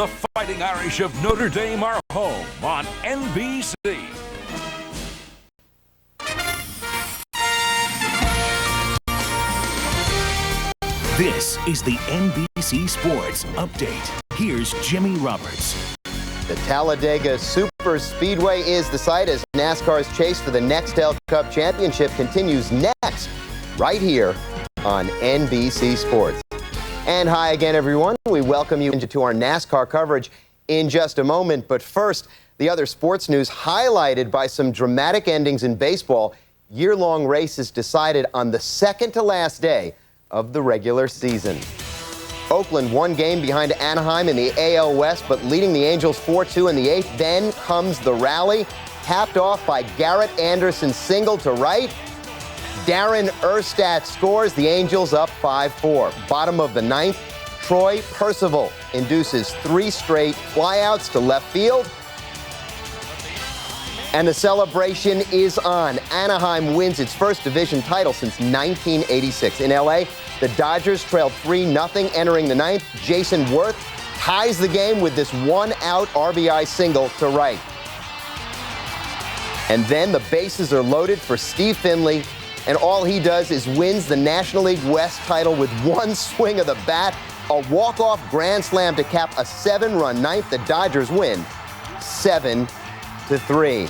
The Fighting Irish of Notre Dame are home on NBC. This is the NBC Sports Update. Here's Jimmy Roberts. The Talladega Super Speedway is the site as NASCAR's chase for the Nextel Cup Championship continues next, right here on NBC Sports. And hi again, everyone. We welcome you into our NASCAR coverage in just a moment. But first, the other sports news highlighted by some dramatic endings in baseball. Year-long races decided on the second to last day of the regular season. Oakland one game behind Anaheim in the AL West, but leading the Angels 4-2 in the eighth. Then comes the rally, capped off by Garrett Anderson's single to right. Darren Erstad scores, the Angels up 5-4. Bottom of the ninth, Troy Percival induces 3 straight flyouts to left field. And the celebration is on. Anaheim wins its first division title since 1986. In L.A., the Dodgers trailed 3-0 entering the ninth. Jason Worth ties the game with this one-out RBI single to right. And then the bases are loaded for Steve Finley, and all he does is wins the National League West title with one swing of the bat, a walk-off grand slam to cap a 7-run ninth. The Dodgers win 7-3.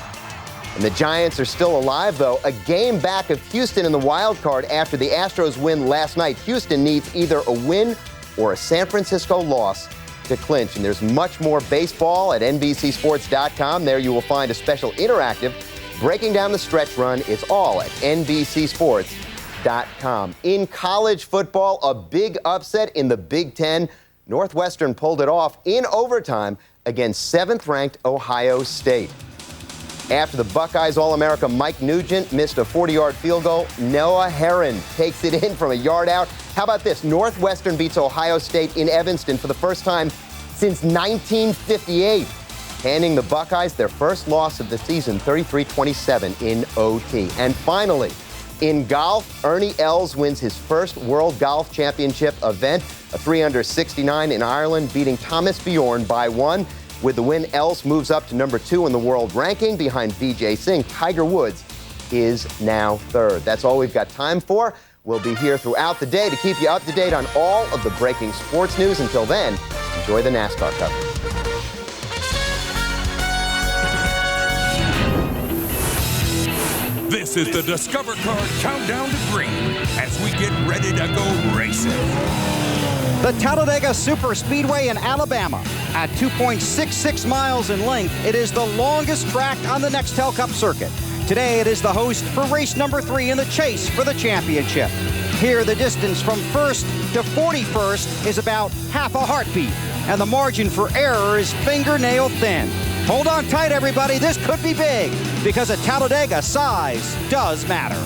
And the Giants are still alive, though, a game back of Houston in the wild card after the Astros win last night. Houston needs either a win or a San Francisco loss to clinch. And there's much more baseball at NBCSports.com. There you will find a special interactive breaking down the stretch run. It's all at NBCSports.com. In college football, a big upset in the Big Ten. Northwestern pulled it off in overtime against 7th-ranked Ohio State. After the Buckeyes All-America Mike Nugent missed a 40-yard field goal, Noah Herron takes it in from a yard out. How about this? Northwestern beats Ohio State in Evanston for the first time since 1958, handing the Buckeyes their first loss of the season, 33-27 in OT. And finally, in golf, Ernie Els wins his first World Golf Championship event, a 369 in Ireland, beating Thomas Bjorn by 1. With the win, Els moves up to number 2 in the world ranking behind Vijay Singh. Tiger Woods is now 3rd. That's all we've got time for. We'll be here throughout the day to keep you up to date on all of the breaking sports news. Until then, enjoy the NASCAR coverage. This is the Discover Card Countdown to Green as we get ready to go racing. The Talladega Super Speedway in Alabama. At 2.66 miles in length, it is the longest track on the Nextel Cup circuit. Today, it is the host for race number 3 in the chase for the championship. Here, the distance from 1st to 41st is about half a heartbeat, and the margin for error is fingernail thin. Hold on tight, everybody. This could be big, because at Talladega, size does matter.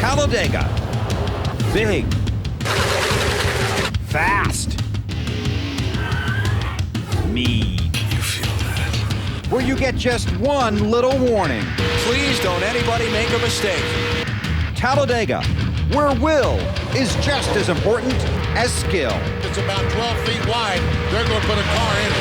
Talladega. Big. Fast. Mean. You feel that? Where you get just one little warning. Please don't anybody make a mistake. Talladega, where will is just as important as skill. It's about 12 feet wide. They're going to put a car in it.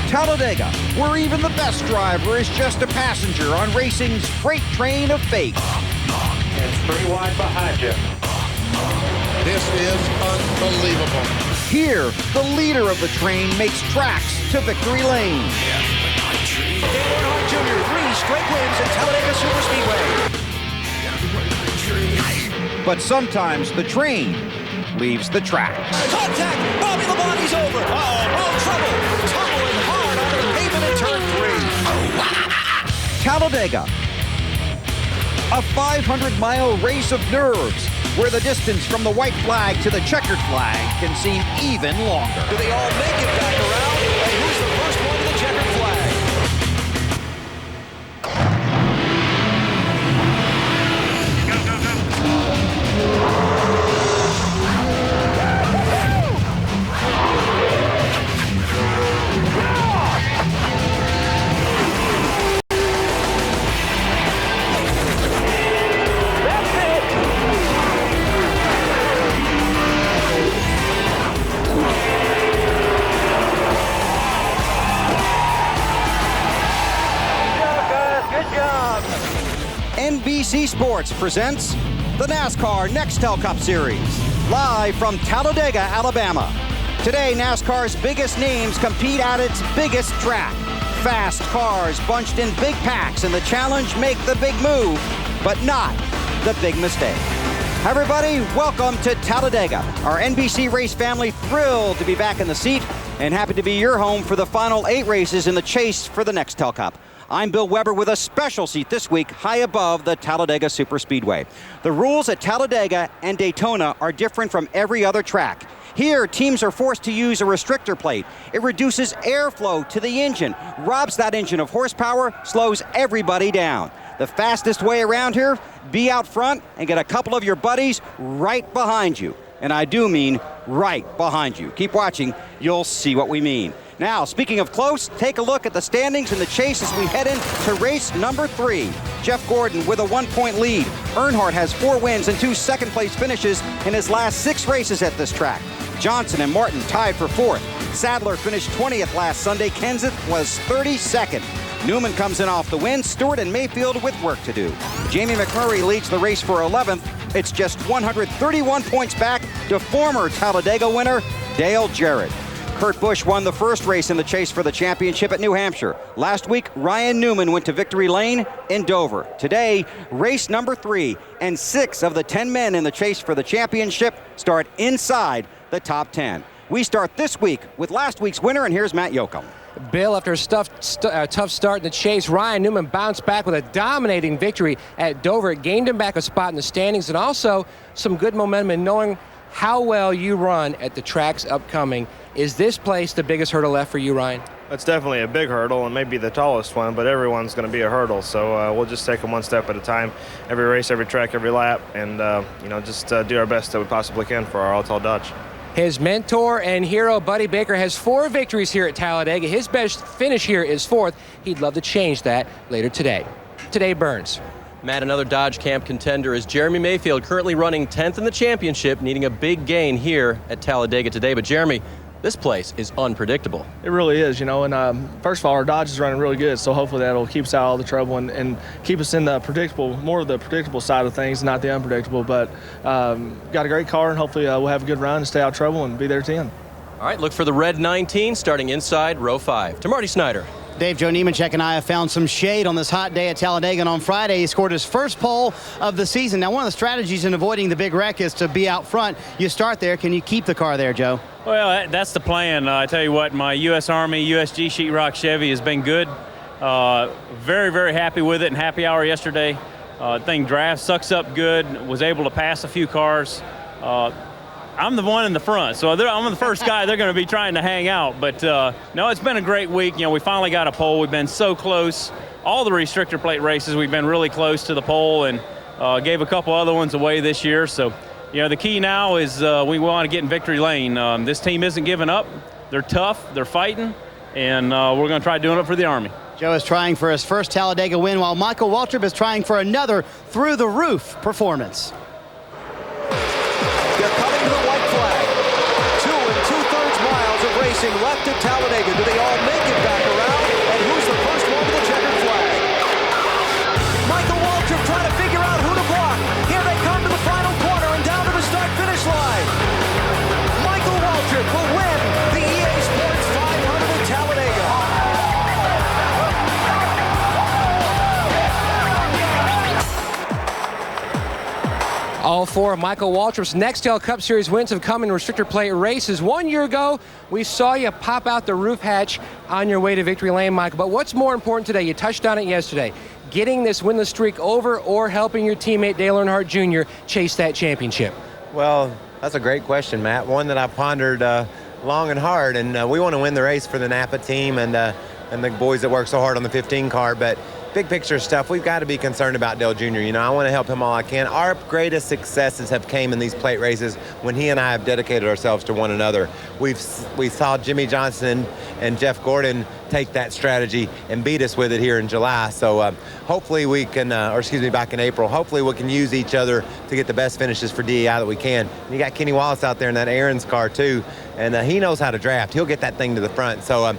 Talladega, where even the best driver is just a passenger on racing's freight train of fate. It's 3 wide behind you. This is unbelievable. Here, the leader of the train makes tracks to victory lane. Dale Earnhardt Jr., 3 straight wins at Talladega Superspeedway. But sometimes the train leaves the track. Contact! Bobby Labonte's over! Oh, trouble! Tumbling hard onto the pavement in turn 3. Talladega, a 500-mile race of nerves, where the distance from the white flag to the checkered flag can seem even longer. Do they all make it back around? And who's the first one to the checkered flag? NBC Sports presents the NASCAR Nextel Cup Series, live from Talladega, Alabama. Today, NASCAR's biggest names compete at its biggest track. Fast cars bunched in big packs, and the challenge: make the big move, but not the big mistake. Hi everybody, welcome to Talladega. Our NBC race family thrilled to be back in the seat and happy to be your home for the final 8 races in the chase for the Nextel Cup. I'm Bill Weber with a special seat this week high above the Talladega Superspeedway. The rules at Talladega and Daytona are different from every other track. Here, teams are forced to use a restrictor plate. It reduces airflow to the engine, robs that engine of horsepower, slows everybody down. The fastest way around here: be out front and get a couple of your buddies right behind you. And I do mean right behind you. Keep watching, you'll see what we mean. Now, speaking of close, take a look at the standings in the chase as we head into race number 3. Jeff Gordon with a 1-point lead. Earnhardt has 4 wins and 2 second-place finishes in his last 6 races at this track. Johnson and Martin tied for 4th. Sadler finished 20th last Sunday. Kenseth was 32nd. Newman comes in off the win. Stewart and Mayfield with work to do. Jamie McMurray leads the race for 11th. It's just 131 points back to former Talladega winner Dale Jarrett. Kurt Busch won the first race in the chase for the championship at New Hampshire. Last week, Ryan Newman went to victory lane in Dover. Today, race number 3, and 6 of the 10 men in the chase for the championship start inside the top 10. We start this week with last week's winner, and here's Matt Yoakum. Bill, after a tough start in the chase, Ryan Newman bounced back with a dominating victory at Dover. It gained him back a spot in the standings, and also some good momentum in knowing how well you run at the tracks upcoming. Is this place the biggest hurdle left for you, Ryan? It's definitely a big hurdle and maybe the tallest one, but everyone's going to be a hurdle. So we'll just take them one step at a time. Every race, every track, every lap, and just do our best that we possibly can for our all-tall Dodge. His mentor and hero, Buddy Baker, has 4 victories here at Talladega. His best finish here is 4th. He'd love to change that later today. Today burns. Matt, another Dodge Camp contender is Jeremy Mayfield, currently running 10th in the championship, needing a big gain here at Talladega today. But Jeremy, this place is unpredictable. It really is, and first of all, our Dodge is running really good, so hopefully that'll keep us out of all the trouble and keep us in the more of the predictable side of things, not the unpredictable. But got a great car, and hopefully we'll have a good run and stay out of trouble and be there at the end. All right, look for the red 19 starting inside row 5. To Marty Snyder. Dave, Joe Nemechek and I have found some shade on this hot day at Talladega, and on Friday he scored his first pole of the season. Now, one of the strategies in avoiding the big wreck is to be out front. You start there. Can you keep the car there, Joe? Well, that's the plan. I tell you what, my U.S. Army USG sheetrock Chevy has been good. Very, very happy with it, and happy hour yesterday. Thing drafts, sucks up good, was able to pass a few cars. I'm the one in the front, so I'm the first guy they're going to be trying to hang out. But, no, it's been a great week. We finally got a pole. We've been so close. All the restrictor plate races, we've been really close to the pole, and gave a couple other ones away this year. So, the key now is we want to get in victory lane. This team isn't giving up. They're tough. They're fighting, and we're going to try doing it for the Army. Joe is trying for his first Talladega win, while Michael Waltrip is trying for another through-the-roof performance. They're coming to the white flag. 2 2/3 miles of racing left at Talladega. Do they all make it back around? And who's the first one with the checkered flag? Michael Waltrip trying to figure out who to block. Here they come to the final corner and down to the start-finish line. Michael Waltrip will win the EA Sports 500 at Talladega. All 4 of Michael Waltrip's Nextel Cup Series wins have come in restrictor plate races. 1 year ago, we saw you pop out the roof hatch on your way to victory lane, Michael. But what's more important today? You touched on it yesterday. Getting this winless streak over or helping your teammate Dale Earnhardt Jr. chase that championship? Well, that's a great question, Matt. One that I pondered long and hard. And we want to win the race for the Napa team and the boys that work so hard on the 15 car. But big picture stuff, we've got to be concerned about Dale Jr. I want to help him all I can. Our greatest successes have came in these plate races when he and I have dedicated ourselves to one another. We saw Jimmy Johnson and Jeff Gordon take that strategy and beat us with it here in July. So hopefully we can, back in April, hopefully we can use each other to get the best finishes for DEI that we can. You got Kenny Wallace out there in that Aaron's car too, and he knows how to draft. He'll get that thing to the front. So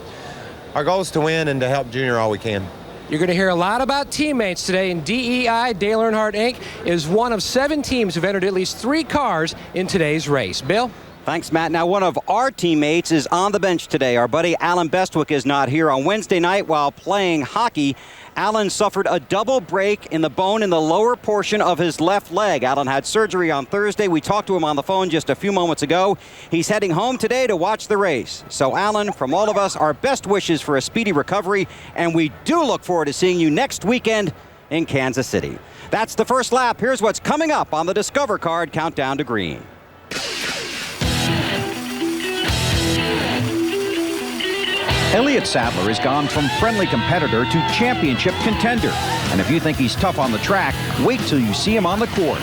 our goal is to win and to help Junior all we can. You're going to hear a lot about teammates today, and DEI, Dale Earnhardt Inc., is one of 7 teams who've entered at least 3 cars in today's race. Bill? Thanks, Matt. Now, one of our teammates is on the bench today. Our buddy Alan Bestwick is not here. On Wednesday night while playing hockey, Alan suffered a double break in the bone in the lower portion of his left leg. Alan had surgery on Thursday. We talked to him on the phone just a few moments ago. He's heading home today to watch the race. So, Alan, from all of us, our best wishes for a speedy recovery, and we do look forward to seeing you next weekend in Kansas City. That's the first lap. Here's what's coming up on the Discover Card Countdown to Green. Elliot Sadler has gone from friendly competitor to championship contender. And if you think he's tough on the track, wait till you see him on the court.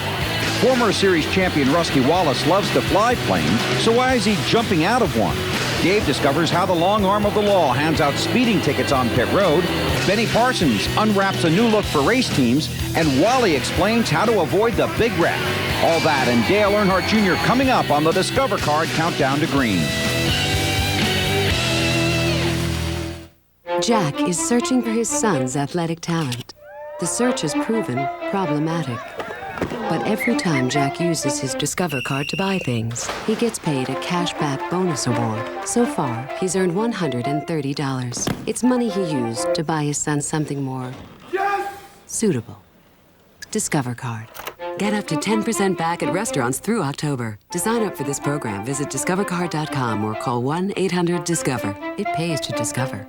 Former series champion Rusty Wallace loves to fly planes, so why is he jumping out of one? Dave discovers how the long arm of the law hands out speeding tickets on pit road. Benny Parsons unwraps a new look for race teams, and Wally explains how to avoid the big wreck. All that and Dale Earnhardt Jr. coming up on the Discover Card Countdown to Green. Jack is searching for his son's athletic talent. The search has proven problematic. But every time Jack uses his Discover card to buy things, he gets paid a cashback bonus award. So far, he's earned $130. It's money he used to buy his son something more suitable. Discover card. Get up to 10% back at restaurants through October. To sign up for this program, visit discovercard.com or call 1-800-DISCOVER. It pays to Discover.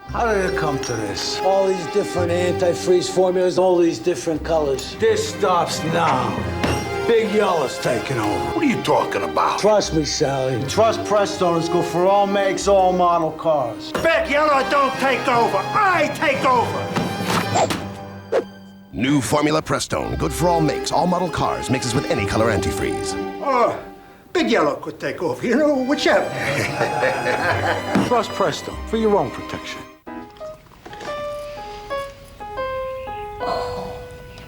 How did it come to this? All these different antifreeze formulas, all these different colors. This stops now. Big Yellow's taking over. What are you talking about? Trust me, Sally. Trust Prestone's go for all makes, all model cars. Big Yellow don't take over. I take over. New Formula Prestone. Good for all makes, all model cars. Mixes with any color antifreeze. Oh, Big Yellow could take over. You know, whichever. Trust Prestone for your own protection.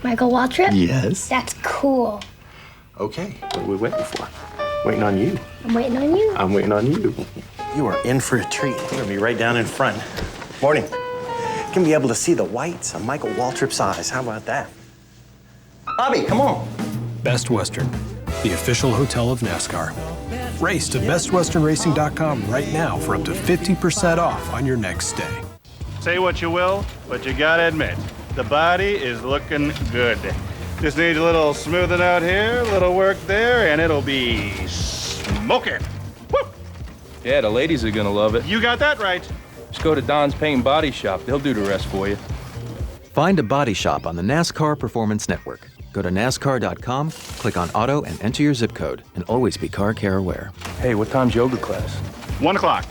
Michael Waltrip? Yes. That's cool. Okay, what are we waiting for? Waiting on you. I'm waiting on you. I'm waiting on you. You are in for a treat. You're gonna be right down in front. Morning. You're gonna be able to see the whites of Michael Waltrip's eyes. How about that? Bobby, come on. Best Western, the official hotel of NASCAR. Race to bestwesternracing.com right now for up to 50% off on your next stay. Say what you will, but you gotta admit, the body is looking good. Just needs a little smoothing out here, a little work there, and it'll be smoking. Woo! Yeah, the ladies are gonna love it. You got that right. Just go to Don's Paint and Body Shop. They'll do the rest for you. Find a body shop on the NASCAR Performance Network. Go to NASCAR.com, click on Auto, and enter your zip code. And always be car care aware. Hey, what time's yoga class? 1 o'clock.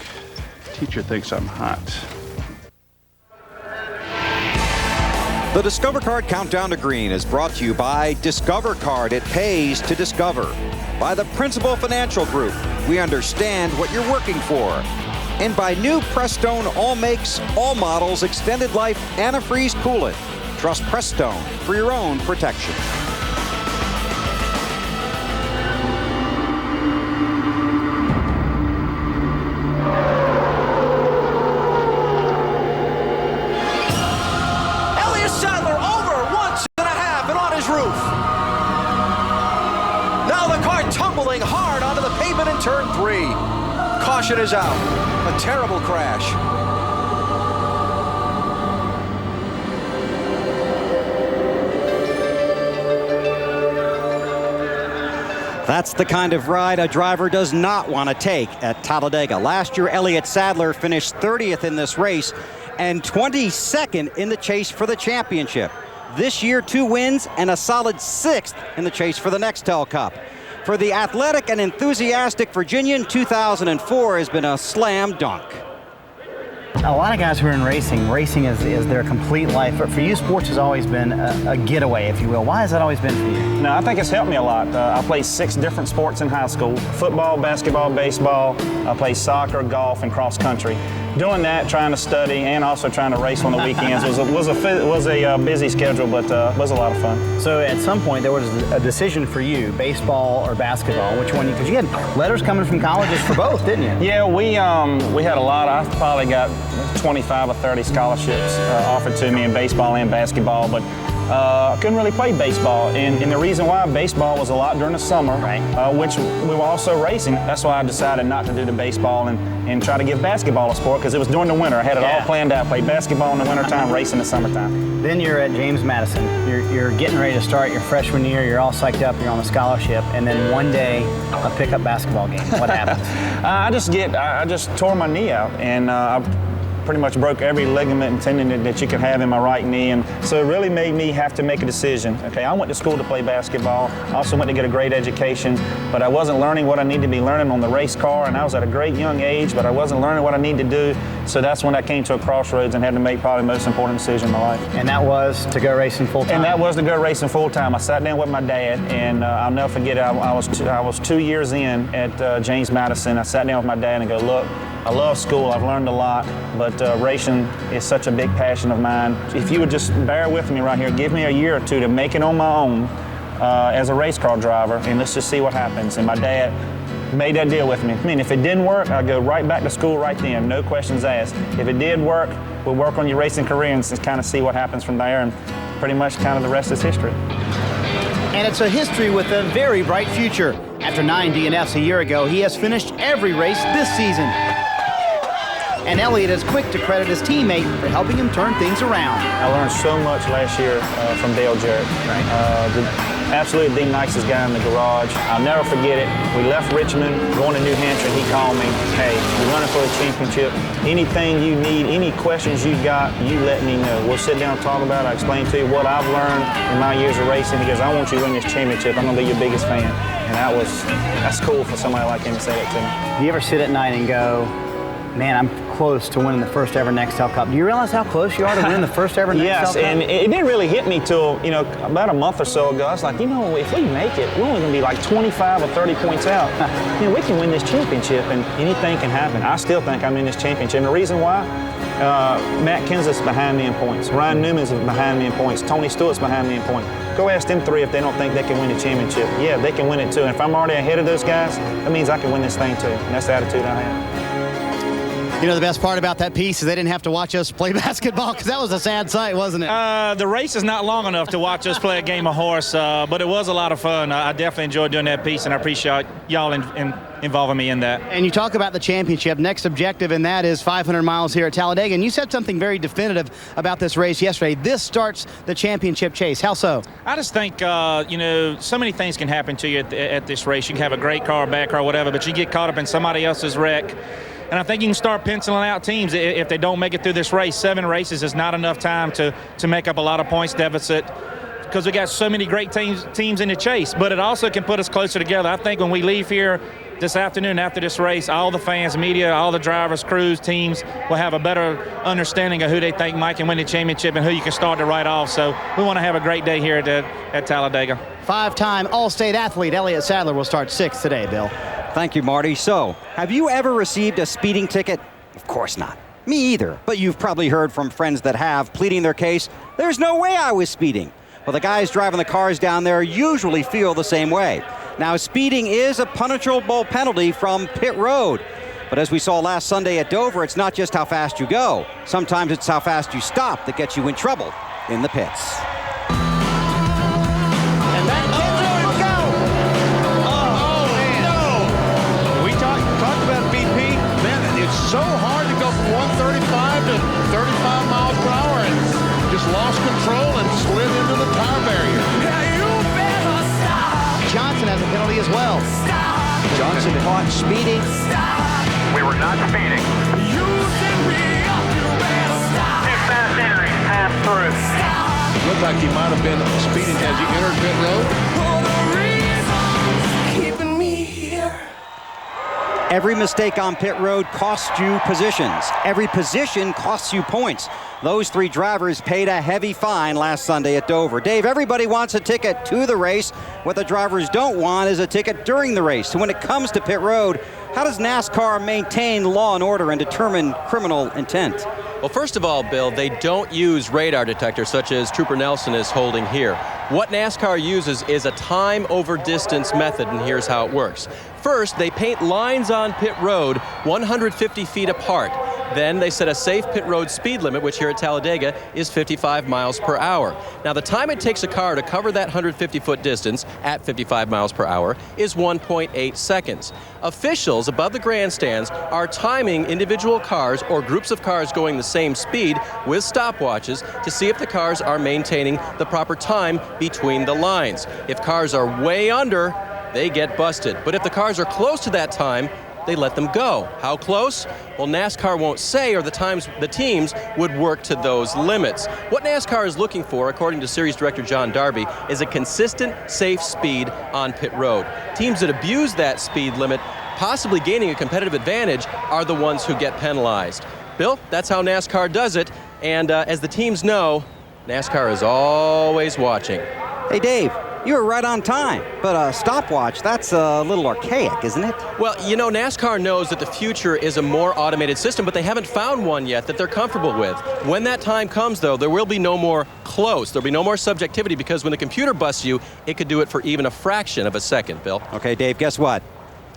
Teacher thinks I'm hot. The Discover Card Countdown to Green is brought to you by Discover Card. It pays to discover. By the Principal Financial Group. We understand what you're working for. And by new Prestone All Makes, All Models, Extended Life Antifreeze Coolant. Trust Prestone for your own protection. Elliot Sadler over once and a half and on his roof. Now the car tumbling hard onto the pavement in turn 3. Caution is out. A terrible crash. That's the kind of ride a driver does not want to take at Talladega. Last year, Elliot Sadler finished 30th in this race and 22nd in the chase for the championship. This year, 2 wins and a solid 6th in the chase for the Nextel Cup. For the athletic and enthusiastic Virginian, 2004 has been a slam dunk. A lot of guys who are in racing is their complete life. But for you, sports has always been a getaway, if you will. Why has that always been for you? No, I think it's helped me a lot. I played 6 different sports in high school: football, basketball, baseball. I played soccer, golf, and cross country. Doing that, trying to study, and also trying to race on the weekends was a busy schedule, but was a lot of fun. So at some point there was a decision for you: baseball or basketball. Which one? Because you had letters coming from colleges for both, didn't you? Yeah, we had a lot. I probably got 25 or 30 scholarships offered to me in baseball and basketball, but I couldn't really play baseball, and the reason why baseball was a lot during the summer, which we were also racing. That's why I decided not to do the baseball and try to give basketball a sport, because it was during the winter. I had it all planned out, play basketball in the wintertime, race in the summertime. Then you're at James Madison. You're getting ready to start your freshman year. You're all psyched up. You're on a scholarship, and then one day a pickup basketball game. What happens? I just tore my knee out, and I pretty much broke every ligament and tendon that you could have in my right knee, and so it really made me have to make a decision. Okay, I went to school to play basketball. I also went to get a great education, but I wasn't learning what I needed to be learning on the race car, and I was at a great young age, but I wasn't learning what I needed to do. So that's when I came to a crossroads and had to make probably the most important decision in my life. And that was to go racing full time? And that was to go racing full time. I sat down with my dad, and I'll never forget it. I was 2 years in at James Madison. I sat down with my dad and go, look, I love school, I've learned a lot, but racing is such a big passion of mine. If you would just bear with me right here, give me a year or two to make it on my own as a race car driver, and let's just see what happens. And my dad made that deal with me. I mean, if it didn't work, I'd go right back to school right then, no questions asked. If it did work, we'll work on your racing career and just kind of see what happens from there, and pretty much kind of the rest is history. And it's a history with a very bright future. After 9 DNFs a year ago, he has finished every race this season. And Elliot is quick to credit his teammate for helping him turn things around. I learned so much last year from Dale Jarrett. Absolutely the nicest guy in the garage. I'll never forget it. We left Richmond, going to New Hampshire, and he called me, hey, we're running for the championship. Anything you need, any questions you got, you let me know. We'll sit down and talk about it. I'll explain to you what I've learned in my years of racing. He goes, I want you to win this championship. I'm going to be your biggest fan. And that's cool for somebody like him to say that to me. Do you ever sit at night and go, man, I'm close to winning the first ever Nextel Cup. Do you realize how close you are to winning the first ever Nextel Cup? Yes, and it didn't really hit me till, about a month or so ago. I was like, if we make it, we're only going to be like 25 or 30 points out. We can win this championship, and anything can happen. I still think I'm in this championship. And the reason why, Matt Kenseth's behind me in points. Ryan Newman's behind me in points. Tony Stewart's behind me in points. Go ask them three if they don't think they can win the championship. Yeah, they can win it too. And if I'm already ahead of those guys, that means I can win this thing too. And that's the attitude I have. The best part about that piece is they didn't have to watch us play basketball, because that was a sad sight, wasn't it? The race is not long enough to watch us play a game of horse, but it was a lot of fun. I definitely enjoyed doing that piece, and I appreciate y'all involving me in that. And you talk about the championship. Next objective in that is 500 miles here at Talladega, and you said something very definitive about this race yesterday. This starts the championship chase. How so? I just think, so many things can happen to you at this race. You can have a great car, bad car, whatever, but you get caught up in somebody else's wreck. And I think you can start penciling out teams if they don't make it through this race. 7 races is not enough time to make up a lot of points deficit, because we got so many great teams in the chase. But it also can put us closer together. I think when we leave here this afternoon after this race, all the fans, media, all the drivers, crews, teams will have a better understanding of who they think might can win the championship and who you can start to write off. So we want to have a great day here at Talladega. 5-time All-State athlete Elliot Sadler will start 6th today, Bill. Thank you, Marty. So, have you ever received a speeding ticket? Of course not. Me either. But you've probably heard from friends that have, pleading their case, there's no way I was speeding. Well, the guys driving the cars down there usually feel the same way. Now, speeding is a punishable penalty from pit road. But as we saw last Sunday at Dover, it's not just how fast you go. Sometimes it's how fast you stop that gets you in trouble in the pits. So hard to go from 135 to 35 miles per hour, and just lost control and slid into the tire barrier. Johnson has a penalty as well. Johnson caught speeding. We were not speeding. Too fast entering, pass through. Looked like he might have been speeding as he entered pit road. Every mistake on pit road costs you positions. Every position costs you points. Those 3 drivers paid a heavy fine last Sunday at Dover. Dave, everybody wants a ticket to the race. What the drivers don't want is a ticket during the race. So when it comes to pit road, how does NASCAR maintain law and order and determine criminal intent? Well, first of all, Bill, they don't use radar detectors such as Trooper Nelson is holding here. What NASCAR uses is a time over distance method, and here's how it works. First, they paint lines on pit road 150 feet apart. Then they set a safe pit road speed limit, which here at Talladega is 55 miles per hour. Now, the time it takes a car to cover that 150-foot distance at 55 miles per hour is 1.8 seconds. Officials above the grandstands are timing individual cars or groups of cars going the same speed with stopwatches to see if the cars are maintaining the proper time between the lines. If cars are way under, they get busted. But if the cars are close to that time, they let them go. How close? Well, NASCAR won't say, or the teams would work to those limits. What NASCAR is looking for, according to Series Director John Darby, is a consistent, safe speed on pit road. Teams that abuse that speed limit, possibly gaining a competitive advantage, are the ones who get penalized. Bill, that's how NASCAR does it, and as the teams know, NASCAR is always watching. Hey, Dave. You were right on time, but a stopwatch, that's a little archaic, isn't it? Well, you know, NASCAR knows that the future is a more automated system, but they haven't found one yet that they're comfortable with. When that time comes, though, there will be no more close. There'll be no more subjectivity, because when the computer busts you, it could do it for even a fraction of a second, Bill. Okay, Dave, guess what?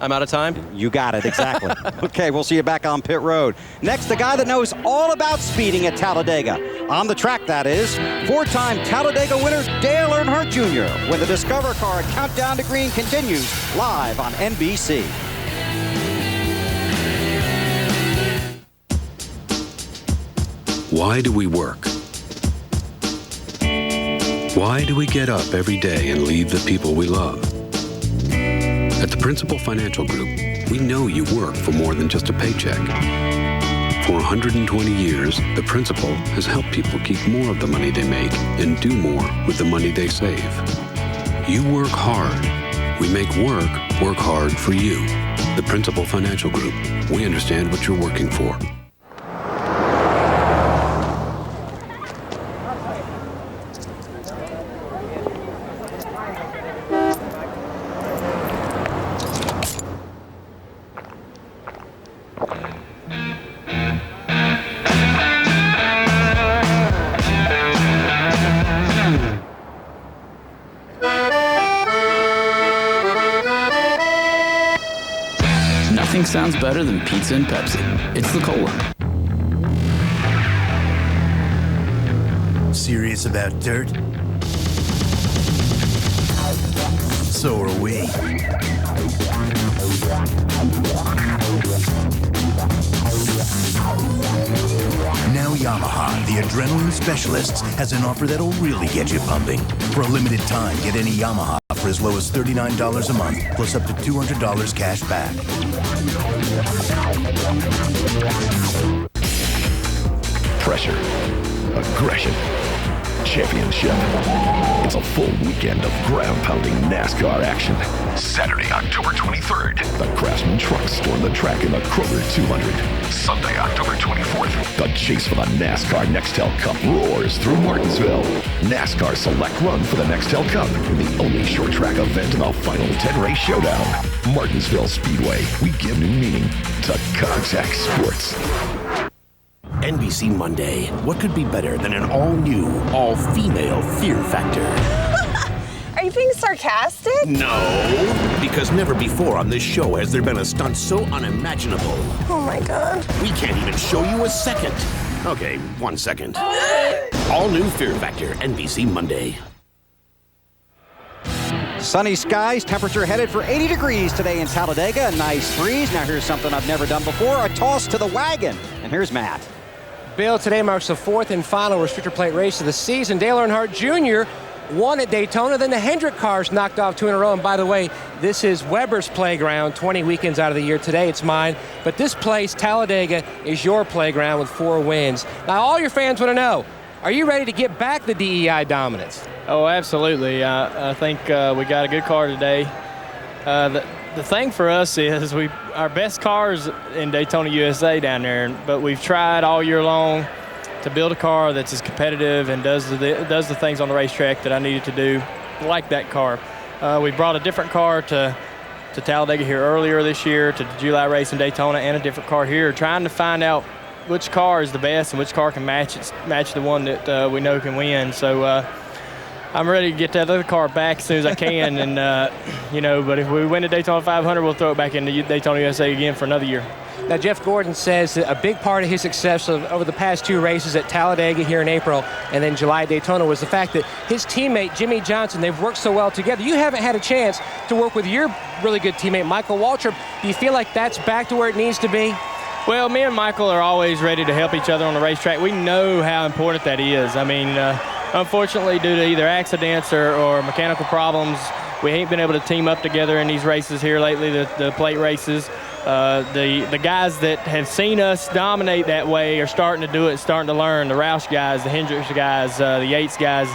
I'm out of time? You got it, exactly. Okay, we'll see you back on pit road. Next, the guy that knows all about speeding at Talladega. On the track, that is, four-time Talladega winner Dale Earnhardt Jr. when the Discover Car Countdown to Green continues live on NBC. Why do we work? Why do we get up every day and leave the people we love? At the Principal Financial Group, we know you work for more than just a paycheck. For 120 years, the Principal has helped people keep more of the money they make and do more with the money they save. You work hard. We make work hard for you. The Principal Financial Group. We understand what you're working for. Nothing sounds better than pizza and Pepsi. It's the cola. Serious about dirt? So are we. Now Yamaha, the adrenaline specialists, has an offer that'll really get you pumping. For a limited time, get any Yamaha for as low as $39 a month, plus up to $200 cash back. Pressure, aggression, championship. It's a full weekend of ground-pounding NASCAR action. Saturday, October 23rd, the Craftsman Trucks storm the track in the Kroger 200. Sunday, October 24th, the chase for the NASCAR Nextel Cup roars through Martinsville. NASCAR Select Run for the Nextel Cup, the only short track event in the final 10-race showdown. Martinsville Speedway, we give new meaning to contact sports. NBC Monday. What could be better than an all-new, all-female Fear Factor? Are you being sarcastic? No, because never before on this show has there been a stunt so unimaginable. Oh my God. We can't even show you a second. Okay, 1 second. All-new Fear Factor, NBC Monday. Sunny skies, temperature headed for 80 degrees today in Talladega. A nice breeze. Now here's something I've never done before, a toss to the wagon. And here's Matt. Bill, today marks the fourth and final restrictor plate race of the season. Dale Earnhardt Jr. won at Daytona, then the Hendrick cars knocked off 2 in a row. And by the way, this is Weber's playground, 20 weekends out of the year. Today it's mine. But this place, Talladega, is your playground with 4 wins. Now all your fans want to know, are you ready to get back the DEI dominance? Oh, absolutely. I think we got a good car today. The thing for us is our best cars in Daytona, USA down there, but we've tried all year long to build a car that's as competitive and does the things on the racetrack that I needed to do, like that car. We brought a different car to Talladega here earlier this year, to the July race in Daytona, and a different car here, trying to find out which car is the best and which car can match the one that we know can win. So I'm ready to get that other car back as soon as I can, and but if we win the Daytona 500, we'll throw it back into Daytona USA again for another year. Now, Jeff Gordon says that a big part of his success over the past 2 races at Talladega here in April and then July at Daytona was the fact that his teammate, Jimmy Johnson, they've worked so well together. You haven't had a chance to work with your really good teammate, Michael Waltrip. Do you feel like that's back to where it needs to be? Well, me and Michael are always ready to help each other on the racetrack. We know how important that is. I mean, unfortunately, due to either accidents or mechanical problems, we ain't been able to team up together in these races here lately, the plate races. The guys that have seen us dominate that way are starting to do it, starting to learn. The Roush guys, the Hendricks guys, the Yates guys.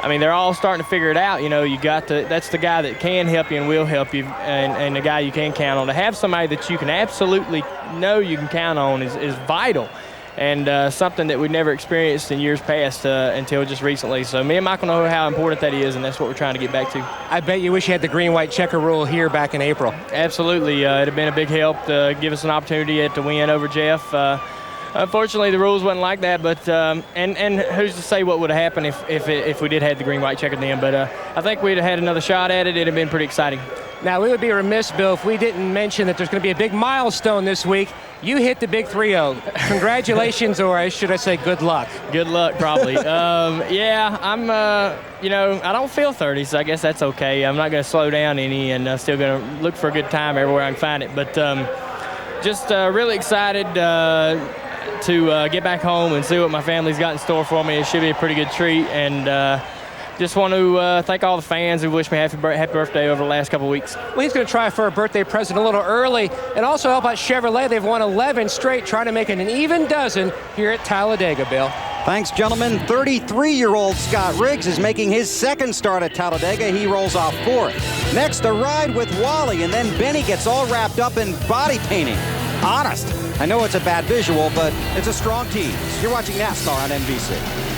I mean, they're all starting to figure it out. You know, that's the guy that can help you and will help you, and the guy you can count on. To have somebody that you can absolutely know you can count on is vital. And something that we've never experienced in years past until just recently. So me and Michael know how important that is, and that's what we're trying to get back to. I bet you wish you had the green-white checker rule here back in April. Absolutely. It'd have been a big help to give us an opportunity to win over Jeff. Unfortunately, the rules wasn't like that, but and who's to say what would have happened if we did have the green-white checker then. But I think we'd have had another shot at it. It'd have been pretty exciting. Now, we would be remiss, Bill, if we didn't mention that there's going to be a big milestone this week. You hit the big 3-0. Congratulations, or should I say good luck? Good luck, probably. Yeah, I'm, I don't feel 30, so I guess that's okay. I'm not going to slow down any, and still going to look for a good time everywhere I can find it. But just really excited to get back home and see what my family's got in store for me. It should be a pretty good treat, and just want to thank all the fans who wished me happy birthday over the last couple weeks. Well, he's going to try for a birthday present a little early and also help out Chevrolet. They've won 11 straight, trying to make it an even dozen here at Talladega, Bill. Thanks, gentlemen. 33-year-old Scott Riggs is making his second start at Talladega. He rolls off 4th. Next, a ride with Wally, and then Benny gets all wrapped up in body painting. Honest. I know it's a bad visual, but it's a strong team. You're watching NASCAR on NBC.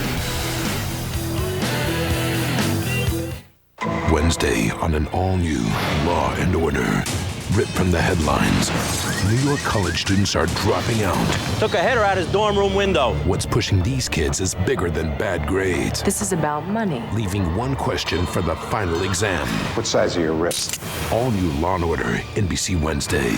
Wednesday on an all-new Law and Order. Ripped from the headlines, New York college students are dropping out. Took a header out his dorm room window. What's pushing these kids is bigger than bad grades. This is about money. Leaving one question for the final exam. What size are your wrists? All new Law and Order, NBC Wednesday.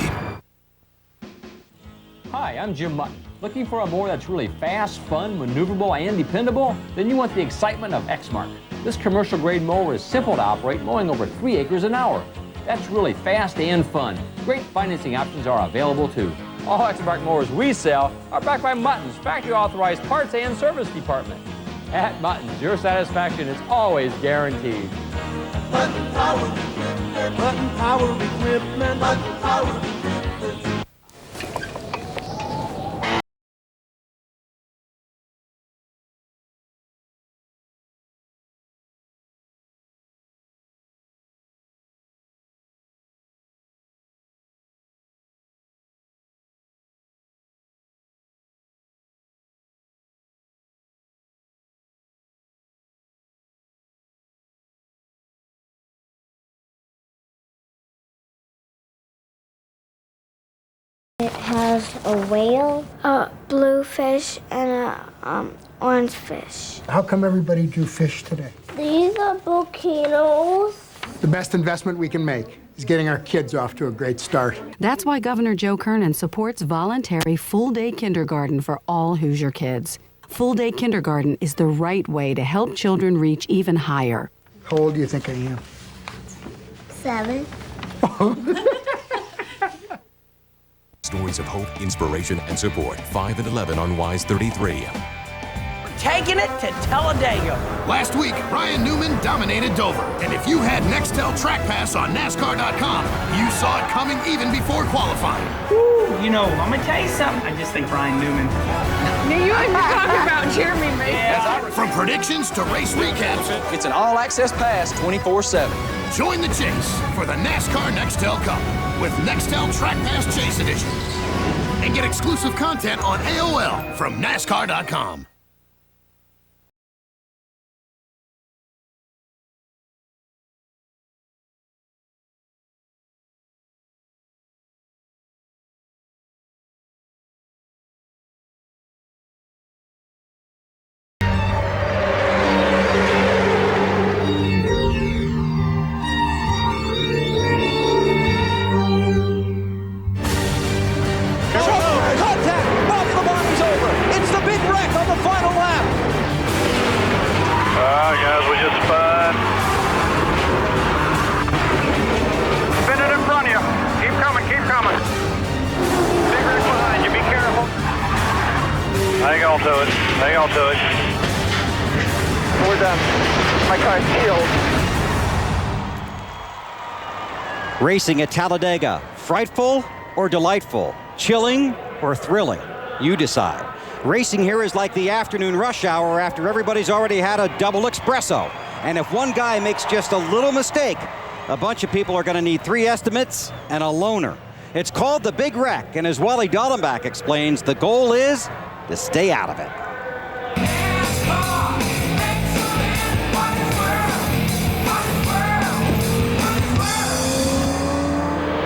Hi, I'm Jim Mutton. Looking for a mower that's really fast, fun, maneuverable, and dependable? Then you want the excitement of Exmark. This commercial-grade mower is simple to operate, mowing over 3 acres an hour. That's really fast and fun. Great financing options are available, too. All Exmark mowers we sell are backed by Mutton's factory-authorized parts and service department. At Mutton's, your satisfaction is always guaranteed. Mutton Power Equipment. Mutton Power Equipment. Mutton Power Equipment. It has a whale, a blue fish, and a orange fish. How come everybody drew fish today? These are volcanoes. The best investment we can make is getting our kids off to a great start. That's why Governor Joe Kernan supports voluntary full-day kindergarten for all Hoosier kids. Full-day kindergarten is the right way to help children reach even higher. How old do you think I am? 7. Stories of hope, inspiration, and support. 5 and 11 on Wise 33. Taking it to Talladega. Last week, Ryan Newman dominated Dover. And if you had Nextel Track Pass on NASCAR.com, you saw it coming even before qualifying. Ooh, I'm going to tell you something. I just think Ryan Newman. Knew you were talking about Jeremy Mason. Yeah. From predictions to race recaps, it's an all-access pass 24/7. Join the chase for the NASCAR Nextel Cup with Nextel Track Pass Chase Edition. And get exclusive content on AOL from NASCAR.com. Hang on to it. Hang on to it. We're done. My car's killed. Racing at Talladega, frightful or delightful? Chilling or thrilling? You decide. Racing here is like the afternoon rush hour after everybody's already had a double espresso. And if one guy makes just a little mistake, a bunch of people are going to need 3 estimates and a loaner. It's called the Big Wreck, and as Wally Dallenbach explains, the goal is to stay out of it.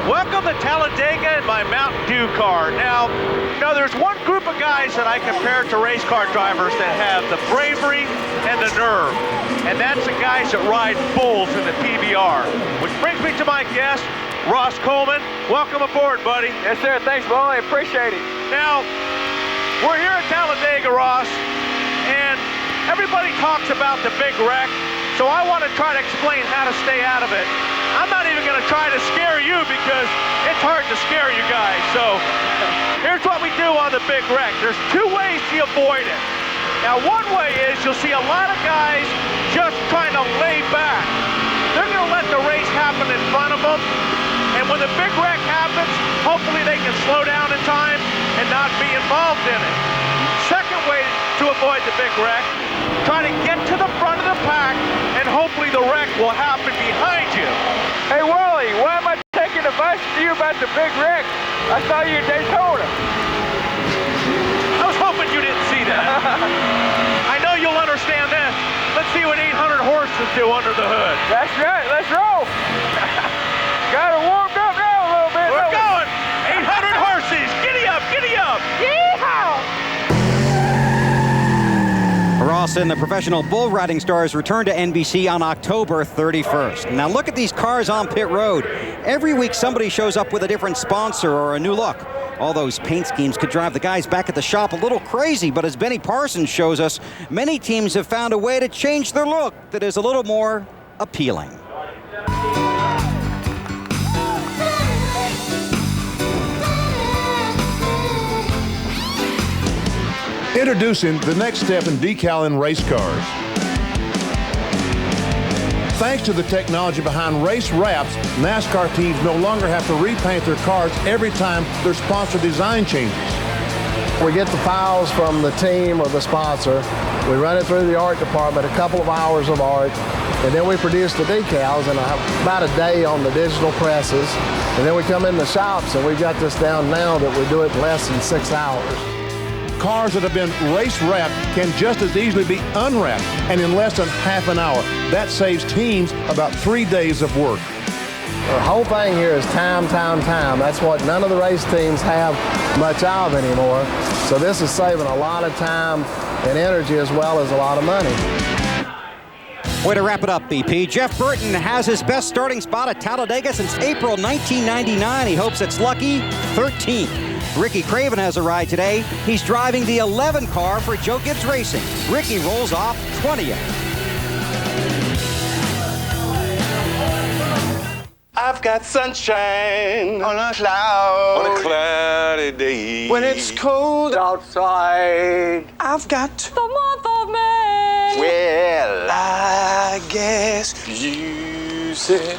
Welcome to Talladega in my Mountain Dew car. Now, there's one group of guys that I compare to race car drivers that have the bravery and the nerve, and that's the guys that ride bulls in the PBR. Which brings me to my guest, Ross Coleman. Welcome aboard, buddy. Yes, sir. Thanks, Bo. I appreciate it. Now, we're here at Talladega, Ross, and everybody talks about the Big Wreck, so I want to try to explain how to stay out of it. I'm not even going to try to scare you because it's hard to scare you guys. So here's what we do on the Big Wreck. There's 2 ways to avoid it. Now, one way is you'll see a lot of guys just trying to lay back. They're going to let the race happen in front of them. And when the Big Wreck happens, hopefully they can slow down in time and not be involved in it. Second way to avoid the Big Wreck, try to get to the front of the pack, and hopefully the wreck will happen behind you. Hey, Wally, why am I taking advice to you about the Big Wreck? I saw you at Daytona. I was hoping you didn't see that. I know you'll understand this. Let's see what 800 horses do under the hood. That's right. Let's roll. Got it warmed up now a little bit. We're going. 800 horses. Giddy up, giddy up. Yeehaw! Ross and the professional bull riding stars return to NBC on October 31st. Now look at these cars on pit road. Every week somebody shows up with a different sponsor or a new look. All those paint schemes could drive the guys back at the shop a little crazy, but as Benny Parsons shows us, many teams have found a way to change their look that is a little more appealing. Introducing the next step in decal in race cars. Thanks to the technology behind race wraps, NASCAR teams no longer have to repaint their cars every time their sponsor design changes. We get the files from the team or the sponsor, we run it through the art department, a couple of hours of art, and then we produce the decals in about a day on the digital presses, and then we come in the shops and we've got this down now that we do it in less than 6 hours. Cars that have been race wrapped can just as easily be unwrapped, and in less than half an hour. That saves teams about 3 days of work. The whole thing here is time, time, time. That's what none of the race teams have much of anymore. So this is saving a lot of time and energy as well as a lot of money. Way to wrap it up, BP. Jeff Burton has his best starting spot at Talladega since April 1999. He hopes it's lucky 13th. Ricky Craven has a ride today. He's driving the 11 car for Joe Gibbs Racing. Ricky rolls off 20th. I've got sunshine on a cloud. On a cloudy day. When it's cold outside. I've got the month of May. Well, I guess you said,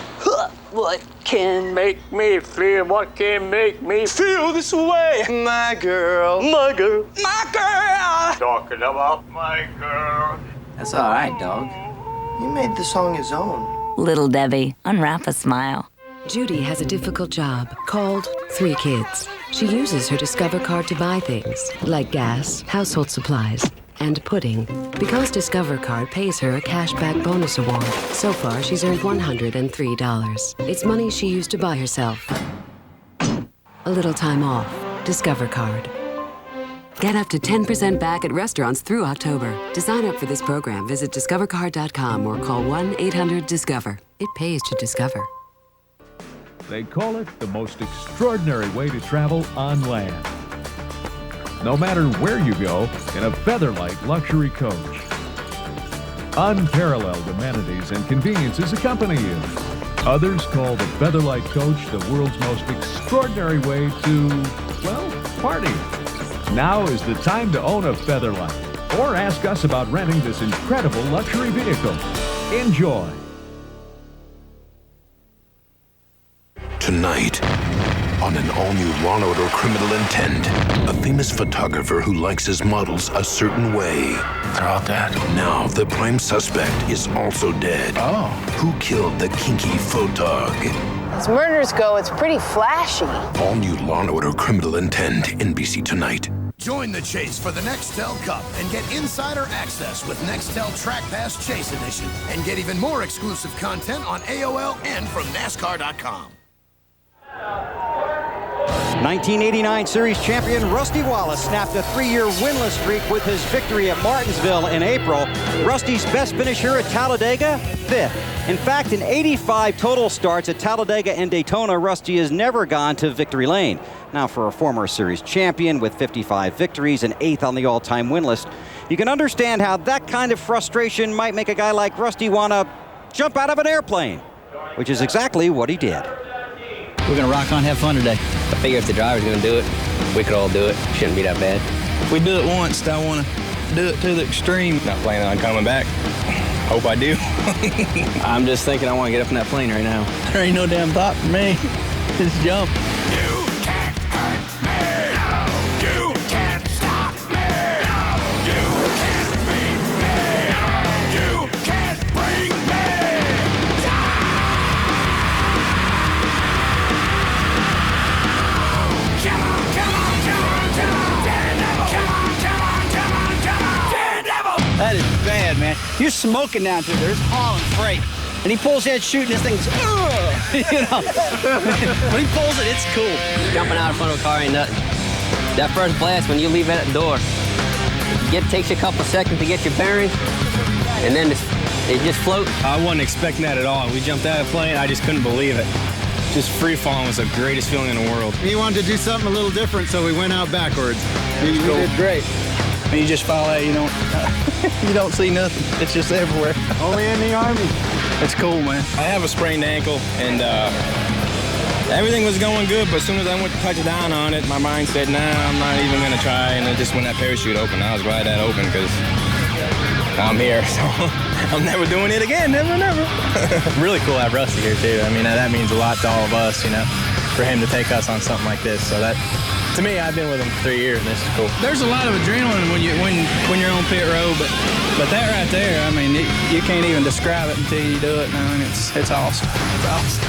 what can make me feel? What can make me feel this way? My girl. My girl. My girl. Talking about my girl. That's all right, dog. You made the song his own. Little Debbie, unwrap a smile. Judy has a difficult job called 3 Kids. She uses her Discover card to buy things like gas, household supplies, and pudding. Because Discover card pays her a cashback bonus award, so far she's earned $103. It's money she used to buy herself a little time off. Discover card. Get up to 10% back at restaurants through October. To sign up for this program, visit discovercard.com or call 1-800-DISCOVER. It pays to discover. They call it the most extraordinary way to travel on land. No matter where you go, in a Featherlight luxury coach. Unparalleled amenities and conveniences accompany you. Others call the Featherlight coach the world's most extraordinary way to, well, party. Now is the time to own a Featherlight. Or ask us about renting this incredible luxury vehicle. Enjoy. Tonight, on an all-new Law & Order Criminal Intent, a famous photographer who likes his models a certain way. They're all dead. Now, the prime suspect is also dead. Oh. Who killed the kinky photog? As murders go, it's pretty flashy. All-new Law & Order Criminal Intent, NBC Tonight. Join the chase for the Nextel Cup and get insider access with Nextel Track Pass Chase Edition. And get even more exclusive content on AOL and from NASCAR.com. 1989 Series champion Rusty Wallace snapped a 3-year winless streak with his victory at Martinsville in April. Rusty's best finisher at Talladega, 5th. In fact, in 85 total starts at Talladega and Daytona, Rusty has never gone to victory lane. Now, for a former series champion with 55 victories and 8th on the all-time win list, you can understand how that kind of frustration might make a guy like Rusty want to jump out of an airplane, which is exactly what he did. We're going to rock on, have fun today. I figure if the driver's going to do it, we could all do it. Shouldn't be that bad. If we do it once, I want to do it to the extreme. Not planning on coming back. Hope I do. I'm just thinking I want to get up in that plane right now. There ain't no damn thought for me. Just jump. You can't hurt me. You can't stop me. You can't beat me. You can't bring me down. Come on, come on, come on, come on. Daredevil. Come on, come on, come on, come on. Daredevil. That is bad, man. You're smoking down through there. It's hauling freight. And he pulls that chute and this thing's, you know. When he pulls it, it's cool. Jumping out in front of a car ain't nothing. That first blast, when you leave it at the door, it takes you a couple seconds to get your bearings, and then it just floats. I wasn't expecting that at all. We jumped out of the plane, I just couldn't believe it. Just free falling was the greatest feeling in the world. He wanted to do something a little different, so we went out backwards. He did great. When you just follow that, you don't see nothing. It's just everywhere. Only in the Army. It's cool, man. I have a sprained ankle, and everything was going good, but as soon as I went to touch down on it, my mind said, nah, I'm not even going to try, and just when that parachute opened, I was glad that opened, because I'm here, so I'm never doing it again, never. Really cool to have Rusty here, too. I mean, that means a lot to all of us, you know, for him to take us on something like this, so that... To me, I've been with him for 3 years, and this is cool. There's a lot of adrenaline when you're on pit road, but that right there, I mean, you can't even describe it until you do it. I mean, it's awesome. It's awesome.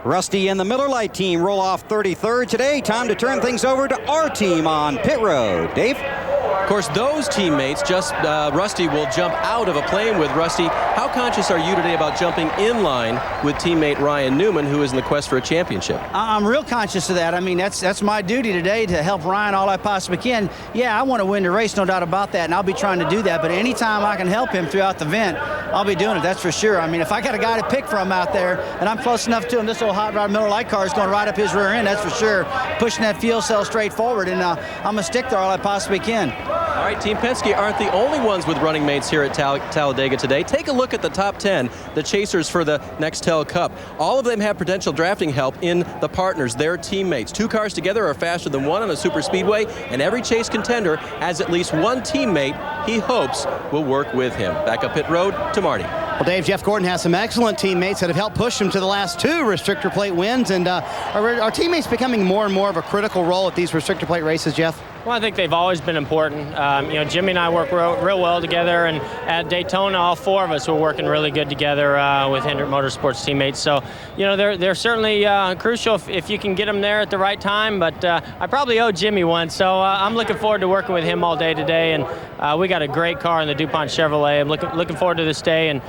Rusty and the Miller Lite team roll off 33rd today. Time to turn things over to our team on pit road. Dave? Of course, those teammates, Rusty will jump out of a plane with. Rusty, how conscious are you today about jumping in line with teammate Ryan Newman, who is in the quest for a championship? I'm real conscious of that. I mean, that's my duty today, to help Ryan all I possibly can. Yeah, I want to win the race, no doubt about that, and I'll be trying to do that. But anytime I can help him throughout the event, I'll be doing it, that's for sure. I mean, if I got a guy to pick from out there, and I'm close enough to him, this old hot rod Miller Lite car is going right up his rear end, that's for sure. Pushing that fuel cell straight forward, and I'm going to stick there all I possibly can. All right, Team Penske aren't the only ones with running mates here at Talladega today. Take a look at the top 10, the chasers for the Nextel Cup. All of them have potential drafting help in the partners, their teammates. 2 cars together are faster than 1 on a super speedway, and every chase contender has at least 1 teammate he hopes will work with him. Back up pit road to Marty. Well, Dave, Jeff Gordon has some excellent teammates that have helped push him to the last 2 restrictor plate wins, and our teammates becoming more and more of a critical role at these restrictor plate races, Jeff? Well, I think they've always been important. You know, Jimmy and I work real well together, and at Daytona, all 4 of us were working really good together with Hendrick Motorsports teammates. So, you know, they're certainly crucial if you can get them there at the right time. But I probably owe Jimmy one, so I'm looking forward to working with him all day today. And we got a great car in the DuPont Chevrolet. I'm looking forward to this day, and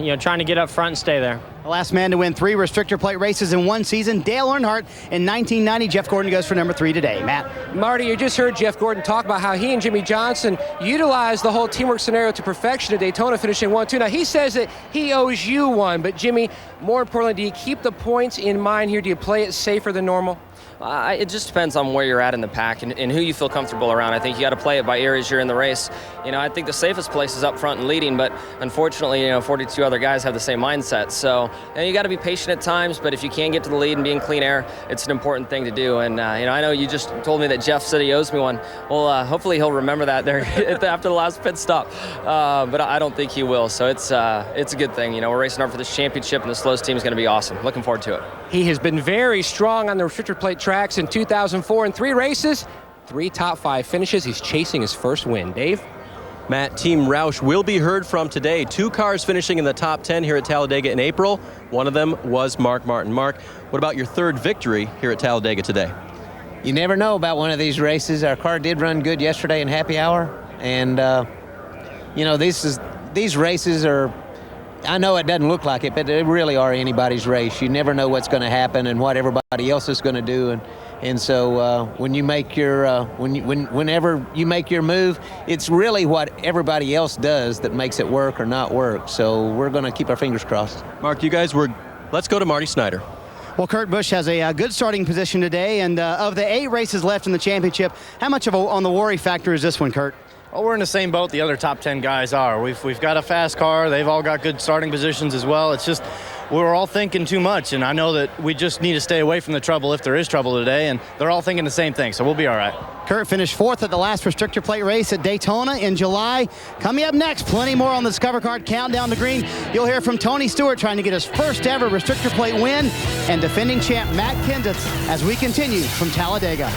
you know, trying to get up front and stay there. The last man to win 3 restrictor plate races in 1 season, Dale Earnhardt in 1990. Jeff Gordon goes for number 3 today. Matt? Marty, you just heard Jeff Gordon talk about how he and Jimmy Johnson utilized the whole teamwork scenario to perfection at Daytona, finishing 1-2. Now, he says that he owes you one, but Jimmy, more importantly, do you keep the points in mind here? Do you play it safer than normal? It just depends on where you're at in the pack and who you feel comfortable around. I think you got to play it by ear as you're in the race. I think the safest place is up front and leading, but unfortunately, 42 other guys have the same mindset. So you got to be patient at times, but if you can get to the lead and be in clean air, it's an important thing to do. And I know you just told me that Jeff said he owes me one. Well, hopefully he'll remember that there after the last pit stop, but I don't think he will. So it's a good thing. We're racing hard for this championship, and the slows team is going to be awesome. Looking forward to it. He has been very strong on the restrictor plate tracks in 2004 in 3 races, 3 top 5 finishes. He's chasing his first win. Dave? Matt, Team Roush will be heard from today. 2 cars finishing in the top 10 here at Talladega in April. One of them was Mark Martin. Mark, what about your 3rd victory here at Talladega today? You never know about one of these races. Our car did run good yesterday in happy hour. And, these races are, I know it doesn't look like it, but they really are anybody's race. You never know what's going to happen and what everybody else is going to do. And so when you make your whenever you make your move, it's really what everybody else does that makes it work or not work. So we're going to keep our fingers crossed. Mark, let's go to Marty Snyder. Well, Kurt Busch has a good starting position today, and of the 8 races left in the championship, how much on the worry factor is this one, Kurt? Well, we're in the same boat the other top 10 guys are. We've got a fast car. They've all got good starting positions as well. It's just we're all thinking too much, and I know that we just need to stay away from the trouble if there is trouble today, and they're all thinking the same thing, so we'll be all right. Kurt finished 4th at the last restrictor plate race at Daytona in July. Coming up next, plenty more on the Discover Card Countdown to Green. You'll hear from Tony Stewart trying to get his first ever restrictor plate win, and defending champ Matt Kenseth as we continue from Talladega.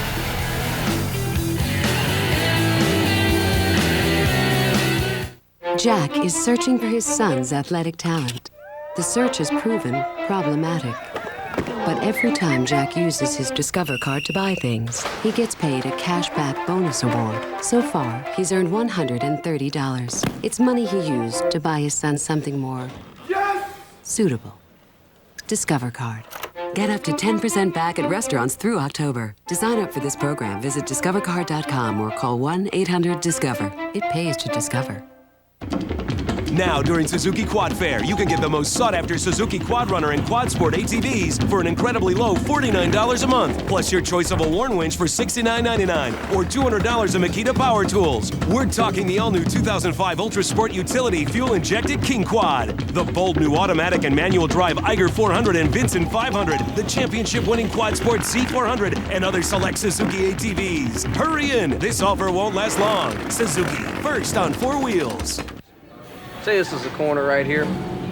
Jack is searching for his son's athletic talent. The search has proven problematic. But every time Jack uses his Discover card to buy things, he gets paid a cashback bonus award. So far, he's earned $130. It's money he used to buy his son something more suitable. Discover card. Get up to 10% back at restaurants through October. To sign up for this program, visit discovercard.com or call 1-800-DISCOVER. It pays to discover. Now, during Suzuki Quad Fair, you can get the most sought-after Suzuki Quad Runner and Quad Sport ATVs for an incredibly low $49 a month, plus your choice of a Warn winch for $69.99 or $200 of Makita Power Tools. We're talking the all-new 2005 Ultra Sport Utility fuel-injected King Quad, the bold new automatic and manual drive Eiger 400 and Vincent 500, the championship-winning Quad Sport C400, and other select Suzuki ATVs. Hurry in! This offer won't last long. Suzuki, first on 4 wheels. Say this is the corner right here.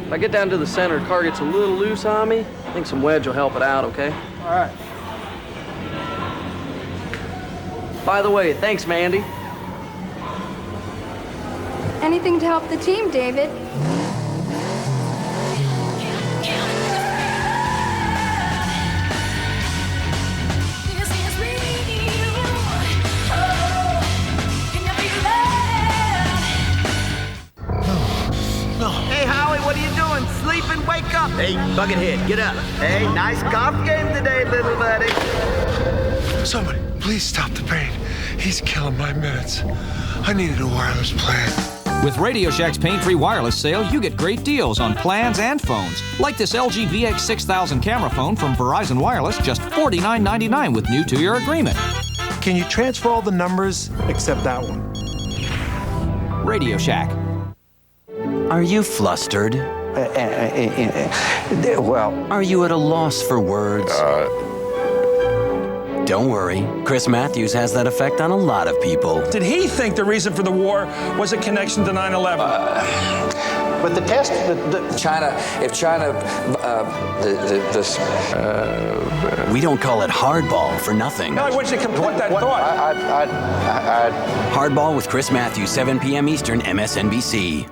If I get down to the center, the car gets a little loose on me, I think some wedge will help it out, okay? All right. By the way, thanks, Mandy. Anything to help the team, David. Hey, Howie, what are you doing? Sleeping? Wake up. Hey, Buckethead, get up. Hey, nice golf game today, little buddy. Somebody, please stop the pain. He's killing my minutes. I needed a wireless plan. With Radio Shack's pain-free wireless sale, you get great deals on plans and phones. Like this LG VX6000 camera phone from Verizon Wireless, just $49.99 with new 2-year agreement. Can you transfer all the numbers except that one? Radio Shack. Are you flustered? Well... Are you at a loss for words? Don't worry. Chris Matthews has that effect on a lot of people. Did he think the reason for the war was a connection to 9/11? But the test... We don't call it hardball for nothing. No, I want you to complete that thought. Hardball with Chris Matthews, 7 p.m. Eastern, MSNBC.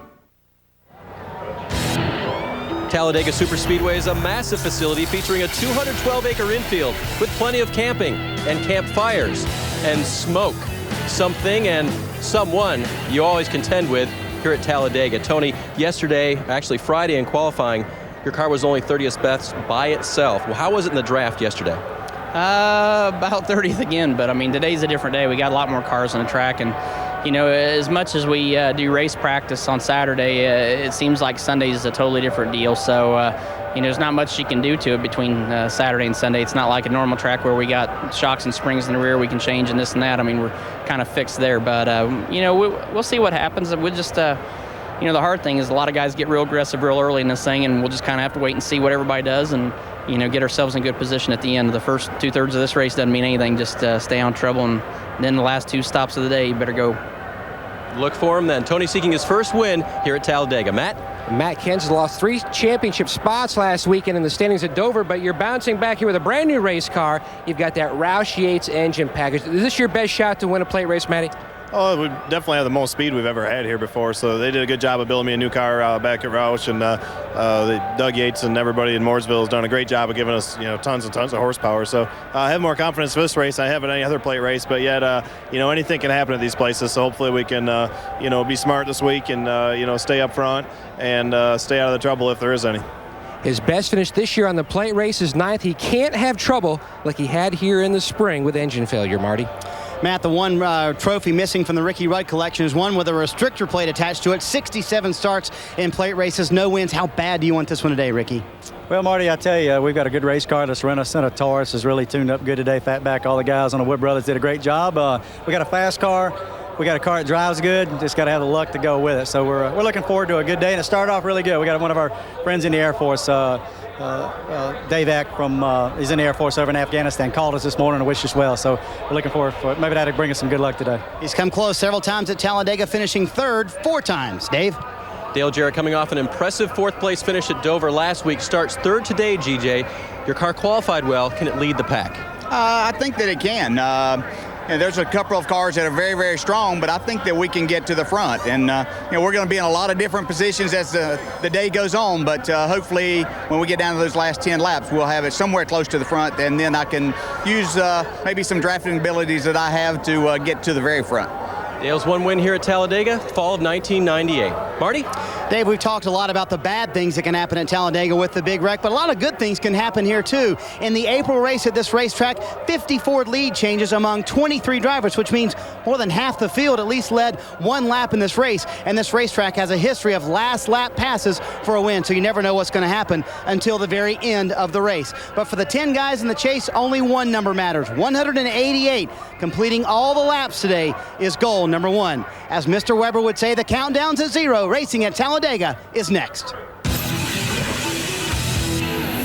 Talladega Superspeedway is a massive facility featuring a 212-acre infield with plenty of camping and campfires and smoke. Something and someone you always contend with here at Talladega. Tony, yesterday, actually Friday in qualifying, your car was only 30th best by itself. Well, how was it in the draft yesterday? About 30th again, but I mean, today's a different day. We got a lot more cars on the track, and you know, as much as we do race practice on Saturday, it seems like Sunday is a totally different deal. So, you know, there's not much you can do to it between Saturday and Sunday. It's not like a normal track where we got shocks and springs in the rear we can change and this and that. I mean, we're kind of fixed there. But, you know, we'll see what happens. We'll just, you know, the hard thing is a lot of guys get real aggressive real early in this thing, and we'll just kind of have to wait and see what everybody does and, you know, get ourselves in good position at the end. The first 2/3 of this race doesn't mean anything. Just stay on trouble, and then the last 2 stops of the day, you better go. Look for him then. Tony seeking his first win here at Talladega. Matt Kenseth lost 3 championship spots last weekend in the standings at Dover, but you're bouncing back here with a brand new race car. You've got that Roush Yates engine package. Is this your best shot to win a plate race, Matty? Oh, we definitely have the most speed we've ever had here before, so they did a good job of building me a new car back at Roush, and Doug Yates and everybody in Mooresville has done a great job of giving us, you know, tons and tons of horsepower. So I have more confidence for this race than I have in any other plate race, but yet, you know, anything can happen at these places, so hopefully we can, you know, be smart this week and, you know, stay up front and stay out of the trouble if there is any. His best finish this year on the plate race is 9th. He can't have trouble like he had here in the spring with engine failure, Marty. Matt, the one trophy missing from the Ricky Rudd collection is one with a restrictor plate attached to it. 67 starts in plate races, no wins. How bad do you want this one today, Ricky? Well, Marty, I tell you, we've got a good race car. This Renaissance Taurus is really tuned up good today. Fatback, all the guys on the Wood Brothers did a great job. We got a fast car. We got a car that drives good. Just got to have the luck to go with it. So we're looking forward to a good day, and it started off really good. We got one of our friends in the Air Force, Dega from he's in the Air Force over in Afghanistan, called us this morning to wish us well. So we're looking forward for it. Maybe that'll bring us some good luck today. He's come close several times at Talladega, finishing 3rd 4 times. Dave? Dale Jarrett coming off an impressive 4th place finish at Dover last week. Starts 3rd today, GJ. Your car qualified well. Can it lead the pack? I think that it can. And there's a couple of cars that are very, very strong, but I think that we can get to the front. And, you know, we're going to be in a lot of different positions as the day goes on, but hopefully when we get down to those last 10 laps, we'll have it somewhere close to the front, and then I can use maybe some drafting abilities that I have to get to the very front. Dale's one win here at Talladega, fall of 1998. Marty? Dave, we've talked a lot about the bad things that can happen at Talladega with the big wreck, but a lot of good things can happen here too. In the April race at this racetrack, 54 lead changes among 23 drivers, which means more than half the field at least led 1 lap in this race. And this racetrack has a history of last lap passes for a win, so you never know what's going to happen until the very end of the race. But for the 10 guys in the chase, only one number matters. 188. Completing all the laps today is goal number 1. As Mr. Weber would say, the countdown to 0. Racing at Talladega is next.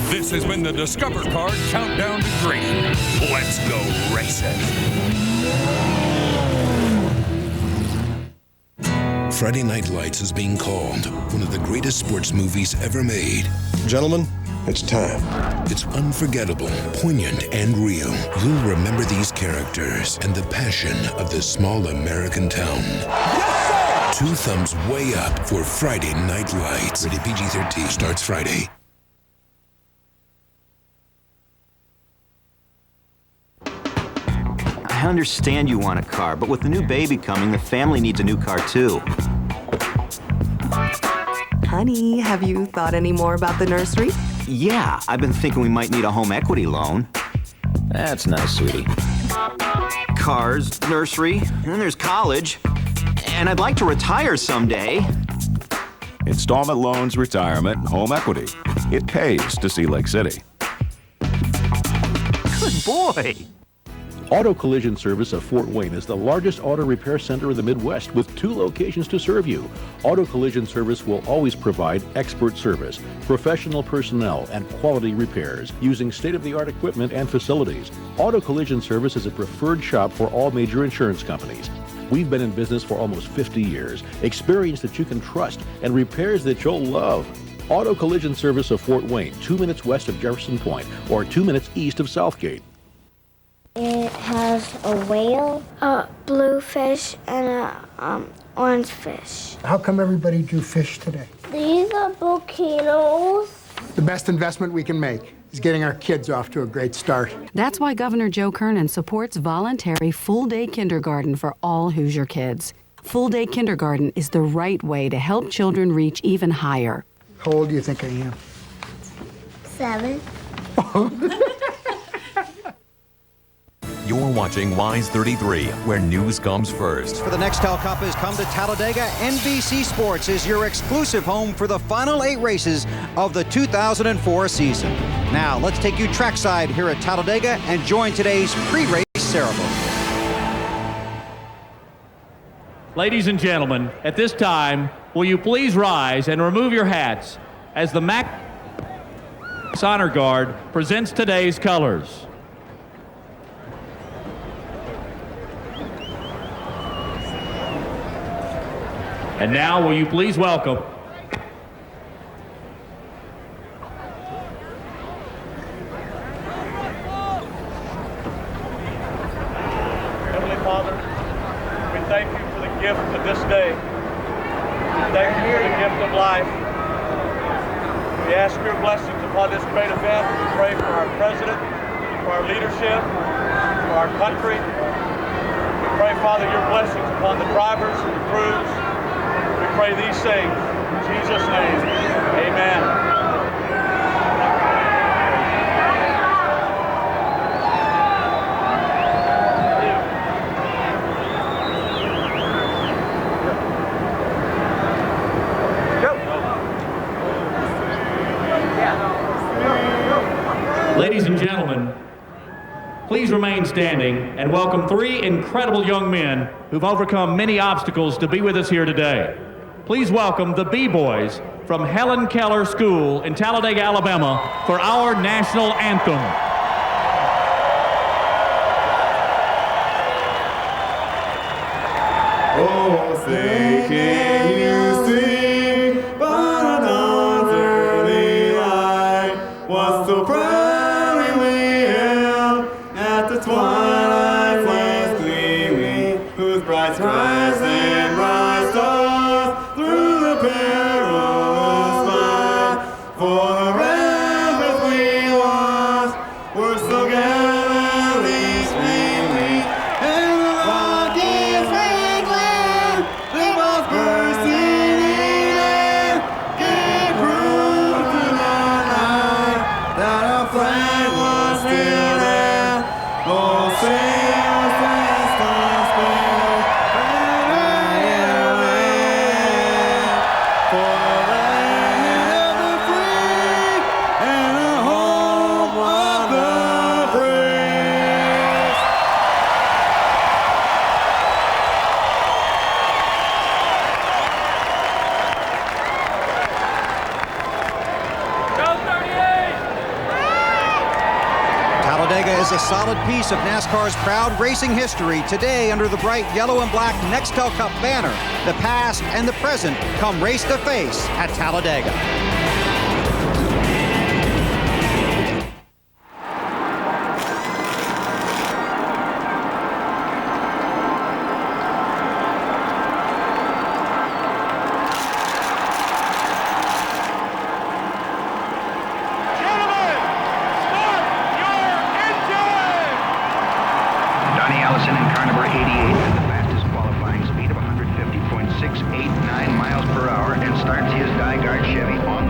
This has been the Discover Card Countdown to Green. Let's go racing. Friday Night Lights is being called one of the greatest sports movies ever made. Gentlemen, it's time. It's unforgettable, poignant, and real. You'll remember these characters and the passion of this small American town. Yes, sir! 2 thumbs way up for Friday Night Lights. Rated PG-13. Starts Friday. I understand you want a car, but with the new baby coming, the family needs a new car too. Honey, have you thought any more about the nursery? Yeah, I've been thinking we might need a home equity loan. That's nice, sweetie. Cars, nursery, and then there's college. And I'd like to retire someday. Installment loans, retirement, home equity. It pays to see Lake City. Good boy. Auto Collision Service of Fort Wayne is the largest auto repair center in the Midwest with 2 locations to serve you. Auto Collision Service will always provide expert service, professional personnel, and quality repairs using state-of-the-art equipment and facilities. Auto Collision Service is a preferred shop for all major insurance companies. We've been in business for almost 50 years. Experience that you can trust and repairs that you'll love. Auto Collision Service of Fort Wayne, 2 minutes west of Jefferson Point or 2 minutes east of Southgate. It has a whale, a blue fish, and a orange fish. How come everybody drew fish today? These are volcanoes. The best investment we can make is getting our kids off to a great start. That's why Governor Joe Kernan supports voluntary full-day kindergarten for all Hoosier kids. Full-day kindergarten is the right way to help children reach even higher. How old do you think I am? 7. You're watching Wise 33, where news comes first. For the Nextel Cup has come to Talladega. NBC Sports is your exclusive home for the final 8 races of the 2004 season. Now, let's take you trackside here at Talladega and join today's pre-race ceremony. Ladies and gentlemen, at this time, will you please rise and remove your hats as the Max Honor Guard presents today's colors. And now, will you please welcome Heavenly Father, we thank you for the gift of this day. We thank you for the gift of life. We ask your blessings upon this great event. We pray for our president, for our leadership, for our country. We pray, Father, your blessings upon the drivers and the crews. We pray these things in Jesus' name. Amen. Ladies and gentlemen, please remain standing and welcome 3 incredible young men who've overcome many obstacles to be with us here today. Please welcome the B-Boys from Helen Keller School in Talladega, Alabama for our national anthem. Oh, say can you see by the dawn's early light what so proudly we hailed at the twilight's last gleaming, whose bright skies and bright stars through the perilous fight, for the ramparts we lost were so gallantly streaming, and the rockets rang loud, they both bursting in air, gave proof to the night that our flag was still there. Oh, sail fast our sparrow, and away, for the land of the free and the home of the brave. Talladega is a solid piece of NASCAR's proud racing history. Today, under the bright yellow and black Nextel Cup banner, the past and the present come race to face at Talladega. Donnie Allison in car number 88 at the fastest qualifying speed of 150.689 miles per hour and starts his Dega Chevy on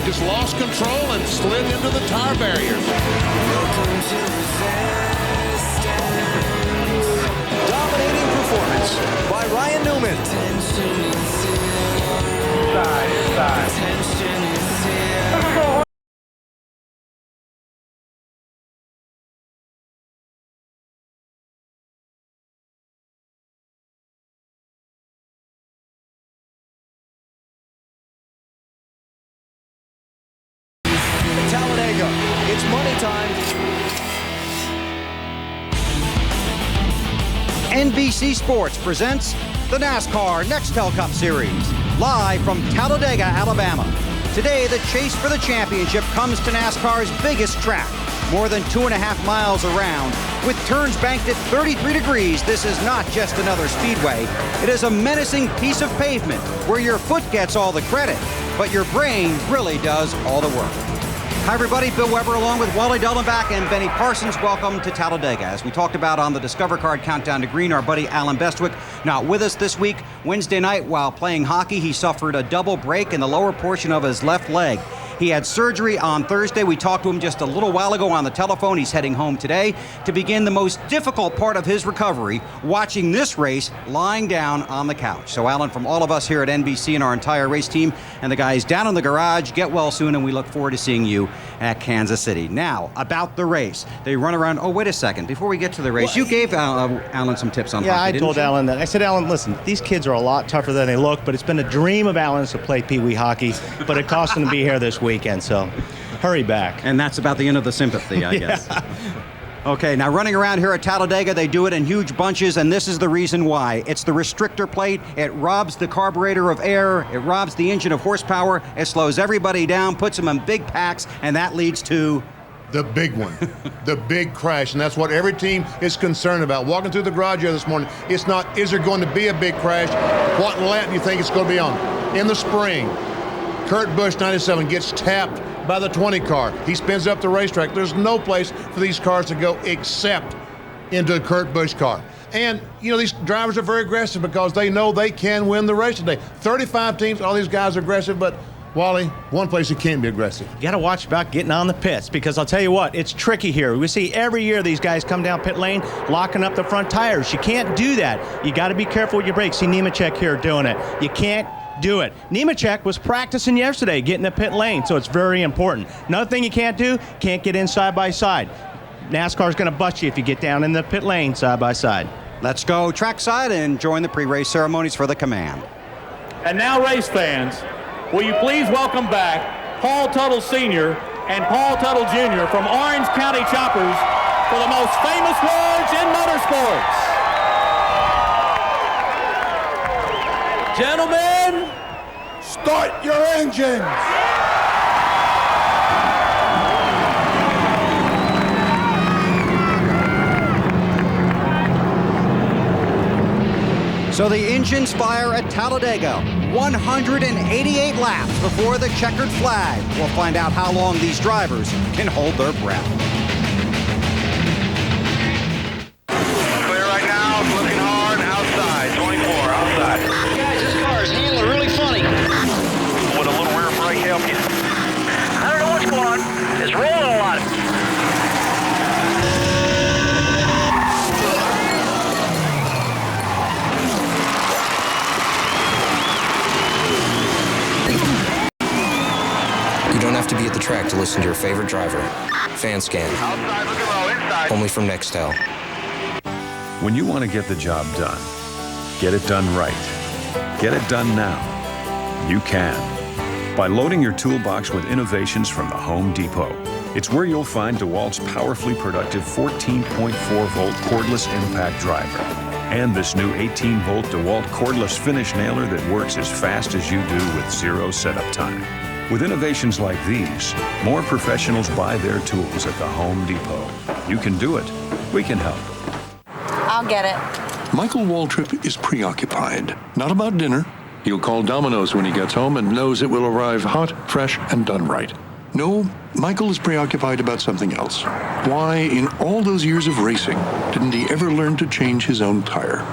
just lost control and slid into the tire barriers. Dominating performance by Ryan Newman. Talladega, it's money time. NBC Sports presents the NASCAR Nextel Cup Series, live from Talladega, Alabama. Today, the chase for the championship comes to NASCAR's biggest track, more than 2.5 miles around. With turns banked at 33 degrees, this is not just another speedway. It is a menacing piece of pavement where your foot gets all the credit, but your brain really does all the work. Hi, everybody. Bill Weber along with Wally Dellenbach and Benny Parsons. Welcome to Talladega. As we talked about on the Discover Card Countdown to Green, our buddy Alan Bestwick not with us this week. Wednesday night, while playing hockey, he suffered a double break in the lower portion of his left leg. He had surgery on Thursday. We talked to him just a little while ago on the telephone. He's heading home today to begin the most difficult part of his recovery, watching this race lying down on the couch. So, Alan, from all of us here at NBC and our entire race team and the guys down in the garage, get well soon, and we look forward to seeing you at Kansas City. Now, about the race. They run around. Oh, wait a second. Before we get to the race, you gave Alan some tips on hockey, I told Alan that. I said, Alan, listen, these kids are a lot tougher than they look, but it's been a dream of Alan's to play Pee Wee hockey, but it cost him to be here this weekend, so hurry back. And that's about the end of the sympathy, I guess. Okay, now running around here at Talladega, they do it in huge bunches, and this is the reason why. It's the restrictor plate. It robs the carburetor of air. It robs the engine of horsepower. It slows everybody down, puts them in big packs, and that leads to the big one, the big crash. And that's what every team is concerned about. Walking through the garage here this morning, it's not, is there going to be a big crash? What lap do you think it's going to be on? In the spring, Kurt Busch, 97, gets tapped by the 20 car. He spins up the racetrack. There's no place for these cars to go except into the Kurt Busch car. And, you know, these drivers are very aggressive because they know they can win the race today. 35 teams, all these guys are aggressive, but Wally, one place you can't be aggressive. You got to watch about getting on the pits, because I'll tell you what, it's tricky here. We see every year these guys come down pit lane, locking up the front tires. You can't do that. You got to be careful with your brakes. See Nemechek here doing it. You can't do it. Nemechek was practicing yesterday getting the pit lane, so it's very important. Another thing you can't do, can't get in side by side. NASCAR's going to bust you if you get down in the pit lane side by side. Let's go trackside and join the pre-race ceremonies for the command. And now, race fans, will you please welcome back Paul Tuttle Sr. and Paul Tuttle Jr. from Orange County Choppers for the most famous words in motorsports. Gentlemen, start your engines. So the engines fire at Talladega, 188 laps before the checkered flag. We'll find out how long these drivers can hold their breath. Clear right now, it's looking hard, outside, 24, outside. Guys, this car is handling really funny. Would a little rear brake help you? I don't know what's going on. It's rolling a lot. You don't have to be at the track to listen to your favorite driver. Fan Scan. Outside, looking low, inside. Only from Nextel. When you want to get the job done, get it done right. Get it done now. You can. By loading your toolbox with innovations from the Home Depot. It's where you'll find DeWalt's powerfully productive 14.4-volt cordless impact driver. And this new 18-volt DeWalt cordless finish nailer that works as fast as you do with zero setup time. With innovations like these, more professionals buy their tools at the Home Depot. You can do it. We can help. I'll get it. Michael Waltrip is preoccupied. Not about dinner. He'll call Domino's when he gets home and knows it will arrive hot, fresh, and done right. No, Michael is preoccupied about something else. Why, in all those years of racing, didn't he ever learn to change his own tire?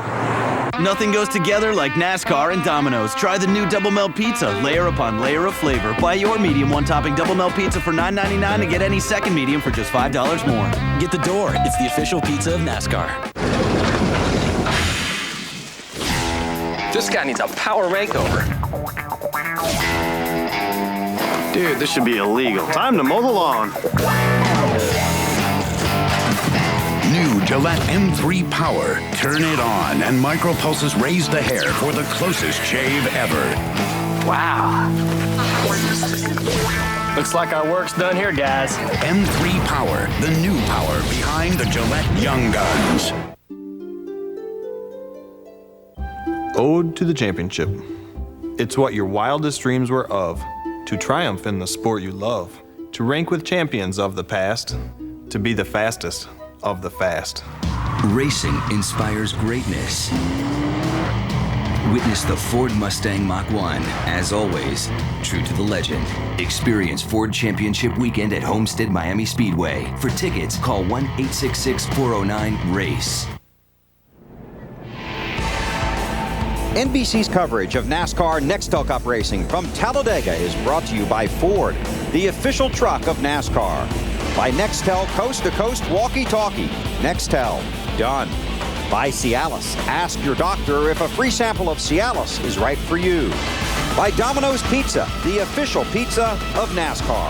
Nothing goes together like NASCAR and Domino's. Try the new Double Melt Pizza, layer upon layer of flavor. Buy your medium one-topping Double Melt Pizza for $9.99 and get any second medium for just $5 more. Get the door. It's the official pizza of NASCAR. This guy needs a power makeover. Dude, this should be illegal. Time to mow the lawn. New Gillette M3 Power. Turn it on, and micropulses raise the hair for the closest shave ever. Wow. Looks like our work's done here, guys. M3 Power, the new power behind the Gillette Young Guns. Ode to the Championship. It's what your wildest dreams were of, to triumph in the sport you love, to rank with champions of the past, to be the fastest of the fast. Racing inspires greatness. Witness the Ford Mustang Mach-1, as always, true to the legend. Experience Ford Championship Weekend at Homestead Miami Speedway. For tickets, call 1-866-409-RACE. NBC's coverage of NASCAR Nextel Cup racing from Talladega is brought to you by Ford, the official truck of NASCAR. By Nextel Coast to Coast Walkie Talkie. Nextel, done. By Cialis. Ask your doctor if a free sample of Cialis is right for you. By Domino's Pizza, the official pizza of NASCAR.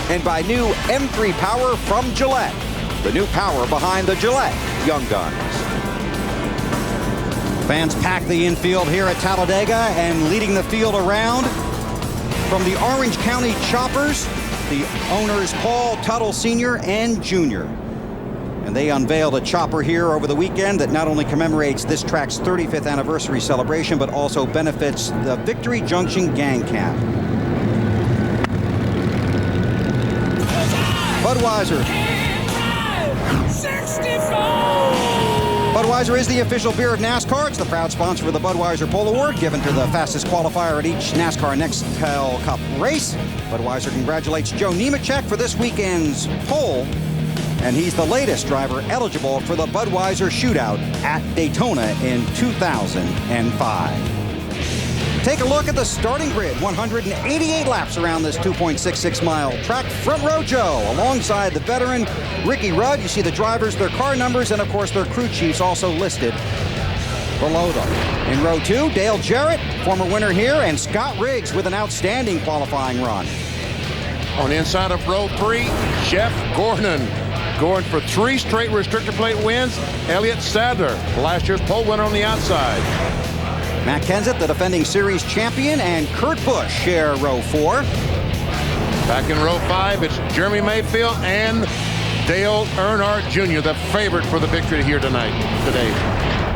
And by new M3 Power from Gillette, the new power behind the Gillette Young Guns. Fans pack the infield here at Talladega, and leading the field around from the Orange County Choppers, the owners Paul Tuttle Sr. and Jr. And they unveiled a chopper here over the weekend that not only commemorates this track's 35th anniversary celebration, but also benefits the Victory Junction Gang Camp. Budweiser. 64! Budweiser is the official beer of NASCAR. It's the proud sponsor of the Budweiser Pole Award, given to the fastest qualifier at each NASCAR Nextel Cup race. Budweiser congratulates Joe Nemechek for this weekend's pole, and he's the latest driver eligible for the Budweiser Shootout at Daytona in 2005. Take a look at the starting grid. 188 laps around this 2.66-mile track. Front row Joe, alongside the veteran Ricky Rudd. You see the drivers, their car numbers, and of course their crew chiefs also listed below them. In row 2, Dale Jarrett, former winner here, and Scott Riggs with an outstanding qualifying run. On the inside of row 3, Jeff Gordon. Going for 3 straight restrictor plate wins. Elliot Sadler, last year's pole winner on the outside. Matt Kenseth, the defending series champion, and Kurt Busch share row 4. Back in row 5, it's Jeremy Mayfield and Dale Earnhardt Jr., the favorite for the victory here today.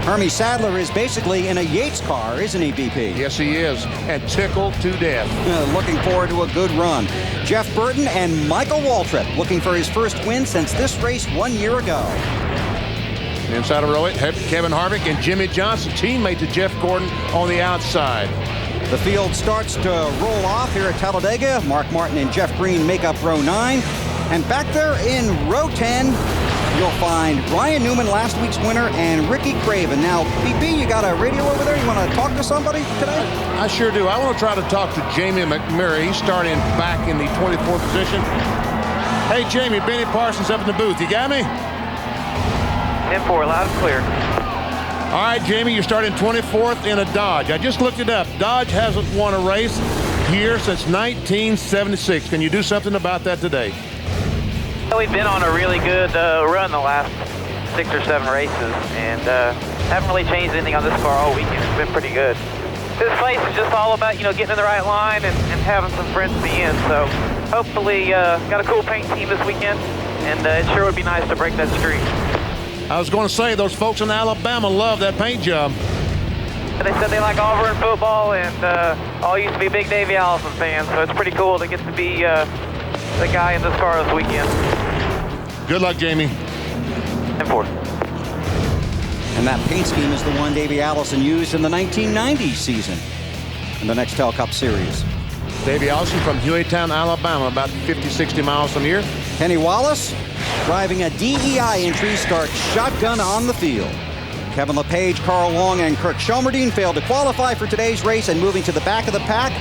Hermie Sadler is basically in a Yates car, isn't he, BP? Yes, he is, and tickled to death. Looking forward to a good run. Jeff Burton and Michael Waltrip looking for his first win since this race 1 year ago. Inside of row 8, Kevin Harvick and Jimmy Johnson, teammate to Jeff Gordon on the outside. The field starts to roll off here at Talladega. Mark Martin and Jeff Green make up row 9. And back there in row 10, you'll find Ryan Newman, last week's winner, and Ricky Craven. Now, BP, you got a radio over there? You want to talk to somebody today? I sure do. I want to try to talk to Jamie McMurray. He's starting back in the 24th position. Hey, Jamie, Benny Parsons up in the booth. You got me? 10-4, loud and clear. All right, Jamie, you're starting 24th in a Dodge. I just looked it up. Dodge hasn't won a race here since 1976. Can you do something about that today? We've been on a really good run the last 6 or 7 races, and haven't really changed anything on this car all weekend. It's been pretty good. This place is just all about, getting in the right line and having some friends at the end. So hopefully got a cool paint team this weekend, and it sure would be nice to break that streak. I was going to say, those folks in Alabama love that paint job. They said they like Auburn football, and all used to be big Davey Allison fans, so it's pretty cool to get to be the guy in this car this weekend. Good luck, Jamie. 10-4. And that paint scheme is the one Davey Allison used in the 1990 season in the Nextel Cup Series. Davey Allison from Hueytown, Alabama, about 50, 60 miles from here. Kenny Wallace driving a DEI entry, starts shotgun on the field. Kevin LePage, Carl Long, and Kirk Shelmerdine failed to qualify for today's race, and moving to the back of the pack,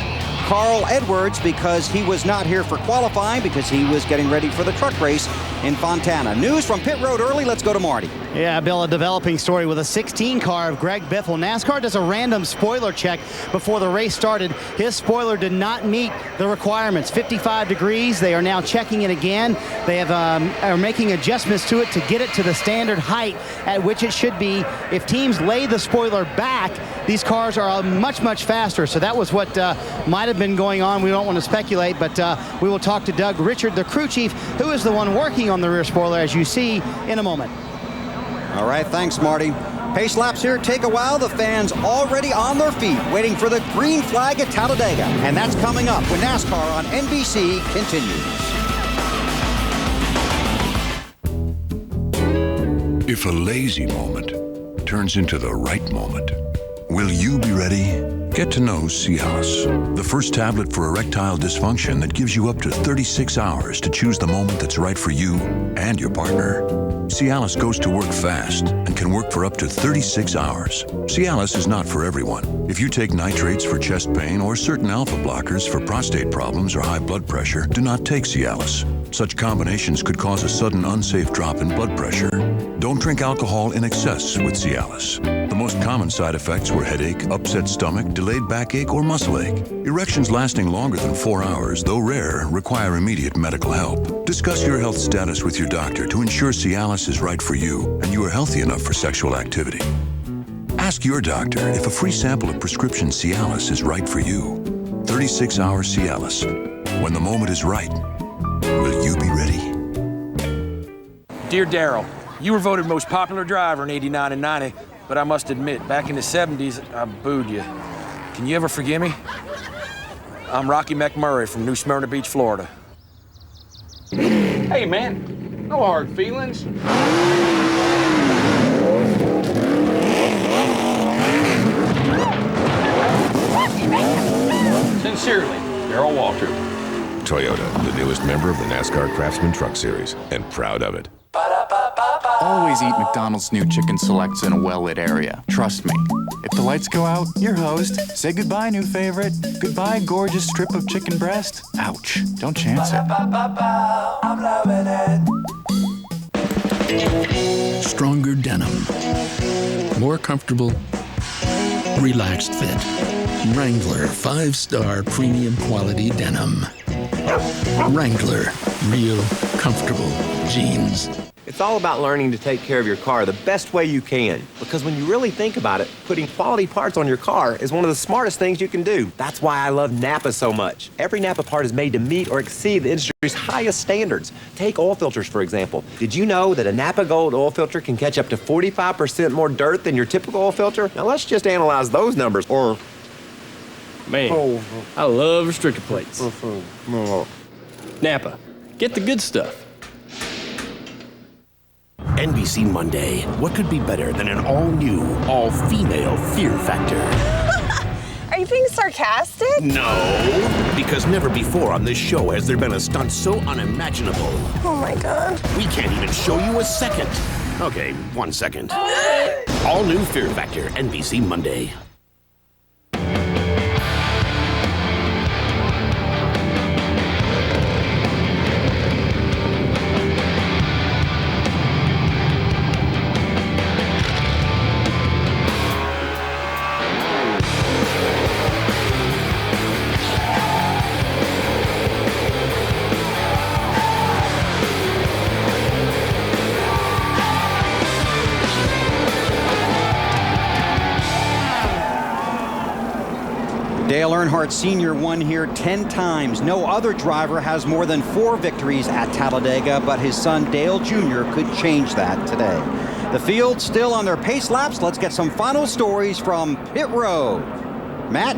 Carl Edwards, because he was not here for qualifying because he was getting ready for the truck race in Fontana. News from pit road early. Let's go to Marty. Yeah, Bill, a developing story with a 16 car of Greg Biffle. NASCAR does a random spoiler check before the race started. His spoiler did not meet the requirements. 55 degrees. They are now checking it again. They have are making adjustments to it to get it to the standard height at which it should be. If teams lay the spoiler back, these cars are much, much faster. So that was what might have been going on. We don't want to speculate, but we will talk to Doug Richard, the crew chief, who is the one working on the rear spoiler, as you see in a moment. All right, thanks, Marty. Pace laps here take a while. The fans already on their feet, waiting for the green flag at Talladega. And that's coming up when NASCAR on NBC continues. If a lazy moment turns into the right moment, will you be ready? Get to know Cialis, the first tablet for erectile dysfunction that gives you up to 36 hours to choose the moment that's right for you and your partner. Cialis goes to work fast and can work for up to 36 hours. Cialis is not for everyone. If you take nitrates for chest pain or certain alpha blockers for prostate problems or high blood pressure, do not take Cialis. Such combinations could cause a sudden unsafe drop in blood pressure. Don't drink alcohol in excess with Cialis. The most common side effects were headache, upset stomach, delayed backache, or muscle ache. Erections lasting longer than 4 hours, though rare, require immediate medical help. Discuss your health status with your doctor to ensure Cialis is right for you and you are healthy enough for sexual activity. Ask your doctor if a free sample of prescription Cialis is right for you. 36-hour Cialis. When the moment is right, will you be ready? Dear Darrell, you were voted most popular driver in '89 and '90, but I must admit, back in the '70s, I booed you. Can you ever forgive me? I'm Rocky McMurray from New Smyrna Beach, Florida. Hey, man, no hard feelings. Sincerely, Darrell Walter. Toyota, the newest member of the NASCAR Craftsman Truck Series, and proud of it. Always eat McDonald's new chicken selects in a well-lit area. Trust me. If the lights go out, your host, say goodbye, new favorite. Goodbye, gorgeous strip of chicken breast. Ouch. Don't chance it. I'm loving it. Stronger denim. More comfortable, relaxed fit. Wrangler 5-star premium quality denim. Wrangler, real comfortable jeans. It's all about learning to take care of your car the best way you can. Because when you really think about it, putting quality parts on your car is one of the smartest things you can do. That's why I love Napa so much. Every Napa part is made to meet or exceed the industry's highest standards. Take oil filters, for example. Did you know that a Napa Gold oil filter can catch up to 45% more dirt than your typical oil filter? Now let's just analyze those numbers. Man, I love restrictor plates. Napa, get the good stuff. NBC Monday. What could be better than an all-new, all-female Fear Factor? Are you being sarcastic? No, because never before on this show has there been a stunt so unimaginable. Oh my God. We can't even show you a second. Okay, 1 second. All-new Fear Factor, NBC Monday. Dale Earnhardt Sr. won here 10 times. No other driver has more than 4 victories at Talladega, but his son Dale Jr. could change that today. The field still on their pace laps. Let's get some final stories from pit road. Matt?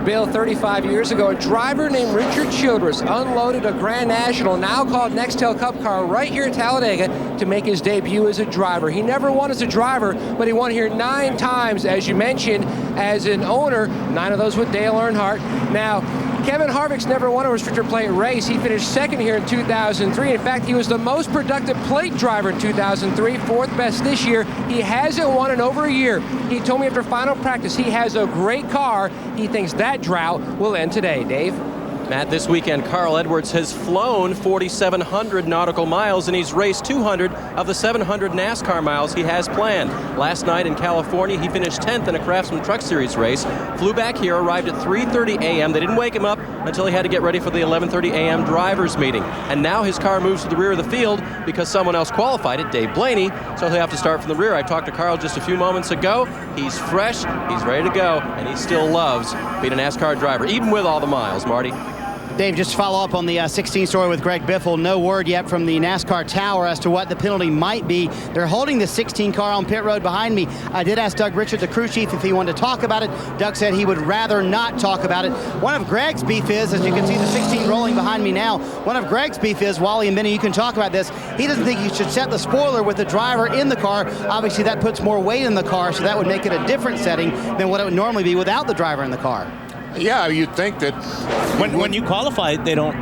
Bill, 35 years ago, a driver named Richard Childress unloaded a Grand National, now called Nextel Cup car, right here at Talladega to make his debut as a driver. He never won as a driver, but he won here 9 times, as you mentioned, as an owner, 9 of those with Dale Earnhardt. Now, Kevin Harvick's never won a restrictor plate race. He finished second here in 2003. In fact, he was the most productive plate driver in 2003, fourth best this year. He hasn't won in over a year. He told me after final practice he has a great car. He thinks that drought will end today. Dave? Matt, this weekend, Carl Edwards has flown 4,700 nautical miles, and he's raced 200 of the 700 NASCAR miles he has planned. Last night in California, he finished 10th in a Craftsman Truck Series race, flew back here, arrived at 3:30 a.m. They didn't wake him up until he had to get ready for the 11:30 a.m. drivers meeting. And now his car moves to the rear of the field because someone else qualified it, Dave Blaney, so he'll have to start from the rear. I talked to Carl just a few moments ago. He's fresh, he's ready to go, and he still loves being a NASCAR driver, even with all the miles, Marty. Dave, just to follow up on the 16 story with Greg Biffle, no word yet from the NASCAR tower as to what the penalty might be. They're holding the 16 car on pit road behind me. I did ask Doug Richard, the crew chief, if he wanted to talk about it. Doug said he would rather not talk about it. One of Greg's beef is, as you can see the 16 rolling behind me now, one of Greg's beef is, Wally and Benny, you can talk about this, he doesn't think you should set the spoiler with the driver in the car. Obviously that puts more weight in the car, so that would make it a different setting than what it would normally be without the driver in the car. Yeah, you'd think that when you qualify, they don't.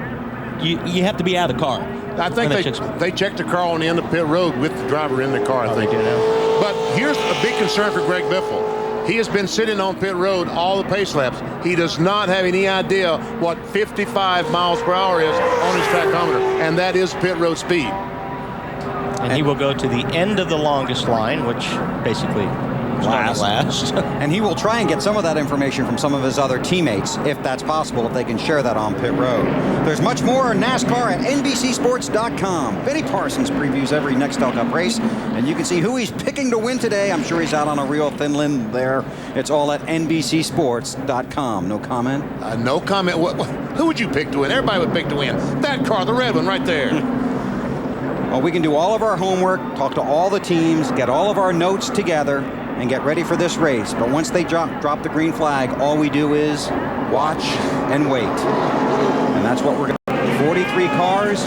You have to be out of the car. I think they check the car on the end of pit road with the driver in the car. I think. But here's a big concern for Greg Biffle. He has been sitting on pit road all the pace laps. He does not have any idea what 55 miles per hour is on his tachometer, and that is pit road speed. And he will go to the end of the longest line, which basically. Last. And he will try and get some of that information from some of his other teammates, if that's possible, if they can share that on pit road. There's much more NASCAR at NBCSports.com. Benny Parsons previews every Nextel Cup race, and you can see who he's picking to win today. I'm sure he's out on a real thin limb there. It's all at NBCSports.com. No comment? No comment. Who would you pick to win? Everybody would pick to win. That car, the red one right there. Well, we can do all of our homework, talk to all the teams, get all of our notes together, and get ready for this race. But once they drop the green flag, all we do is watch and wait. And that's what we're going to do. 43 cars,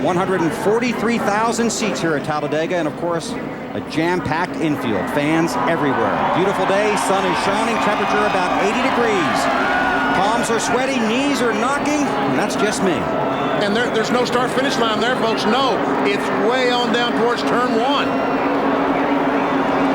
143,000 seats here at Talladega, and of course, a jam-packed infield. Fans everywhere. Beautiful day, sun is shining, temperature about 80 degrees. Palms are sweaty, knees are knocking, and that's just me. And there's no start-finish line there, folks. No, it's way on down towards turn one.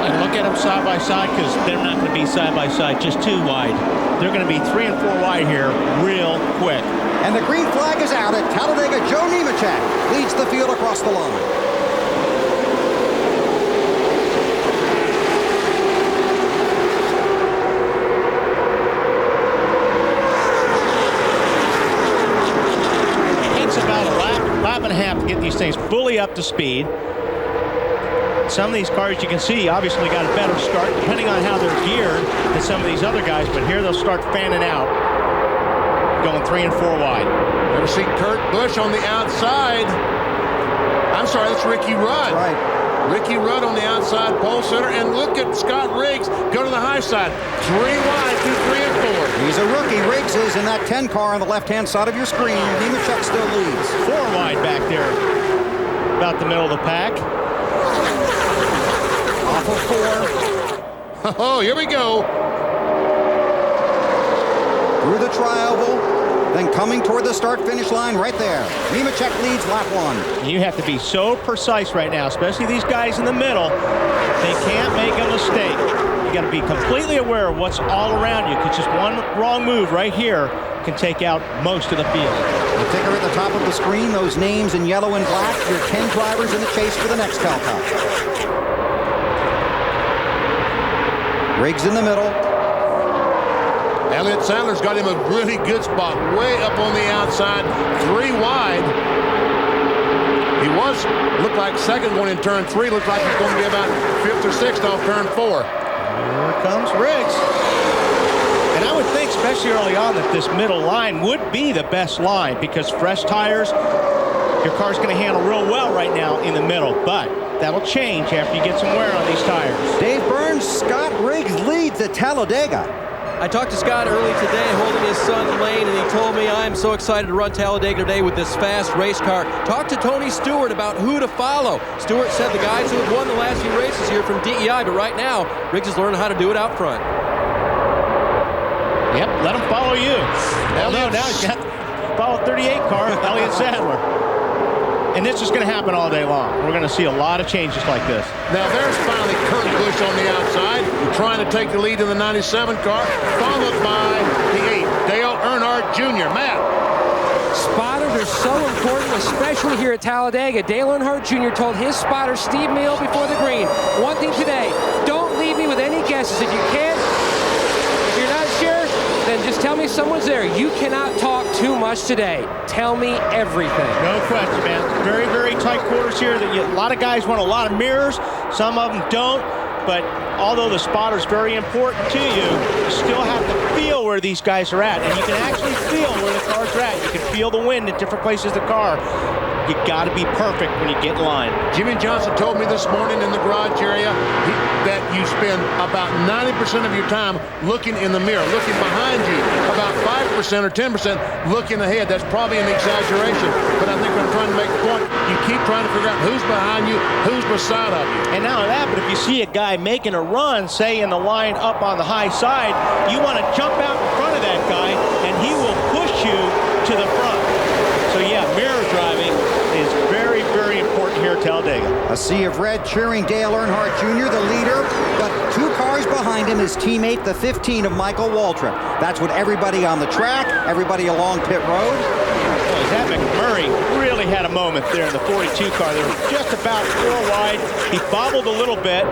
And look at them side by side, because they're not going to be side by side, just too wide. They're going to be 3 and 4 wide here real quick. And the green flag is out at Talladega. Joe Nemechek leads the field across the line. Takes about a lap and a half to get these things fully up to speed. Some of these cars, you can see, obviously got a better start, depending on how they're geared, than some of these other guys. But here they'll start fanning out, going 3 and 4 wide. Never see Kurt Busch on the outside. I'm sorry, that's Ricky Rudd. That's right. Ricky Rudd on the outside pole center, and look at Scott Riggs go to the high side. 3 wide, 2, 3, and 4. He's a rookie. Riggs is in that 10 car on the left-hand side of your screen. Nemechek still leads. 4 wide back there, about the middle of the pack. Off of 4. Oh, here we go. Through the tri-oval, then coming toward the start-finish line right there. Nemechek leads lap 1. You have to be so precise right now, especially these guys in the middle. They can't make a mistake. You got to be completely aware of what's all around you, because just one wrong move right here can take out most of the field. The ticker at the top of the screen, those names in yellow and black, your 10 drivers in the chase for the Nextel Cup. Riggs in the middle. Elliot Sadler's got him a really good spot, way up on the outside, 3 wide. He looked like second going in turn 3. Looks like he's going to be about 5th or 6th off turn 4. Here comes Riggs. And I would think, especially early on, that this middle line would be the best line, because fresh tires, your car's going to handle real well right now in the middle. But that'll change after you get some wear on these tires. Dave Burns, Scott Riggs leads at Talladega. I talked to Scott early today holding his son Lane, and he told me, I'm so excited to run Talladega today with this fast race car. Talked to Tony Stewart about who to follow. Stewart said the guys who have won the last few races here from DEI, but right now, Riggs is learning how to do it out front. Yep, let him follow you. Well, no, now he's got to follow 38 car, Elliot Sadler. And this is going to happen all day long. We're going to see a lot of changes like this. Now there's finally Kurt Busch on the outside, trying to take the lead in the 97 car, followed by the 8, Dale Earnhardt Jr. Matt. Spotters are so important, especially here at Talladega. Dale Earnhardt Jr. told his spotter, Steve Meal, before the green, one thing today, don't leave me with any guesses. If you can't, if you're not sure, then just tell me someone's there. You cannot talk too much today. Tell me everything. No question, man. Very, very tight quarters here. A lot of guys want a lot of mirrors. Some of them don't. But although the spotter's very important to you, you still have to feel where these guys are at. And you can actually feel where the cars are at. You can feel the wind in different places of the car. You got to be perfect when you get in line. Jimmy Johnson told me this morning in the garage area that you spend about 90% of your time looking in the mirror, looking behind you, about 5% or 10% looking ahead. That's probably an exaggeration, but I think I'm trying to make the point. You keep trying to figure out who's behind you, who's beside of you. And not only that, but if you see a guy making a run, say in the line up on the high side, you want to jump out in front of that guy, and he will push you to the front. So yeah, mirror driving is very, very important here at Talladega. A sea of red cheering Dale Earnhardt Jr., the leader, but 2 cars behind him, his teammate, the 15 of Michael Waltrip. That's what everybody on the track, everybody along pit road. Boy, that McMurray really had a moment there in the 42 car. They were just about 4 wide. He bobbled a little bit,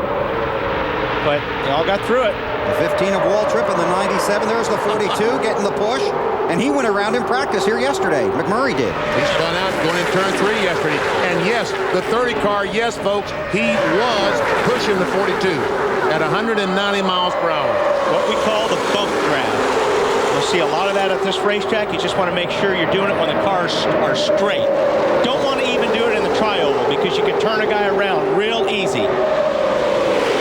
but they all got through it. The 15 of Waltrip and the 97, there's the 42 getting the push. And he went around in practice here yesterday. McMurray did. He spun out going in turn 3 yesterday. And yes, the 30 car, yes, folks, he was pushing the 42 at 190 miles per hour. What we call the bump draft. You'll see a lot of that at this racetrack. You just want to make sure you're doing it when the cars are straight. Don't want to even do it in the tri-oval because you can turn a guy around real easy.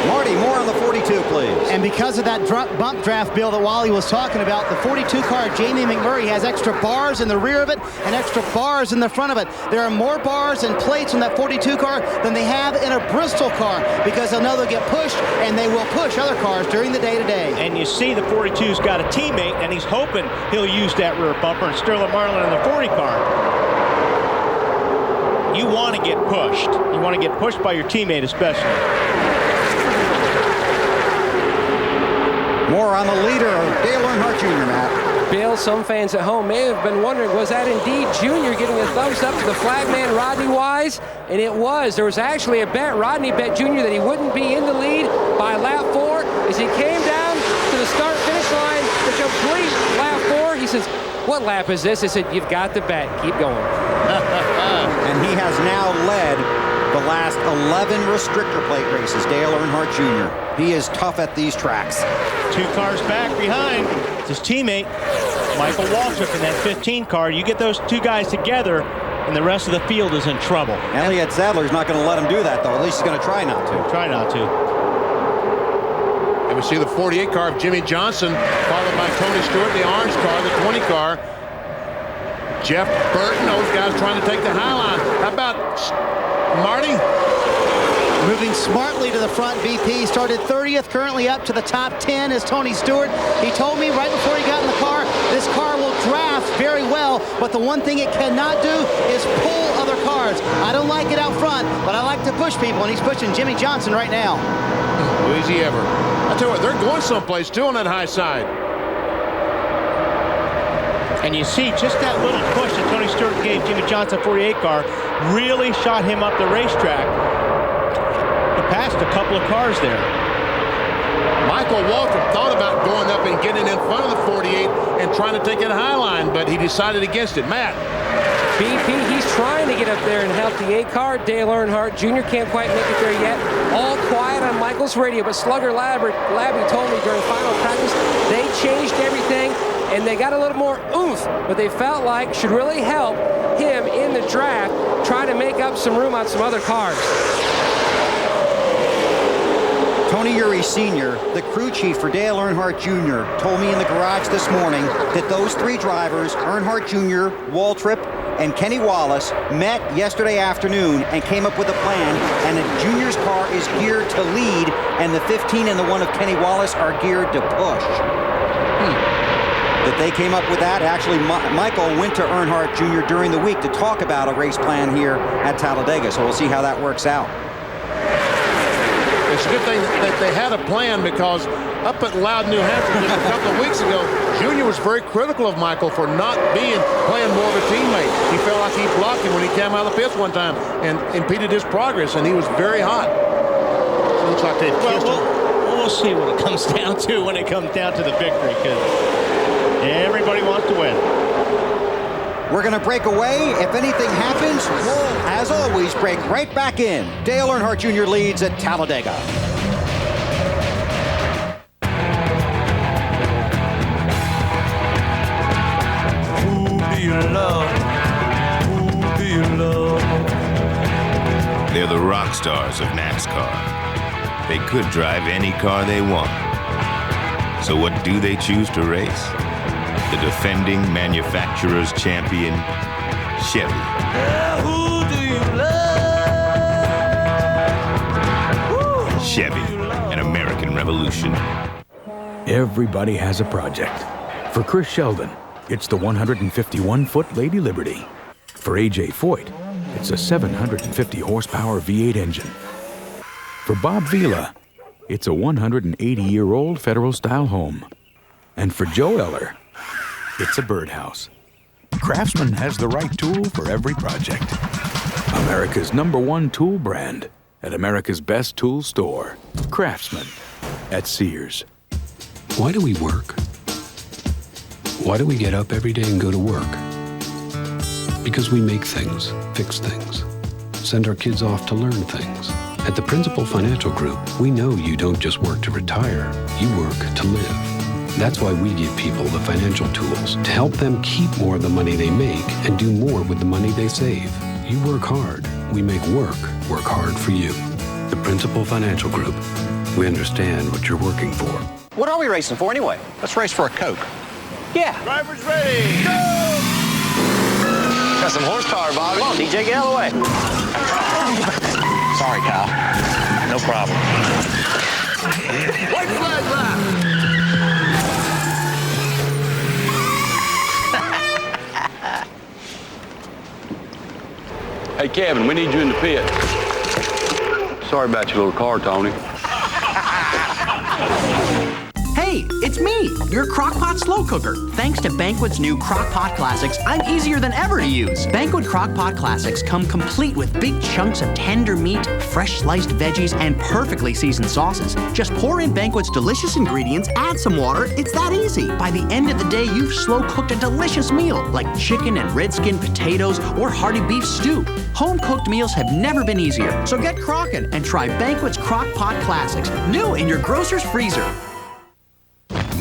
Marty, more on the 42, please. And because of that bump draft, Bill, that Wally was talking about, the 42 car, Jamie McMurray, has extra bars in the rear of it and extra bars in the front of it. There are more bars and plates in that 42 car than they have in a Bristol car because they'll know they'll get pushed, and they will push other cars during the day-to-day. And you see the 42's got a teammate, and he's hoping he'll use that rear bumper, and Sterling Marlin in the 40 car. You want to get pushed. You want to get pushed by your teammate especially. More on the leader, Dale Earnhardt Jr., Matt. Bill, some fans at home may have been wondering, was that indeed Junior getting a thumbs up to the flagman Rodney Wise? And it was. There was actually a bet. Rodney bet Junior that he wouldn't be in the lead by lap 4. As he came down to the start-finish line, the complete lap 4, he says, what lap is this? I said, you've got the bet. Keep going. And he has now led the last 11 restrictor plate races, Dale Earnhardt Jr. He is tough at these tracks. 2 cars back behind. It's his teammate, Michael Waltrip, in that 15 car. You get those 2 guys together, and the rest of the field is in trouble. Elliot Sadler's not going to let him do that, though. At least he's going to try not to. Try not to. And we see the 48 car of Jimmy Johnson, followed by Tony Stewart, the orange car, the 20 car. Jeff Burton, those guys trying to take the high line. How about Marty? Moving smartly to the front, VP started 30th, currently up to the top 10 is Tony Stewart. He told me right before he got in the car, this car will draft very well, but the one thing it cannot do is pull other cars. I don't like it out front, but I like to push people, and he's pushing Jimmy Johnson right now. Who is he ever? I tell you what, they're going someplace too on that high side. And you see just that little push that Tony Stewart gave Jimmy Johnson 48 car really shot him up the racetrack. He passed a couple of cars there. Michael Waltrip thought about going up and getting in front of the 48 and trying to take it high line, but he decided against it. Matt. BP, he's trying to get up there and help the 8 car. Dale Earnhardt Jr. can't quite make it there yet. All quiet on Michael's radio, but Slugger Labby told me during final practice they changed everything and they got a little more oomph, but they felt like should really help him in the draft, trying to make up some room on some other cars. Tony Uri Sr., the crew chief for Dale Earnhardt Jr., told me in the garage this morning that those 3 drivers, Earnhardt Jr., Waltrip, and Kenny Wallace, met yesterday afternoon and came up with a plan, and the Junior's car is geared to lead, and the 15 and the one of Kenny Wallace are geared to push. that they came up with that. Actually, Michael went to Earnhardt Jr. during the week to talk about a race plan here at Talladega, so we'll see how that works out. It's a good thing that they had a plan, because up at Loudon, New Hampshire, just a couple of weeks ago, Junior was very critical of Michael for not playing more of a teammate. He felt like he blocked him when he came out of the pits one time and impeded his progress, and he was very hot. So it looks like they've kissed him. We'll see what it comes down to when it comes down to the victory, because everybody wants to win. We're going to break away. If anything happens, we'll, as always, break right back in. Dale Earnhardt Jr. leads at Talladega. Who do you love? Who do you love? They're the rock stars of NASCAR. They could drive any car they want. So what do they choose to race? The defending manufacturer's champion, Chevy. Who do you love? Chevy, an American revolution. Everybody has a project. For Chris Sheldon, it's the 151-foot Lady Liberty. For A.J. Foyt, it's a 750-horsepower V8 engine. For Bob Vila, it's a 180-year-old Federal-style home. And for Joe Eller, it's a birdhouse. Craftsman has the right tool for every project. America's #1 tool brand at America's best tool store. Craftsman at Sears. Why do we work? Why do we get up every day and go to work? Because we make things, fix things, send our kids off to learn things. At the Principal Financial Group, we know you don't just work to retire, you work to live. That's why we give people the financial tools to help them keep more of the money they make and do more with the money they save. You work hard. We make work hard for you. The Principal Financial Group. We understand what you're working for. What are we racing for anyway? Let's race for a Coke. Yeah. Drivers ready. Go! Got some horsepower, Bobby. Come on, DJ, get out of the way. Sorry, Kyle. No problem. White flag lap. Hey, Kevin, we need you in the pit. Sorry about your little car, Tony. Hey, it's me, your Crock-Pot slow cooker. Thanks to Banquet's new Crock-Pot Classics, I'm easier than ever to use. Banquet Crock-Pot Classics come complete with big chunks of tender meat, fresh sliced veggies, and perfectly seasoned sauces. Just pour in Banquet's delicious ingredients, add some water, it's that easy. By the end of the day, you've slow cooked a delicious meal, like chicken and red skin potatoes or hearty beef stew. Home-cooked meals have never been easier, so get crockin' and try Banquet's Crock-Pot Classics, new in your grocer's freezer.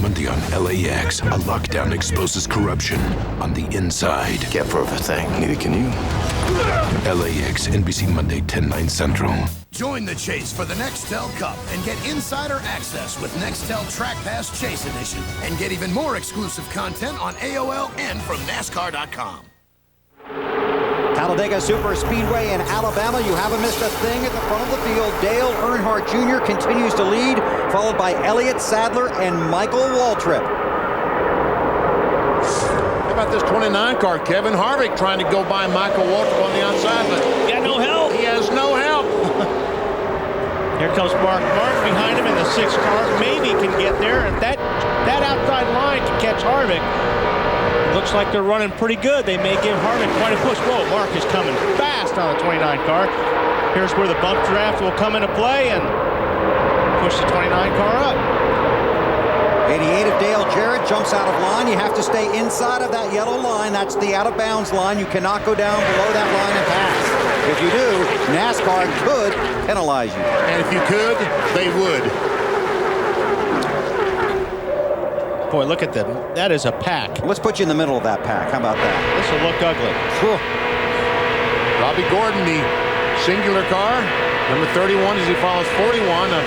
Monday on LAX, a lockdown exposes corruption on the inside. Can't prove a thing, neither can you. LAX, NBC Monday, 10/9 Central. Join the chase for the Nextel Cup and get insider access with Nextel Track Pass Chase Edition. And get even more exclusive content on AOL and from NASCAR.com. Talladega Super Speedway in Alabama. You haven't missed a thing at the front of the field. Dale Earnhardt Jr. continues to lead, followed by Elliot Sadler and Michael Waltrip. How about this 29 car? Kevin Harvick trying to go by Michael Waltrip on the outside, but got no help. He has no help. Here comes Mark Martin behind him in the 6 car. Maybe can get there, and that outside line can catch Harvick. Looks like they're running pretty good. They may give Harvick quite a push. Whoa, Mark is coming fast on the 29 car. Here's where the bump draft will come into play and push the 29 car up. 88 of Dale Jarrett jumps out of line. You have to stay inside of that yellow line. That's the out-of-bounds line. You cannot go down below that line and pass. If you do, NASCAR could penalize you. And if you could, they would. Boy, look at them. That is a pack. Let's put you in the middle of that pack. How about that? This will look ugly. Bobby Gordon, the singular car. Number 31 as he follows 41 of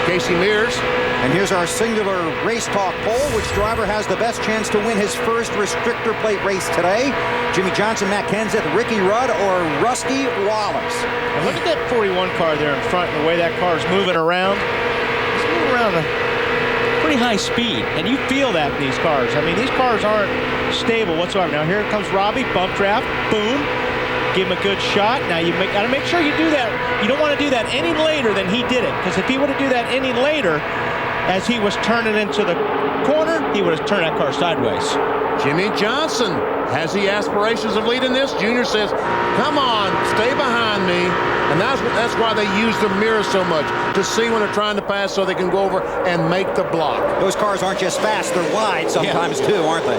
Casey Mears. And here's our singular race talk poll. Which driver has the best chance to win his first restrictor plate race today? Jimmy Johnson, Matt Kenseth, Ricky Rudd, or Rusty Wallace? And look at that 41 car there in front and the way that car is moving around. It's moving around pretty high speed, and you feel that in these cars. I mean, these cars aren't stable whatsoever. Now here comes Robbie, bump draft, boom. Give him a good shot. Now you got to make sure you do that. You don't want to do that any later than he did it, because if he would have do that any later, as he was turning into the corner, he would have turned that car sideways. Jimmy Johnson, has he aspirations of leading this? Junior says, come on, stay behind me. And that's why they use the mirror so much, to see when they're trying to pass so they can go over and make the block. Those cars aren't just fast, they're wide sometimes too, aren't they?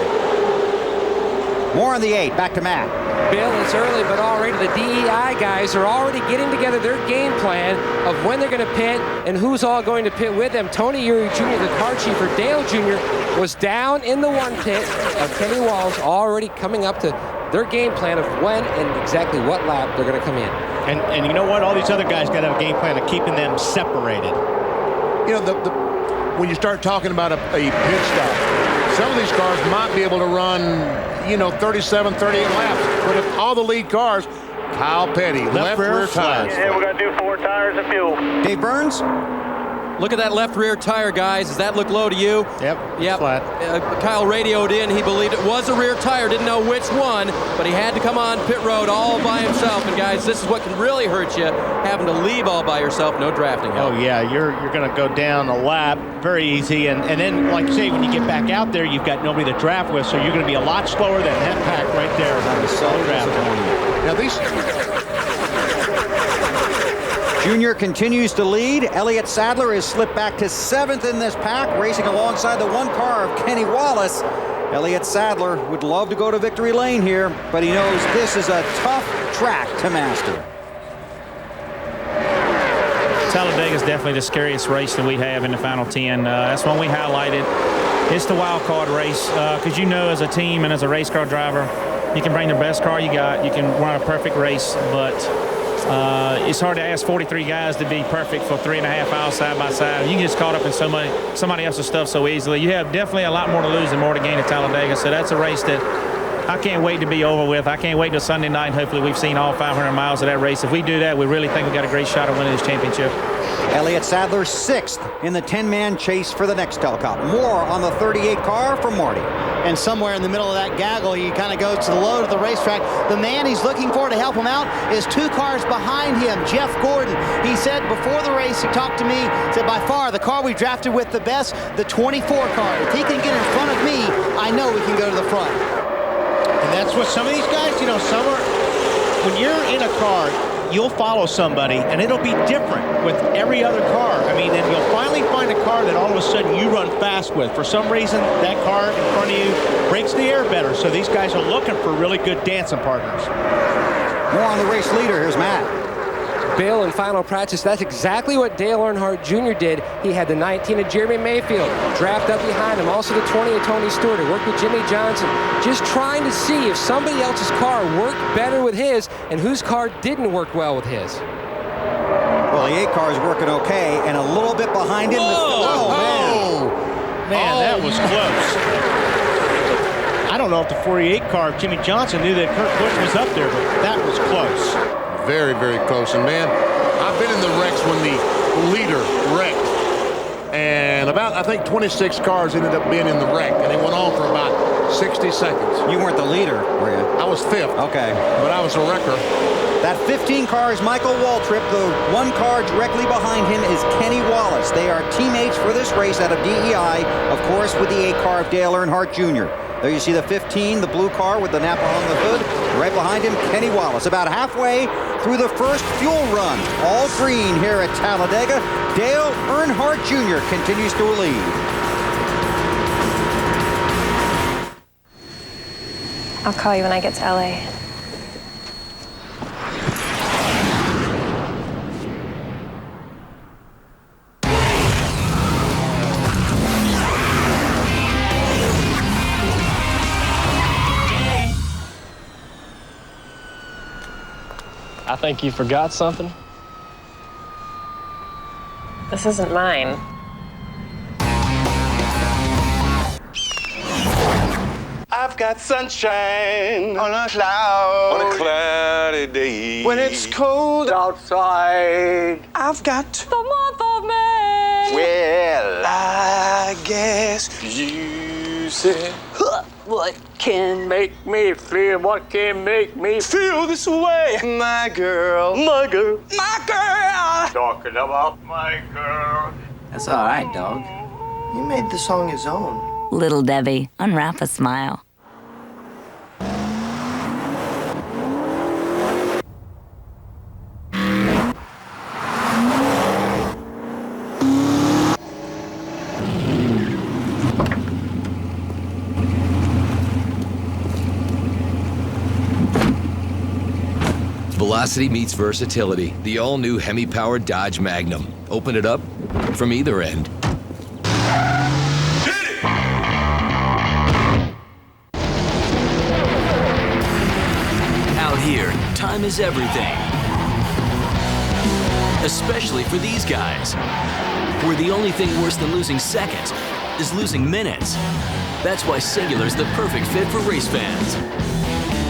More on the 8, back to Matt. Bill, it's early, but already the DEI guys are already getting together their game plan of when they're going to pit and who's all going to pit with them. Tony Uri Jr., the car chief for Dale Jr., was down in the 1 pit of Kenny Wallace, already coming up to their game plan of when and exactly what lap they're going to come in. And you know what? All these other guys got to have a game plan of keeping them separated. You know, when you start talking about a pit stop, some of these cars might be able to run, you know, 37, 38 laps. But if all the lead cars, Kyle Petty, left rear tires. Yeah, we're going to do 4 tires of fuel. Dave Burns? Look at that left rear tire, guys. Does that look low to you? Yep. Flat. Kyle radioed in. He believed it was a rear tire. Didn't know which one, but he had to come on pit road all by himself. And guys, this is what can really hurt you, having to leave all by yourself, no drafting help. Oh yeah, you're going to go down a lap very easy, and then like you say, when you get back out there, you've got nobody to draft with, so you're going to be a lot slower than that pack right there. That is so disappointing. Now these. Junior continues to lead. Elliot Sadler has slipped back to 7th in this pack, racing alongside the 1 car of Kenny Wallace. Elliot Sadler would love to go to victory lane here, but he knows this is a tough track to master. Talladega is definitely the scariest race that we have in the final 10. That's when we highlighted. It's the wild card race, because you know, as a team and as a race car driver, you can bring the best car you got, you can run a perfect race, but it's hard to ask 43 guys to be perfect for 3.5 hours side by side. You can get caught up in somebody else's stuff so easily. You have definitely a lot more to lose and more to gain at Talladega, so that's a race that I can't wait to be over with. I can't wait till Sunday night. Hopefully we've seen all 500 miles of that race. If we do that, we really think we've got a great shot at winning this championship. Elliot Sadler 6th in the 10-man chase for the Nextel Cup. More on the 38 car from Marty. And somewhere in the middle of that gaggle, he kind of goes to the low to the racetrack. The man he's looking for to help him out is 2 cars behind him, Jeff Gordon. He said before the race, he talked to me, said by far the car we drafted with the best, the 24 car. If he can get in front of me, I know we can go to the front. And that's what some of these guys, you know, when you're in a car, you'll follow somebody, and it'll be different with every other car. I mean, and you'll finally find a car that all of a sudden you run fast with. For some reason, that car in front of you breaks the air better. So these guys are looking for really good dancing partners. More on the race leader. Here's Matt. Bill, in final practice, that's exactly what Dale Earnhardt Jr. did. He had the 19 of Jeremy Mayfield draft up behind him, also the 20 of Tony Stewart. He worked with Jimmy Johnson, just trying to see if somebody else's car worked better with his and whose car didn't work well with his. Well, the 8 car is working okay, and a little bit behind him. Man, that was close. I don't know if the 48 car of Jimmy Johnson knew that Kurt Busch was up there, but that was close. Very, very close. And man, I've been in the wrecks when the leader wrecked. And about, I think, 26 cars ended up being in the wreck. And it went on for about 60 seconds. You weren't the leader, were you? I was 5th. Okay. But I was a wrecker. That 15 car is Michael Waltrip. The 1 car directly behind him is Kenny Wallace. They are teammates for this race out of DEI, of course, with the 8 car of Dale Earnhardt Jr. There you see the 15, the blue car with the Napa on the hood. Right behind him, Kenny Wallace. About halfway through the first fuel run. All green here at Talladega. Dale Earnhardt Jr. continues to lead. I'll call you when I get to LA. I think you forgot something. This isn't mine. I've got sunshine on a cloud. On a cloudy day. When it's cold outside. I've got the month of May. Well, I guess you said what can make me feel, what can make me feel this way? My girl, my girl, my girl. Talking about my girl. That's all right, dog. You made the song his own. Little Debbie, unwrap a smile. Velocity meets versatility. The all-new Hemi-powered Dodge Magnum. Open it up from either end. Out here, time is everything. Especially for these guys, where the only thing worse than losing seconds is losing minutes. That's why Singular's the perfect fit for race fans.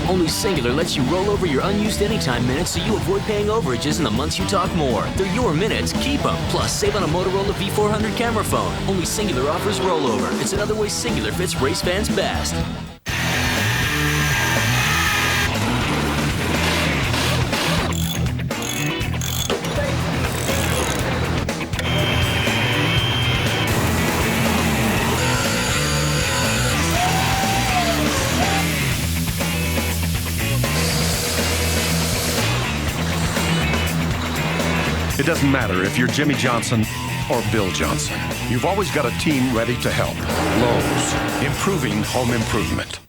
Only Singular lets you roll over your unused anytime minutes so you avoid paying overages in the months you talk more. They're your minutes, keep them. Plus, save on a Motorola V400 camera phone. Only Singular offers rollover. It's another way Singular fits race fans best. It doesn't matter if you're Jimmy Johnson or Bill Johnson. You've always got a team ready to help. Lowe's, improving home improvement.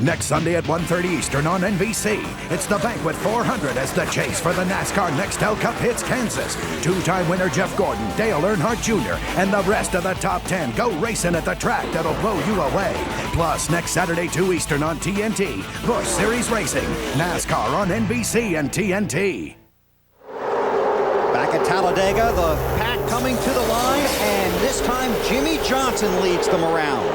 Next Sunday at 1:30 Eastern on NBC, it's the Banquet 400 as the chase for the NASCAR Nextel Cup hits Kansas. Two-time winner Jeff Gordon, Dale Earnhardt Jr., and the rest of the top 10 go racing at the track that'll blow you away. Plus, next Saturday 2 Eastern on TNT, Busch Series Racing, NASCAR on NBC and TNT. Back at Talladega, the pack coming to the line, and this time Jimmy Johnson leads them around.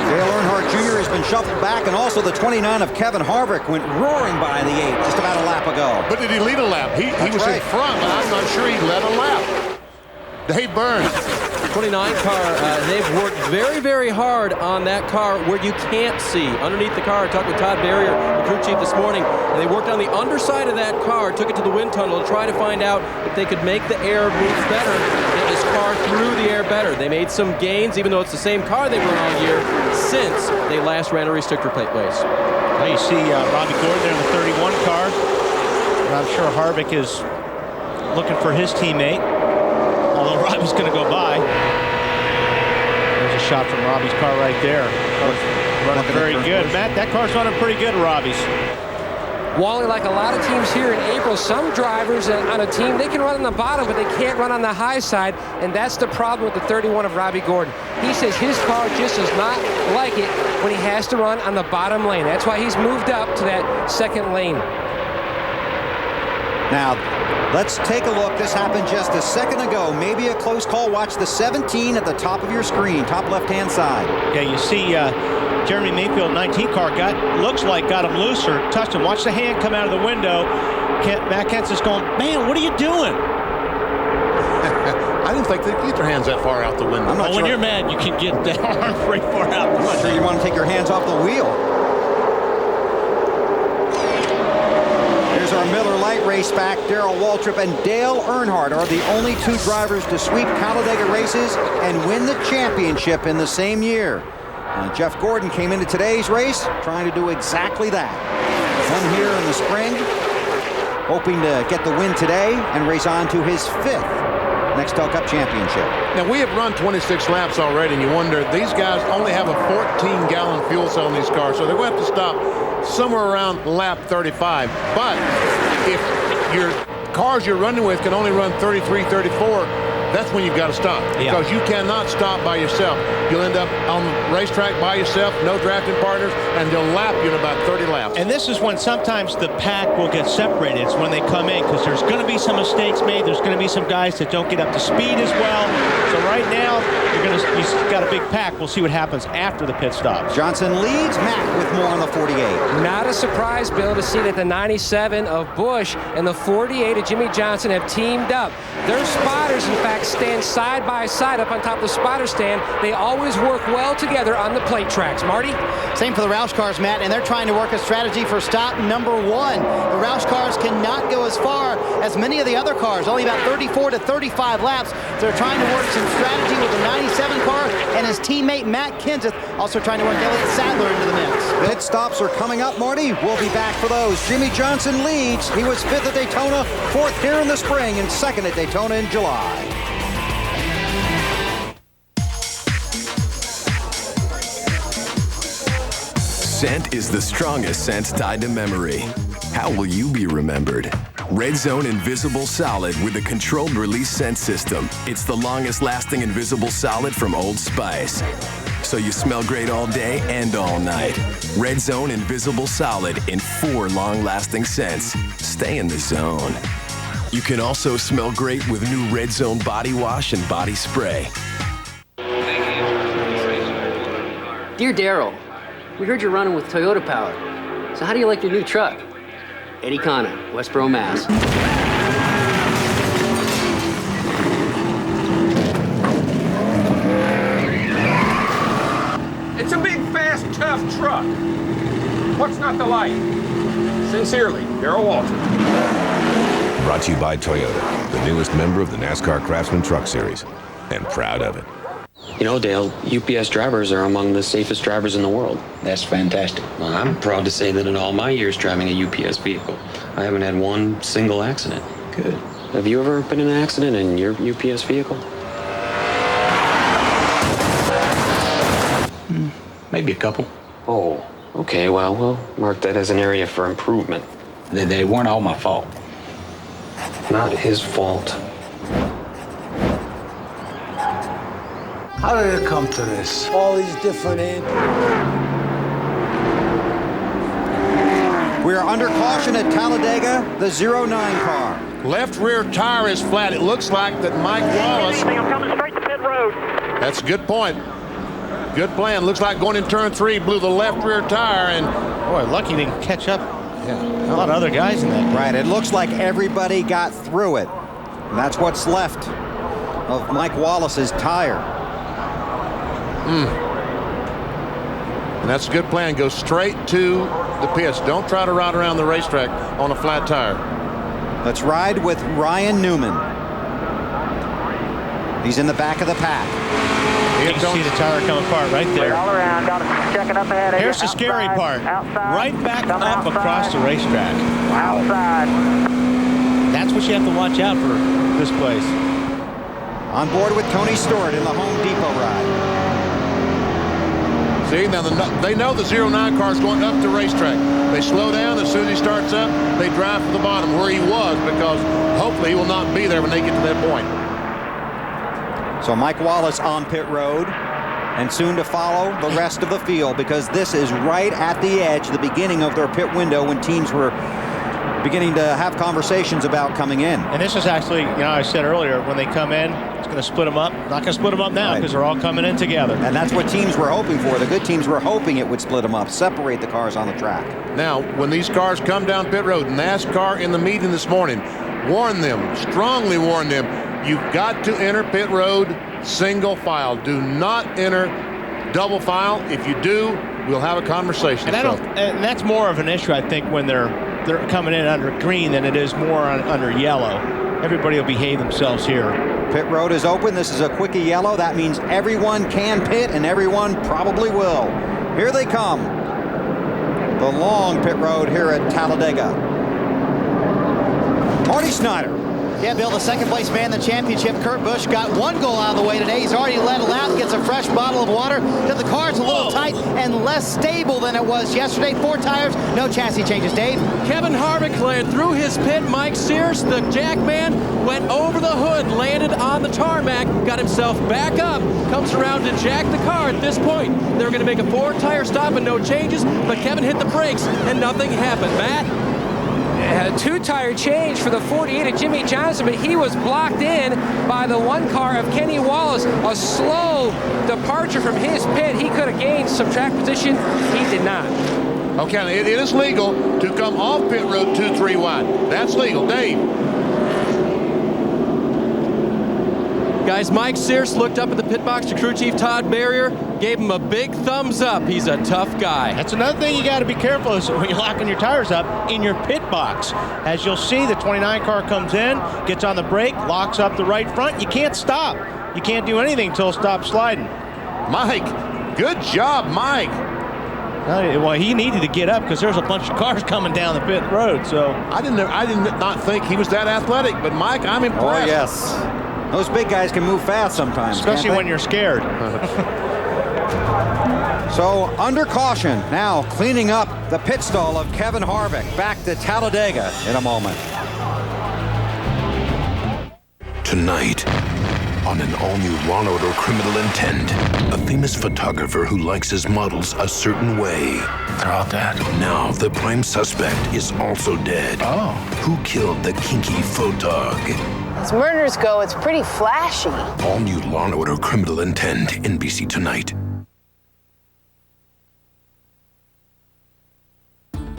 Dale Earnhardt Jr. has been shuffled back, and also the 29 of Kevin Harvick went roaring by the 8 just about a lap ago. But did he lead a lap? He was right in front, but I'm not sure he led a lap. Dave Burns. 29 car, they've worked very, very hard on that car where you can't see. Underneath the car, I talked with Todd Barrier, the crew chief, this morning, and they worked on the underside of that car, took it to the wind tunnel to try to find out if they could make the air move better, get this car through the air better. They made some gains, even though it's the same car they've run all year, since they last ran a restrictor plate race. Now you see Robbie Gordon there in the 31 car. And I'm sure Harvick is looking for his teammate. Although Robbie's going to go by. There's a shot from Robbie's car right there. Car's running very good. Matt, that car's running pretty good, Robbie's. Wally, like a lot of teams here in April, some drivers on a team, they can run on the bottom, but they can't run on the high side, and that's the problem with the 31 of Robbie Gordon. He says his car just does not like it when he has to run on the bottom lane. That's why he's moved up to that second lane. Now, let's take a look. This happened just a second ago. Maybe a close call. Watch the 17 at the top of your screen, top left-hand side. Yeah, you see Jeremy Mayfield, 19 car, looks like got him loose or touched him. Watch the hand come out of the window. Matt Kenseth's going, man, what are you doing? I didn't think they'd get their hands that far out the window. Well, when you're mad, you can get that arm pretty far out. I'm not sure you want to take your hands off the wheel. Here's our Miller Lite race back. Darrell Waltrip and Dale Earnhardt are the only two drivers to sweep Talladega races and win the championship in the same year. Jeff Gordon came into today's race trying to do exactly that. Won here in the spring, hoping to get the win today and race on to his 5th Nextel Cup championship. Now, we have run 26 laps already, and you wonder, these guys only have a 14-gallon fuel cell in these cars, so they're going to have to stop somewhere around lap 35. But if your cars you're running with can only run 33, 34, that's when you've got to stop. Yeah. Because you cannot stop by yourself. You'll end up on the racetrack by yourself, no drafting partners, and they'll lap you in about 30 laps. And this is when sometimes the pack will get separated. It's when they come in, because there's going to be some mistakes made. There's going to be some guys that don't get up to speed as well. So right right now, he's got a big pack. We'll see what happens after the pit stops. Johnson leads. Mack with more on the 48. Not a surprise, Bill, to see that the 97 of Busch and the 48 of Jimmy Johnson have teamed up. Their spotters, in fact, stand side by side up on top of the spotter stand. They always work well together on the plate tracks. Marty? Same for the Roush cars, Matt, and they're trying to work a strategy for stop number 1. The Roush cars cannot go as far as many of the other cars, only about 34 to 35 laps. They're trying to work some strategy with the 97 car and his teammate Matt Kenseth, also trying to work Elliot Sadler into the mix. Pit stops are coming up, Marty. We'll be back for those. Jimmy Johnson leads. He was 5th at Daytona, 4th here in the spring, and 2nd at Daytona in July. Scent is the strongest sense tied to memory. How will you be remembered? Red Zone Invisible Solid with a controlled release scent system. It's the longest lasting invisible solid from Old Spice. So you smell great all day and all night. Red Zone Invisible Solid in 4 long-lasting scents. Stay in the zone. You can also smell great with new Red Zone body wash and body spray. Dear Daryl, we heard you're running with Toyota Power. So how do you like your new truck? Eddie Connor, Westboro, Mass. It's a big, fast, tough truck. What's not to like? Sincerely, Darrell Walter. Brought to you by Toyota, the newest member of the NASCAR Craftsman Truck Series, and proud of it. You know, Dale, UPS drivers are among the safest drivers in the world. That's fantastic. Well, I'm proud to say that in all my years driving a UPS vehicle, I haven't had one single accident. Good. Have you ever been in an accident in your UPS vehicle? Maybe a couple. Oh, okay. Well, we'll mark that as an area for improvement. They weren't all my fault. Not his fault. How did it come to this? All these different We are under caution at Talladega, the 09 car. Left rear tire is flat. It looks like that Mike Wallace. I'm coming straight to pit road. That's a good point. Good plan. Looks like going in turn 3, blew the left rear tire, and boy, lucky they didn't catch up. Yeah, a lot of other guys in that. Right. It looks like everybody got through it. And that's what's left of Mike Wallace's tire. And that's a good plan. Go straight to the pits. Don't try to ride around the racetrack on a flat tire. Let's ride with Ryan Newman. He's in the back of the pack. You can see the tire come apart right there. All around, got it checking up ahead. Here's the scary part. Outside, right back up outside, across the racetrack. Outside. That's what you have to watch out for this place. On board with Tony Stewart in the Home Depot ride. See, now they know the 09 car is going up the racetrack. They slow down as soon as he starts up. They drive to the bottom where he was, because hopefully he will not be there when they get to that point. So Mike Wallace on pit road, and soon to follow the rest of the field, because this is right at the edge, the beginning of their pit window when teams were beginning to have conversations about coming in. And this is actually, you know, I said earlier, when they come in, it's going to split them up. Not going to split them up now because they're all coming in together. And that's what teams were hoping for. The good teams were hoping it would split them up, separate the cars on the track. Now, when these cars come down pit road, NASCAR in the meeting this morning warned them, strongly warned them, you've got to enter pit road single file. Do not enter double file. If you do, we'll have a conversation. And that's more of an issue, I think, when they're coming in under green than it is more under yellow. Everybody will behave themselves here. Pit road is open. This is a quickie yellow. That means everyone can pit, and everyone probably will. Here they come. The long pit road here at Talladega. Marty Snyder. Yeah, Bill, the second place man in the championship, Kurt Busch, got one goal out of the way today. He's already led a lap, gets a fresh bottle of water. The car's a little tight and less stable than it was yesterday. 4 tires, no chassis changes. Dave? Kevin Harvick cleared through his pit. Mike Sears, the jack man, went over the hood, landed on the tarmac, got himself back up, comes around to jack the car at this point. They're going to make a 4-tire stop and no changes, but Kevin hit the brakes and nothing happened. Matt? A two-tire change for the 48 of Jimmy Johnson, but he was blocked in by the one car of Kenny Wallace. A slow departure from his pit. He could have gained some track position. He did not. Okay, it is legal to come off pit road 2-3 wide. That's legal. Dave. Guys, Mike Sears looked up at the pit box to crew chief Todd Barrier, gave him a big thumbs up. He's a tough guy. That's another thing you got to be careful is when you're locking your tires up in your pit box. As you'll see, the 29 car comes in, gets on the brake, locks up the right front. You can't stop. You can't do anything until it stops sliding. Mike, good job, Mike. Well, he needed to get up because there's a bunch of cars coming down the pit road. So I did not think he was that athletic, but Mike, I'm impressed. Oh, yes. Those big guys can move fast sometimes, especially when you're scared. So under caution, now cleaning up the pit stall of Kevin Harvick. Back to Talladega in a moment. Tonight, on an all-new Law & Order Criminal Intent, a famous photographer who likes his models a certain way. They're all dead. Now, the prime suspect is also dead. Oh. Who killed the kinky photog? As murders go, it's pretty flashy. All new Law & Order Criminal Intent, NBC Tonight.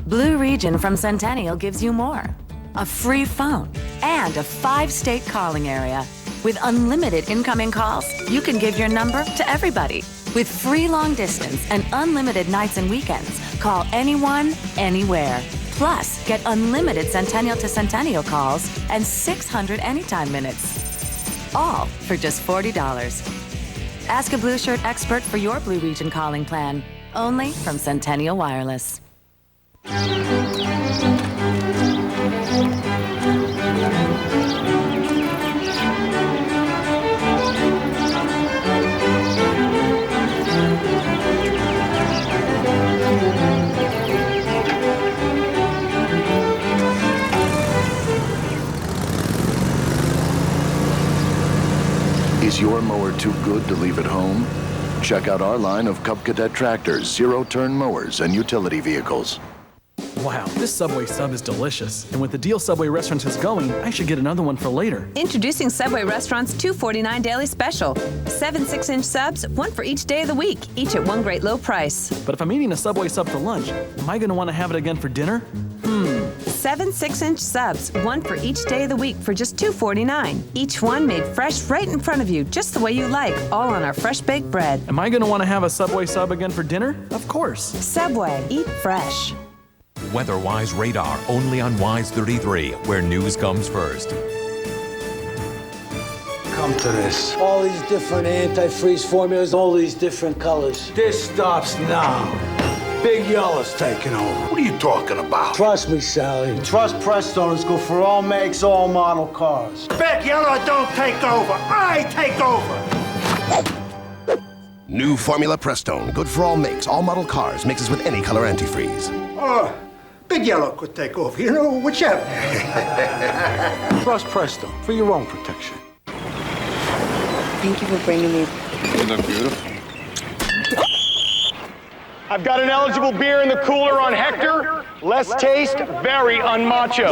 Blue Region from Centennial gives you more. A free phone and a 5-state calling area. With unlimited incoming calls, you can give your number to everybody. With free long distance and unlimited nights and weekends, call anyone, anywhere. Plus, get unlimited Centennial to Centennial calls and 600 anytime minutes. All for just $40. Ask a Blue Shirt expert for your Blue Region calling plan. Only from Centennial Wireless. Is your mower too good to leave at home? Check out our line of Coveted tractors, zero-turn mowers, and utility vehicles. Wow, this Subway sub is delicious. And with the deal Subway Restaurants is going, I should get another one for later. Introducing Subway Restaurants' $2.49 daily special. 7 6-inch subs, one for each day of the week, each at one great low price. But if I'm eating a Subway sub for lunch, am I going to want to have it again for dinner? 7 6-inch subs, one for each day of the week for just $2.49. Each one made fresh right in front of you, just the way you like, all on our fresh baked bread. Am I going to want to have a Subway sub again for dinner? Of course. Subway, eat fresh. Weather-wise radar only on Wise 33, where news comes first. Come to this. All these different antifreeze formulas, all these different colors. This stops now. Big Yellow's taking over. What are you talking about? Trust me, Sally. Trust Prestones go for all makes, all model cars. Big Yellow don't take over. I take over. New Formula Prestone. Good for all makes, all model cars. Mixes with any color antifreeze. Oh, Big Yellow could take over. You know, whichever. Trust Prestone for your own protection. Thank you for bringing me. You look beautiful. I've got an eligible beer in the cooler on Hector. Less taste, very unmacho.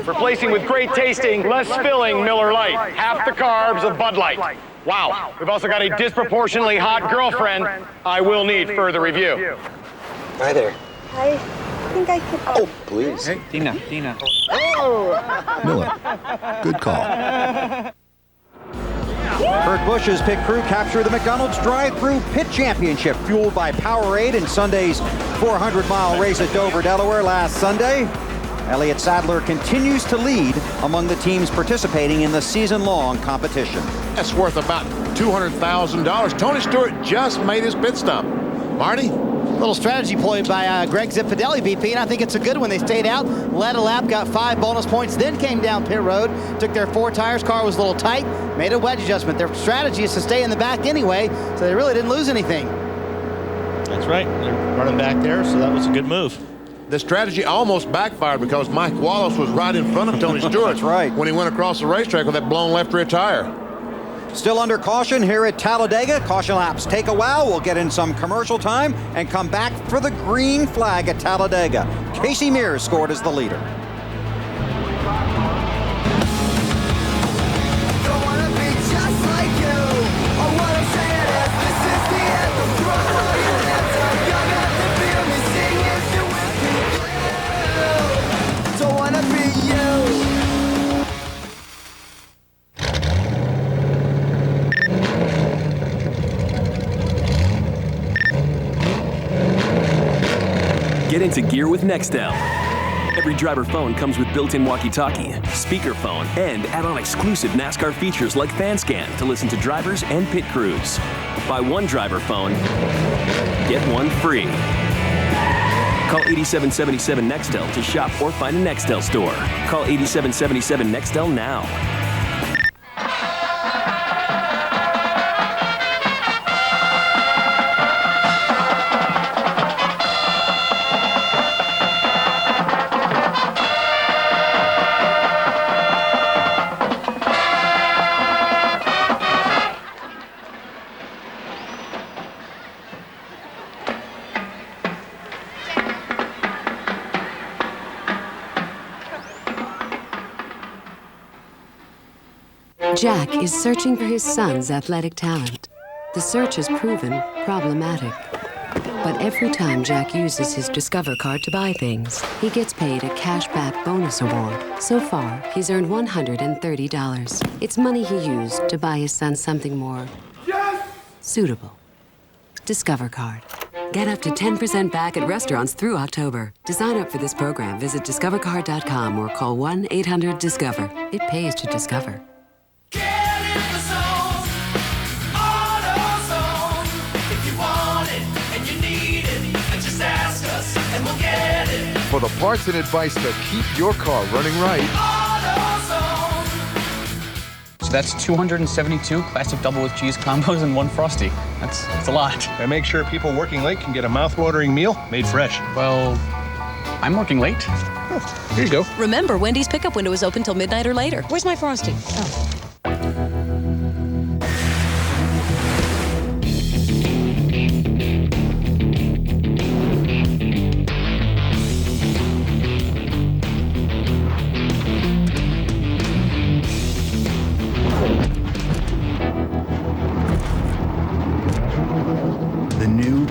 Replacing with great tasting, less filling Miller Lite. Half the carbs of Bud Light. Wow. We've also got a disproportionately hot girlfriend. I will need further review. Hi there. I think I could. Oh, please. Hey, Tina. Oh. Miller. Good call. Kurt Busch's pit crew captured the McDonald's drive-thru pit championship, fueled by Powerade in Sunday's 400-mile race at Dover, Delaware last Sunday. Elliot Sadler continues to lead among the teams participating in the season-long competition. That's worth about $200,000. Tony Stewart just made his pit stop. Marty? Little strategy ploy by Greg Zipadelli, VP, and I think it's a good one. They stayed out, led a lap, got 5 bonus points, then came down pit road, took their 4 tires, car was a little tight, made a wedge adjustment. Their strategy is to stay in the back anyway, so they really didn't lose anything. That's right. They're running back there, so that was a good move. The strategy almost backfired because Mike Wallace was right in front of Tony Stewart. That's right. When he went across the racetrack with that blown left rear tire. Still under caution here at Talladega. Caution laps take a while. We'll get in some commercial time and come back for the green flag at Talladega. Casey Mears scored as the leader. Get into gear with Nextel. Every driver phone comes with built-in walkie-talkie, speakerphone, and add-on exclusive NASCAR features like fan scan to listen to drivers and pit crews. Buy one driver phone, get one free. Call 8777 Nextel to shop or find a Nextel store. Call 8777 Nextel now. Jack is searching for his son's athletic talent. The search has proven problematic. But every time Jack uses his Discover card to buy things, he gets paid a cashback bonus award. So far, he's earned $130. It's money he used to buy his son something more suitable. Discover card. Get up to 10% back at restaurants through October. To sign up for this program, visit discovercard.com or call 1-800-DISCOVER. It pays to discover. For the parts and advice to keep your car running right. So that's 272 classic double with cheese combos and one Frosty. That's a lot. And make sure people working late can get a mouth-watering meal made fresh. Well, I'm working late. Oh, here you go. Remember, Wendy's pickup window is open till midnight or later. Where's my Frosty? Oh.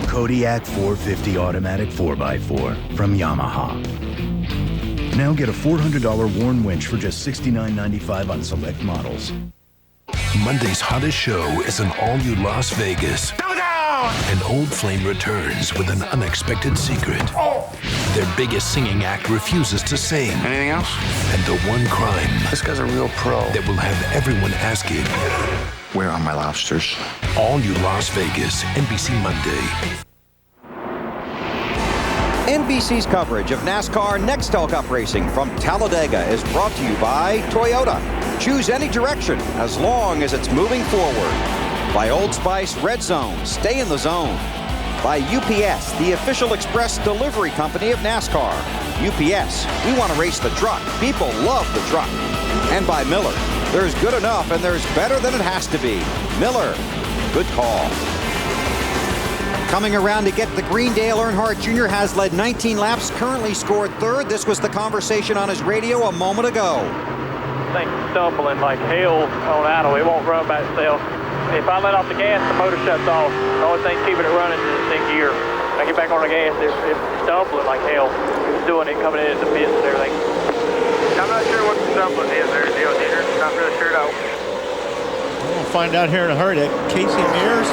Kodiak 450 automatic 4x4 from Yamaha. Now get a $400 worn winch for just $69.95 on select models. Monday's hottest show is an all-new Las Vegas. An old flame returns with an unexpected secret. Their biggest singing act refuses to sing. Anything else? And the one crime. This guy's a real pro. That will have everyone asking, where are my lobsters? All new Las Vegas, NBC Monday. NBC's coverage of NASCAR Nextel Cup racing from Talladega is brought to you by Toyota. Choose any direction as long as it's moving forward. By Old Spice Red Zone, stay in the zone. By UPS, the official express delivery company of NASCAR. UPS, we want to race the truck. People love the truck. And by Miller, there's good enough and there's better than it has to be. Miller, good call. Coming around to get the Greendale, Earnhardt Jr. has led 19 laps, currently scored third. This was the conversation on his radio a moment ago. Thing's stumbling like hell on idle. It won't run by itself. If I let off the gas, the motor shuts off. The only thing keeping it running is in gear. I get back on the gas, it's stumbling like hell. It was doing it coming in the pits and everything. I'm not sure what the stumbling is there, Dale Jr. Not really sure at all. We'll find out here in a hurry. Casey Mears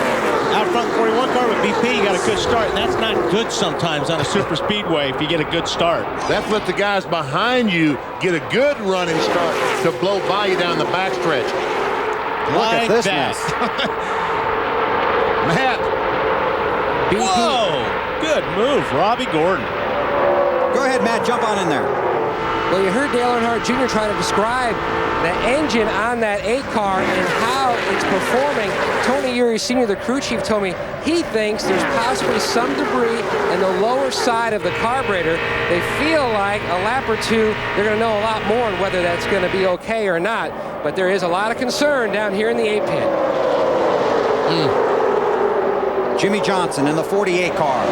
out front 41 car with BP got a good start, and that's not good sometimes on a super speedway if you get a good start. That's let the guys behind you get a good running start to blow by you down the backstretch. Look at this mess. Matt. Whoa! Good move, Robbie Gordon. Go ahead, Matt. Jump on in there. Well, you heard Dale Earnhardt Jr. trying to describe the engine on that 8 car and how it's performing. Tony Uri Sr., the crew chief, told me he thinks there's possibly some debris in the lower side of the carburetor. They feel like a lap or two, they're going to know a lot more on whether that's going to be okay or not. But there is a lot of concern down here in the 8 pit. Jimmy Johnson in the 48 car,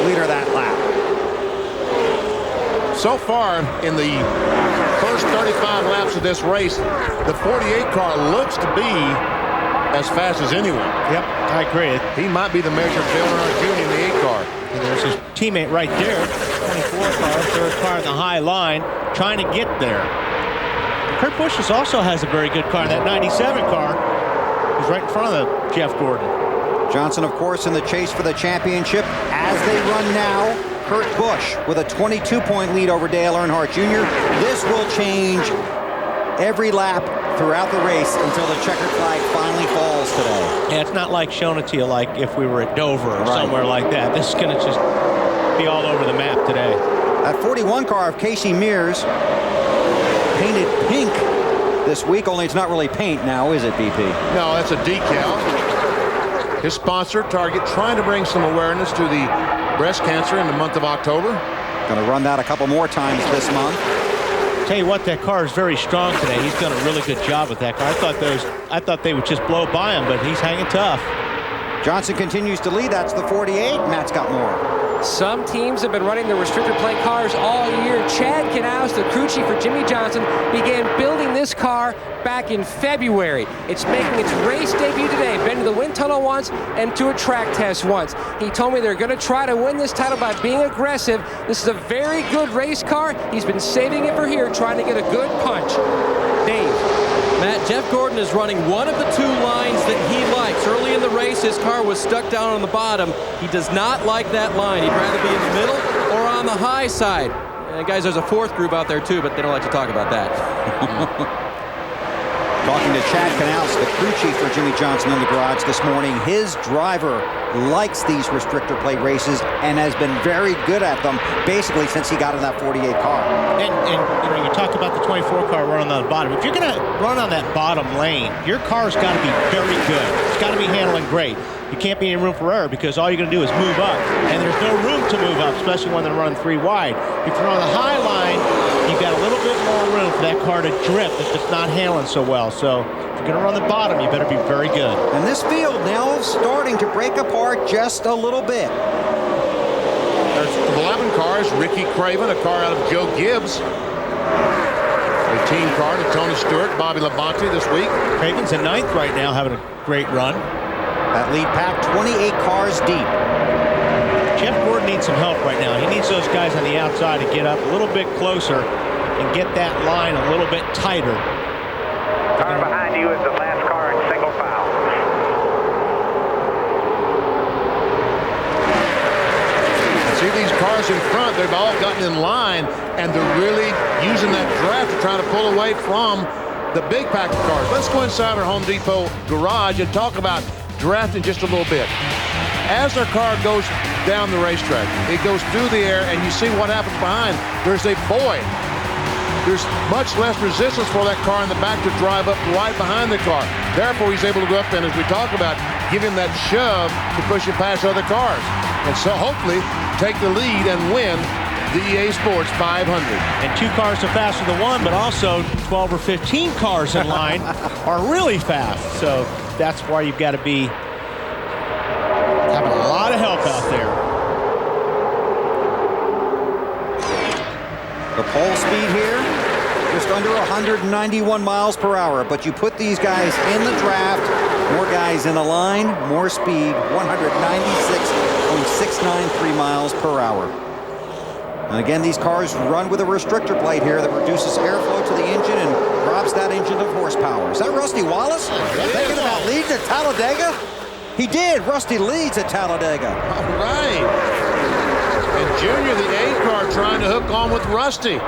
leader that lap. So far in the first 35 laps of this race, the 48 car looks to be as fast as anyone. Yep, I agree. He might be the measure of Dale Earnhardt Jr. in the 8 car. And there's his teammate right there, 24 car, third car in the high line, trying to get there. Kurt Busch also has a very good car. That 97 car is right in front of Jeff Gordon. Johnson, of course, in the chase for the championship as they run now Kurt Busch with a 22-point lead over Dale Earnhardt Jr. This will change every lap throughout the race until the checkered flag finally falls today. Yeah, it's not like showing it to you like if we were at Dover or somewhere like that. This is going to just be all over the map today. That 41 car of Casey Mears, painted pink this week, only it's not really paint now, is it, BP? No, that's a decal. His sponsor, Target, trying to bring some awareness to the breast cancer in the month of October. Going to run that a couple more times this month. Tell you what, that car is very strong today. He's done a really good job with that car. I thought they would just blow by him, but he's hanging tough. Johnson continues to lead. That's the 48. Matt's got more. Some teams have been running the restrictor plate cars all year. Chad Knaus, the crew chief for Jimmy Johnson, began building this car back in February. It's making its race debut today. Been to the wind tunnel once and to a track test once. He told me they're going to try to win this title by being aggressive. This is a very good race car. He's been saving it for here, trying to get a good punch. Dave. Matt, Jeff Gordon is running one of the two lines that he likes. Early in the race, his car was stuck down on the bottom. He does not like that line. He'd rather be in the middle or on the high side. Guys, there's a fourth group out there, too, but they don't like to talk about that. Talking to Chad Knaus, the crew chief for Jimmy Johnson in the garage this morning. His driver likes these restrictor plate races and has been very good at them basically since he got in that 48 car. And you know, you talk about the 24 car running on the bottom. If you're going to run on that bottom lane, your car's got to be very good. It's got to be handling great. You can't be in room for error because all you're going to do is move up. And there's no room to move up, especially when they're running 3 wide. If you're on the high line, you've got a little bit more room for that car to drift if it's not handling so well. So if you're going to run the bottom, you better be very good. And this field now starting to break apart just a little bit. There's 11 cars. Ricky Craven, a car out of Joe Gibbs. A team car to Tony Stewart, Bobby Labonte this week. Craven's in 9th right now, having a great run. That lead pack, 28 cars deep. Jeff Gordon needs some help right now. He needs those guys on the outside to get up a little bit closer and get that line a little bit tighter. Car behind you is the last car in single file. See these cars in front, they've all gotten in line, and they're really using that draft to try to pull away from the big pack of cars. Let's go inside our Home Depot garage and talk about drafting just a little bit. As our car goes down the racetrack, it goes through the air, and you see what happens behind. There's a void. There's much less resistance for that car in the back to drive up right behind the car. Therefore, he's able to go up and, as we talk about, give him that shove to push him past other cars. And so hopefully take the lead and win the EA Sports 500. And 2 cars are faster than 1, but also 12 or 15 cars in line are really fast. So that's why you've got to be having a lot of help out there. The pole speed here, just under 191 miles per hour. But you put these guys in the draft, more guys in the line, more speed, 196.693 miles per hour. And again, these cars run with a restrictor plate here that reduces airflow to the engine and robs that engine of horsepower. Is that Rusty Wallace? Thinking about leading at Talladega? He did. Rusty leads at Talladega. All right. And Junior, the 8 car, trying to hook on with Rusty. The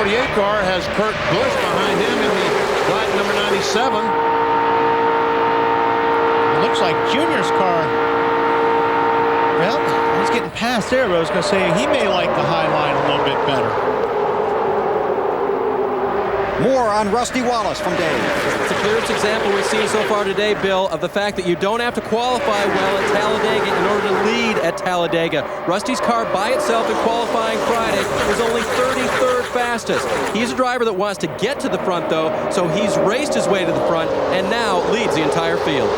48 car has Kurt Busch behind him in the black number 97. It looks like Junior's car, well, he's getting past there, but I was going to say he may like the high line a little bit better. More on Rusty Wallace from Dave. It's the clearest example we've seen so far today, Bill, of the fact that you don't have to qualify well at Talladega in order to lead at Talladega. Rusty's car by itself in qualifying Friday was only 33rd fastest. He's a driver that wants to get to the front, though, so he's raced his way to the front and now leads the entire field.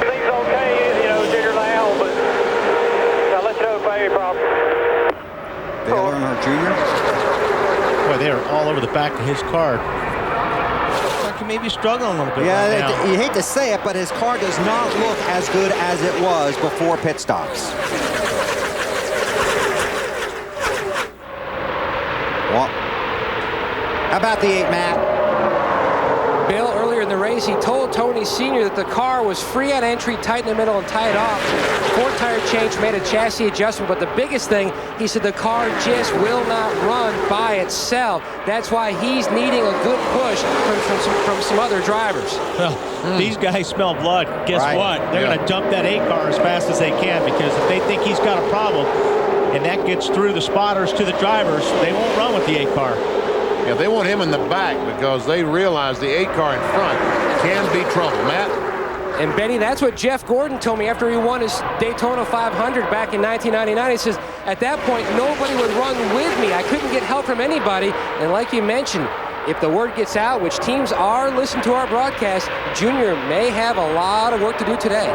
Everything's okay, you know, Junior now, but I'll let you know if I have any problems. Dale Earnhardt Jr. Boy, they are all over the back of his car. Looks like he may be struggling a little bit right now. You hate to say it, but his car does not look as good as it was before pit stops. Well, how about the 8, Matt? Bill, earlier in the race, he told Tony Sr. that the car was free at entry, tight in the middle, and tied off. Ford tire change made a chassis adjustment, but the biggest thing, he said the car just will not run by itself. That's why he's needing a good push from some other drivers. Well, these guys smell blood. Guess what? They're going to dump that 8 car as fast as they can, because if they think he's got a problem and that gets through the spotters to the drivers, they won't run with the 8 car. Yeah, they want him in the back because they realize the 8 car in front can be trouble. Matt? And Benny, that's what Jeff Gordon told me after he won his Daytona 500 back in 1999. He says, at that point, nobody would run with me. I couldn't get help from anybody. And like you mentioned, if the word gets out, which teams are listening to our broadcast, Junior may have a lot of work to do today.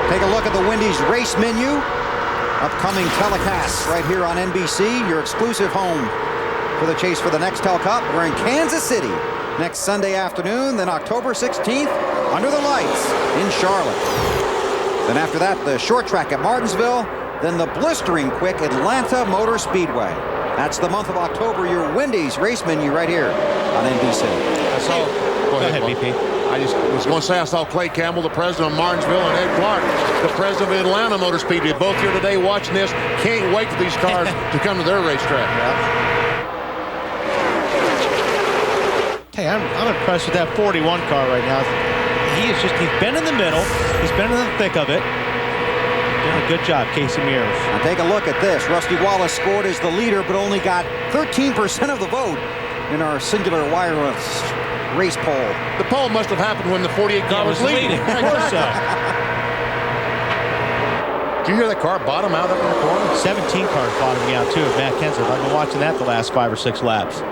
Take a look at the Wendy's race menu. Upcoming telecasts right here on NBC, your exclusive home for the chase for the Nextel Cup. We're in Kansas City next Sunday afternoon, then October 16th, under the lights in Charlotte. Then after that, the short track at Martinsville, then the blistering quick Atlanta Motor Speedway. That's the month of October, your Wendy's race menu right here on NBC. Go ahead, BP. I just was going to say I saw Clay Campbell, the president of Martinsville, and Ed Clark, the president of Atlanta Motor Speedway, both here today watching this. Can't wait for these cars to come to their racetrack. Hey, I'm impressed with that 41 car right now. He's been in the middle. He's been in the thick of it. Doing a good job, Casey Mears. Now take a look at this. Rusty Wallace scored as the leader, but only got 13% of the vote in our Singular Wireless race poll. The poll must have happened when the 48 car was leading. Of course so. Did you hear that car bottom out up in the corner? 17 cars bottoming out, too, at Matt Kenseth. I've been watching that the last 5 or 6 laps.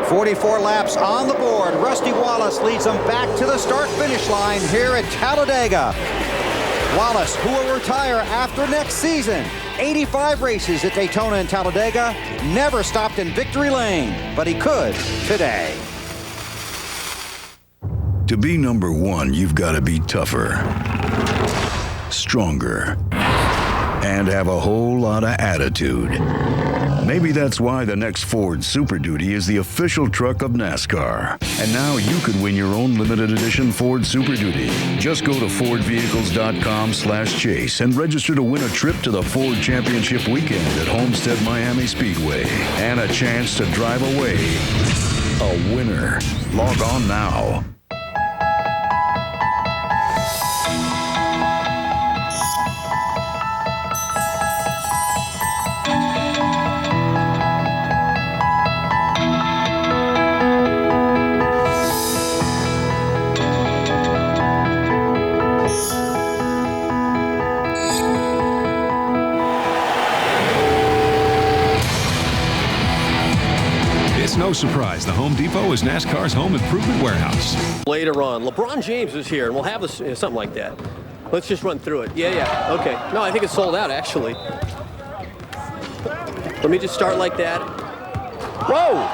44 laps on the board. Rusty Wallace leads them back to the start-finish line here at Talladega. Wallace, who will retire after next season. 85 races at Daytona and Talladega. Never stopped in victory lane, but he could today. To be number one, you've got to be tougher, stronger, and have a whole lot of attitude. Maybe that's why the next Ford Super Duty is the official truck of NASCAR. And now you could win your own limited edition Ford Super Duty. Just go to FordVehicles.com/chase and register to win a trip to the Ford Championship Weekend at Homestead Miami Speedway and a chance to drive away a winner. Log on now. No surprise, the Home Depot is NASCAR's home improvement warehouse. Later on, LeBron James is here, and we'll have this, something like that. Let's just run through it. Yeah, okay. No, I think it's sold out, actually. Let me just start like that. Whoa!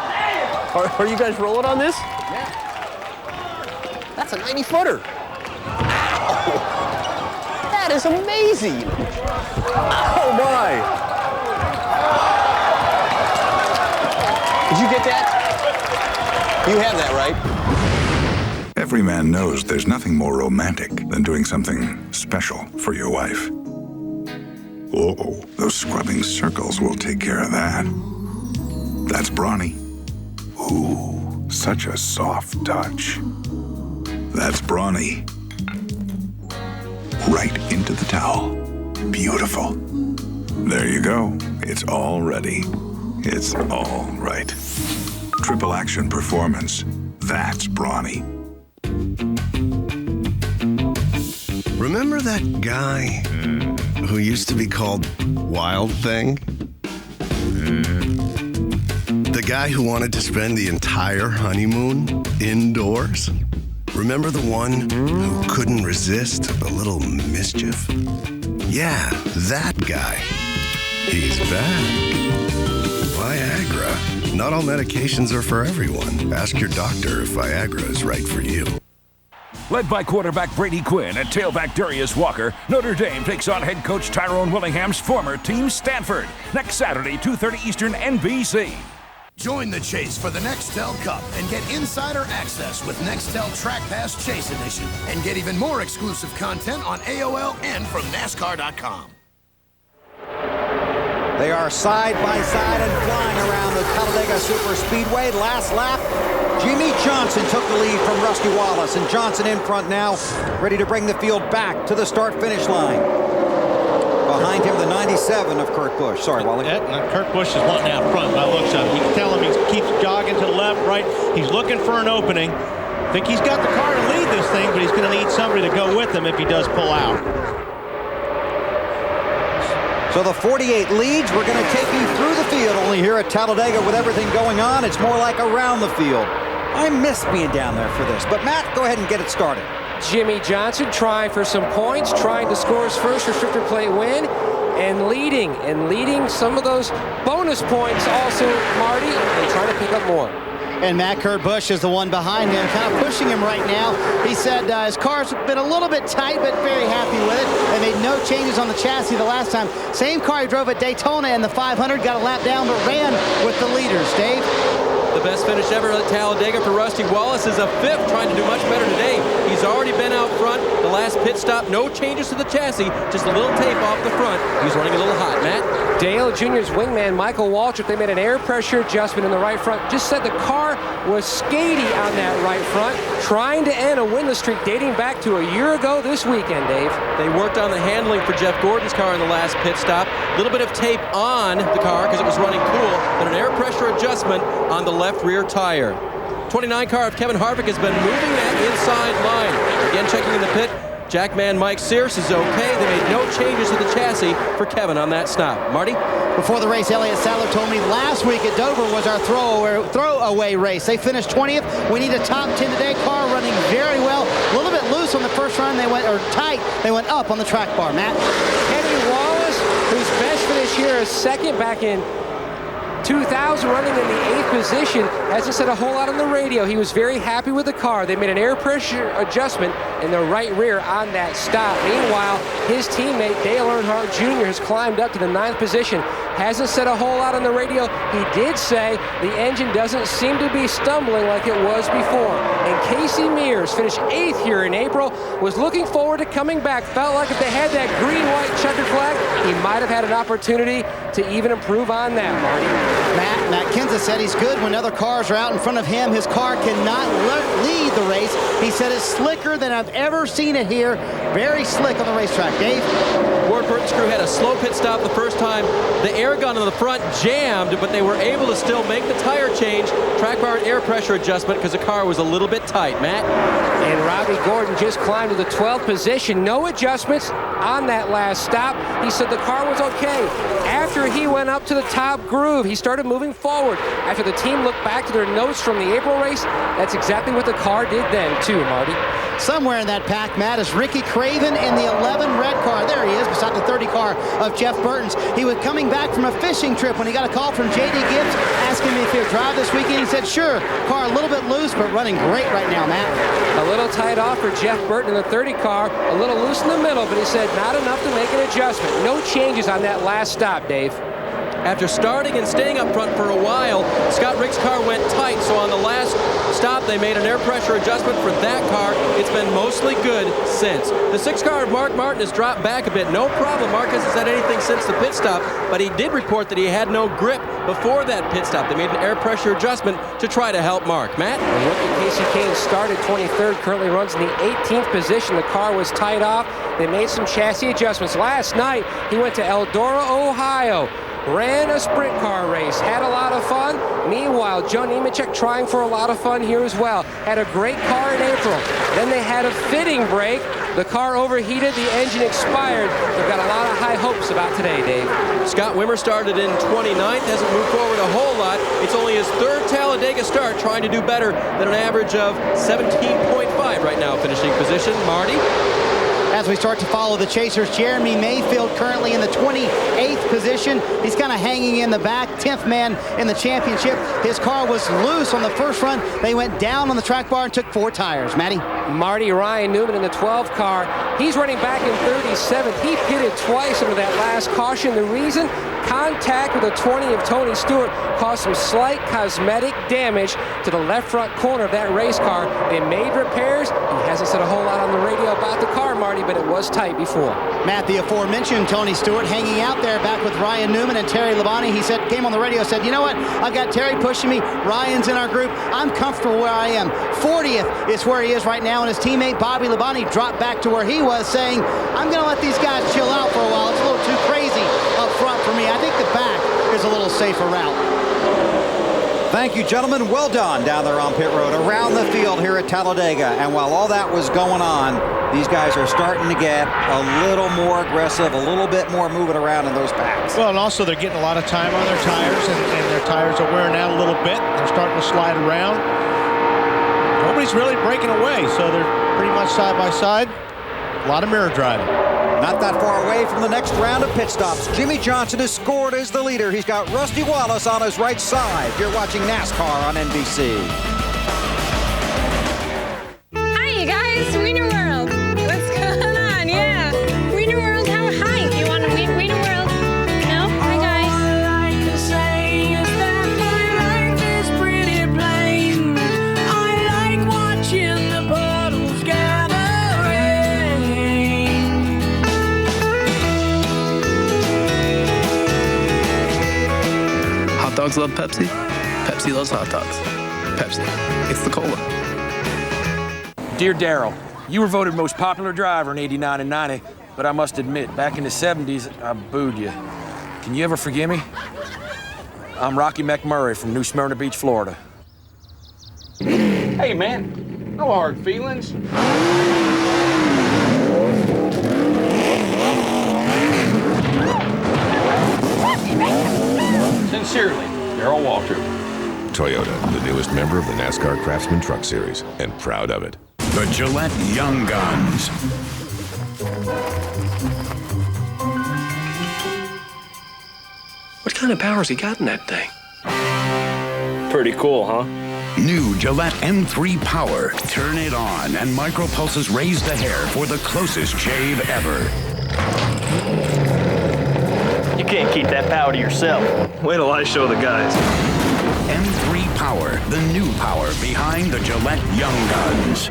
Are you guys rolling on this? Yeah. That's a 90-footer. Oh, that is amazing. Oh, my. Did you get that? You have that, right? Every man knows there's nothing more romantic than doing something special for your wife. Uh-oh, those scrubbing circles will take care of that. That's brawny. Ooh, such a soft touch. That's brawny. Right into the towel. Beautiful. There you go. It's all ready. It's all right. Triple action performance. That's brawny. Remember that guy who used to be called Wild Thing? The guy who wanted to spend the entire honeymoon indoors? Remember the one who couldn't resist a little mischief? Yeah, that guy. He's back. Viagra. Not all medications are for everyone. Ask your doctor if Viagra is right for you. Led by quarterback Brady Quinn and tailback Darius Walker, Notre Dame takes on head coach Tyrone Willingham's former team Stanford. Next Saturday, 2:30 Eastern, NBC. Join the chase for the Nextel Cup and get insider access with Nextel Track Pass Chase Edition and get even more exclusive content on AOL and from NASCAR.com. They are side by side and flying around the Talladega Superspeedway. Last lap, Jimmy Johnson took the lead from Rusty Wallace, and Johnson in front now, ready to bring the field back to the start-finish line. Behind him, the 97 of Kurt Busch. Sorry, Wally. Kurt Busch is wanting out front by the looks of it. You can tell him he keeps jogging to the left, right. He's looking for an opening. I think he's got the car to lead this thing, but he's going to need somebody to go with him if he does pull out. So the 48 leads. We're going to take you through the field. Only here at Talladega with everything going on, it's more like around the field. I miss being down there for this. But Matt, go ahead and get it started. Jimmy Johnson trying for some points, trying to score his first restrictor plate win, and leading some of those bonus points also, Marty, and trying to pick up more. And Matt, Kurt Busch is the one behind him, kind of pushing him right now. He said his car's been a little bit tight, but very happy with it. They made no changes on the chassis the last time. Same car he drove at Daytona in the 500, got a lap down, but ran with the leaders. Dave? The best finish ever at Talladega for Rusty Wallace is a fifth, trying to do much better today. He's already been out front. The last pit stop, no changes to the chassis, just a little tape off the front. He's running a little hot. Matt? Dale Jr.'s wingman, Michael Waltrip, they made an air pressure adjustment in the right front. Just said the car was skatey on that right front, trying to end a winless streak dating back to a year ago this weekend, Dave. They worked on the handling for Jeff Gordon's car in the last pit stop. A little bit of tape on the car because it was running cool, but an air pressure adjustment on the left rear tire. 29 car of Kevin Harvick has been moving that inside line. Again, checking in the pit, Jackman Mike Sears is okay. They made no changes to the chassis for Kevin on that stop. Marty? Before the race, Elliot Sadler told me last week at Dover was our throwaway race. They finished 20th. We need a top 10 today. Car running very well. A little bit loose on the first run. They went, or tight. They went up on the track bar. Matt? Kenny Wallace, whose best finish here is second back in 2000, running in the 8th position, hasn't said a whole lot on the radio. He was very happy with the car. They made an air pressure adjustment in the right rear on that stop. Meanwhile, his teammate Dale Earnhardt Jr. has climbed up to the 9th position. Hasn't said a whole lot on the radio. He did say the engine doesn't seem to be stumbling like it was before. And Casey Mears finished 8th here in April, was looking forward to coming back. Felt like if they had that green-white checkered flag, he might have had an opportunity to even improve on that, Marty. Matt Kenseth said he's good when other cars are out in front of him. His car cannot lead the race. He said it's slicker than I've ever seen it here. Very slick on the racetrack. Dave? Ward Burton's crew had a slow pit stop the first time. The air gun on the front jammed, but they were able to still make the tire change. Track bar and air pressure adjustment because the car was a little bit tight. Matt? And Robbie Gordon just climbed to the 12th position. No adjustments on that last stop. He said the car was okay. After he went up to the top groove, he started moving forward. After the team looked back to their notes from the April race, that's exactly what the car did then, too, Marty. Somewhere in that pack, Matt, is Ricky Craven in the 11 red car. There he is, beside the 30 car of Jeff Burton's. He was coming back from a fishing trip when he got a call from J.D. Gibbs asking me if he would drive this weekend. He said, sure. Car a little bit loose, but running great right now, Matt. A little tight off for Jeff Burton in the 30 car. A little loose in the middle, but he said not enough to make an adjustment. No changes on that last stop, Dave. After starting and staying up front for a while, Scott Rick's car went tight, so on the last stop they made an air pressure adjustment for that car. It's been mostly good since. The 6 car of Mark Martin has dropped back a bit. No problem. Mark hasn't said anything since the pit stop, but he did report that he had no grip before that pit stop. They made an air pressure adjustment to try to help Mark. Matt? Rookie Casey Kane started 23rd, currently runs in the 18th position. The car was tight off. They made some chassis adjustments. Last night, he went to Eldora, Ohio. Ran a sprint car race, had a lot of fun. Meanwhile, Joe Nemechek trying for a lot of fun here as well. Had a great car in April. Then they had a fitting break. The car overheated, the engine expired. They've got a lot of high hopes about today, Dave. Scott Wimmer started in 29th, hasn't moved forward a whole lot. It's only his 3rd Talladega start, trying to do better than an average of 17.5 right now, finishing position. Marty? As we start to follow the chasers, Jeremy Mayfield currently in the 28th position. He's kind of hanging in the back, 10th man in the championship. His car was loose on the first run. They went down on the track bar and took 4 tires. Matty? Marty Ryan Newman in the 12 car. He's running back in 37th. He pitted twice into that last caution. The reason? Contact with the 20 of Tony Stewart caused some slight cosmetic damage to the left front corner of that race car. They made repairs. He hasn't said a whole lot on the radio about the car, Marty, but it was tight before. Matt, the aforementioned Tony Stewart hanging out there back with Ryan Newman and Terry Labonte. He said, came on the radio, said, you know what? I've got Terry pushing me. Ryan's in our group. I'm comfortable where I am. 40th is where he is right now, and his teammate Bobby Labonte dropped back to where he was, saying, I'm going to let these guys chill out for a while. It's a little too crazy up front for me. I think the back is a little safer route. Thank you, gentlemen. Well done down there on pit road, around the field here at Talladega. And while all that was going on, these guys are starting to get a little more aggressive, a little bit more moving around in those packs. Well, and also they're getting a lot of time on their tires, and their tires are wearing out a little bit. They're starting to slide around. Nobody's really breaking away, so they're pretty much side by side. A lot of mirror driving. Not that far away from the next round of pit stops. Jimmy Johnson has scored as the leader. He's got Rusty Wallace on his right side. You're watching NASCAR on NBC. Hi, you guys. Wiener World. What's going on? Yeah. Wiener World, how high? You want to Wiener World? No? Hi, guys. All I can say is that my life is pretty plain. I like watching the puddles gather. Hot dogs love Pepsi. Pepsi loves hot dogs. Pepsi. It's the cola. Dear Darrell, you were voted most popular driver in '89 and '90, but I must admit, back in the '70s, I booed you. Can you ever forgive me? I'm Rocky McMurray from New Smyrna Beach, Florida. Hey, man, no hard feelings. Sincerely, Darrell Waltrip. Toyota, the newest member of the NASCAR Craftsman Truck Series, and proud of it. The Gillette Young Guns. What kind of power's he got in that thing? Pretty cool, huh? New Gillette M3 Power. Turn it on, and micropulses raise the hair for the closest shave ever. You can't keep that power to yourself. Wait till I show the guys. M3 Power, the new power behind the Gillette Young Guns.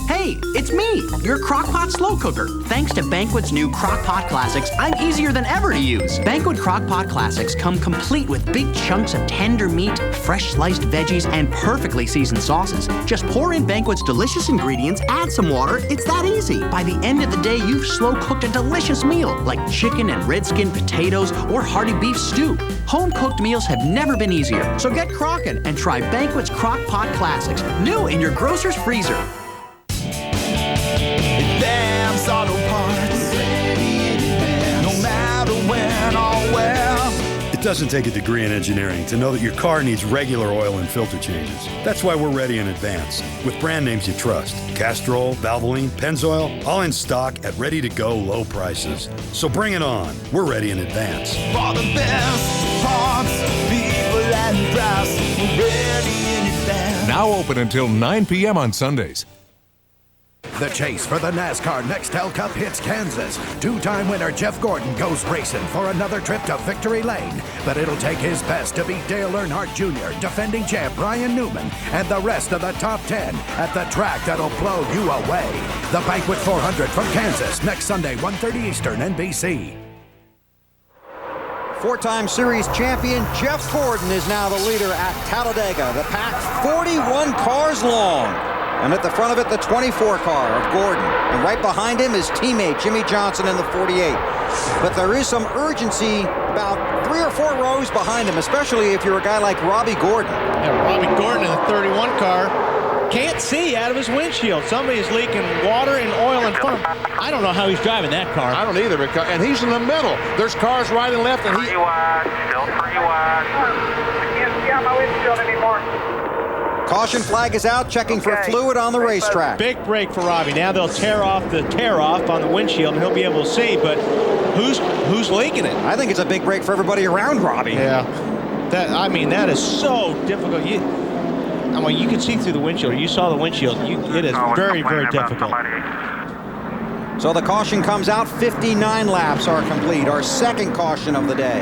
Hey, it's me, your Crock-Pot Slow Cooker. Thanks to Banquet's new Crock-Pot Classics, I'm easier than ever to use. Banquet Crock-Pot Classics come complete with big chunks of tender meat, fresh sliced veggies, and perfectly seasoned sauces. Just pour in Banquet's delicious ingredients, add some water, it's that easy. By the end of the day, you've slow-cooked a delicious meal, like chicken and red skin potatoes or hearty beef stew. Home-cooked meals have never been easier, so get crockin' and try Banquet's Crock-Pot Classics, new in your grocer's freezer. Advanced Auto Parts. No matter when or where. It doesn't take a degree in engineering to know that your car needs regular oil and filter changes. That's why we're ready in advance with brand names you trust. Castrol, Valvoline, Pennzoil, all in stock at ready-to-go low prices. So bring it on. We're ready in advance. For the best parts, people and price. We're ready in advance. Now open until 9 p.m. on Sundays. The chase for the NASCAR Nextel Cup hits Kansas. Two-time winner Jeff Gordon goes racing for another trip to victory lane. But it'll take his best to beat Dale Earnhardt Jr., defending champ Ryan Newman, and the rest of the top 10 at the track that'll blow you away. The Banquet 400 from Kansas, next Sunday, 1:30 Eastern, NBC. Four-time series champion Jeff Gordon is now the leader at Talladega. The pack 41 cars long. And at the front of it, the 24 car of Gordon. And right behind him is teammate Jimmy Johnson in the 48. But there is some urgency about 3 or 4 rows behind him, especially if you're a guy like Robbie Gordon. Yeah, Robbie Gordon in the 31 car can't see out of his windshield. Somebody's leaking water and oil in front of him. I don't know how he's driving that car. I don't either, and he's in the middle. There's cars right and left, and he... Pretty wide, still pretty wide. I can't see out my windshield anymore. Caution flag is out, checking for fluid on the racetrack. Big break for Robbie. Now they'll tear off on the windshield, and he'll be able to see, but who's leaking it? I think it's a big break for everybody around Robbie. Yeah. That is so difficult. I mean, you can see through the windshield. You saw the windshield. It is very, very difficult. So the caution comes out. 59 laps are complete. Our second caution of the day.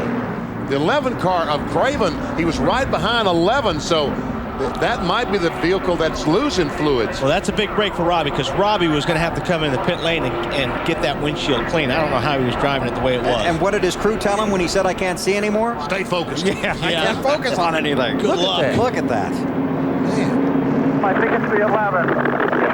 The 11 car of Craven, he was right behind 11, so that might be the vehicle that's losing fluids. Well, that's a big break for Robbie, because Robbie was going to have to come in the pit lane and get that windshield clean. I don't know how he was driving it the way it was. And what did his crew tell him when he said, "I can't see anymore"? Stay focused. Yeah, I can't focus on anything. Good luck. Look at that. I think it's the 11.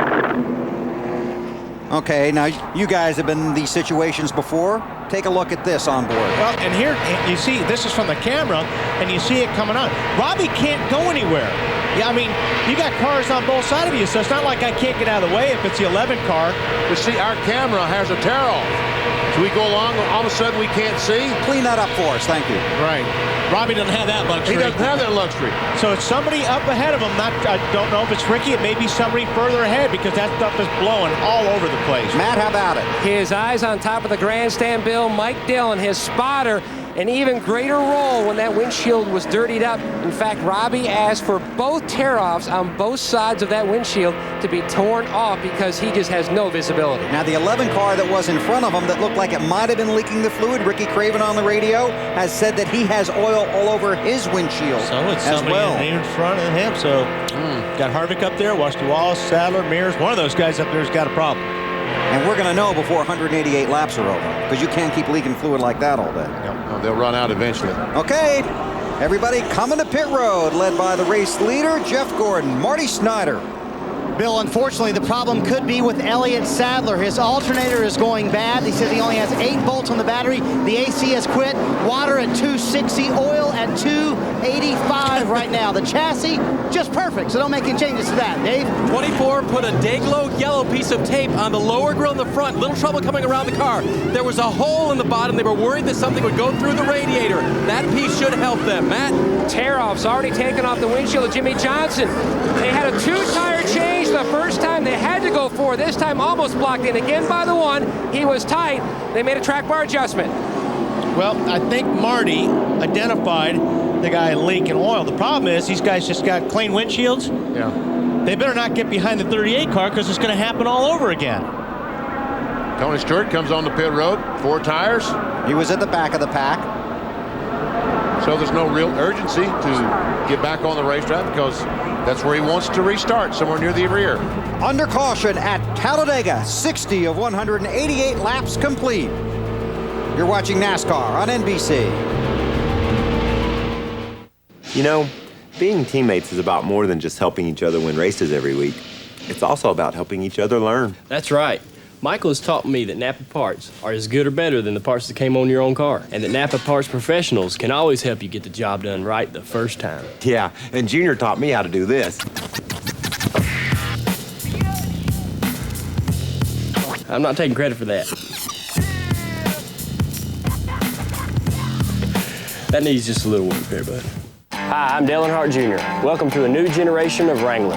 Okay, now you guys have been in these situations before. Take a look at this on board. Well, and here you see, this is from the camera, and you see it coming on. Robbie can't go anywhere. Yeah, I mean, you got cars on both sides of you, so it's not like I can't get out of the way if it's the 11 car. But see, our camera has a tear-off. So we go along, all of a sudden we can't see. Clean that up for us, thank you. Right. Robbie doesn't have that luxury. He doesn't have that luxury. So it's somebody up ahead of him. I don't know if it's Ricky. It may be somebody further ahead, because that stuff is blowing all over the place. Matt, how about it? His eyes on top of the grandstand, Bill. Mike Dillon, his spotter, an even greater role when that windshield was dirtied up. In fact, Robbie asked for both tear-offs on both sides of that windshield to be torn off because he just has no visibility. Now, the 11 car that was in front of him that looked like it might have been leaking the fluid, Ricky Craven on the radio has said that he has oil all over his windshield So it's as somebody well. in front of him. So got Harvick up there, Westy Wallace, Sadler, Mears. One of those guys up there has got a problem. And we're going to know before 188 laps are over, because you can't keep leaking fluid like that all day. No, they'll run out eventually. Okay, everybody coming to pit road, led by the race leader, Jeff Gordon, Marty Snyder. Bill, unfortunately, the problem could be with Elliot Sadler. His alternator is going bad. He says he only has 8 volts on the battery. The AC has quit. Water at 260, oil at 285 right now. The chassis, just perfect, so don't make any changes to that. Dave? 24 put a Dayglow yellow piece of tape on the lower grill in the front. Little trouble coming around the car. There was a hole in the bottom. They were worried that something would go through the radiator. That piece should help them. Matt? Tear-offs already taken off the windshield of Jimmy Johnson. They had a 2-tire change the first time. They had to go 4. This time almost blocked in again by the 1. He was tight. They made a track bar adjustment. Well, I think Marty identified the guy leaking oil. The problem is these guys just got clean windshields. Yeah. They better not get behind the 38 car, because it's going to happen all over again. Tony Stewart comes on the pit road, 4 tires. He was at the back of the pack. So there's no real urgency to get back on the racetrack, because that's where he wants to restart, somewhere near the rear. Under caution at Talladega, 60 of 188 laps complete. You're watching NASCAR on NBC. You know, being teammates is about more than just helping each other win races every week. It's also about helping each other learn. That's right. Michael has taught me that Napa parts are as good or better than the parts that came on your own car, and that Napa parts professionals can always help you get the job done right the first time. Yeah, and Junior taught me how to do this. I'm not taking credit for that. That needs just a little work there, bud. Hi, I'm Earnhardt Jr. Welcome to a new generation of Wrangler.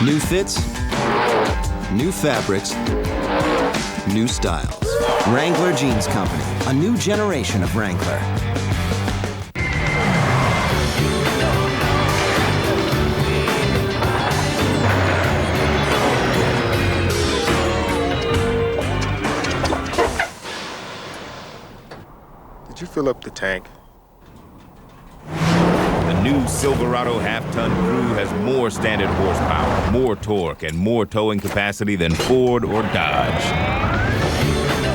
New fits, new fabrics, new styles. Wrangler Jeans Company, a new generation of Wrangler. Did you fill up the tank? The new Silverado half-ton crew has more standard horsepower, more torque, and more towing capacity than Ford or Dodge.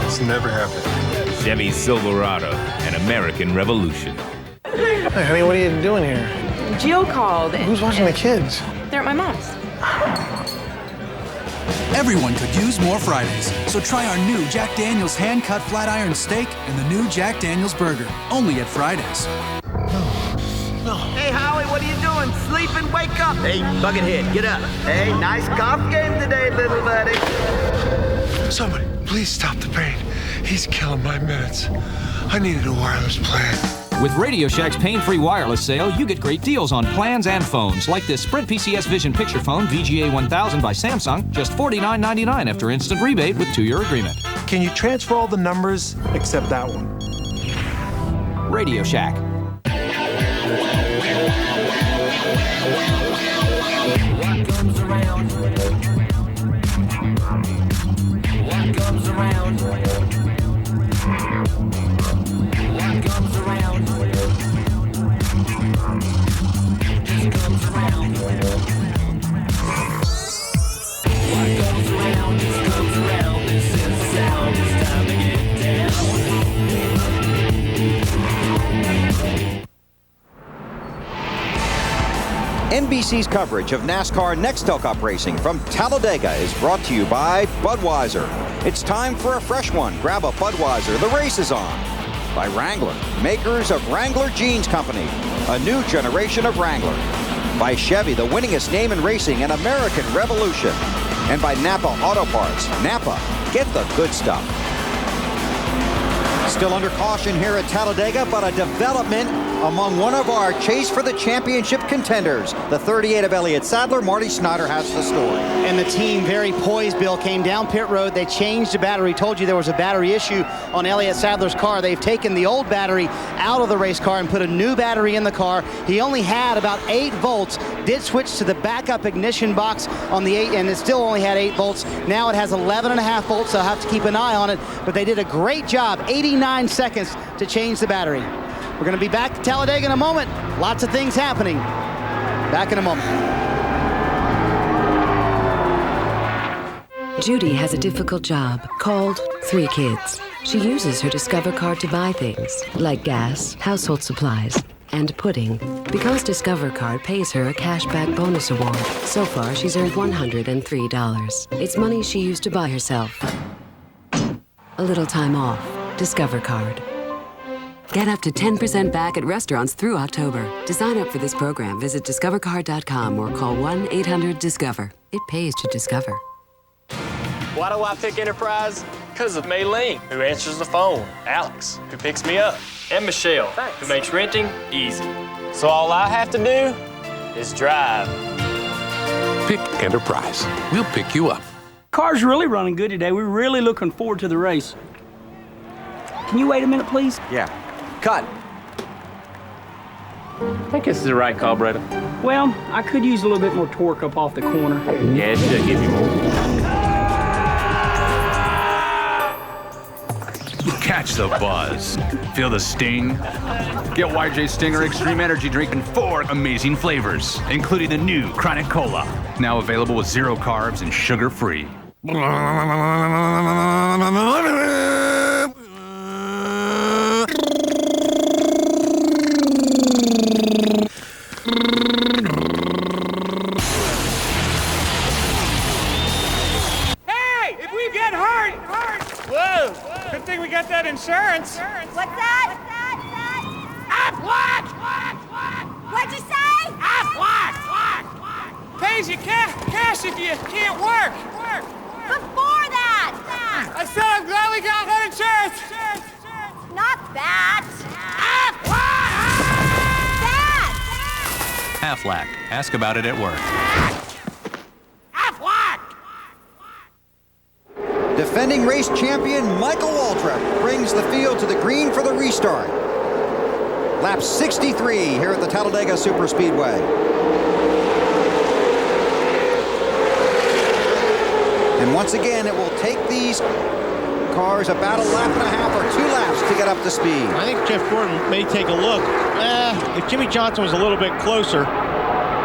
It's never happened. Chevy Silverado, an American revolution. Hey, honey, what are you doing here? Jill called. Who's watching the kids? They're at my mom's. Everyone could use more Fridays, so try our new Jack Daniel's hand-cut flat iron steak and the new Jack Daniel's burger, only at Fridays. Hey, Howie, what are you doing? Sleeping? Wake up. Hey, Buckethead, get up. Hey, nice golf game today, little buddy. Somebody, please stop the pain. He's killing my minutes. I needed a wireless plan. With Radio Shack's pain-free wireless sale, you get great deals on plans and phones, like this Sprint PCS Vision Picture Phone VGA 1000 by Samsung, just $49.99 after instant rebate with 2-year agreement. Can you transfer all the numbers except that one? Radio Shack. What comes around? What comes around? What comes around? Just comes around. What comes around? Just comes around. This is the sound. It's time to get down. NBC's coverage of NASCAR Nextel Cup racing from Talladega is brought to you by Budweiser. It's time for a fresh one. Grab a Budweiser. The race is on. By Wrangler, makers of Wrangler Jeans Company, a new generation of Wrangler. By Chevy, the winningest name in racing, an American revolution. And by Napa Auto Parts. Napa, get the good stuff. Still under caution here at Talladega, but a development among one of our chase for the championship contenders. The 38 of Elliot Sadler, Marty Snyder has the story. And the team, very poised, Bill, came down pit road. They changed the battery. Told you there was a battery issue on Elliot Sadler's car. They've taken the old battery out of the race car and put a new battery in the car. He only had about 8 volts. Did switch to the backup ignition box on the 8, and it still only had 8 volts. Now it has 11.5 volts, so I'll have to keep an eye on it. But they did a great job, 89 seconds to change the battery. We're going to be back to Talladega in a moment. Lots of things happening. Back in a moment. Judy has a difficult job called 3 Kids. She uses her Discover card to buy things like gas, household supplies, and pudding. Because Discover card pays her a cashback bonus award, so far she's earned $103. It's money she used to buy herself a little time off. Discover card. Get up to 10% back at restaurants through October. To sign up for this program, visit discovercard.com or call 1-800-DISCOVER. It pays to discover. Why do I pick Enterprise? Because of Maylene, who answers the phone, Alex, who picks me up, and Michelle, who makes renting easy. So all I have to do is drive. Pick Enterprise. We'll pick you up. Car's really running good today. We're really looking forward to the race. Can you wait a minute, please? Yeah. Cut. I think this is the right call, Bretta. Well, I could use a little bit more torque up off the corner. Yeah, it should give you more. Catch the buzz. Feel the sting. Get YJ Stinger Extreme Energy Drink in 4 amazing flavors, including the new Chronic Cola. Now available with 0 carbs and sugar-free. Good thing we got that insurance. What's that? Aflac! What'd you say? Aflac! Pays you cash if you can't work. Before that! I said I'm glad we got that insurance. Not that. Aflac. Ask about it at work. Defending race champion Michael Waltrip brings the field to the green for the restart. Lap 63 here at the Talladega Superspeedway. And once again, it will take these cars about a lap and a half or 2 laps to get up to speed. I think Jeff Gordon may take a look. If Jimmy Johnson was a little bit closer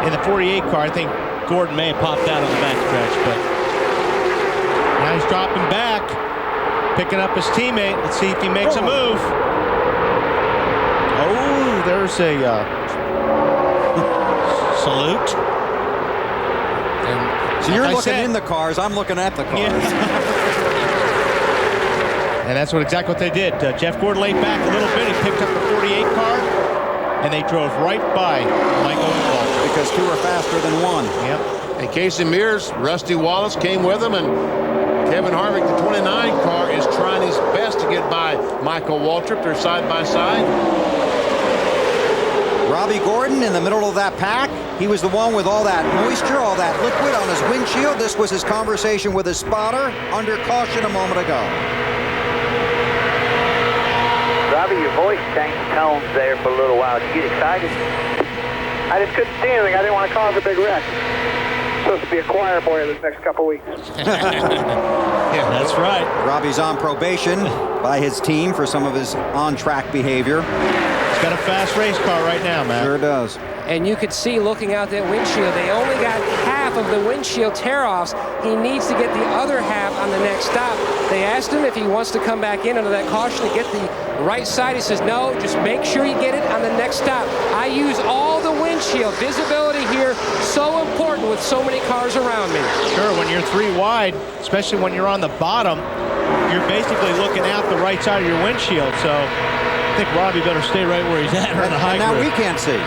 in the 48 car, I think Gordon may have popped out on the backstretch, but now he's dropping back, picking up his teammate. Let's see if he makes a move. Oh, there's a salute. So you're looking in the cars, I'm looking at the cars. Yeah. And that's exactly what they did. Jeff Gordon laid back a little bit. He picked up the 48 car, and they drove right by Michael Waltrip. Because 2 are faster than 1. Yep. And Casey Mears, Rusty Wallace came with him, and Kevin Harvick, the 29 car, is trying his best to get by Michael Waltrip. They're side by side. Robbie Gordon in the middle of that pack. He was the one with all that moisture, all that liquid on his windshield. This was his conversation with his spotter under caution a moment ago. Robbie, your voice changed tones there for a little while. Did you get excited? I just couldn't see anything. I didn't want to cause a big wreck. Supposed to be a choir boy this next couple weeks. Yeah, that's right. Robbie's on probation by his team for some of his on-track behavior. He's got a fast race car right now, man. Sure does. And you could see looking out that windshield, they only got half of the windshield tear-offs. He needs to get the other half on the next stop. They asked him if he wants to come back in under that caution to get the right side. He says, no, just make sure you get it on the next stop. I use all the windshield. Visibility here, so important with so many cars around me. Sure, when you're 3 wide, especially when you're on the bottom, you're basically looking out the right side of your windshield. So I think Robbie better stay right where he's at or in the high Now group. we can't see.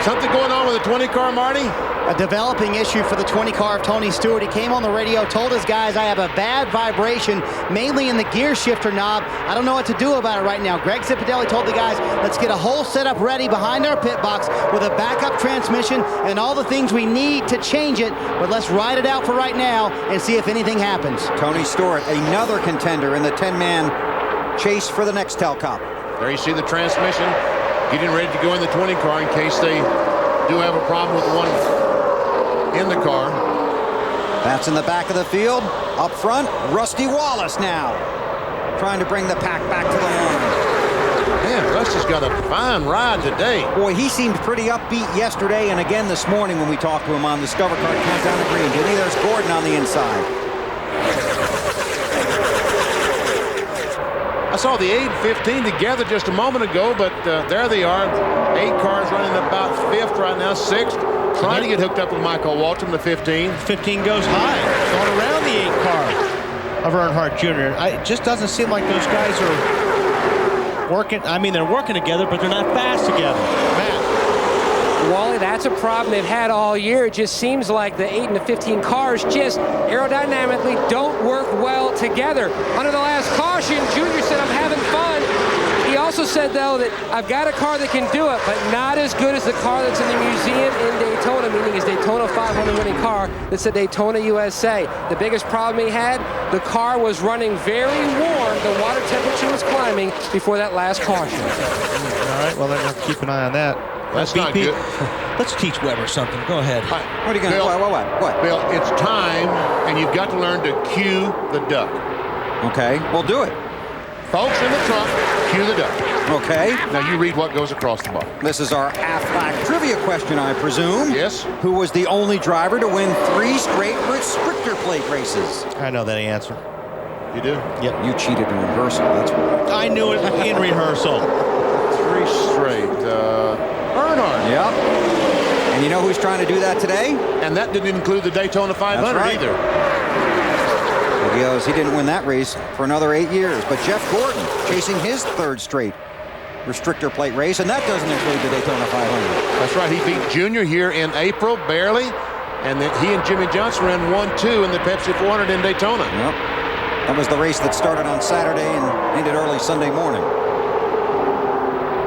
Something going on with the 20 car, Marty? A developing issue for the 20 car of Tony Stewart. He came on the radio, told his guys, I have a bad vibration, mainly in the gear shifter knob. I don't know what to do about it right now. Greg Zipadelli told the guys, let's get a whole setup ready behind our pit box with a backup transmission and all the things we need to change it, but let's ride it out for right now and see if anything happens. Tony Stewart, another contender in the 10-man chase for the Nextel Cup. There you see the transmission getting ready to go in the 20 car in case they do have a problem with the one in the car. That's in the back of the field. Up front, Rusty Wallace now, trying to bring the pack back to the line. Man, Rusty's got a fine ride today. Boy, he seemed pretty upbeat yesterday and again this morning when we talked to him on Discover Car Countdown to Green. Didn't he? There's Gordon on the inside. I saw the 8 and 15 together just a moment ago, but there they are. 8 cars running about 5th right now, 6th. Trying to get hooked up with Michael Walton, the 15. 15 goes high, going around the 8 car of Earnhardt Jr. It just doesn't seem like those guys are working. I mean, they're working together, but they're not fast together. Matt. Wally, that's a problem they've had all year. It just seems like the 8 and the 15 cars just aerodynamically don't work well together. Under the last caution, Junior said, I'm having fun. He also said, though, that I've got a car that can do it, but not as good as the car that's in the museum in Daytona, meaning his Daytona 500 winning car that's at Daytona, USA. The biggest problem he had, the car was running very warm. The water temperature was climbing before that last caution. All right, well, then we'll keep an eye on that. That's not good. Let's teach Weber something. Go ahead. What are you going to do? What? Bill, it's time, and you've got to learn to cue the duck. Okay, we'll do it. Folks in the trunk, cue the duck. Okay. Now you read what goes across the bottom. This is our Aflac trivia question, I presume. Yes. Who was the only driver to win 3 straight restrictor plate races? I know that answer. You do? Yep. You cheated in rehearsal, that's right. I knew it in rehearsal. 3 straight. Earnhardt. Yep. And you know who's trying to do that today? And that didn't include the Daytona 500 right. either. Because he didn't win that race for another 8 years. But Jeff Gordon chasing his 3rd straight restrictor plate race, and that doesn't include the Daytona 500. That's right. He beat Junior here in April, barely. And then he and Jimmy Johnson ran 1-2 in the Pepsi 400 in Daytona. Yep. That was the race that started on Saturday and ended early Sunday morning.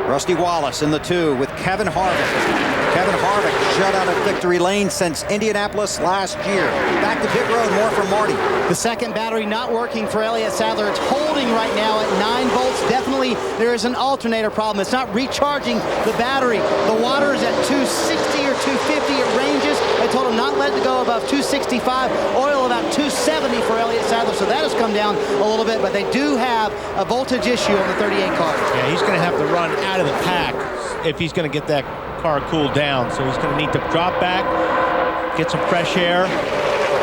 Rusty Wallace in the 2 with Kevin Harvick. Kevin Harvick shut out of victory lane since Indianapolis last year. Back to pit road, more from Marty. The second battery not working for Elliot Sadler. It's holding right now at 9 volts. Definitely there is an alternator problem. It's not recharging the battery. The water is at 260 or 250. It ranges. I told him not let it go above 265. Oil about 270 for Elliot Sadler. So that has come down a little bit, but they do have a voltage issue on the 38 car. Yeah, he's going to have to run out of the pack if he's going to get that car cooled down. So he's going to need to drop back, get some fresh air.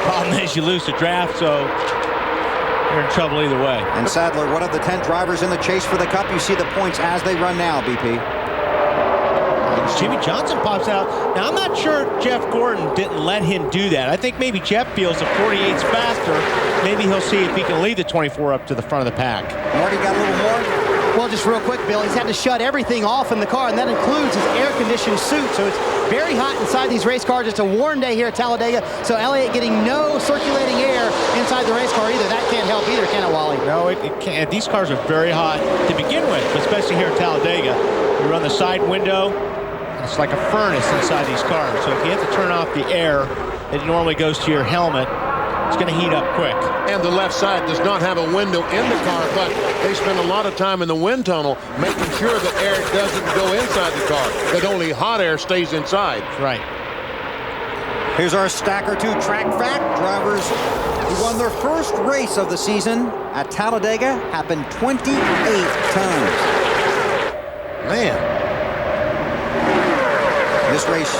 Problem is you lose the draft, so you're in trouble either way. And Sadler, one of the 10 drivers in the chase for the Cup. You see the points as they run now, BP. Jimmy Johnson pops out. Now, I'm not sure Jeff Gordon didn't let him do that. I think maybe Jeff feels the 48's faster. Maybe he'll see if he can lead the 24 up to the front of the pack. Marty got a little more? Well, just real quick, Bill, he's had to shut everything off in the car, and that includes his air-conditioned suit. So it's very hot inside these race cars. It's a warm day here at Talladega, so Elliott getting no circulating air inside the race car either. That can't help either, can it, Wally? No, it can't. These cars are very hot to begin with, especially here at Talladega. You run the side window, and it's like a furnace inside these cars. So if you have to turn off the air that normally goes to your helmet, It's going to heat up quick. And the left side does not have a window in the car, but they spend a lot of time in the wind tunnel making sure that air doesn't go inside the car, that only hot air stays inside. Right. Here's our Stacker 2 track fact. Drivers who won their first race of the season at Talladega happened 28 times. Man. This race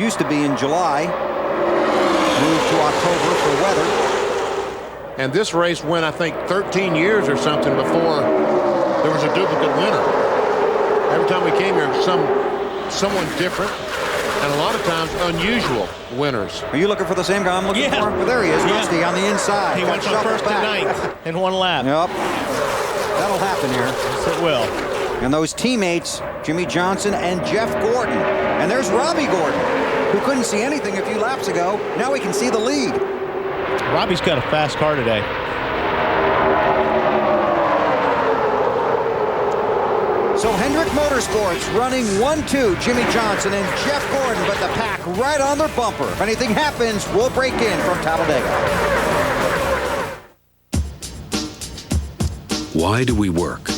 used to be in July, moved to October for weather. And this race went, I think, 13 years or something before there was a duplicate winner. Every time we came here, someone different, and a lot of times unusual winners. Are you looking for the same guy I'm looking for? Well, there he is, Rusty, on the inside. He went from first to ninth in one lap. Yep. That'll happen here. Yes, it will. And those teammates, Jimmy Johnson and Jeff Gordon. And there's Robbie Gordon, who couldn't see anything a few laps ago. Now he can see the lead. Robbie's got a fast car today. So Hendrick Motorsports running 1-2, Jimmy Johnson and Jeff Gordon, but the pack right on their bumper. If anything happens, we'll break in from Talladega. Why do we work?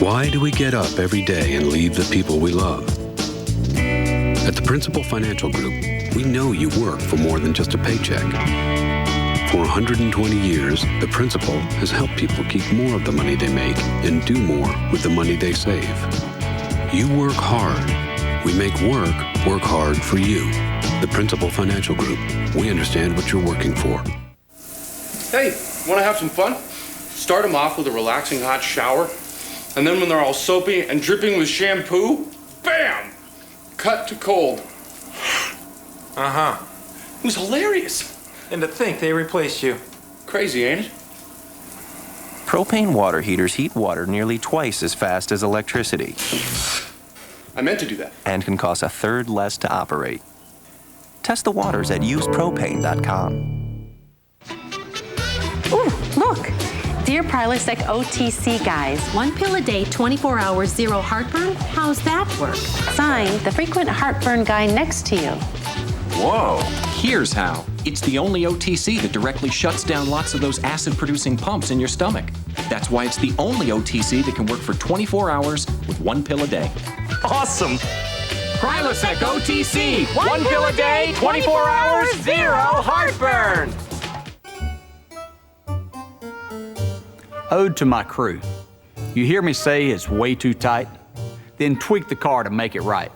Why do we get up every day and leave the people we love? At the Principal Financial Group, we know you work for more than just a paycheck. For 120 years, the Principal has helped people keep more of the money they make and do more with the money they save. You work hard. We make work hard for you. The Principal Financial Group. We understand what you're working for. Hey, want to have some fun? Start them off with a relaxing hot shower, and then when they're all soapy and dripping with shampoo, bam! Cut to cold. Uh-huh. It was hilarious. And to think they replaced you. Crazy, ain't it? Propane water heaters heat water nearly twice as fast as electricity. I meant to do that. And can cost a third less to operate. Test the waters at usepropane.com. Ooh, look. Dear Prilosec OTC guys, 1 pill a day, 24 hours, 0 heartburn? How's that work? Signed, the frequent heartburn guy next to you. Whoa. Here's how. It's the only OTC that directly shuts down lots of those acid-producing pumps in your stomach. That's why it's the only OTC that can work for 24 hours with 1 pill a day. Awesome. Prilosec OTC. 1 pill a day, 24 hours, 0 heartburn. Ode to my crew. You hear me say it's way too tight? Then tweak the car to make it right.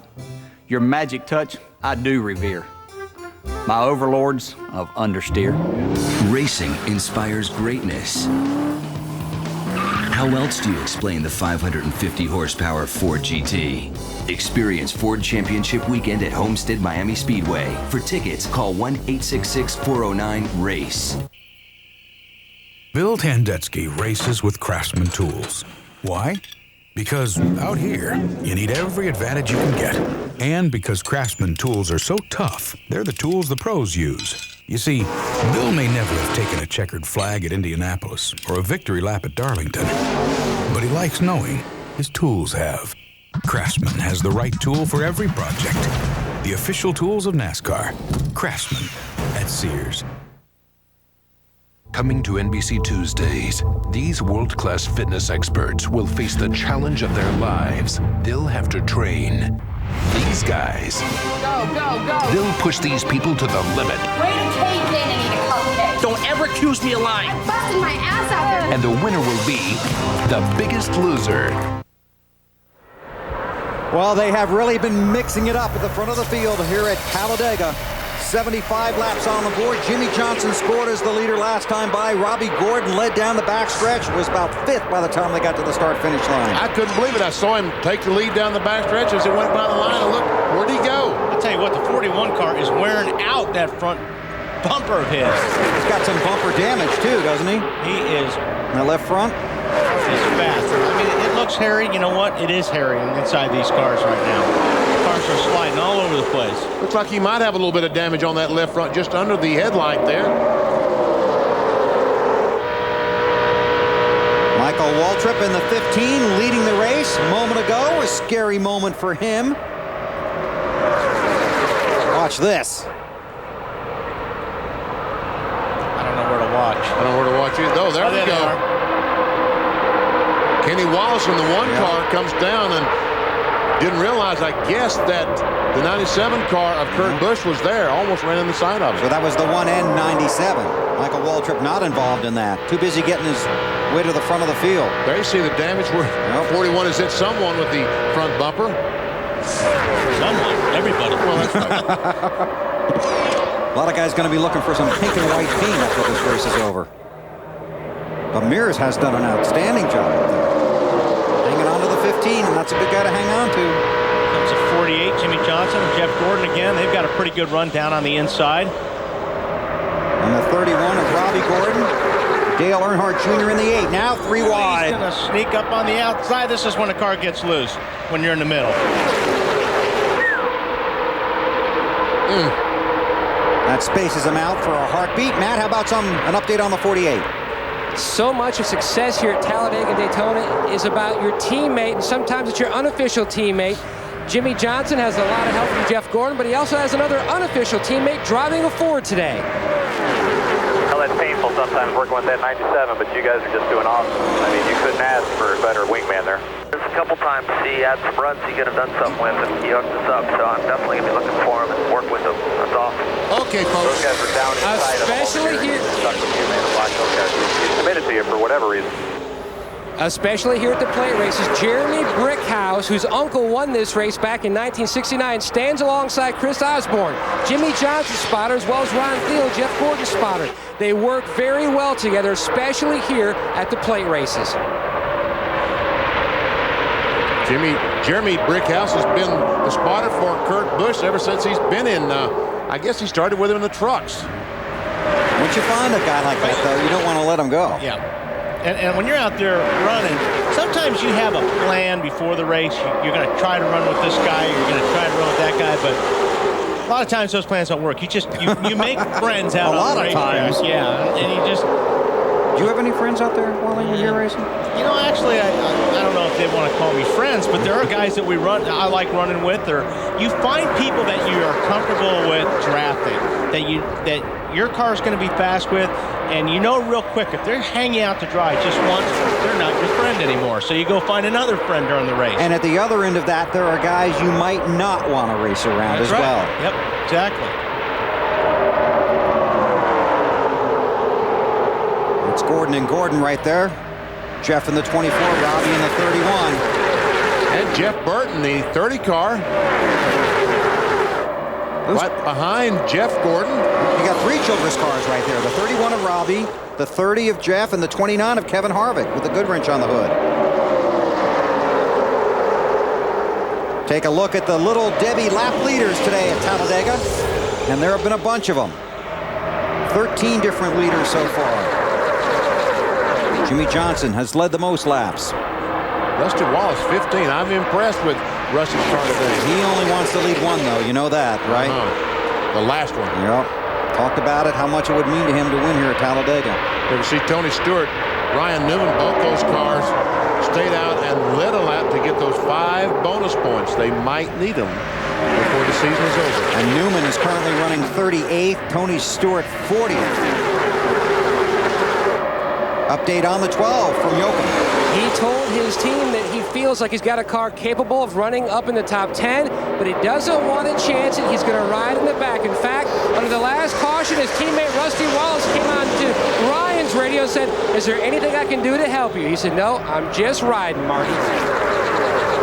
Your magic touch, I do revere. My overlords of understeer. Racing inspires greatness. How else do you explain the 550 horsepower Ford GT? Experience Ford Championship Weekend at Homestead Miami Speedway. For tickets, call 1-866-409-RACE. Bill Tandetsky races with Craftsman tools. Why? Because out here, you need every advantage you can get. And because Craftsman tools are so tough, they're the tools the pros use. You see, Bill may never have taken a checkered flag at Indianapolis or a victory lap at Darlington, but he likes knowing his tools have. Craftsman has the right tool for every project. The official tools of NASCAR. Craftsman at Sears. Coming to NBC Tuesdays, these world-class fitness experts will face the challenge of their lives. They'll have to train these guys. Go, go, go. They'll push these people to the limit. Way to cave in and eat a cupcake. Don't ever accuse me of lying. I'm busting my ass out there. And the winner will be the biggest loser. Well, they have really been mixing it up at the front of the field here at Talladega. 75 laps on the board. Jimmy Johnson scored as the leader last time by. Robbie Gordon led down the backstretch. Was about 5th by the time they got to the start-finish line. I couldn't believe it. I saw him take the lead down the backstretch as he went by the line. And look, where'd he go? I'll tell you what, the 41 car is wearing out that front bumper of his. He's got some bumper damage too, doesn't he? He is. The left front? He's fast. I mean, it looks hairy. You know what? It is hairy inside these cars right now. Cars are sliding all over the place. Looks like he might have a little bit of damage on that left front, just under the headlight there. Michael Waltrip in the 15, leading the race. A moment ago, a scary moment for him. Watch this. we there go. they are. Kenny Wallace in the one car comes down and didn't realize, I guess, that the 97 car of Kurt Busch was there. Almost ran in the side of it. So that was the 1N97. Michael Waltrip not involved in that. Too busy getting his way to the front of the field. There you see the damage where 41 has hit someone with the front bumper. Someone. Everybody. Well, that's A lot of guys going to be looking for some pink and white paint after this race is over. But Mears has done an outstanding job up there. Hanging on to the 15, and that's a good guy to hang on to. Comes a 48, Jimmy Johnson and Jeff Gordon again. They've got a pretty good run down on the inside. And the 31 of Robbie Gordon. Dale Earnhardt Jr. in the 8. Now 3 wide. He's going to sneak up on the outside. This is when the car gets loose, when you're in the middle. That spaces him out for a heartbeat. Matt, how about an update on the 48? So much of success here at Talladega Daytona is about your teammate, and sometimes it's your unofficial teammate. Jimmy Johnson has a lot of help from Jeff Gordon, but he also has another unofficial teammate driving a Ford today. Well, that's painful sometimes working with that 97, but you guys are just doing awesome. I mean, you couldn't ask for a better wingman there. There's a couple times he had some runs he could have done something with, and he hooked us up, so I'm definitely going to be looking for him and work with him. That's awesome. Okay, folks. Those guys are down inside Especially of him. Stuck with you, man. Watch those guys. He's committed to you for whatever reason. Especially here at the plate races, Jeremy Brickhouse, whose uncle won this race back in 1969, stands alongside Chris Osborne, Jimmy Johnson spotter, as well as Ron Thiel, Jeff Gordon spotter. They work very well together, especially here at the plate races. Jeremy Brickhouse has been the spotter for Kurt Busch ever since he's been in, I guess he started with him in the trucks. Once you find a guy like that, though, you don't want to let him go. Yeah. And when you're out there running, sometimes you have a plan before the race. You're going to try to run with this guy, you're going to try to run with that guy, but a lot of times those plans don't work. You make friends out on the racetrack. Yeah, and you just... Do you have any friends out there while you're here racing? You know, actually, I don't know if they want to call me friends, but there are guys that I like running with, or you find people that you are comfortable with drafting, that your car's going to be fast with, and you know real quick, if they're hanging out to dry just once, they're not your friend anymore. So you go find another friend during the race. And at the other end of that, there are guys you might not want to race around as well. Yep, exactly. It's Gordon and Gordon right there. Jeff in the 24, Robbie in the 31. And Jeff Burton, the 30 car. Right behind Jeff Gordon. You got 3 Childress cars right there. The 31 of Robbie, the 30 of Jeff, and the 29 of Kevin Harvick with the Goodwrench on the hood. Take a look at the Little Debbie lap leaders today at Talladega. And there have been a bunch of them. 13 different leaders so far. Jimmy Johnson has led the most laps. Rusty Wallace, 15. I'm impressed with Rusty's car today. He only wants to lead one, though. You know that, right? The last one. Yep. Talked about it, how much it would mean to him to win here at Talladega. There we see Tony Stewart, Ryan Newman, both those cars stayed out and led a lap to get those 5 bonus points. They might need them before the season is over. And Newman is currently running 38th, Tony Stewart 40th. Update on the 12 from Jochen. He told his team that he feels like he's got a car capable of running up in the top 10, but he doesn't want to chance it. He's going to ride in the back. In fact, under the last caution, his teammate Rusty Wallace came on to Ryan's radio and said, "Is there anything I can do to help you?" He said, "No, I'm just riding, Marty."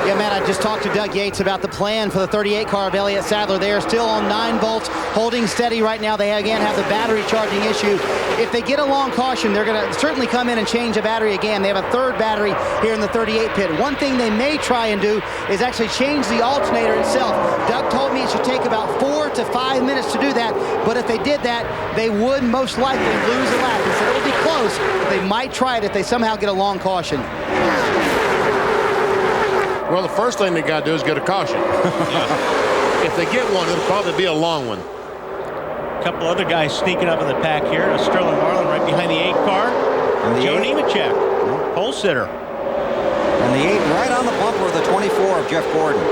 Yeah, man, I just talked to Doug Yates about the plan for the 38 car of Elliot Sadler. They are still on 9 volts, holding steady right now. They, again, have the battery charging issue. If they get a long caution, they're going to certainly come in and change the battery again. They have a 3rd battery here in the 38 pit. One thing they may try and do is actually change the alternator itself. Doug told me it should take about 4 to 5 minutes to do that, but if they did that, they would most likely lose a lap. He said it would be close, but they might try it if they somehow get a long caution. Well, the first thing they got to do is get a caution. If they get one, it'll probably be a long one. A couple other guys sneaking up in the pack here. Sterling Marlin right behind the 8 car. And Joe 8. Nemechek, pole sitter. And the 8 right on the bumper of the 24 of Jeff Gordon.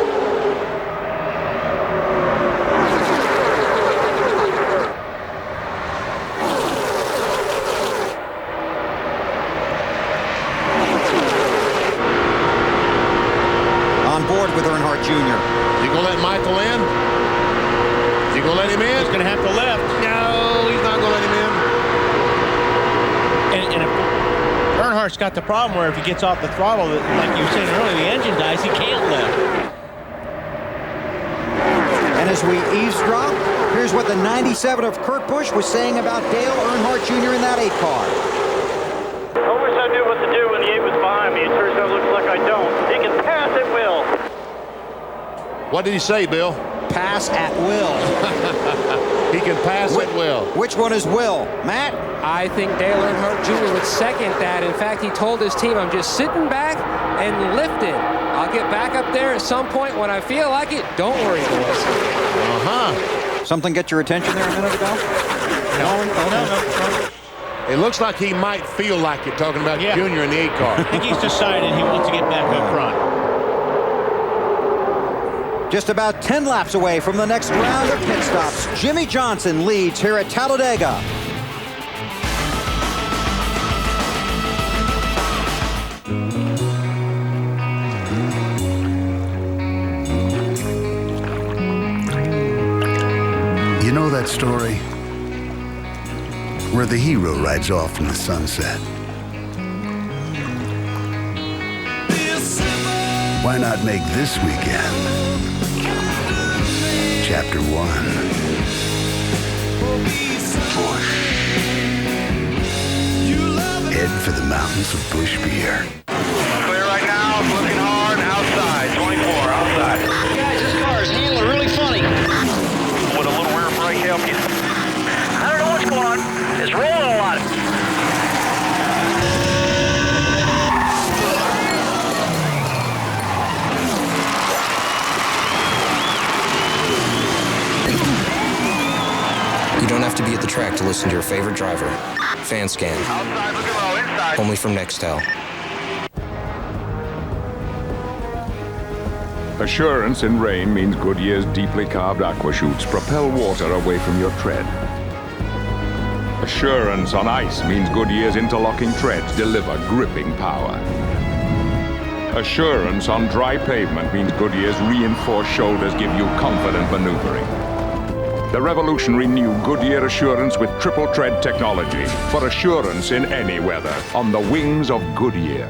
Jr. You gonna let Michael in? You gonna let him in? He's going to have to lift. No, he's not gonna let him in. And if Earnhardt's got the problem where if he gets off the throttle, like you were saying earlier, the engine dies, he can't lift. And as we eavesdrop, here's what the 97 of Kurt Busch was saying about Dale Earnhardt Jr. in that 8 car. I wish I knew what to do when the 8 was behind me. It turns out it looks like I don't. He can pass at will. What did he say, Bill? Pass at will. He can pass at will. Which one is will? Matt? I think Dale Earnhardt Jr. would second that. In fact, he told his team, I'm just sitting back and lifting. I'll get back up there at some point when I feel like it. Don't worry, boys. Something get your attention there a minute ago? No. It looks like he might feel like it, talking about Junior in the 8 car. I think he's decided he wants to get back up front. Just about 10 laps away from the next round of pit stops. Jimmy Johnson leads here at Talladega. You know that story? Where the hero rides off in the sunset. Why not make this weekend Chapter 1? Busch. Head for the mountains of Busch beer. Clear right now, looking hard, outside, 24, outside. Guys, this car is handling really funny. Would a little rear brake help you? I don't know what's going on. It's rolling a lot. You don't have to be at the track to listen to your favorite driver. Fan scan. Outside, looking low, inside. Only from Nextel. Assurance in rain means Goodyear's deeply carved aqua chutes propel water away from your tread. Assurance on ice means Goodyear's interlocking treads deliver gripping power. Assurance on dry pavement means Goodyear's reinforced shoulders give you confident maneuvering. The revolutionary new Goodyear Assurance with triple tread technology for assurance in any weather on the wings of Goodyear.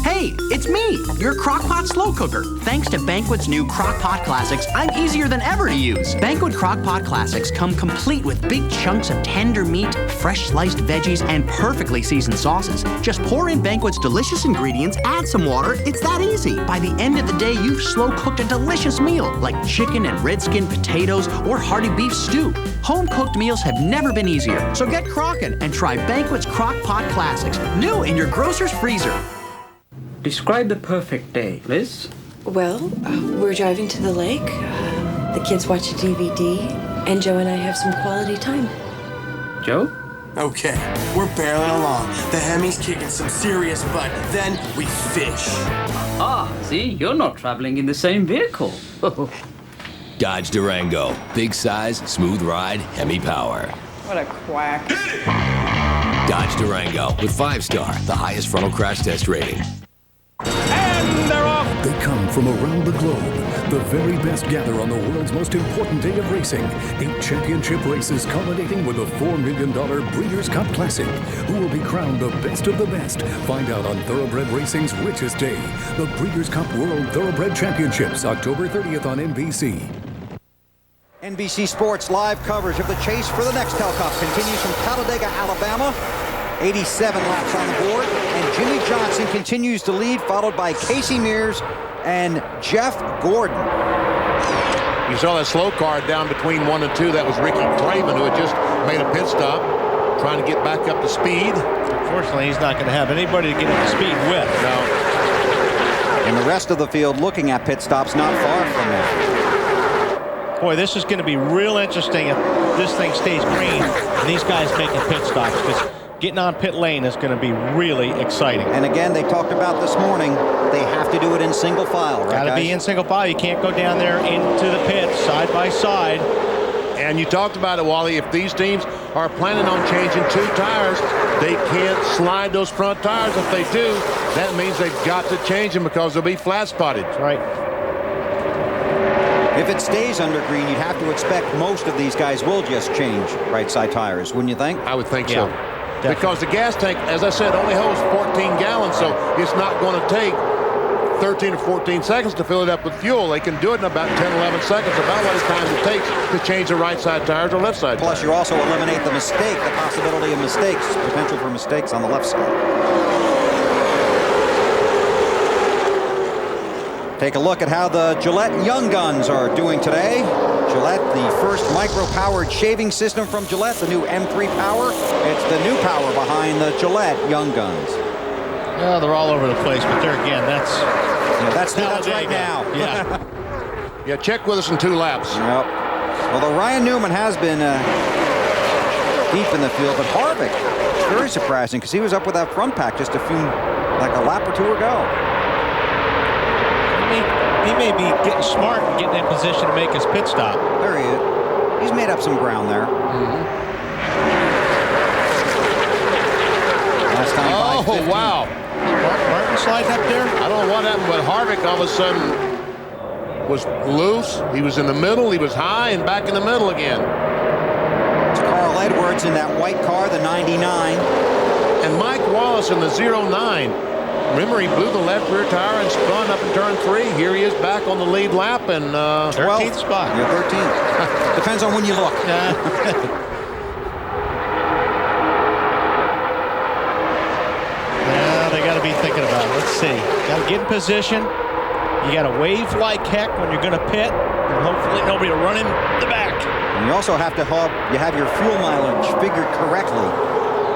Hey, it's me, your Crock-Pot Slow Cooker. Thanks to Banquet's new Crock-Pot Classics, I'm easier than ever to use. Banquet Crock-Pot Classics come complete with big chunks of tender meat, fresh sliced veggies, and perfectly seasoned sauces. Just pour in Banquet's delicious ingredients, add some water, it's that easy. By the end of the day, you've slow-cooked a delicious meal, like chicken and red-skinned potatoes or hearty beef stew. Home-cooked meals have never been easier, so get crockin' and try Banquet's Crock-Pot Classics, new in your grocer's freezer. Describe the perfect day, Liz. Well, we're driving to the lake, the kids watch a DVD, and Joe and I have some quality time. Joe? Okay, we're barreling along. The Hemi's kicking some serious butt. Then we fish. Ah, see, you're not traveling in the same vehicle. Dodge Durango. Big size, smooth ride, Hemi power. What a quack. Dodge Durango with 5-star, the highest frontal crash test rating. And they're off! They come from around the globe. The very best gather on the world's most important day of racing. 8 championship races culminating with a $4 million Breeders' Cup Classic. Who will be crowned the best of the best? Find out on Thoroughbred Racing's richest day. The Breeders' Cup World Thoroughbred Championships, October 30th on NBC. NBC Sports live coverage of the chase for the Nextel Cup continues from Talladega, Alabama. 87 laps on the board, and Jimmy Johnson continues to lead, followed by Casey Mears and Jeff Gordon. You saw that slow car down between 1 and 2. That was Ricky Craven, who had just made a pit stop, trying to get back up to speed. Unfortunately, he's not going to have anybody to get up to speed with. No. And the rest of the field looking at pit stops not far from that. Boy, this is going to be real interesting if this thing stays green and these guys making pit stops, because getting on pit lane is going to be really exciting. And again, they talked about this morning, they have to do it in single file, right, Got to be in single file. You can't go down there into the pits side by side. And you talked about it, Wally. If these teams are planning on changing 2 tires, they can't slide those front tires. If they do, that means they've got to change them because they'll be flat spotted. Right. If it stays under green, you'd have to expect most of these guys will just change right side tires, wouldn't you think? I would think so. Definitely. Because the gas tank, as I said, only holds 14 gallons, so it's not going to take 13 or 14 seconds to fill it up with fuel. They can do it in about 10, 11 seconds, about what time it takes to change the right side tires or left side Plus, tires. you also eliminate the mistake, the possibility of mistakes, potential for mistakes on the left side. Take a look at how the Gillette Young Guns are doing today. Gillette, the first micro-powered shaving system from Gillette, the new M3 Power. It's the new power behind the Gillette Young Guns. Yeah, they're all over the place, but there again, that's Talladega right now. Yeah. Yeah, check with us in 2 laps. Yep. Although Ryan Newman has been deep in the field, but Harvick, very surprising because he was up with that front pack just like a lap or 2 ago. He may be getting smart and getting in position to make his pit stop. There he is. He's made up some ground there. Last time by 15. Wow. Martin sliding up there? I don't know what happened, but Harvick all of a sudden was loose. He was in the middle, he was high, and back in the middle again. It's Carl Edwards in that white car, the 99. And Mike Wallace in the 09. Remember, he blew the left rear tire and spun up in turn 3. Here he is back on the lead lap and 13th spot. Yeah, 13th. Depends on when you look. They got to be thinking about it. Let's see. Got to get in position. You got to wave like heck when you're going to pit, and hopefully nobody will run in the back. And you also have to have your fuel mileage figured correctly,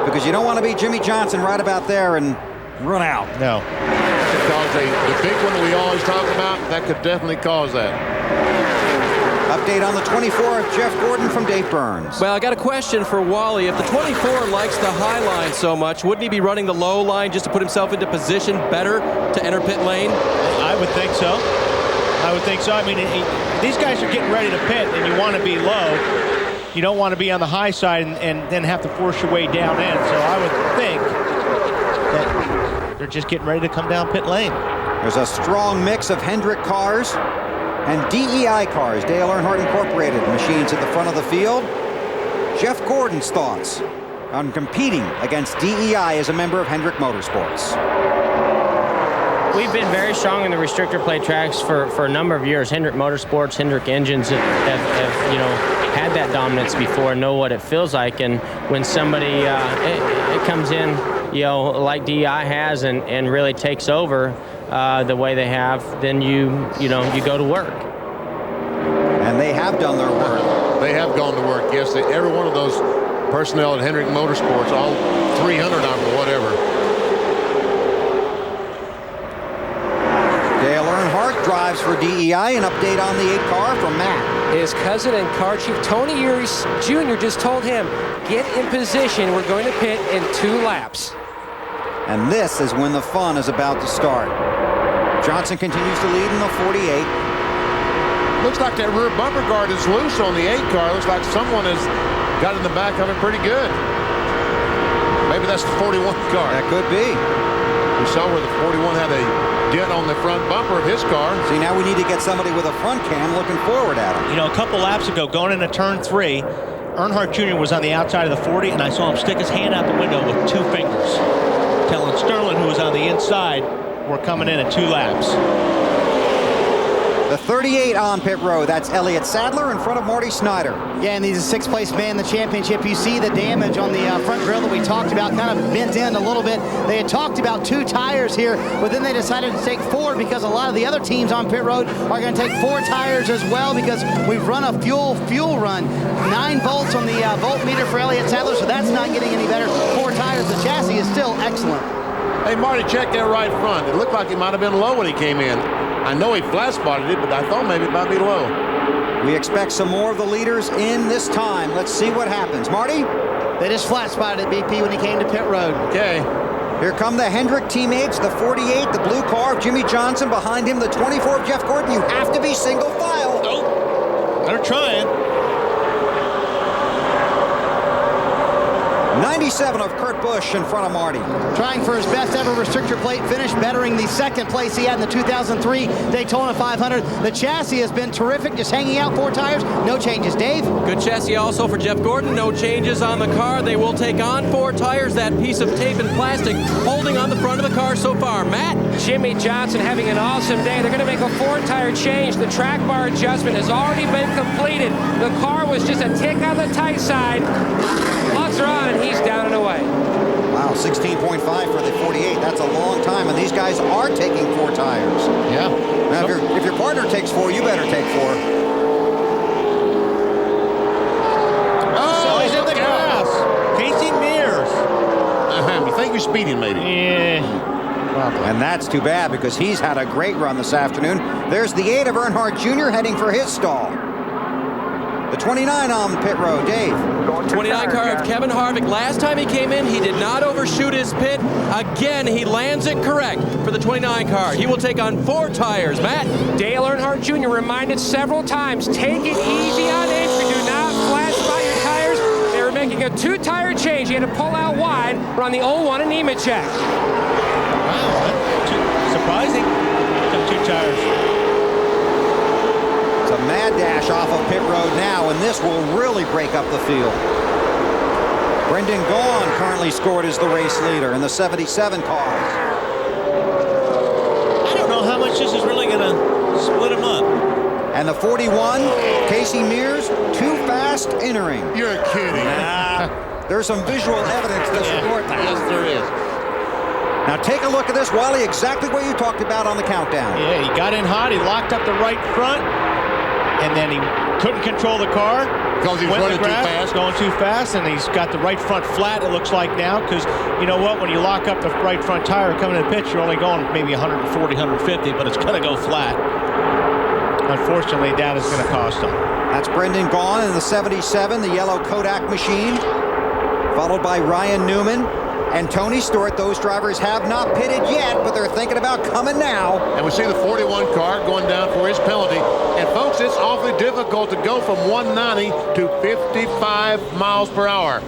because you don't want to be Jimmy Johnson right about there and run out. No. Because the big one that we always talk about, that could definitely cause that. Update on the 24 of Jeff Gordon from Dave Burns. Well, I got a question for Wally. If the 24 likes the high line so much, wouldn't he be running the low line just to put himself into position better to enter pit lane? I would think so. I would think so. I mean, these guys are getting ready to pit, and you want to be low. You don't want to be on the high side and then have to force your way down in. So I would think that they're just getting ready to come down pit lane. There's a strong mix of Hendrick cars and DEI cars, Dale Earnhardt Incorporated machines at the front of the field. Jeff Gordon's thoughts on competing against DEI as a member of Hendrick Motorsports. We've been very strong in the restrictor plate tracks for a number of years. Hendrick Motorsports, Hendrick engines have had that dominance before and know what it feels like. And when somebody it comes in, like DEI has and really takes over the way they have, then you go to work. And they have done their work. They have gone to work, yes. Every one of those personnel at Hendrick Motorsports, all 300 of them or whatever. Dale Earnhardt drives for DEI. An update on the 8 car from Matt. His cousin and car chief Tony Urias Jr. just told him, get in position, we're going to pit in 2 laps. And this is when the fun is about to start. Johnson continues to lead in the 48. Looks like that rear bumper guard is loose on the 8 car. Looks like someone has got in the back of it pretty good. Maybe that's the 41 car. That could be. We saw where the 41 had a dent on the front bumper of his car. See, now we need to get somebody with a front cam looking forward at him. A couple laps ago, going into turn 3, Earnhardt Jr. was on the outside of the 40, and I saw him stick his hand out the window with 2 fingers, telling Sterling, who was on the inside, we're coming in at 2 laps. The 38 on pit road. That's Elliot Sadler in front of Marty Snyder. Yeah, and he's a 6th place man in the championship. You see the damage on the front grille that we talked about, kind of bent in a little bit. They had talked about 2 tires here, but then they decided to take 4 because a lot of the other teams on pit road are going to take 4 tires as well because we've run a fuel run. 9 volts on the voltmeter for Elliot Sadler, so that's not getting any better. 4 tires. The chassis is still excellent. Hey, Marty, check that right front. It looked like it might have been low when he came in. I know he flat spotted it, but I thought maybe it might be low. We expect some more of the leaders in this time. Let's see what happens. Marty? They just flat spotted it, BP, when he came to pit road. Okay. Here come the Hendrick teammates, the 48, the blue car of Jimmy Johnson. Behind him, the 24 of Jeff Gordon. You have to be single file. Oh, they're trying. 97 of Kurt Busch in front of Marty. Trying for his best ever restrictor plate finish, bettering the second place he had in the 2003 Daytona 500. The chassis has been terrific, just hanging out 4 tires, no changes. Dave? Good chassis also for Jeff Gordon, no changes on the car. They will take on 4 tires, that piece of tape and plastic holding on the front of the car so far. Matt? Jimmy Johnson having an awesome day. They're going to make a 4-tire change. The track bar adjustment has already been completed. The car was just a tick on the tight side. Plugs are on, and he's down and away. Wow, 16.5 for the 48. That's a long time, and these guys are taking 4 tires. Yeah. Now, if your partner takes 4, you better take 4. Oh, he's in the grass. Casey Mears. You think he's speeding, maybe? Yeah. And that's too bad because he's had a great run this afternoon. There's the 8 of Earnhardt Jr. heading for his stall. The 29 on pit road, Dave. 29 car of Kevin Harvick. Last time he came in, he did not overshoot his pit. Again, he lands it correct for the 29 car. He will take on 4 tires. Matt? Dale Earnhardt Jr. reminded several times, take it easy on entry. Do not flash by your tires. They were making a 2-tire change. He had to pull out wide. We're on the 01 and Nemechek. Wow, that's surprising. Took 2 tires. It's a mad dash off of pit road now, and this will really break up the field. Brendan Gaughan currently scored as the race leader in the 77 car. I don't know how much this is really going to split them up. And the 41, Casey Mears, too fast entering. You're kidding. There's some visual evidence to support that. Yes, there is. Now take a look at this, Wally, exactly what you talked about on the countdown. Yeah, he got in hot, he locked up the right front, and then he couldn't control the car. Because he's running too fast. Going too fast, and he's got the right front flat, it looks like now, because you know what, when you lock up the right front tire coming to the pit, you're only going maybe 140, 150, but it's going to go flat. Unfortunately, that is going to cost him. That's Brendan Gaughan in the 77, the yellow Kodak machine, followed by Ryan Newman and Tony Stewart. Those drivers have not pitted yet, but they're thinking about coming now. And we see the 41 car going down for his penalty. And folks, it's awfully difficult to go from 190 to 55 miles per hour.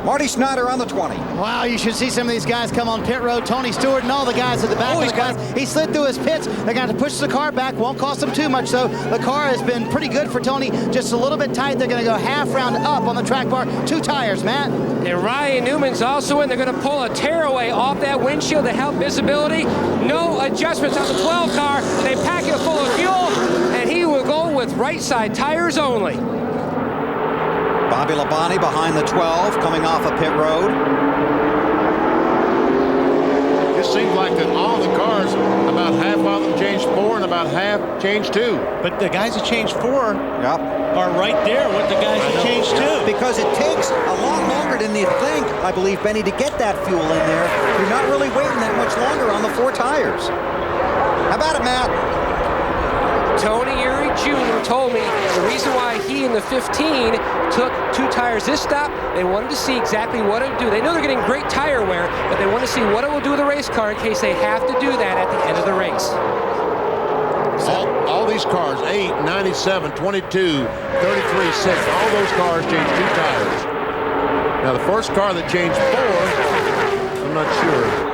Marty Snyder on the 20. Wow, you should see some of these guys come on pit road. Tony Stewart and all the guys at the back of the guys. He slid through his pits. They're going to push the car back. Won't cost them too much, so the car has been pretty good for Tony. Just a little bit tight. They're going to go half round up on the track bar. 2 tires, Matt. And Ryan Newman's also in. They're going to pull a tearaway off that windshield to help visibility. No adjustments on the 12 car. They pack it full of fuel, and he will go with right side tires only. Bobby Labonte behind the 12, coming off of pit road. It seems like that all the cars, about half of them changed 4 and about half changed 2. But the guys that changed 4 are right there with the guys that changed 2. Because it takes a lot longer than you think, I believe, Benny, to get that fuel in there. You're not really waiting that much longer on the 4 tires. How about it, Matt? Tony Eury Jr. told me the reason why he in the 15 took 2 tires this stop, they wanted to see exactly what it would do. They know they're getting great tire wear, but they want to see what it will do to the race car in case they have to do that at the end of the race. All these cars, 8, 97, 22, 33, 6, all those cars changed 2 tires. Now the first car that changed 4, I'm not sure.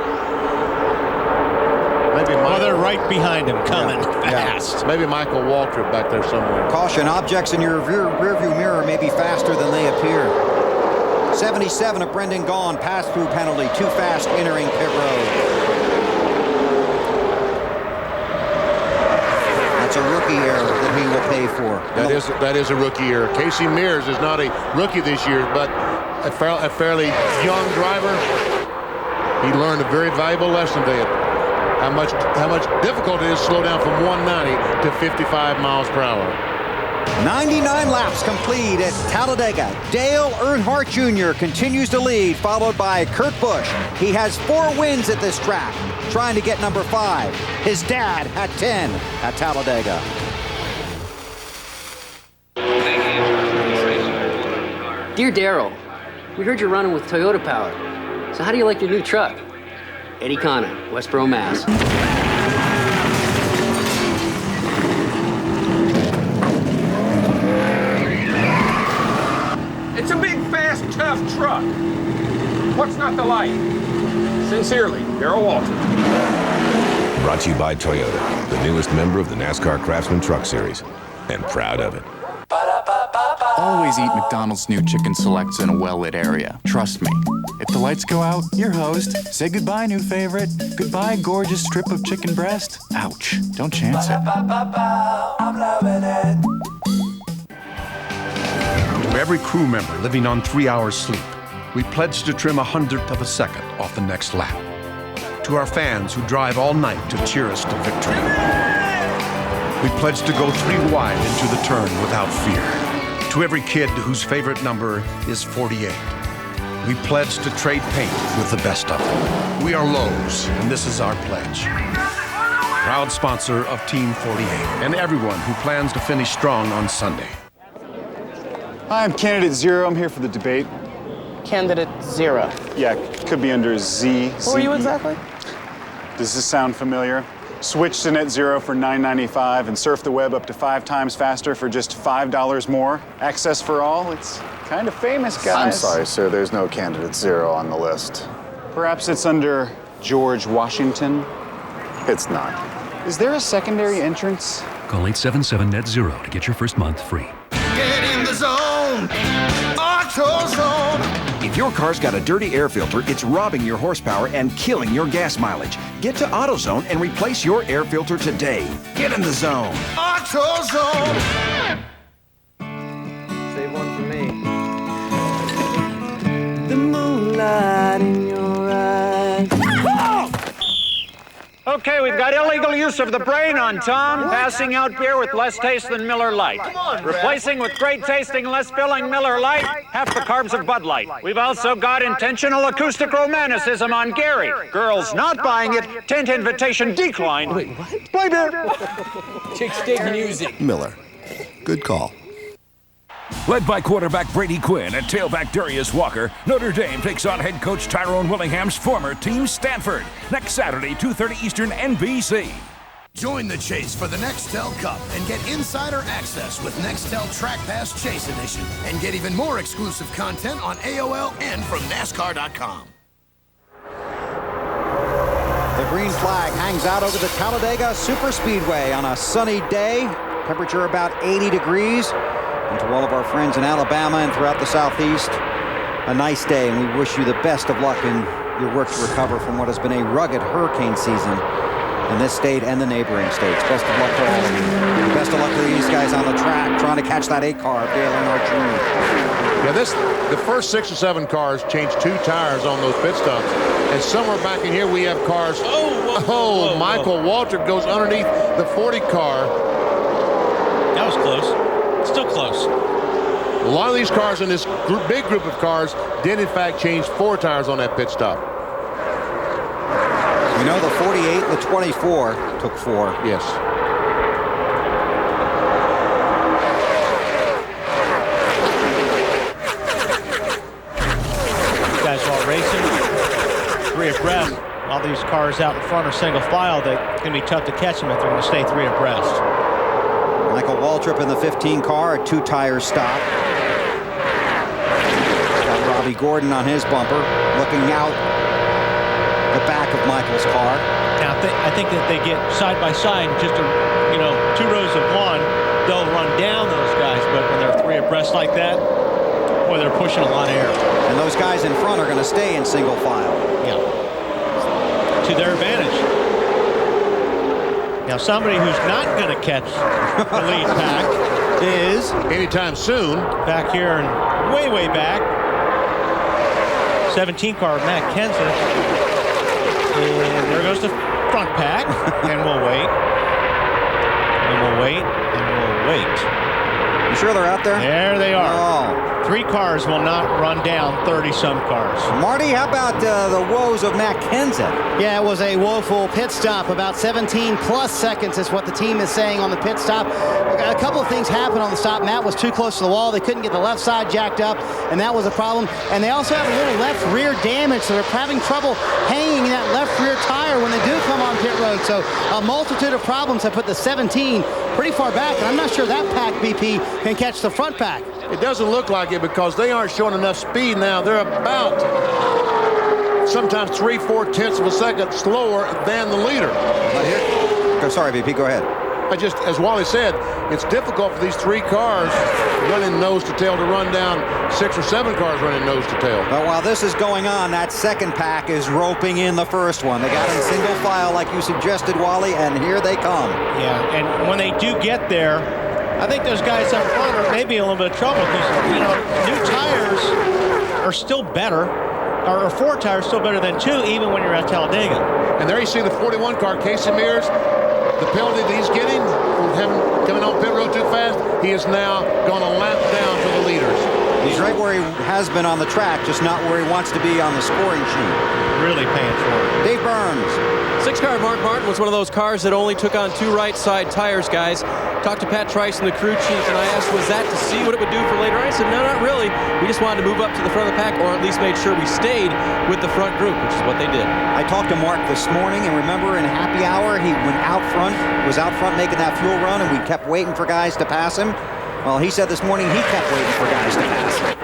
Maybe they're right behind him, coming fast. Yeah. Maybe Michael Waltrip back there somewhere. Caution, objects in your rearview mirror may be faster than they appear. 77 of Brendan Gaughan, pass-through penalty, too fast entering pit road. That's a rookie error that he will pay for. That is a rookie error. Casey Mears is not a rookie this year, but a fairly young driver. He learned a very valuable lesson there. How much difficult it is to slow down from 190 to 55 miles per hour. 99 laps complete at Talladega. Dale Earnhardt Jr. continues to lead, followed by Kurt Busch. He has 4 wins at this track, trying to get number 5. His dad had 10 at Talladega. Dear Daryl, we heard you're running with Toyota Power. So how do you like your new truck? Eddie Connor, Westboro, Mass. It's a big, fast, tough truck. What's not to like? Sincerely, Darrell Waltrip. Brought to you by Toyota, the newest member of the NASCAR Craftsman Truck Series, and proud of it. Always eat McDonald's new chicken selects in a well-lit area. Trust me. If the lights go out, your host, say goodbye, new favorite. Goodbye, gorgeous strip of chicken breast. Ouch. Don't chance it. I'm loving it. To every crew member living on 3 hours sleep, we pledge to trim 1/100th of a second off the next lap. To our fans who drive all night to cheer us to victory, we pledge to go 3 wide into the turn without fear. To every kid whose favorite number is 48, we pledge to trade paint with the best of them. We are Lowe's, and this is our pledge. Proud sponsor of Team 48 and everyone who plans to finish strong on Sunday. Hi, I'm Candidate Zero. I'm here for the debate. Candidate Zero. Yeah, could be under Z. Who are you exactly? Does this sound familiar? Switch to Net Zero for $9.95 and surf the web up to 5 times faster for just $5 more. Access for all. It's kind of famous, guys. I'm sorry, sir. There's no Candidate Zero on the list. Perhaps it's under George Washington? It's not. Is there a secondary entrance? Call 877-NET-ZERO to get your first month free. Get in the zone. AutoZone. If your car's got a dirty air filter, it's robbing your horsepower and killing your gas mileage. Get to AutoZone and replace your air filter today. Get in the zone. AutoZone. Save one for me. The moonlight in your eyes. Okay, we've got illegal use of the brain on Tom, passing out beer with less taste than Miller Lite. Replacing with great tasting, less filling Miller Lite, half the carbs of Bud Light. We've also got intentional acoustic romanticism on Gary. Girls not buying it, tent invitation declined. Wait, what? Play beer. Chicks dig music. Miller. Good call. Led by quarterback Brady Quinn and tailback Darius Walker, Notre Dame takes on head coach Tyrone Willingham's former team Stanford. Next Saturday, 2:30 Eastern, NBC. Join the chase for the Nextel Cup and get insider access with Nextel Track Pass Chase Edition. And get even more exclusive content on AOL and from NASCAR.com. The green flag hangs out over the Talladega Superspeedway on a sunny day. Temperature about 80 degrees. And to all of our friends in Alabama and throughout the Southeast, a nice day, and we wish you the best of luck in your work to recover from what has been a rugged hurricane season in this state and the neighboring states. Best of luck to all of you. And best of luck to these guys on the track trying to catch that 8 car of Dale Earnhardt Jr. Yeah, the first 6 or 7 cars changed 2 tires on those pit stops. And somewhere back in here we have cars. Whoa, Michael Waltrip goes underneath the 40 car. That was close. Still close. A lot of these cars in this big group of cars did in fact change 4 tires on that pit stop. You know, the 48 and the 24 took 4. Yes. You guys are all racing 3 abreast. All these cars out in front are single file. It's going to be tough to catch them if they're going to stay 3 abreast. Michael Waltrip in the 15 car, a 2-tire stop. Got Robbie Gordon on his bumper, looking out the back of Michael's car. Now, I think that they get side by side, just 2 rows of one, they'll run down those guys. But when they're 3 abreast like that, boy, they're pushing a lot of air. And those guys in front are going to stay in single file. Yeah. To their advantage. Now, somebody who's not going to catch the lead pack is anytime soon back here and way back. 17 car Matt Kenseth. And there goes the front pack. And we'll wait. And we'll wait. And we'll wait. You sure they're out there? There they are. Oh. 3 cars will not run down 30-some cars. Marty, how about the woes of Matt Kenseth? Yeah, it was a woeful pit stop. About 17+ seconds is what the team is saying on the pit stop. A couple of things happened on the stop. Matt was too close to the wall. They couldn't get the left side jacked up, and that was a problem. And they also have a little left rear damage, so they're having trouble hanging that left rear tire when they do come on pit road. So a multitude of problems have put the 17 pretty far back, and I'm not sure that pack BP can catch the front pack. It doesn't look like it because they aren't showing enough speed now. They're about sometimes 3-4 tenths of a second slower than the leader. Sorry, VP, go ahead. As Wally said, it's difficult for these 3 cars running nose to tail to run down 6 or 7 cars running nose to tail. But while this is going on, that second pack is roping in the first one. They got in single file like you suggested, Wally, and here they come. Yeah, and when they do get there, I think those guys up front are maybe in a little bit of trouble because, new tires are still better, or 4 tires still better than 2, even when you're at Talladega. And there you see the 41 car, Casey Mears. The penalty that he's getting from coming on pit road too fast, he is now going a lap down for the leaders. He's right where he has been on the track, just not where he wants to be on the scoring sheet. Really paying for it. Dave Burns. 6-car Mark Martin was one of those cars that only took on 2 right side tires, guys. Talked to Pat Trice and the crew chief, and I asked, was that to see what it would do for later? I said, no, not really. We just wanted to move up to the front of the pack, or at least made sure we stayed with the front group, which is what they did. I talked to Mark this morning, and remember in happy hour, he was out front making that fuel run, and we kept waiting for guys to pass him. Well, he said this morning he kept waiting for guys to pass him.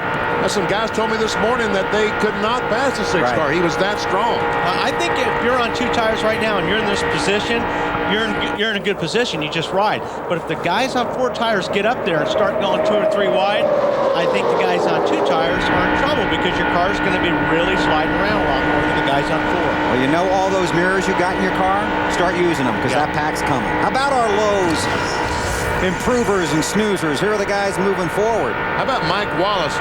Some guys told me this morning that they could not pass the 6 car. He was that strong. I think if you're on 2 tires right now and you're in this position, you're in a good position. You just ride. But if the guys on 4 tires get up there and start going 2 or 3 wide, I think the guys on 2 tires are in trouble because your car is going to be really sliding around a lot more than the guys on 4. Well, all those mirrors you got in your car? Start using them because that pack's coming. How about our lows? Improvers and snoozers. Here are the guys moving forward. How about Mike Wallace?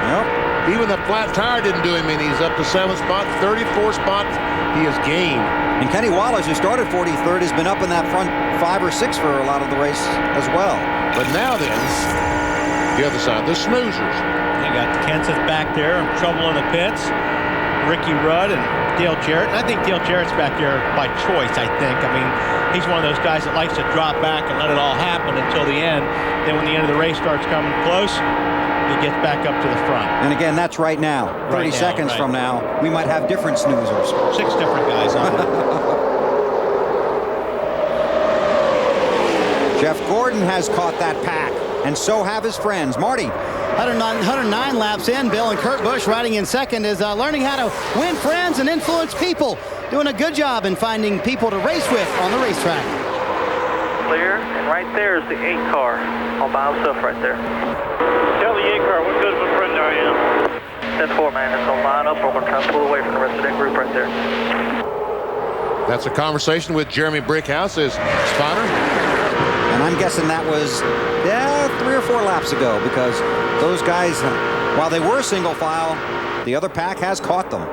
Even the flat tire didn't do him in. He's up to 7th spot, 34 spots. He has gained. And Kenny Wallace, who started 43rd, has been up in that front 5 or 6 for a lot of the race as well. But now then, the other side, the snoozers. You got Kenseth back there in trouble in the pits. Ricky Rudd and Dale Jarrett. And I think Dale Jarrett's back there by choice, I think. I mean, he's one of those guys that likes to drop back and let it all happen until the end. Then when the end of the race starts coming close, he gets back up to the front. And again, that's right now. 30 seconds from now, we might have different snoozers. 6 different guys on it. Jeff Gordon has caught that pack, and so have his friends. Marty. 109 laps in. Bill and Kurt Busch riding in second is learning how to win friends and influence people. Doing a good job in finding people to race with on the racetrack. Clear, and right there is the 8 car all by himself right there. Tell the 8 car what good of a friend I am. 10-4, man. It's going to line up, or we're going to try to pull away from the rest of that group right there. That's a conversation with Jeremy Brickhouse's spotter. And I'm guessing that was 3 or 4 laps ago because those guys, while they were single file, the other pack has caught them.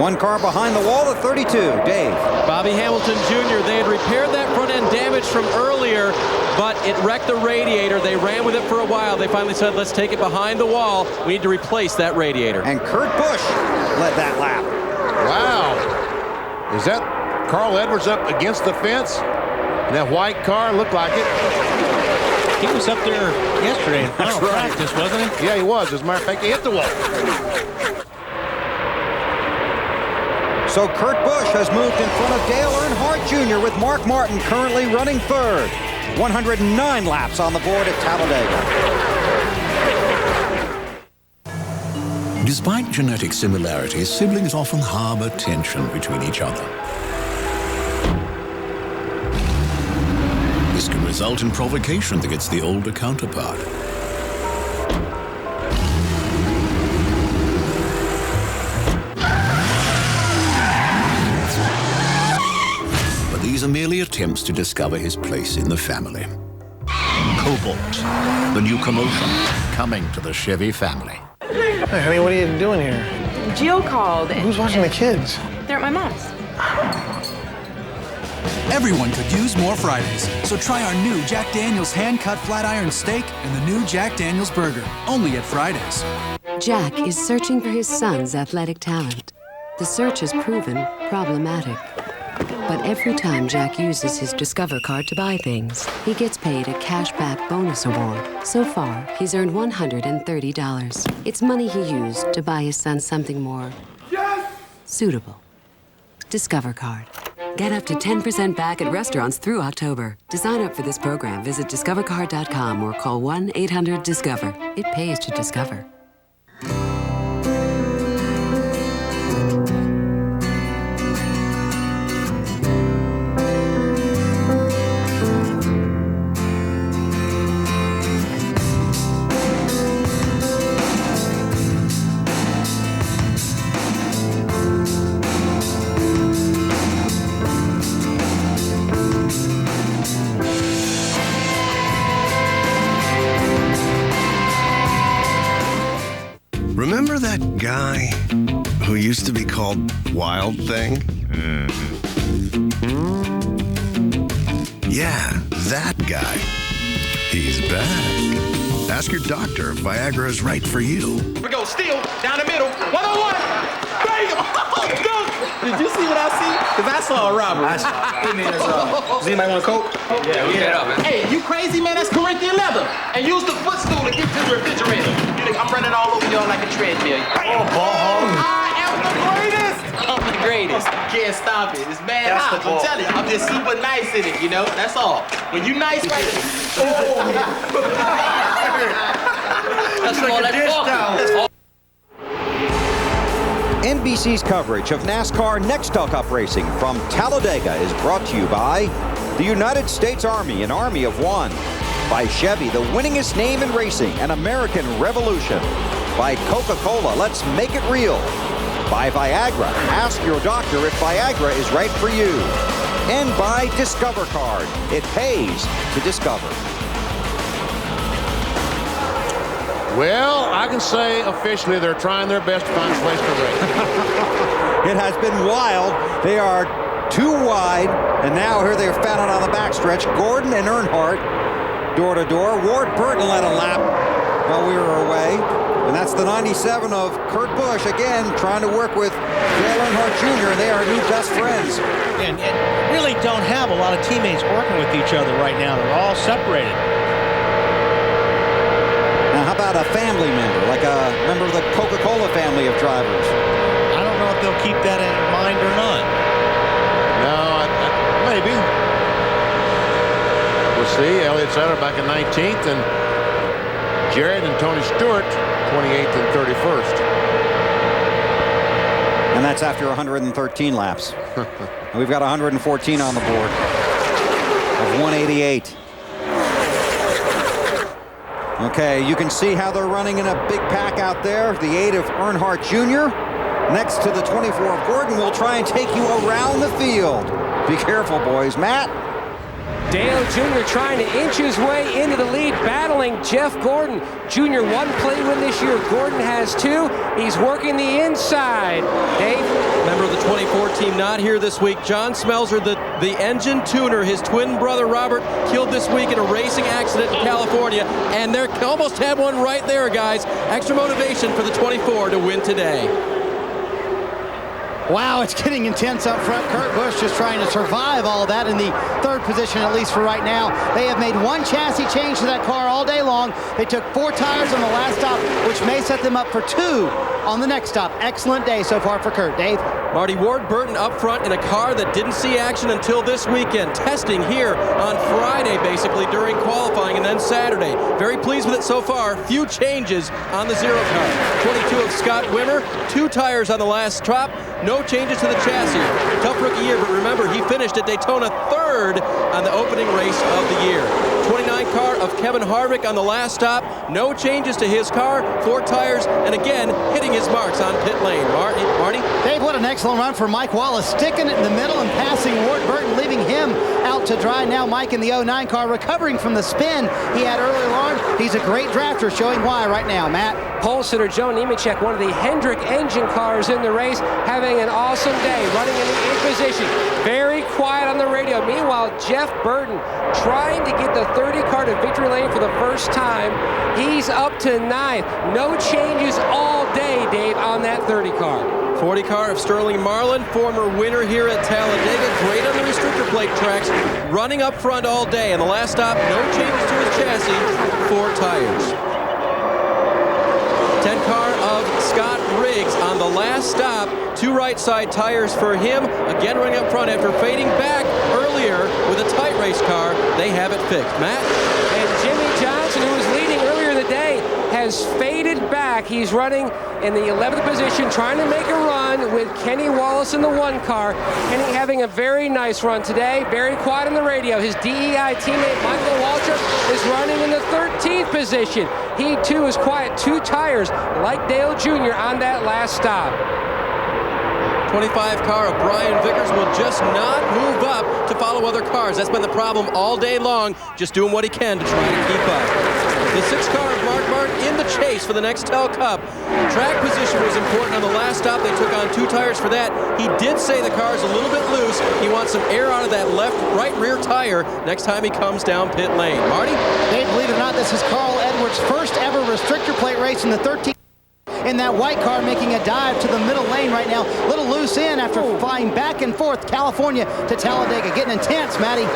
1 car behind the wall at 32. Dave. Bobby Hamilton Jr., they had repaired that front end damage from earlier, but it wrecked the radiator. They ran with it for a while. They finally said, let's take it behind the wall. We need to replace that radiator. And Kurt Busch led that lap. Wow. Is that Carl Edwards up against the fence? And that white car looked like it. He was up there yesterday in final practice, wasn't he? Yeah, he was. As a matter of fact, he hit the wall. So Kurt Busch has moved in front of Dale Earnhardt Jr. with Mark Martin currently running 3rd. 109 laps on the board at Talladega. Despite genetic similarities, siblings often harbor tension between each other. This can result in provocation against the older counterpart. But these are merely attempts to discover his place in the family. Cobalt, the new commotion, coming to the Chevy family. Hey, honey, what are you doing here? Jill called. Who's watching the kids? They're at my mom's. Everyone could use more Fridays, so try our new Jack Daniel's hand-cut flat iron steak and the new Jack Daniel's burger, only at Fridays. Jack is searching for his son's athletic talent. The search has proven problematic. But every time Jack uses his Discover card to buy things, he gets paid a cashback bonus award. So far, he's earned $130. It's money he used to buy his son something more suitable. Discover card. Get up to 10% back at restaurants through October. To sign up for this program, visit discovercard.com or call 1-800-DISCOVER. It pays to discover. used to be called Wild Thing? Yeah, that guy. He's back. Ask your doctor if Viagra is right for you. We go steal down the middle. 101. Bam! Dunk! Did you see what I see? Because I saw a robbery. Does anybody want a Coke? Yeah, we get up, man. Hey, you crazy, man? That's Corinthian leather. And use the footstool to get to the refrigerator. You think I'm running all over y'all like a treadmill? I am the greatest. I'm the greatest. Can't stop it. It's bad hot. I'm telling you. I'm just super nice in it, you know? That's all. When you nice right That's like a dish towel. NBC's coverage of NASCAR Nextel Cup racing from Talladega is brought to you by the United States Army, an army of one. By Chevy, the winningest name in racing, an American revolution. By Coca-Cola, let's make it real. By Viagra, ask your doctor if Viagra is right for you. And by Discover Card, it pays to discover. Well, I can say officially they're trying their best to find a place to race. It has been wild. They are too wide, and now here they're found on the backstretch. Gordon and Earnhardt, door to door. Ward Burton led a lap while we were away. And that's the 97 of Kurt Busch, again, trying to work with Dale Earnhardt Jr., and they are new best friends. And really don't have a lot of teammates working with each other right now. They're all separated. Now, how about a family member, like a member of the Coca-Cola family of drivers? I don't know if they'll keep that in mind or not. No, maybe. We'll see. Elliot Sadler back in 19th, and Jared and Tony Stewart 28th and 31st. And that's after 113 laps. And we've got 114 on the board of 188. Okay, you can see how they're running in a big pack out there. The 8 of Earnhardt Jr. next to the 24 of Gordon will try and take you around the field. Be careful, boys. Matt? Dale Jr. trying to inch his way into the lead, battling Jeff Gordon. Jr. 1 plate win this year. Gordon has 2. He's working the inside. Dave? Member of the 24 team not here this week. John Smelser, the engine tuner. His twin brother Robert killed this week in a racing accident in California. And they almost had one right there, guys. Extra motivation for the 24 to win today. Wow, it's getting intense up front. Kurt Busch just trying to survive all of that in the 3rd position, at least for right now. They have made 1 chassis change to that car all day long. They took 4 tires on the last stop, which may set them up for 2 on the next stop. Excellent day so far for Kurt. Dave? Marty, Ward Burton up front in a car that didn't see action until this weekend. Testing here on Friday, basically, during qualifying, and then Saturday. Very pleased with it so far. Few changes on the 0 car. 22 of Scott Wimmer, 2 tires on the last stop. No changes to the chassis. Tough rookie year, but remember, he finished at Daytona 3rd on the opening race of the year. 29 car of Kevin Harvick on the last stop. No changes to his car. 4 tires, and again, hitting his marks on pit lane. Marty? Dave, what an excellent run for Mike Wallace, sticking it in the middle and passing Ward Burton, leaving him out to dry. Now Mike in the 09 car, recovering from the spin he had earlier on. He's a great drafter, showing why right now. Matt? Pole sitter Joe Nemechek, one of the Hendrick engine cars in the race, having an awesome day, running in the 8th position. Very quiet on the radio. Meanwhile, Jeff Burton trying to get the 30 car to victory lane for the first time. He's up to 9th. No changes all day, Dave, on that 30 car. 40 car of Sterling Marlin, former winner here at Talladega. Great on the restrictor plate tracks, running up front all day. And the last stop, no changes to his chassis, 4 tires. 10 car of Scott Riggs on the last stop. 2 right side tires for him. Again running up front after fading back earlier with a tight race car. They have it fixed. Matt? And Jimmy Johnson, who was leading earlier in the day, has faded back. He's running in the 11th position, trying to make a run with Kenny Wallace in the 1 car. Kenny having a very nice run today, very quiet on the radio. His DEI teammate Michael Waltrip is running in the 13th position. He too is quiet, 2 tires, like Dale Jr. on that last stop. 25 car of Brian Vickers will just not move up to follow other cars. That's been the problem all day long, just doing what he can to try to keep up. The 6 car of Mark Martin in the chase for the Nextel Cup. Track position was important on the last stop. They took on 2 tires for that. He did say the car is a little bit loose. He wants some air out of that right rear tire next time he comes down pit lane. Marty? Dave, believe it or not, this is Carl Edwards' first ever restrictor plate race in the 13th. In that white car, making a dive to the middle lane right now. Little loose in after flying back and forth California to Talladega. Getting intense, Matty.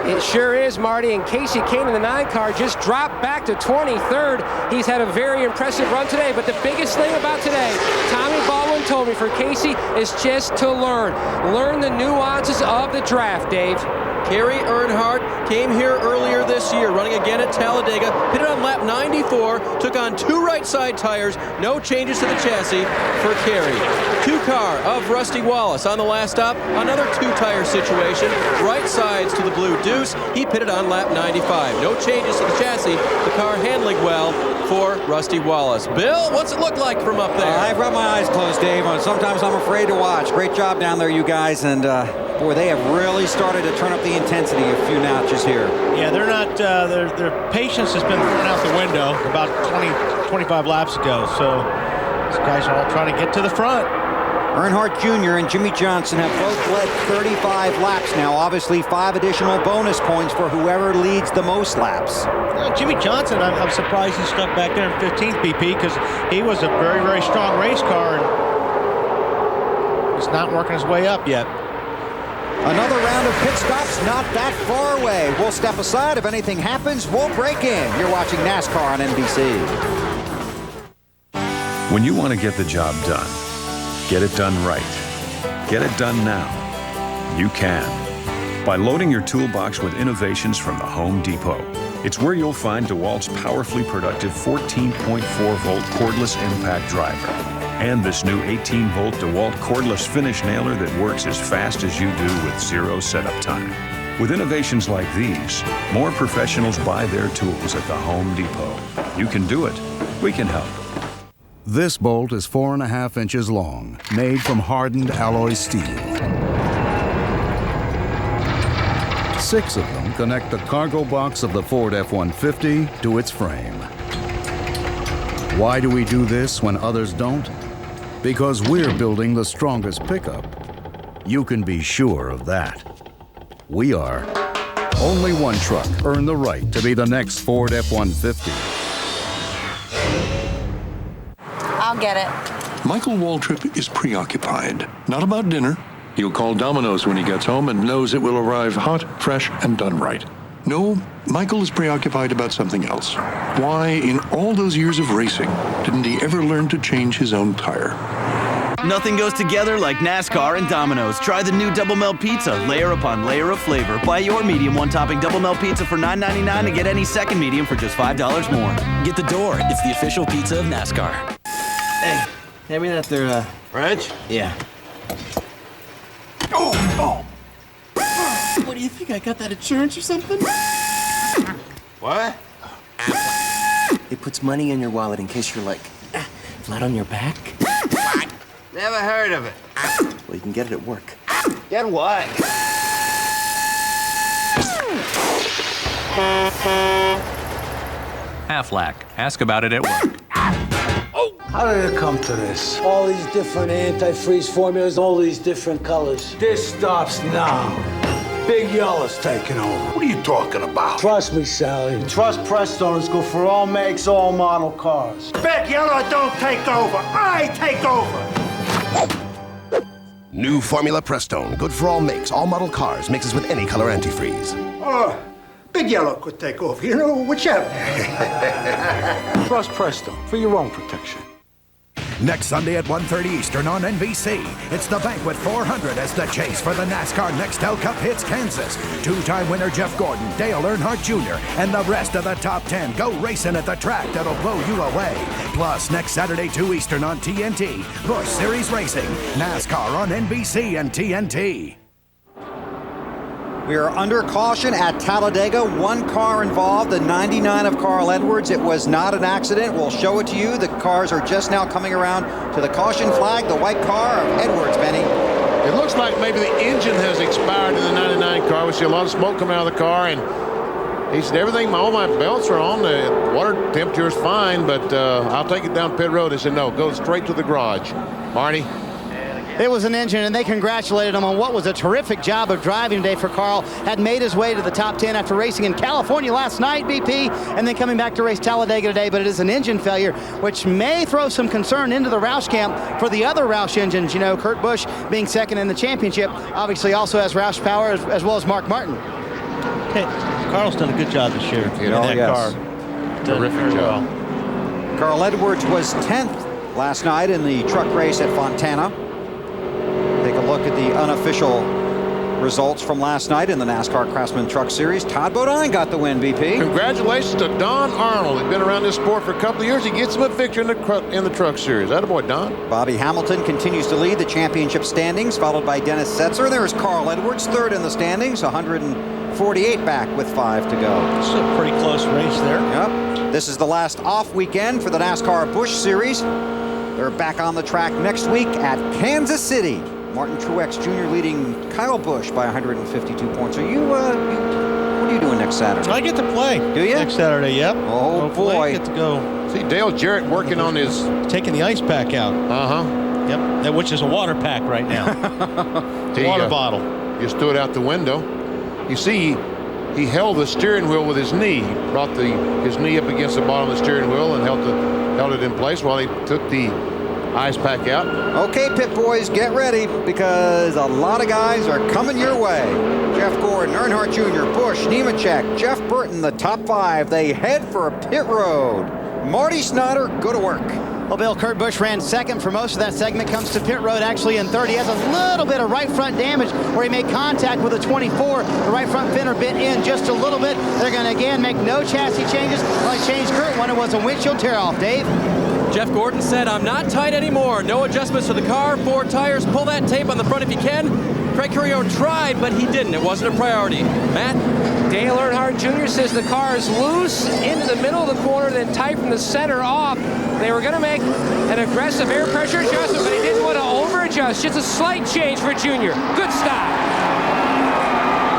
It sure is, Marty, and Casey Kane in the 9 car just dropped back to 23rd. He's had a very impressive run today, but the biggest thing about today, Tommy Baldwin told me for Casey, is just to learn. Learn the nuances of the draft, Dave. Kerry Earnhardt came here earlier this year, running again at Talladega, pitted on lap 94, took on 2 right side tires, no changes to the chassis for Kerry. 2 car of Rusty Wallace on the last stop, another 2 tire situation, right sides to the blue deuce, he pitted on lap 95. No changes to the chassis, the car handling well for Rusty Wallace. Bill, what's it look like from up there? I've got my eyes closed, Dave. Sometimes I'm afraid to watch. Great job down there, you guys, and boy, they have really started to turn up the intensity a few notches here. Yeah, they're not, their patience has been thrown out the window about 25 laps ago, so these guys are all trying to get to the front. Earnhardt Jr. and Jimmy Johnson have both led 35 laps now. Obviously, 5 additional bonus points for whoever leads the most laps. Jimmy Johnson, I'm surprised he stuck back there in 15th, BP, because he was a very, very strong race car, and he's not working his way up yet. Another round of pit stops not that far away. We'll step aside. If anything happens, we'll break in. You're watching NASCAR on NBC. When you want to get the job done, get it done right. Get it done now. You can. By loading your toolbox with innovations from the Home Depot. It's where you'll find DeWalt's powerfully productive 14.4-volt cordless impact driver. And this new 18-volt DeWalt cordless finish nailer that works as fast as you do with 0 setup time. With innovations like these, more professionals buy their tools at the Home Depot. You can do it. We can help. This bolt is 4.5 inches long, made from hardened alloy steel. 6 of them connect the cargo box of the Ford F-150 to its frame. Why do we do this when others don't? Because we're building the strongest pickup. You can be sure of that. We are. Only one truck earned the right to be the next Ford F-150. I'll get it. Michael Waltrip is preoccupied. Not about dinner. He'll call Domino's when he gets home and knows it will arrive hot, fresh, and done right. No, Michael is preoccupied about something else. Why, in all those years of racing, didn't he ever learn to change his own tire? Nothing goes together like NASCAR and Domino's. Try the new Double Melt Pizza, layer upon layer of flavor. Buy your medium one-topping Double Melt Pizza for $9.99 and get any second medium for just $5 more. Get the door. It's the official pizza of NASCAR. Hey, hand me that there, Wrench? Yeah. Oh! What do you think? I got that insurance or something? What? It puts money in your wallet in case you're like, flat on your back. What? Never heard of it. Well, you can get it at work. Get what? Aflac. Ask about it at work. How did it come to this? All these different antifreeze formulas, all these different colors. This stops now. Big Yellow's taking over. What are you talking about? Trust me, Sally. Trust Prestone's go for all makes, all model cars. Big Yellow don't take over. I take over. New Formula Prestone. Good for all makes, all model cars. Mixes with any color antifreeze. Oh, Big Yellow could take over. You know, whichever. Trust Prestone for your own protection. Next Sunday at 1:30 Eastern on NBC, it's the Banquet 400 as the chase for the NASCAR Nextel Cup hits Kansas. 2-time winner Jeff Gordon, Dale Earnhardt Jr., and the rest of the top 10 go racing at the track that'll blow you away. Plus, next Saturday 2 Eastern on TNT, Busch Series Racing, NASCAR on NBC and TNT. We are under caution at Talladega. 1 car involved, the 99 of Carl Edwards. It was not an accident. We'll show it to you. The cars are just now coming around to the caution flag, the white car of Edwards, Benny. It looks like maybe the engine has expired in the 99 car. We see a lot of smoke coming out of the car, and He said, everything, all my belts are on, the water temperature is fine, but I'll take it down pit road. They said, no, go straight to the garage. Marty? It was an engine, and they congratulated him on what was a terrific job of driving today for Carl. Had made his way to the top 10 after racing in California last night, BP, and then coming back to race Talladega today, but it is an engine failure, which may throw some concern into the Roush camp for the other Roush engines. You know, Kurt Busch being second in the championship, obviously also has Roush power as well as Mark Martin. Okay, Carl's done a good job this year in that car. Terrific job. Carl Edwards was 10th last night in the truck race at Fontana. Take a look at the unofficial results from last night in the NASCAR Craftsman Truck Series. Todd Bodine got the win, BP. Congratulations to Don Arnold. He's been around this sport for a couple of years. He gets him a victory in the Truck Series. Attaboy, Don. Bobby Hamilton continues to lead the championship standings, followed by Dennis Setzer. There's Carl Edwards, third in the standings, 148 back with 5 to go. It's a pretty close race there. Yep. This is the last off weekend for the NASCAR Busch Series. They're back on the track next week at Kansas City. Martin Truex Jr. leading Kyle Busch by 152 points. Are you, what are you doing next Saturday? I get to play. Do you? Next Saturday, yep. Oh, Hopefully boy. I get to go. See, Dale Jarrett working on his... Taking the ice pack out. Uh-huh. Yep, which is a water pack right now. Water bottle. Just threw it out the window. You see, he held the steering wheel with his knee. He brought his knee up against the bottom of the steering wheel and held it in place while he took the ice pack out. Okay, pit boys, get ready because a lot of guys are coming your way. Jeff Gordon, Earnhardt Jr., Busch, Nemechek, Jeff Burton, the top 5. They head for pit road. Marty Snyder, go to work. Well, Bill, Kurt Busch ran second for most of that segment, comes to pit road actually in third. He has a little bit of right front damage where he made contact with a 24. The right front fender bit in just a little bit. They're going to, again, make no chassis changes. Only changed Kurt when it was a windshield tear-off. Dave? Jeff Gordon said, I'm not tight anymore. No adjustments to the car, 4 tires. Pull that tape on the front if you can. Craig Carrillo tried, but he didn't. It wasn't a priority. Matt? Dale Earnhardt Jr. says the car is loose into the middle of the corner, then tight from the center off. They were going to make an aggressive air pressure adjustment, but he didn't want to over-adjust. Just a slight change for Jr. Good stop.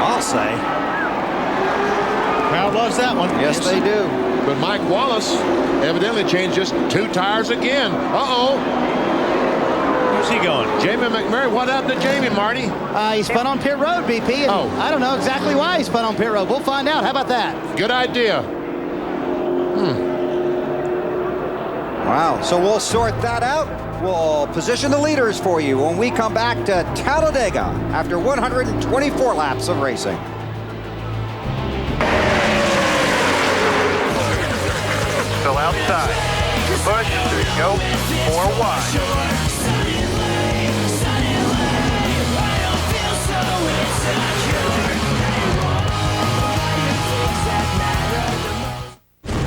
I'll say. Crowd loves that one. Yes, they do. But Mike Wallace evidently changed just 2 tires again. Uh-oh. Where's he going? Jamie McMurray. What happened to Jamie, Marty? He spun on pit road, BP. And I don't know exactly why he spun on pit road. We'll find out. How about that? Good idea. Wow. So we'll sort that out. We'll position the leaders for you when we come back to Talladega after 124 laps of racing. Still outside. Push. There you go. 4 wide.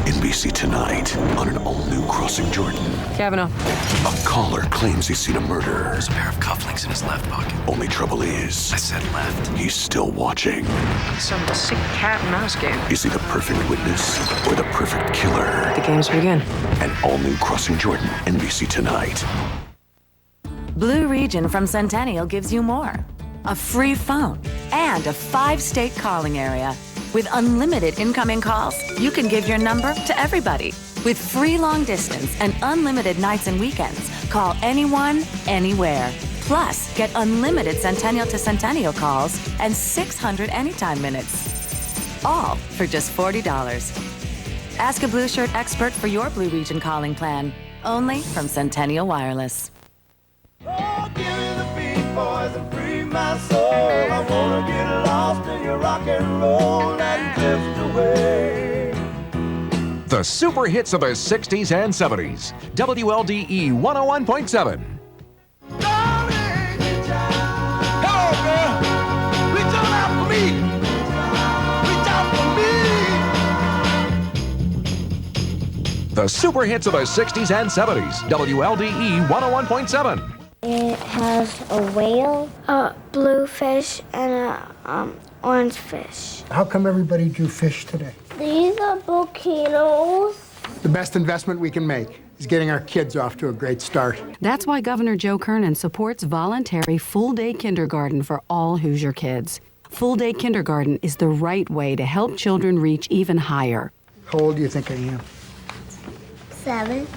NBC tonight on an all-new Crossing Jordan. Kavanaugh. A caller claims he's seen a murder. There's a pair of cufflinks in his left pocket. Only trouble is... I said left. He's still watching. Some sick cat and mouse game. Is he the perfect witness or the perfect killer? The games begin. An all-new Crossing Jordan, NBC tonight. Blue Region from Centennial gives you more. A free phone and a 5-state calling area. With unlimited incoming calls, you can give your number to everybody. With free long distance and unlimited nights and weekends, call anyone, anywhere. Plus, get unlimited Centennial to Centennial calls and 600 anytime minutes. All for just $40. Ask a Blue Shirt expert for your Blue Region calling plan. Only from Centennial Wireless. Oh, give me the beat, boys, and free my soul. I wanna get lost in your rock and roll and drift away. The super hits of the 60s and 70s. WLDE 101.7. Hello, girl. Reach on out for me. Reach out for me. The super hits of the 60s and 70s. WLDE 101.7. It has a whale, a blue fish, and a orange fish. How come everybody drew fish today? These are volcanoes. The best investment we can make is getting our kids off to a great start. That's why Governor Joe Kernan supports voluntary full-day kindergarten for all Hoosier kids. Full-day kindergarten is the right way to help children reach even higher. How old do you think I am? 7.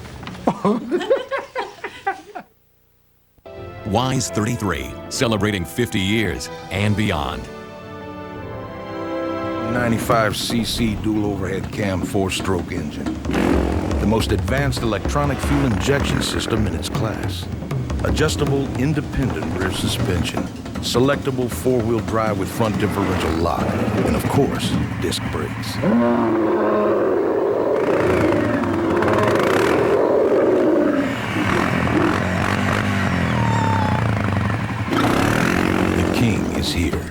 Wise 33, celebrating 50 years and beyond. 95cc dual overhead cam 4-stroke engine. The most advanced electronic fuel injection system in its class. Adjustable independent rear suspension. Selectable 4-wheel drive with front differential lock. And of course, disc brakes. The king is here.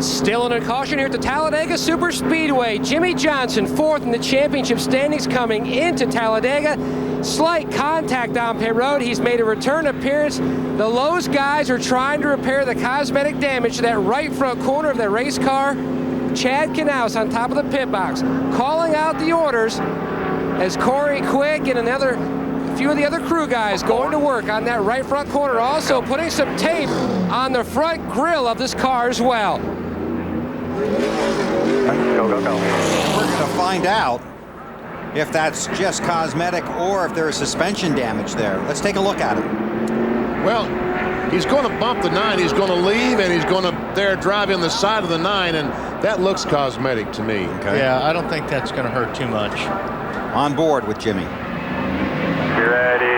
Still under caution here at the Talladega Super Speedway. Jimmie Johnson, 4th in the championship standings coming into Talladega. Slight contact on pit road. He's made a return appearance. The Lowe's guys are trying to repair the cosmetic damage to that right front corner of the race car. Chad Knaus on top of the pit box, calling out the orders as Corey Quick and a few of the other crew guys going to work on that right front corner, also putting some tape on the front grille of this car as well. Go, go, go. We're going to find out if that's just cosmetic or if there is suspension damage there. Let's take a look at it. Well, he's going to bump the 9. He's going to leave, and he's going to drive in the side of the 9, and that looks cosmetic to me. Okay. Yeah, I don't think that's going to hurt too much. On board with Jimmy. You ready?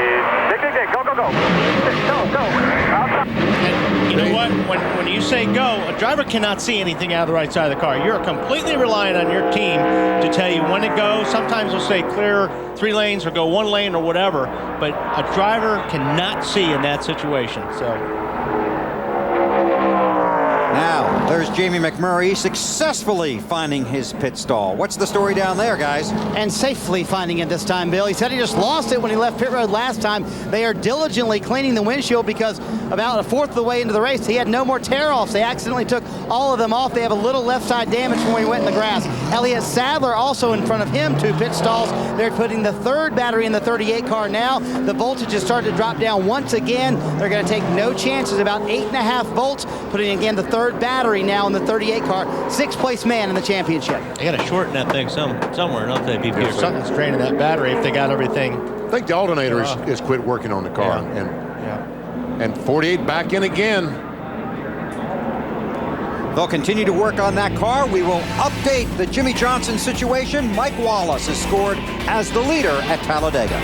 Go, go, go. Go, go. Outside. And you know what? When you say go, a driver cannot see anything out of the right side of the car. You're completely reliant on your team to tell you when to go. Sometimes they'll say clear 3 lanes or go 1 lane or whatever, but a driver cannot see in that situation. So. Now, there's Jamie McMurray successfully finding his pit stall. What's the story down there, guys? And safely finding it this time, Bill. He said he just lost it when he left pit road last time. They are diligently cleaning the windshield because about 1/4 of the way into the race, he had no more tear-offs. They accidentally took all of them off. They have a little left side damage from when he went in the grass. Elliot Sadler also in front of him, 2 pit stalls. They're putting the 3rd battery in the 38 car now. The voltage has started to drop down once again. They're going to take no chances, about 8.5 volts, putting again the 3rd battery now in the 38 car. 6th place man in the championship. They got to shorten that thing somewhere, don't they? Because something's draining that battery if they got everything. I think the alternator is quit working on the car. And 48 back in again. They'll continue to work on that car. We will update the Jimmie Johnson situation. Mike Wallace is scored as the leader at Talladega.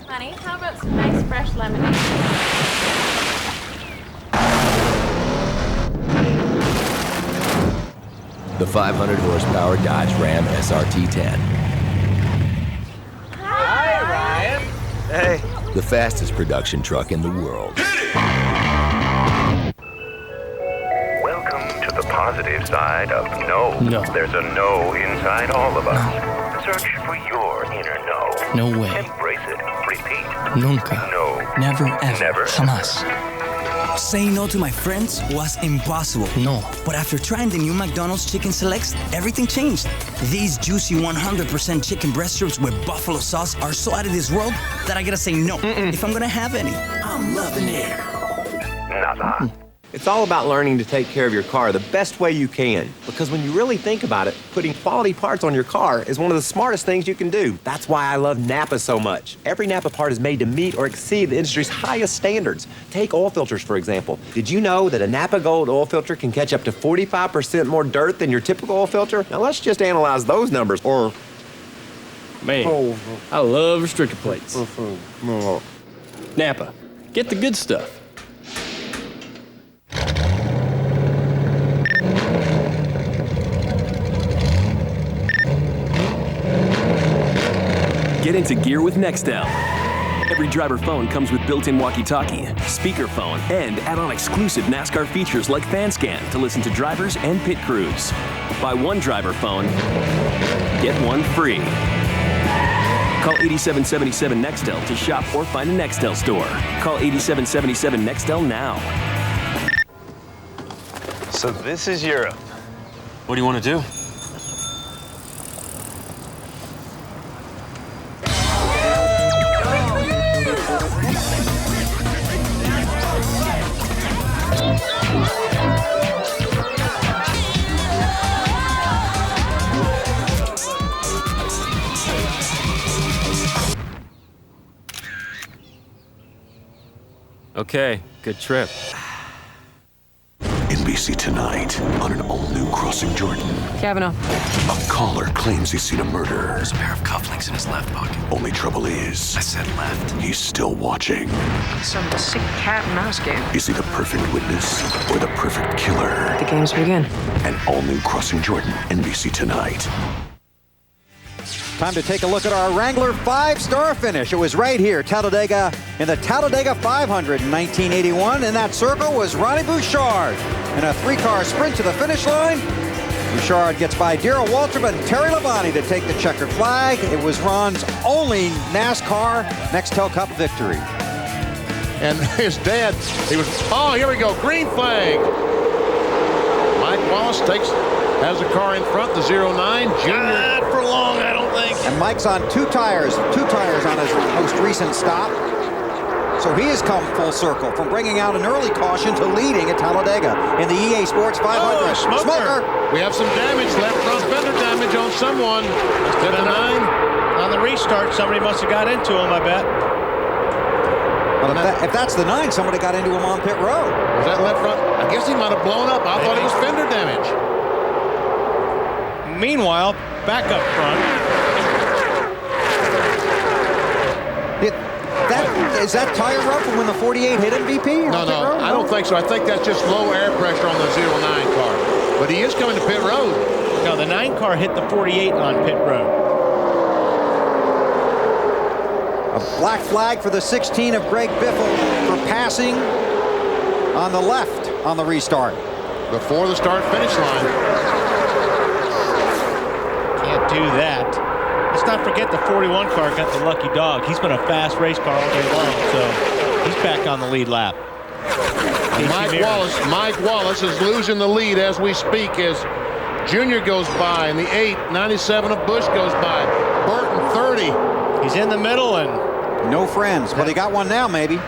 Honey, how about some nice fresh lemonade? The 500 horsepower Dodge Ram SRT10. Hi, Ryan. Hey. The fastest production truck in the world. Welcome to the positive side of no. There's a no inside all of us. Search for your inner no. No way. Embrace it. Repeat. Nunca. No. Never ever. Never. Jamás. Saying no to my friends was impossible. No. But after trying the new McDonald's Chicken Selects, everything changed. These juicy 100% chicken breast strips with buffalo sauce are so out of this world that I gotta say no if I'm gonna have any. I'm loving it. Nada. It's all about learning to take care of your car the best way you can. Because when you really think about it, putting quality parts on your car is one of the smartest things you can do. That's why I love Napa so much. Every Napa part is made to meet or exceed the industry's highest standards. Take oil filters, for example. Did you know that a Napa Gold oil filter can catch up to 45% more dirt than your typical oil filter? Now let's just analyze those numbers. Man, I love restrictor plates. Napa, get the good stuff. Get into gear with Nextel. Every driver phone comes with built-in walkie-talkie, speakerphone, and add-on exclusive NASCAR features like fan scan to listen to drivers and pit crews. Buy 1 driver phone, get 1 free. Call 8777 Nextel to shop or find a Nextel store. Call 8777 Nextel now. So this is Europe. What do you want to do? Okay, good trip. NBC tonight on an all-new Crossing Jordan. Kavanaugh. A caller claims he's seen a murder. There's a pair of cufflinks in his left pocket. Only trouble is, I said left. he's still watching. Some sick cat and mouse game. Is he the perfect witness or the perfect killer? Let the games begin. An all-new Crossing Jordan, NBC tonight. Time to take a look at our Wrangler 5-star finish. It was right here, Talladega, in the Talladega 500 in 1981. And that circle was Ronnie Bouchard. In a 3-car sprint to the finish line, Bouchard gets by Darrell Waltrip and Terry Labonte to take the checkered flag. It was Ron's only NASCAR Nextel Cup victory. And his dad, oh, here we go, green flag. Mike Wallace has a car in front, the 09, Junior. Not for long, I don't think. And Mike's on two tires on his most recent stop. So he has come full circle from bringing out an early caution to leading at Talladega in the EA Sports 500. Oh, smoker. We have some damage, left front fender damage on someone. Did a 9. On the restart, somebody must have got into him, I bet. Well, if that's the 9, somebody got into him on pit road. Was that left front? I guess he might have blown up. I thought it was fender damage. Meanwhile, back up front. Is that tire rub from when the 48 hit him, VP? No, I don't think so. I think that's just low air pressure on the 09 car. But he is coming to pit road. No, the 9 car hit the 48 on pit road. A black flag for the 16 of Greg Biffle for passing on the left on the restart. Before the start-finish line. Can't do that. Let's not forget the 41 car got the lucky dog. He's been a fast race car all day long, so he's back on the lead lap. Mike Wallace is losing the lead as we speak as Junior goes by, and the 97 of Busch goes by. Burton 30. He's in the middle and no friends, but he got one now, maybe.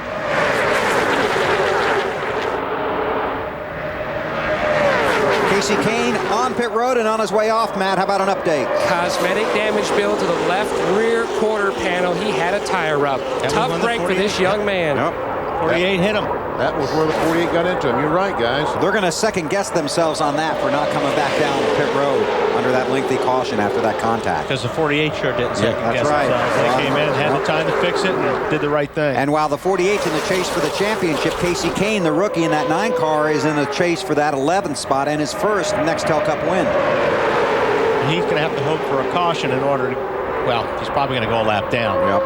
Kasey Kahne on pit road and on his way off. Matt, how about an update? Cosmetic damage, Bill, to the left rear quarter panel. He had a tire rub. Tough break for this young man. Yep. 48 hit him. That was where the 48 got into him. You're right, guys. They're going to second guess themselves on that for not coming back down pit road under that lengthy caution after that contact. Because the 48 sure didn't second guess right. themselves. They came in, had the time to fix it, and did the right thing. And while the 48's in the chase for the championship, Kasey Kahne, the rookie in that 9 car, is in the chase for that 11th spot and his first Nextel Cup win. He's going to have to hope for a caution in order to, well, he's probably going to go a lap down. Yep.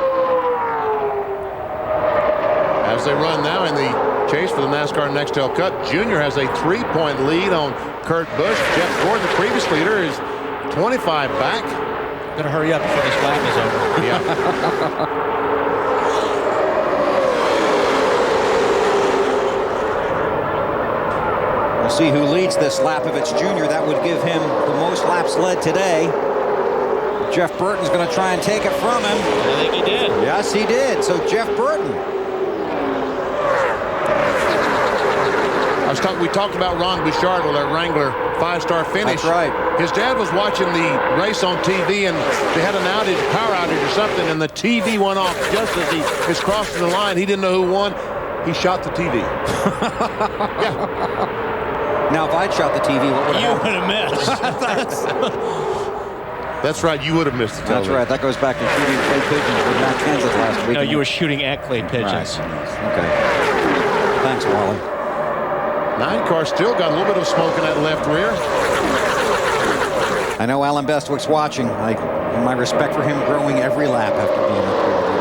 As they run now in the chase for the NASCAR Nextel Cup, Junior has a 3-point lead on Kurt Busch. Jeff Gordon, the previous leader, is 25 back. Got to hurry up before this lap is over. Yeah. We'll see who leads this lap. If it's Junior, that would give him the most laps led today. Jeff Burton's going to try and take it from him. I think he did. Yes, he did. So Jeff Burton. We talked about Ron Bouchard with that Wrangler 5-star finish. That's right. His dad was watching the race on TV, and they had an outage, power outage or something, and the TV went off just as he was crossing the line. He didn't know who won. He shot the TV. Yeah. Now, if I'd shot the TV, what would have happened? You would have missed. That's right. You would have missed the That's right. That goes back to shooting clay pigeons with Matt Kenseth last week. No, you were shooting at clay pigeons. Right. Okay. Thanks, Wally. 9 car still got a little bit of smoke in that left rear. I know Alan Bestwick's watching. My respect for him growing every lap after being up here with you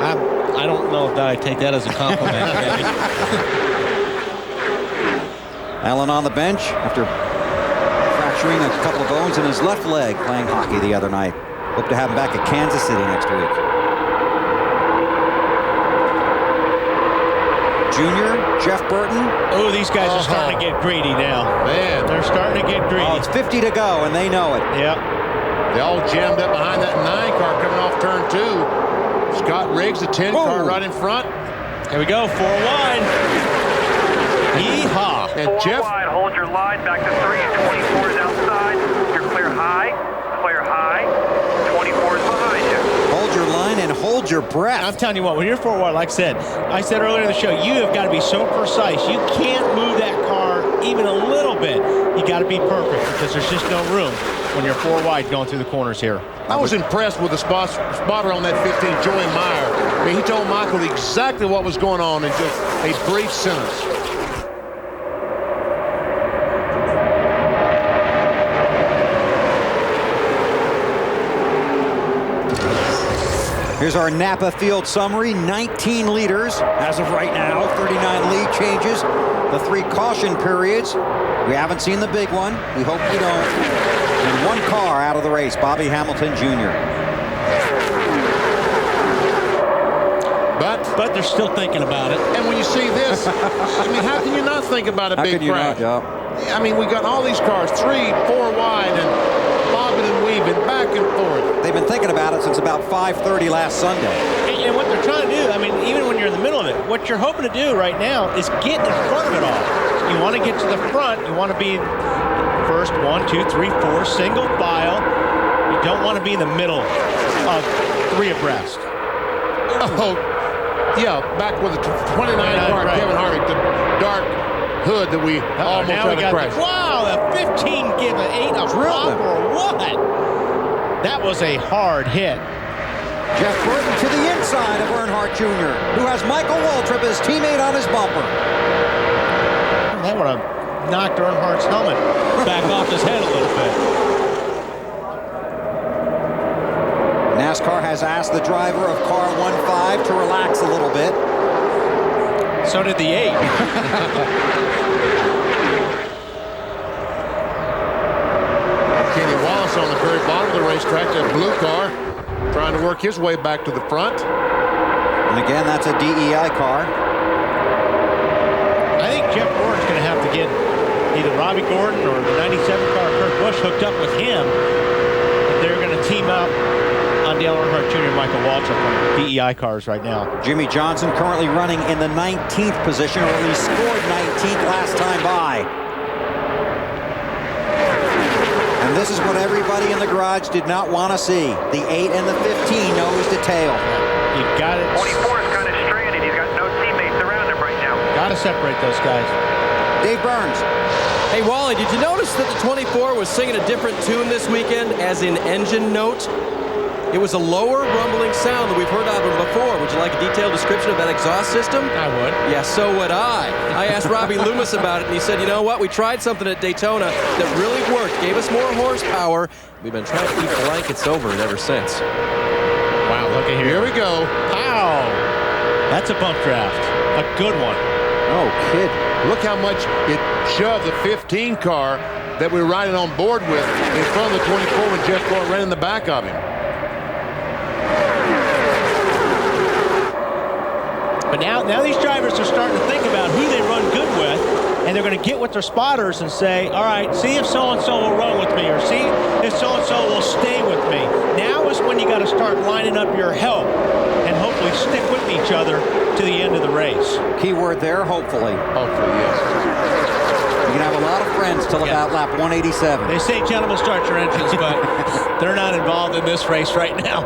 guys. I don't know if I take that as a compliment. Alan on the bench after fracturing a couple of bones in his left leg playing hockey the other night. Hope to have him back at Kansas City next week. Jr., Jeff Burton. Oh, these guys are starting to get greedy now. Man. They're starting to get greedy. Oh, it's 50 to go, and they know it. Yep. They all jammed up behind that 9 car coming off turn 2. Scott Riggs, the 10 car right in front. Here we go, 4 wide. Yeehaw. And 4 Jeff, wide, hold your line back to 3 and 24 is outside. You're clear high, 24 is behind you. Hold your line and hold your breath. I'm telling you what, when you're 4 wide, like I said earlier in the show, you have got to be so precise. You can't move that car even a little bit. You got to be perfect because there's just no room when you're 4 wide going through the corners here. I was impressed with the spotter on that 15, Joey Meyer. I mean, he told Michael exactly what was going on in just a brief sentence. Here's our Napa field summary. 19 leaders as of right now. 39 lead changes. The 3 caution periods. We haven't seen the big one. We hope we don't. And 1 car out of the race, Bobby Hamilton Jr. But they're still thinking about it. And when you see this, I mean, how can you not think about a big crash? I mean, we got all these cars, 3, 4 wide, and bobbing and weaving back and forth. They've been thinking about it since about 5:30 last Sunday. And what they're trying to do, I mean, even when you're in the middle of it, what you're hoping to do right now is get in front of it all. You want to get to the front. You want to be first 1, 2, 3, 4, single file. You don't want to be in the middle of 3 abreast. Oh, yeah, back with the 29 car, right. Kevin Harvick, the dark hood that we almost had a crash. Wow, the 15 give an 8 a pop or what? That was a hard hit. Jeff Burton to the inside of Earnhardt Jr., who has Michael Waltrip, his teammate, on his bumper. That would have knocked Earnhardt's helmet back off his head a little bit. NASCAR has asked the driver of car 1-5 to relax a little bit. So did the 8. Kenny Wallace on the very bottom of the racetrack, that blue car, trying to work his way back to the front. And again, that's a DEI car. I think Jeff Gordon's going to have to get either Robbie Gordon or the 97 car Kurt Busch hooked up with him if they're going to team up on Dale Earnhardt Jr. and Michael Waltrip on DEI cars right now. Jimmy Johnson currently running in the 19th position, or at least scored 19th last time by. And this is what everybody in the garage did not want to see. The 8 and the 15 nose to tail. You got it. 24 is kind of stranded. He's got no teammates around him right now. Got to separate those guys. Dave Burns. Hey, Wally, did you notice that the 24 was singing a different tune this weekend, as in engine note? It was a lower rumbling sound than we've heard of him before. Would you like a detailed description of that exhaust system? I would. Yeah, so would I. I asked Robbie Loomis about it, and he said, you know what? We tried something at Daytona that really worked, gave us more horsepower. We've been trying to keep blankets over it ever since. Wow, look at here. Here we go. Pow! That's a bump draft. A good one. Oh, kid. Look how much it shoved the 15 car that we were riding on board with in front of the 24 when Jeff Gordon ran in the back of him. But now these drivers are starting to think about who they run good with, and they're going to get with their spotters and say, all right, see if so-and-so will run with me, or see if so-and-so will stay with me. Now is when you got to start lining up your help and hopefully stick with each other to the end of the race. Keyword there, hopefully. Hopefully, yes. You can have a lot of friends till about lap 187. They say, gentlemen, start your engines, but they're not involved in this race right now.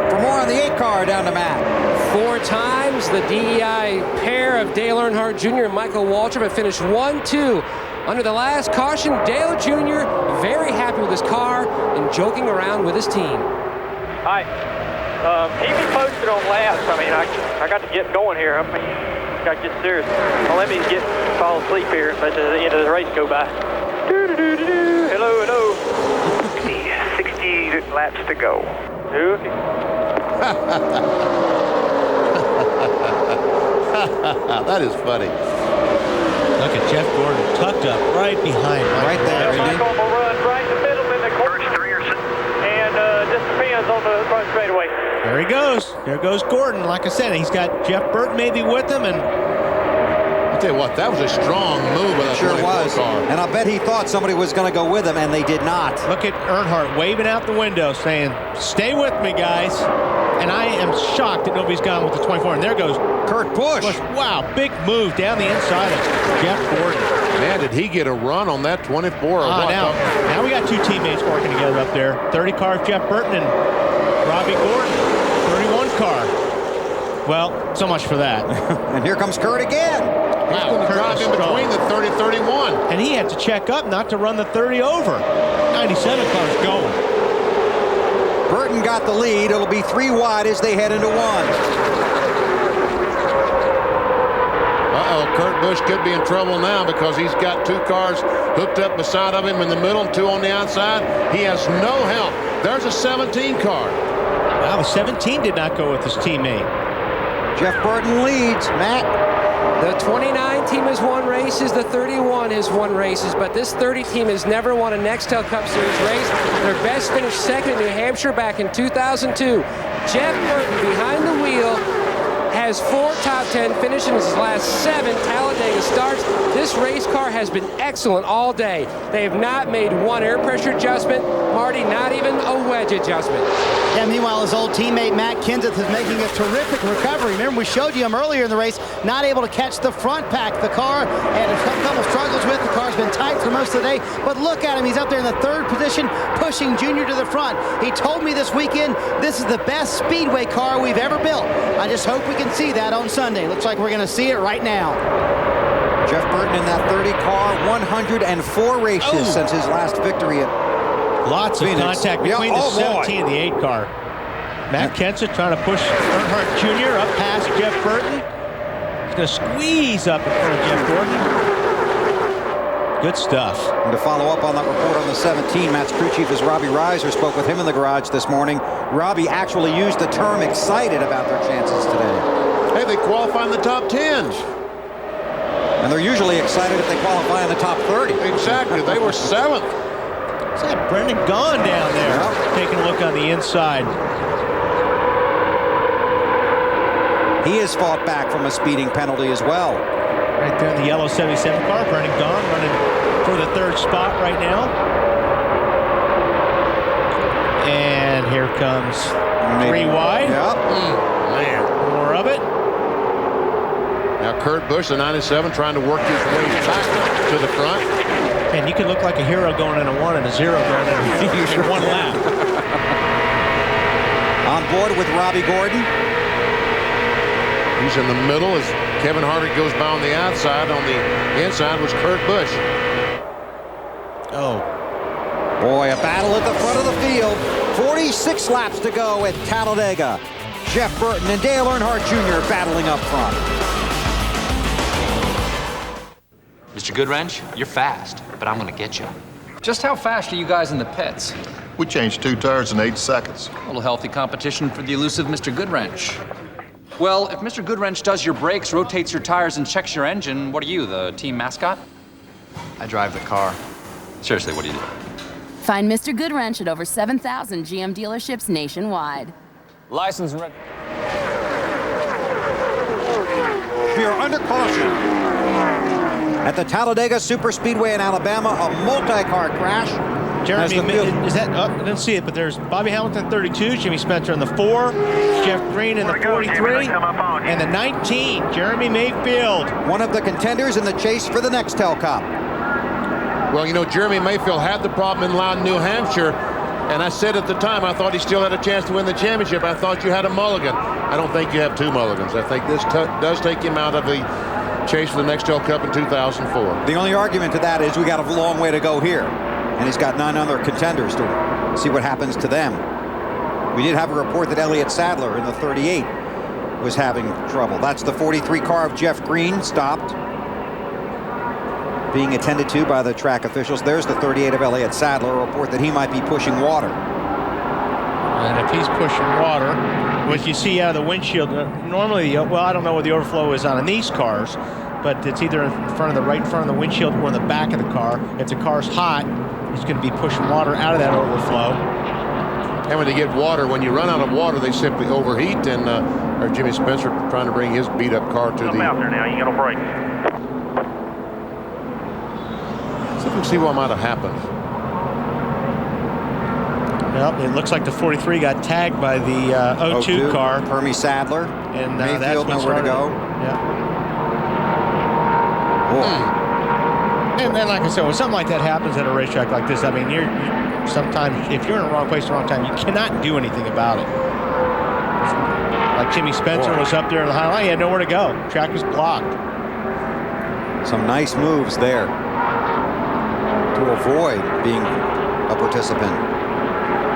For more on the 8 car, down to Matt. 4 times the DEI pair of Dale Earnhardt Jr. and Michael Waltrip have finished 1-2 under the last caution. Dale Jr. very happy with his car and joking around with his team. Hi. Keep me posted on laps. I mean, I got to get going here. I mean, got to get serious. Well, let me fall asleep here and let the end of the race go by. Hello, hello. 60 laps to go. Okay. That is funny. Look at Jeff Gordon tucked up right behind. Right there. Michael will run right in the middle in the corner. First 3 or so. And just depends on the front straightaway. There he goes. There goes Gordon. Like I said, he's got Jeff Burton maybe with him, and I'll tell you what, that was a strong move of that Sure 24 was. car. And I bet he thought somebody was going to go with him, and they did not. Look at Earnhardt waving out the window saying, stay with me, guys. And I am shocked that nobody's gone with the 24. And there goes Kurt Busch. Wow, big move down the inside of Jeff Gordon. Man, did he get a run on that 24 or what? Now we got two teammates working together up there. 30 car Jeff Burton and Robbie Gordon. 31 car. Well, so much for that. And here comes Kurt again. He's going to drive in between the 30-31. And he had to check up not to run the 30 over. 97 car's going. Burton got the lead. It'll be 3 wide as they head into 1. Uh-oh, Kurt Busch could be in trouble now because he's got 2 cars hooked up beside of him in the middle and 2 on the outside. He has no help. There's a 17 car. Wow, the 17 did not go with his teammate. Jeff Burton leads. Matt? The 29 team has won races, the 31 has won races, but this 30 team has never won a Nextel Cup Series race. Their best finished second in New Hampshire back in 2002. Jeff Burton behind the wheel has 4 top 10 finishes in his last 7 Talladega starts. This race car has been excellent all day. They have not made 1 air pressure adjustment. Marty, not even a wedge adjustment. Yeah, meanwhile, his old teammate Matt Kenseth is making a terrific recovery. Remember, we showed you him earlier in the race, not able to catch the front pack. The car had a couple struggles with. The car's been tight for most of the day. But look at him. He's up there in the 3rd position, pushing Junior to the front. He told me this weekend, this is the best speedway car we've ever built. I just hope we can see that on Sunday. Looks like we're going to see it right now. Jeff Burton in that 30 car, 104 races since his last victory at Lots of Phoenix. contact between the 17 and the 8 car. Matt Kenseth trying to push Earnhardt Jr. up past Jeff Burton. He's going to squeeze up in front of Jeff Gordon. Good stuff. And to follow up on that report on the 17, Matt's crew chief is Robbie Reiser. Spoke with him in the garage this morning. Robbie actually used the term excited about their chances today. Hey, they qualify in the top 10. And they're usually excited if they qualify in the top 30. Exactly. They were 7th. Is that Brendan Gaughan down there? Taking a look on the inside. He has fought back from a speeding penalty as well. Right there in the yellow 77 car, Brendan Gaughan running for the 3rd spot right now. And here comes 3 wide. Yep. Man. More of it. Now Kurt Busch, the 97, trying to work his way back to the front. And you can look like a hero going in a 1 and a 0 going in 1 lap. On board with Robbie Gordon. He's in the middle as Kevin Harvick goes by on the outside. On the inside was Kurt Busch. Oh. Boy, a battle at the front of the field. 46 laps to go at Talladega. Jeff Burton and Dale Earnhardt Jr. battling up front. Mr. Goodwrench, you're fast, but I'm going to get you. Just how fast are you guys in the pits? We changed 2 tires in 8 seconds. A little healthy competition for the elusive Mr. Goodwrench. Well, if Mr. Goodwrench does your brakes, rotates your tires, and checks your engine, what are you, the team mascot? I drive the car. Seriously, what do you do? Find Mr. Goodwrench at over 7,000 GM dealerships nationwide. License and We are under caution. At the Talladega Superspeedway in Alabama, a multi-car crash. Jeremy, is that up? I didn't see it, but there's Bobby Hamilton 32, Jimmy Spencer in the 4, Jeff Green in the 43, and the 19, Jeremy Mayfield. One of the contenders in the chase for the Nextel Cup. Well, you know, Jeremy Mayfield had the problem in Loudon, New Hampshire, and I said at the time I thought he still had a chance to win the championship. I thought you had a mulligan. I don't think you have 2 mulligans. I think this does take him out of the chase for the Nextel Cup in 2004. The only argument to that is we got a long way to go here. And he's got 9 other contenders to see what happens to them. We did have a report that Elliot Sadler in the 38 was having trouble. That's the 43 car of Jeff Green, stopped, being attended to by the track officials. There's the 38 of Elliot Sadler, a report that he might be pushing water. And if he's pushing water, which you see out of the windshield, normally, well, I don't know what the overflow is on these cars, but it's either in front of the right in front of the windshield or in the back of the car. If the car's hot, it's going to be pushing water out of that overflow. And when they get water, when you run out of water, they simply overheat. And or Jimmy Spencer trying to bring his beat-up car to the... out there now. You got to brake. Let's see what might have happened. Well, it looks like the 43 got tagged by the 02 car. Hermie Sadler. And Mayfield nowhere to go. Yeah. And then, like I said, when something like that happens at a racetrack like this, I mean, you're sometimes, if you're in the wrong place at the wrong time, you cannot do anything about it. Like Jimmy Spencer was up there in the high line, he had nowhere to go. Track was blocked. Some nice moves there to avoid being a participant.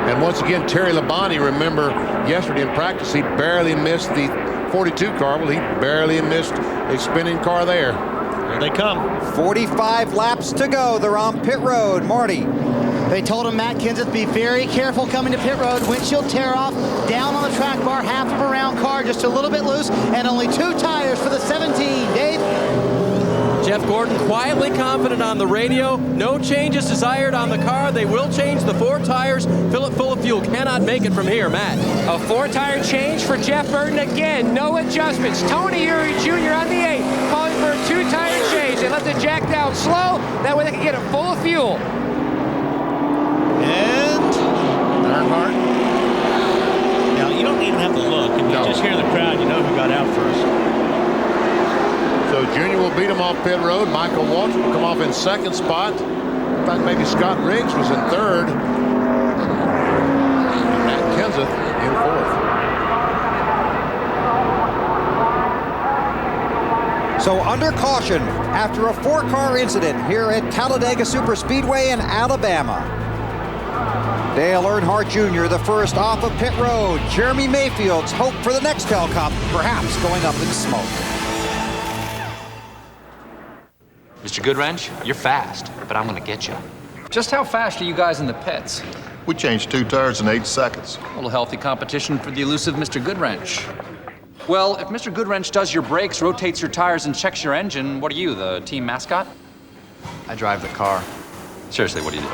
And once again, Terry Labonte, remember yesterday in practice, he barely missed the 42 car. Well, he barely missed a spinning car there. Here they come. 45 laps to go. They're on pit road. Marty. They told him, Matt Kenseth, be very careful coming to pit road. Windshield tear off, down on the track bar, half of a round car, just a little bit loose, and only 2 tires for the 17. Dave? Jeff Gordon quietly confident on the radio. No changes desired on the car. They will change the 4 tires. Fill it full of fuel. Cannot make it from here, Matt. A 4-tire change for Jeff Burton again. No adjustments. Tony Eury Jr. on the 8, calling for a 2-tire change. They let the jack down slow. That way they can get it full of fuel. And Earnhardt. Now, you don't even have to look. If you just hear the crowd, you know who got out first. So Junior will beat him off pit road. Michael Walsh will come off in 2nd spot. In fact, maybe Scott Riggs was in 3rd. And Matt Kenseth in 4th. So under caution after a 4-car incident here at Talladega Superspeedway in Alabama. Dale Earnhardt Jr., the first off of pit road. Jeremy Mayfield's hope for the Nextel Cup, perhaps going up in smoke. Mr. Goodwrench, you're fast, but I'm gonna get you. Just how fast are you guys in the pits? We changed 2 tires in 8 seconds. A little healthy competition for the elusive Mr. Goodwrench. Well, if Mr. Goodwrench does your brakes, rotates your tires, and checks your engine, what are you, the team mascot? I drive the car. Seriously, what do you do?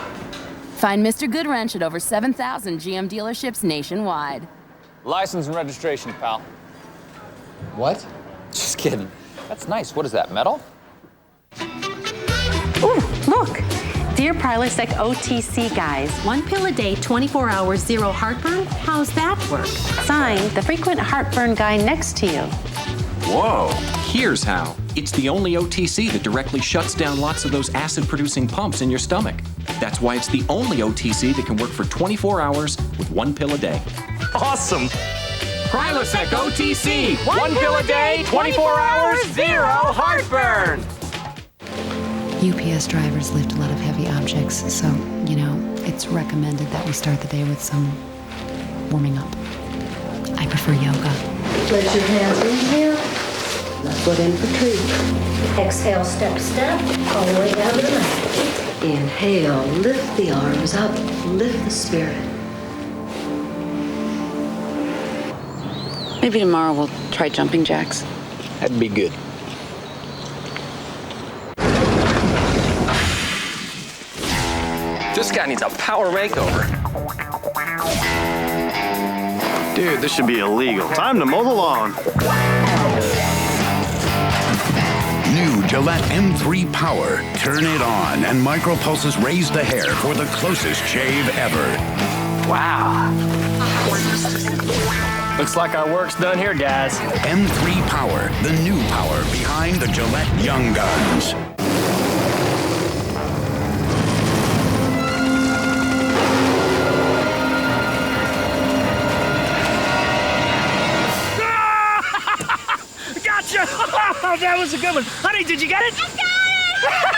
Find Mr. Goodwrench at over 7,000 GM dealerships nationwide. License and registration, pal. What? Just kidding. That's nice. What is that, metal? Ooh, look. Dear Prilosec OTC guys, 1 pill a day, 24 hours, 0 heartburn? How's that work? Signed, the frequent heartburn guy next to you. Whoa. Here's how. It's the only OTC that directly shuts down lots of those acid-producing pumps in your stomach. That's why it's the only OTC that can work for 24 hours with 1 pill a day. Awesome. Prilosec OTC. 1 pill a day, 24 hours, 0 heartburn. UPS drivers lift a lot of heavy objects, so, you know, it's recommended that we start the day with some warming up. I prefer yoga. Let your hands inhale, left foot in for tree. Exhale, step, step, all the way down to the mat. Inhale, lift the arms up, lift the spirit. Maybe tomorrow we'll try jumping jacks. That'd be good. This guy needs a power makeover. Dude, this should be illegal. Time to mow the lawn. New Gillette M3 Power. Turn it on, and micropulses raise the hair for the closest shave ever. Wow. Looks like our work's done here, guys. M3 Power, the new power behind the Gillette Young Guns. That was a good one. Honey, did you get it? I got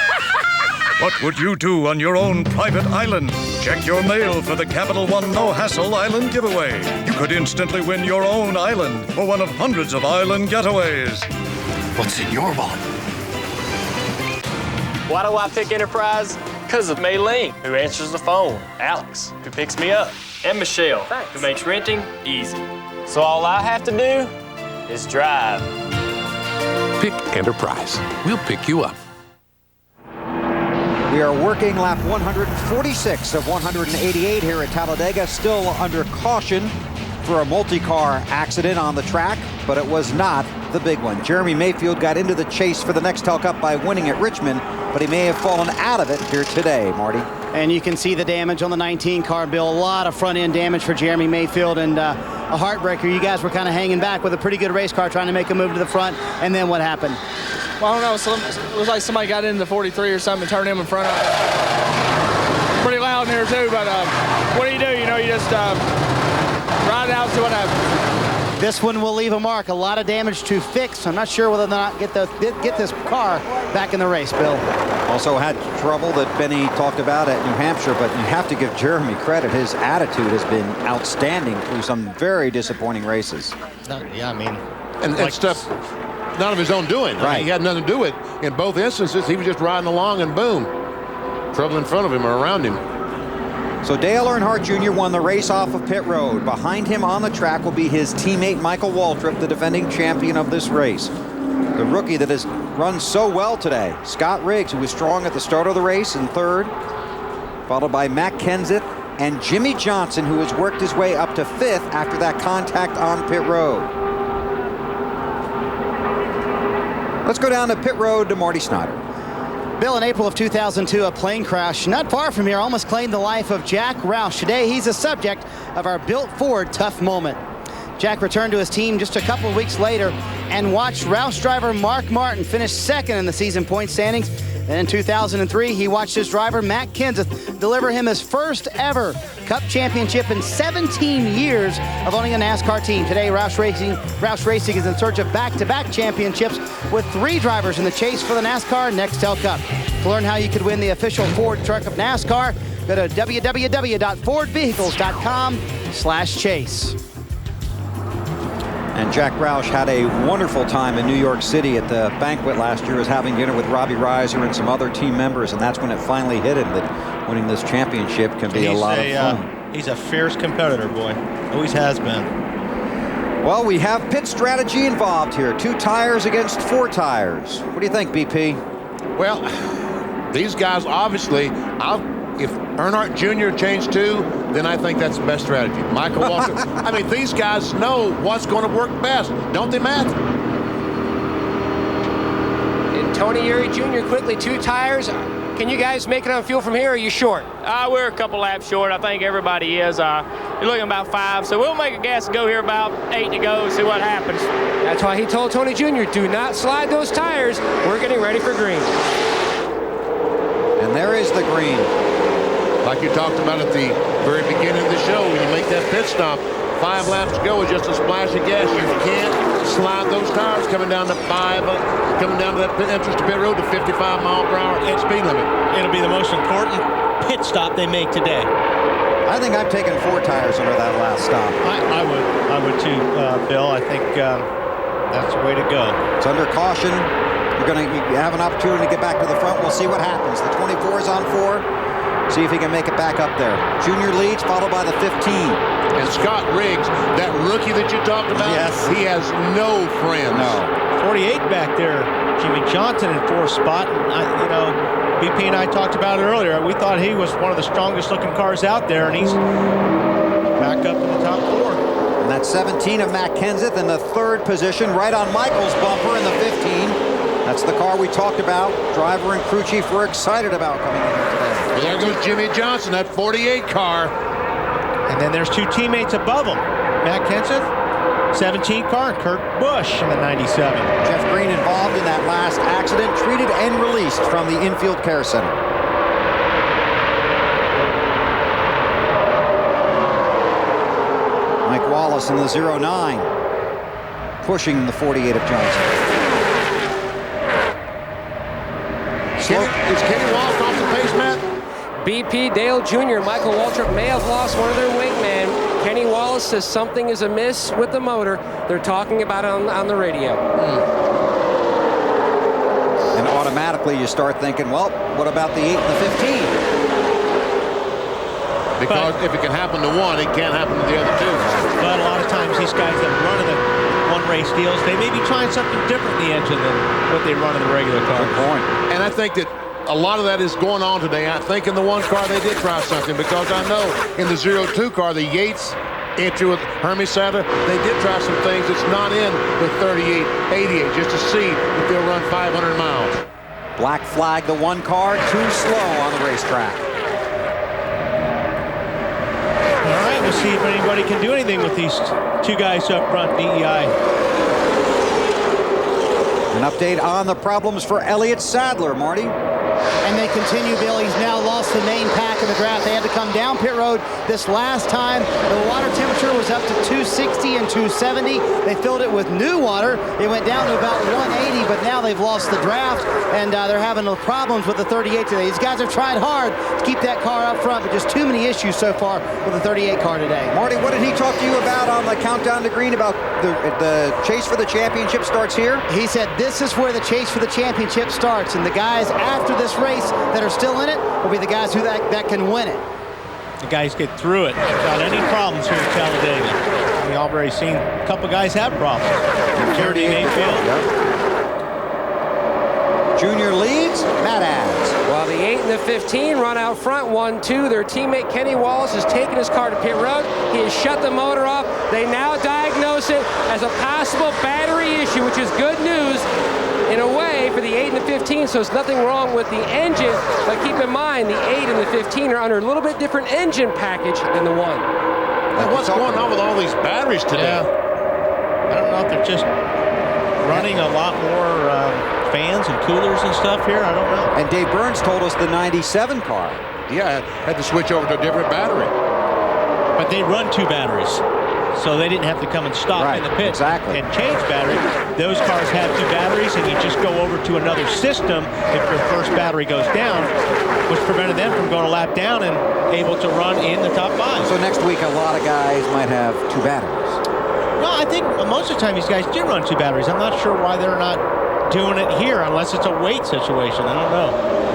it! What would you do on your own private island? Check your mail for the Capital One No Hassle Island giveaway. You could instantly win your own island for one of hundreds of island getaways. What's in your wallet? Why do I pick Enterprise? Because of Maylene, who answers the phone, Alex, who picks me up, and Michelle, who makes renting easy. So all I have to do is drive. Pick Enterprise. We'll pick you up. We are working lap 146 of 188 here at Talladega, still under caution for a multi-car accident on the track, but it was not the big one. Jeremy Mayfield got into the chase for the Nextel Cup by winning at Richmond, but he may have fallen out of it here today, Marty. And you can see the damage on the 19 car, Bill. A lot of front end damage for Jeremy Mayfield, and a heartbreaker. You guys were kind of hanging back with a pretty good race car trying to make a move to the front, and then what happened? Well, I don't know. It was like somebody got into the 43 or something and turned him in front of it. Pretty loud in here too, but what do? You know, you just ride it out and see what happens. This one will leave a mark. A lot of damage to fix. I'm not sure whether or not get this car back in the race, Bill. Also had trouble that Benny talked about at New Hampshire, but you have to give Jeremy credit. His attitude has been outstanding through some very disappointing races. Yeah, I mean, and stuff none of his own doing. Right. He had nothing to do with it. In both instances, he was just riding along and boom, trouble in front of him or around him. So Dale Earnhardt Jr. won the race off of pit road. Behind him on the track will be his teammate Michael Waltrip, the defending champion of this race. The rookie that has run so well today, Scott Riggs, who was strong at the start of the race in third, followed by Matt Kenseth and Jimmy Johnson, who has worked his way up to fifth after that contact on pit road. Let's go down to pit road to Marty Snyder. Bill, in April of 2002, a plane crash not far from here almost claimed the life of Jack Roush. Today, he's a subject of our Built Ford Tough Moment. Jack returned to his team just a couple of weeks later and watched Roush driver Mark Martin finish second in the season point standings. Then in 2003, he watched his driver Matt Kenseth deliver him his first ever Cup championship in 17 years of owning a NASCAR team. Today, Roush Racing is in search of back-to-back championships with 3 drivers in the chase for the NASCAR Nextel Cup. To learn how you could win the official Ford truck of NASCAR, go to www.fordvehicles.com/chase. And Jack Roush had a wonderful time in New York City at the banquet last year, as having dinner with Robbie Reiser and some other team members, and that's when it finally hit him that winning this championship can be a lot of fun. He's a fierce competitor, boy. Always has been. Well, we have pit strategy involved here. 2 tires against 4 tires. What do you think, BP? Well, these guys obviously, if Earnhardt Jr. changed 2, then I think that's the best strategy. Michael Walker. I mean, these guys know what's going to work best, don't they, Matt? And Tony Eury Jr. quickly, 2 tires. Can you guys make it on fuel from here, or are you short? We're a couple laps short. I think everybody is. You're looking about 5, so we'll make a guess and go here about 8 to go, see what happens. That's why he told Tony Jr., do not slide those tires. We're getting ready for green. And there is the green. Like you talked about at the very beginning of the show, when you make that pit stop, 5 laps to go is just a splash of gas. You can't slide those tires coming down to that entrance to pit road to 55 mile per hour speed limit. It'll be the most important pit stop they make today. I think I'm taking 4 tires under that last stop. I would too, Bill. I think that's the way to go. It's under caution. You're going to have an opportunity to get back to the front. We'll see what happens. The 24 is on 4. See if he can make it back up there. Junior leads, followed by the 15. And Scott Riggs, that rookie that you talked about, yes, he has no friends. No. 48 back there. Jimmy Johnson in 4th spot. And BP and I talked about it earlier. We thought he was one of the strongest looking cars out there, and he's back up in the top 4. And that's 17 of Matt Kenseth in the 3rd position, right on Michael's bumper in the 15. That's the car we talked about. Driver and crew chief were excited about coming in here today. Well, there goes Jimmy Johnson, that 48 car. And then there's 2 teammates above him. Matt Kenseth, 17 car, and Kurt Busch in the 97. Jeff Green involved in that last accident, treated and released from the infield care center. Mike Wallace in the 09, pushing the 48 of Johnson. Is Kenny Wallace off the pace, Matt? BP, Dale Jr., Michael Waltrip may have lost one of their wingmen. Kenny Wallace says something is amiss with the motor. They're talking about it on the radio. And automatically you start thinking, well, what about the 8 and the 15? Because if it can happen to one, it can't happen to the other 2. But a lot of times these guys that run in the one-race deals, they may be trying something different in the engine than what they run in the regular car. Good point. And I think that a lot of that is going on today. I think in the 1 car they did try something, because I know in the 02 car, the Yates entry with Hermie Sadler. They did try some things that's not in the 38-88 just to see if they'll run 500 miles. Black flag, the one car, too slow on the racetrack. All right, we'll see if anybody can do anything with these two guys up front, DEI. An update on the problems for Elliot Sadler, Marty. And they continue, Bill. He's now lost the main pack in the draft. They had to come down pit road this last time. The water temperature was up to 260 and 270. They filled it with new water. It went down to about 180, but now they've lost the draft, and they're having problems with the 38 today. These guys have tried hard to keep that car up front, but just too many issues so far with the 38 car today. Marty, what did he talk to you about on the countdown to green about the chase for the championship starts here? He said this is where the chase for the championship starts, and the guys after this race that are still in it will be the guys who that can win it. The guys get through it without any problems here at Talladega. We've already seen a couple guys have problems. Junior leads, Matt adds. Well, the 8 and the 15 run out front, 1-2. Their teammate Kenny Wallace has taken his car to pit road. He has shut the motor off. They now diagnose it as a possible battery issue, which is good news in a way for the 8 and the 15, so there's nothing wrong with the engine. But keep in mind, the 8 and the 15 are under a little bit different engine package than the 1. Hey, what's going on with all these batteries today? Yeah. I don't know if they're just running a lot more fans and coolers and stuff here. I don't know. And Dave Burns told us the 97 car. Yeah, had to switch over to a different battery. But they run 2 batteries. So they didn't have to come and stop in the pit and change battery. Those cars have 2 batteries, and you just go over to another system if your first battery goes down, which prevented them from going a lap down and able to run in the top 5. So next week, a lot of guys might have 2 batteries. Well, I think most of the time these guys do run 2 batteries. I'm not sure why they're not doing it here, unless it's a weight situation. I don't know.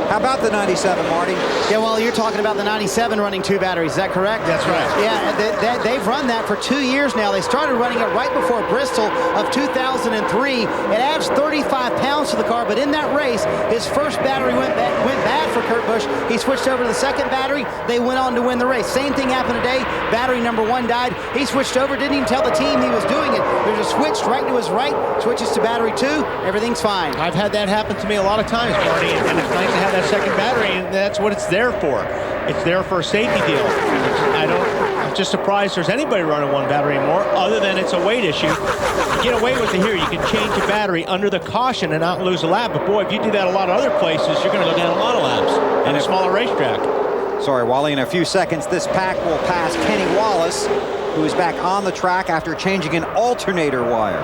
How about the 97, Marty? Yeah, well, you're talking about the 97 running 2 batteries. Is that correct? That's right. Yeah, they've run that for 2 years now. They started running it right before Bristol of 2003. It adds 35 pounds to the car, but in that race, his first battery went bad for Kurt Busch. He switched over to the second battery. They went on to win the race. Same thing happened today. Battery number 1 died. He switched over, didn't even tell the team he was doing it. There's a switch right to his right, switches to battery 2. Everything's fine. I've had that happen to me a lot of times, Marty, and it's nice to have that second battery, and that's what it's there for. It's there for a safety deal. I'm just surprised there's anybody running 1 battery anymore, other than it's a weight issue. You get away with it here. You can change a battery under the caution and not lose a lap. But boy, if you do that a lot of other places, you're going to go down a lot of laps and a smaller racetrack. Sorry, Wally, in a few seconds, this pack will pass Kenny Wallace, who is back on the track after changing an alternator wire.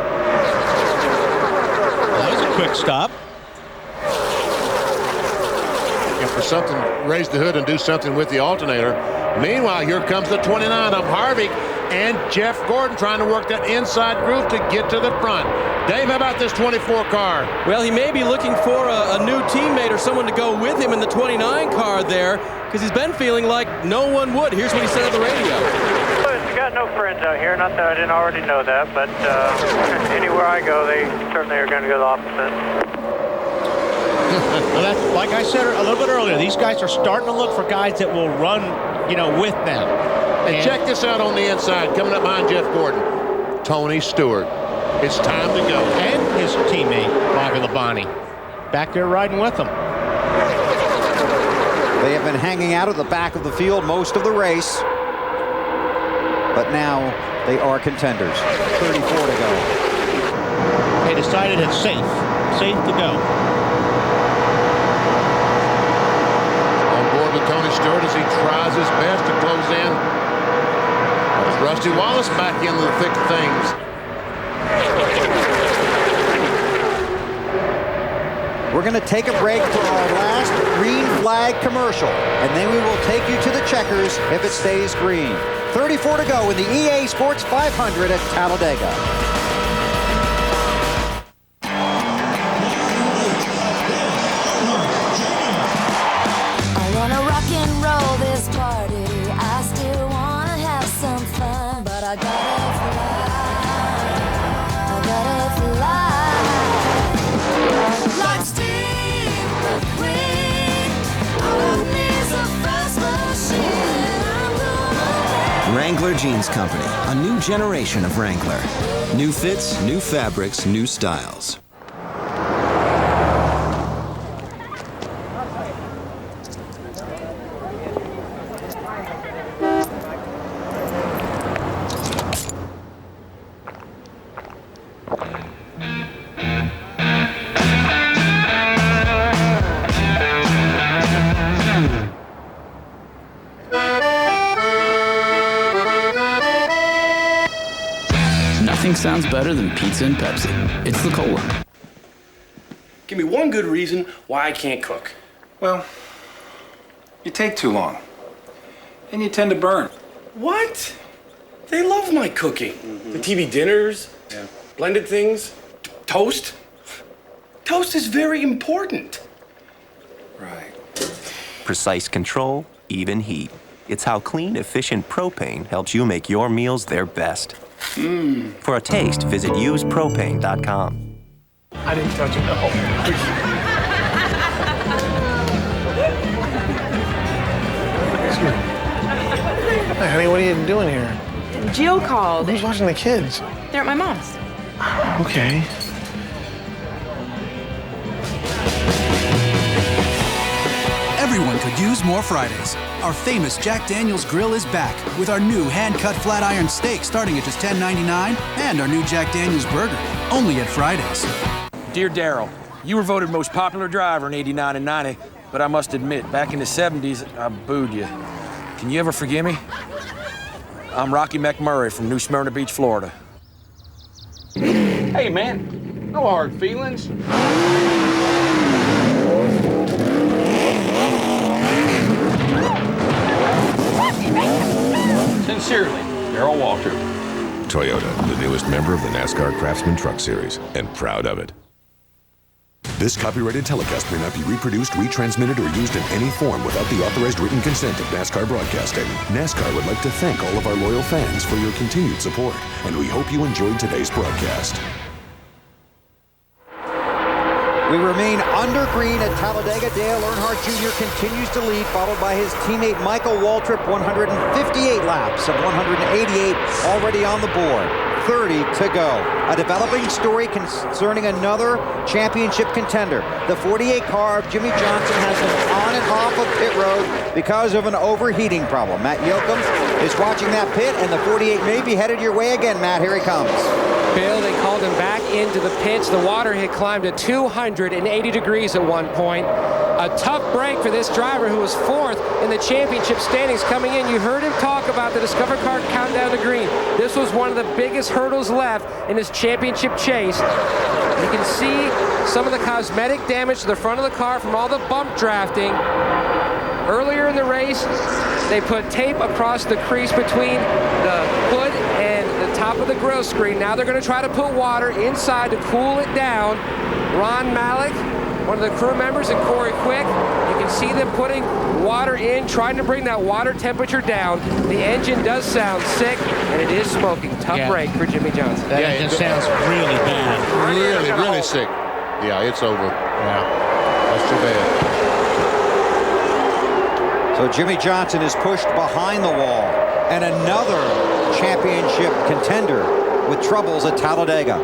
Well, that was a quick stop. For something, raise the hood and do something with the alternator. Meanwhile, here comes the 29 of Harvick and Jeff Gordon trying to work that inside groove to get to the front. Dave, how about this 24 car? Well, he may be looking for a new teammate or someone to go with him in the 29 car there, because he's been feeling like no one would. Here's what he said on the radio. I've got no friends out here, not that I didn't already know that, but anywhere I go, they certainly are going to go the opposite. Well, that's, like I said a little bit earlier, these guys are starting to look for guys that will run, with them. And check this out on the inside, coming up behind Jeff Gordon. Tony Stewart. It's time to go. And his teammate, Bobby Labonte, back there riding with them. They have been hanging out at the back of the field most of the race, but now they are contenders. 34 to go. They decided it's safe to go. Tony Stewart as he tries his best to close in. There's Rusty Wallace back into the thick of things. We're going to take a break for our last green flag commercial, and then we will take you to the checkers if it stays green. 34 to go in the EA Sports 500 at Talladega. Wrangler Jeans Company, a new generation of Wrangler. New fits, new fabrics, new styles. Nothing sounds better than pizza and Pepsi. It's the cola. Give me one good reason why I can't cook. Well, you take too long. And you tend to burn. What? They love my cooking. The TV dinners, blended things, toast. Toast is very important. Right. Precise control, even heat. It's how clean, efficient propane helps you make your meals their best. For a taste, visit usepropane.com. I didn't touch it. No. Excuse me. Hey, honey, what are you doing here? Jill called. Who's watching the kids? They're at my mom's. Okay. Everyone could use more Fridays. Our famous Jack Daniel's Grill is back with our new hand-cut flat iron steak starting at just $10.99 and our new Jack Daniel's burger, only at Fridays. Dear Daryl, you were voted most popular driver in '89 and '90, but I must admit, back in the '70s, I booed you. Can you ever forgive me? I'm Rocky McMurray from New Smyrna Beach, Florida. Hey, man, no hard feelings. Sincerely, Darrell Waltrip. Toyota, the newest member of the NASCAR Craftsman Truck Series, and proud of it. This copyrighted telecast may not be reproduced, retransmitted, or used in any form without the authorized written consent of NASCAR Broadcasting. NASCAR would like to thank all of our loyal fans for your continued support, and we hope you enjoyed today's broadcast. We remain under green at Talladega. Dale Earnhardt Jr. continues to lead, followed by his teammate Michael Waltrip. 158 laps of 188 already on the board. 30 to go. A developing story concerning another championship contender. The 48 car of Jimmy Johnson has been on and off of pit road because of an overheating problem. Matt Yoakum is watching that pit, and the 48 may be headed your way again, Matt. Here he comes. Bill, they called him back into the pits. The water had climbed to 280 degrees at one point. A tough break for this driver who was fourth in the championship standings coming in. You heard him talk about the Discover Car countdown to green. This was one of the biggest hurdles left in his championship chase. You can see some of the cosmetic damage to the front of the car from all the bump drafting. Earlier in the race, they put tape across the crease between the hood and the top of the grille screen. Now they're going to try to put water inside to cool it down. Ron Malik, one of the crew members, and Corey Quick, you can see them putting water in, trying to bring that water temperature down. The engine does sound sick, and it is smoking. Tough break for Jimmy Johnson. That engine sounds really bad. Really sick. Yeah, it's over. Yeah, that's too bad. So Jimmy Johnson is pushed behind the wall, and another championship contender with troubles at Talladega.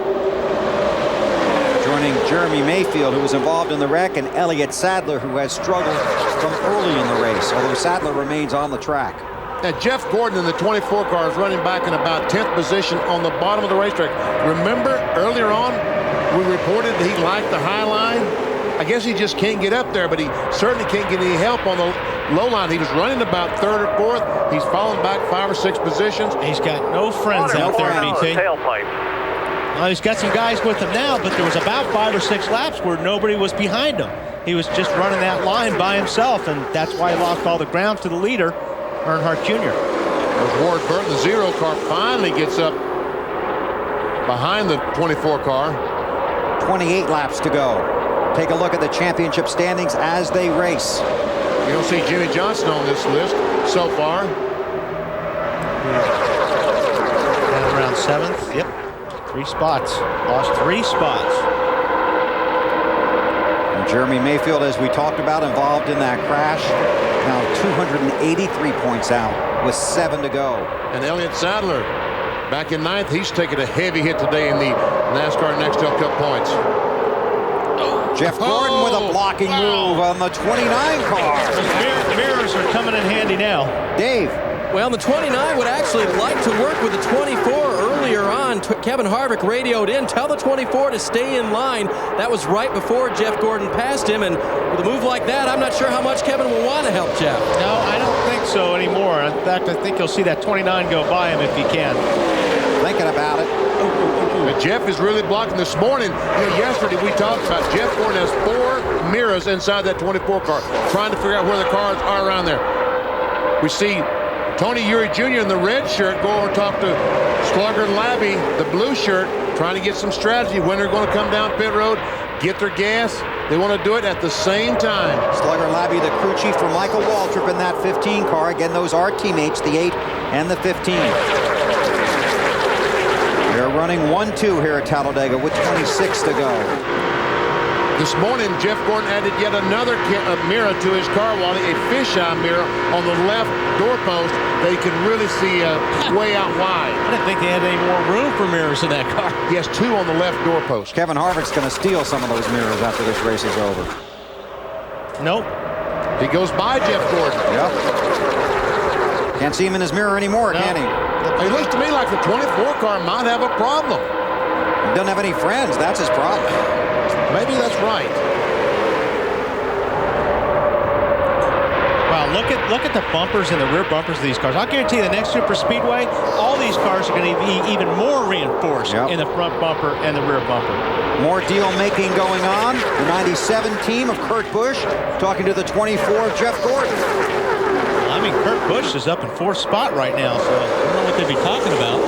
Joining Jeremy Mayfield, who was involved in the wreck, and Elliot Sadler, who has struggled from early in the race, although Sadler remains on the track. Now, Jeff Gordon in the 24 car is running back in about 10th position on the bottom of the racetrack. Remember, earlier on, we reported that he liked the high line. I guess he just can't get up there, but he certainly can't get any help on the low line. He was running about third or fourth. He's fallen back 5 or 6 positions. He's got no friends out there, BT. Well, he's got some guys with him now, but there was about 5 or 6 laps where nobody was behind him. He was just running that line by himself, and that's why he lost all the ground to the leader, Earnhardt Jr. There's Ward Burton, the 0 car, finally gets up behind the 24 car. 28 laps to go. Take a look at the championship standings as they race. You don't see Jimmy Johnson on this list so far. Down around 7th. Yep. 3 spots. Lost 3 spots. And Jeremy Mayfield, as we talked about, involved in that crash. Now 283 points out with 7 to go. And Elliot Sadler, back in 9th, he's taken a heavy hit today in the NASCAR Nextel Cup points. Jeff Gordon with a blocking move on the 29 car. The mirrors are coming in handy now. Dave. Well, the 29 would actually like to work with the 24 earlier on. Kevin Harvick radioed in, tell the 24 to stay in line. That was right before Jeff Gordon passed him, and with a move like that, I'm not sure how much Kevin will want to help Jeff. No, I don't think so anymore. In fact, I think you'll see that 29 go by him if he can. Thinking about it. But Jeff is really blocking this morning. Yesterday we talked about Jeff Gordon has 4 mirrors inside that 24 car, trying to figure out where the cars are around there. We see Tony Uri Jr. in the red shirt go over and talk to Slugger and Labby, the blue shirt, trying to get some strategy when they're going to come down pit road, get their gas. They want to do it at the same time. Slugger and Labby, the crew chief for Michael Waltrip in that 15 car. Again, those are teammates, the 8 and the 15. They're running 1-2 here at Talladega with 26 to go. This morning, Jeff Gordon added yet another mirror to his car, Wally, a fisheye mirror on the left doorpost that he can really see way out wide. I didn't think they had any more room for mirrors in that car. He has 2 on the left doorpost. Kevin Harvick's going to steal some of those mirrors after this race is over. Nope. He goes by Jeff Gordon. Yep. Can't see him in his mirror anymore, can he? It looks to me like the 24 car might have a problem. He doesn't have any friends. That's his problem. Maybe that's right. Wow, look at the bumpers and the rear bumpers of these cars. I'll guarantee you the next super speedway, all these cars are going to be even more reinforced in the front bumper and the rear bumper. More deal making going on. The 97 team of Kurt Busch talking to the 24 of Jeff Gordon. I mean, Kurt Busch is up in 4th spot right now, so I don't know what they'd be talking about.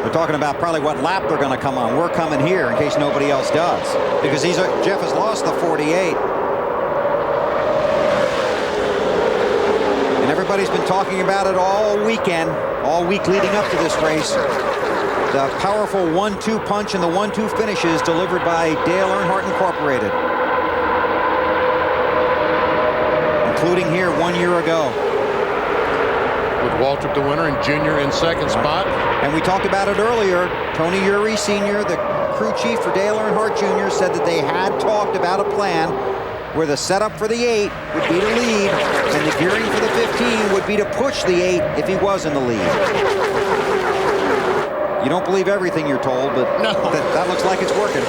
They're talking about probably what lap they're going to come on. We're coming here in case nobody else does. Because Jeff has lost the 48. And everybody's been talking about it all weekend, all week leading up to this race. The powerful 1-2 punch and the 1-2 finishes delivered by Dale Earnhardt Incorporated. Including here 1 year ago. With Waltrip the winner and Jr. in 2nd spot. And we talked about it earlier. Tony Uri Sr., the crew chief for Dale Earnhardt Jr., said that they had talked about a plan where the setup for the 8 would be to lead and the gearing for the 15 would be to push the 8 if he was in the lead. You don't believe everything you're told, but that looks like it's working.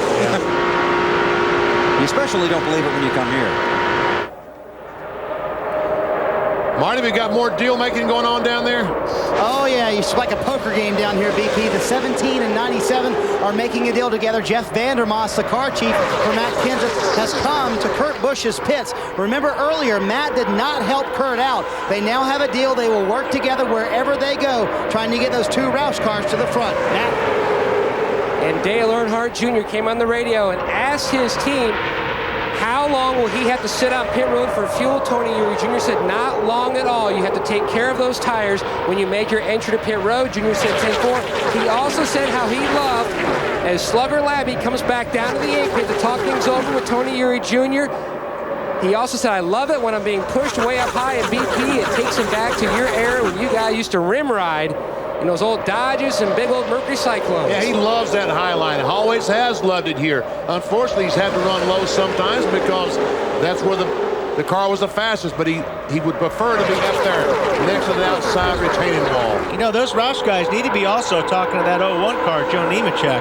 You especially don't believe it when you come here. Marty, we got more deal making going on down there? Oh, yeah. It's like a poker game down here, BP. The 17 and 97 are making a deal together. Jeff Vandermoss, the car chief for Matt Kenseth, has come to Kurt Busch's pits. Remember earlier, Matt did not help Kurt out. They now have a deal. They will work together wherever they go, trying to get those 2 Roush cars to the front. Matt. And Dale Earnhardt Jr. came on the radio and asked his team, how long will he have to sit out pit road for fuel? Tony Uri Jr. said, not long at all. You have to take care of those tires when you make your entry to pit road. Jr. said 10-4. He also said how he loved, as Slugger Labby comes back down to the 8 pit to talk things over with Tony Uri Jr. He also said, I love it when I'm being pushed way up high at BP. It takes him back to your era when you guys used to rim ride in those old Dodges and big old Mercury Cyclones. Yeah, he loves that high line. Always has loved it here. Unfortunately, he's had to run low sometimes because that's where the car was the fastest, but he would prefer to be up there next to the outside retaining wall. You know, those Roush guys need to be also talking to that 01 car, Joe Nemechek.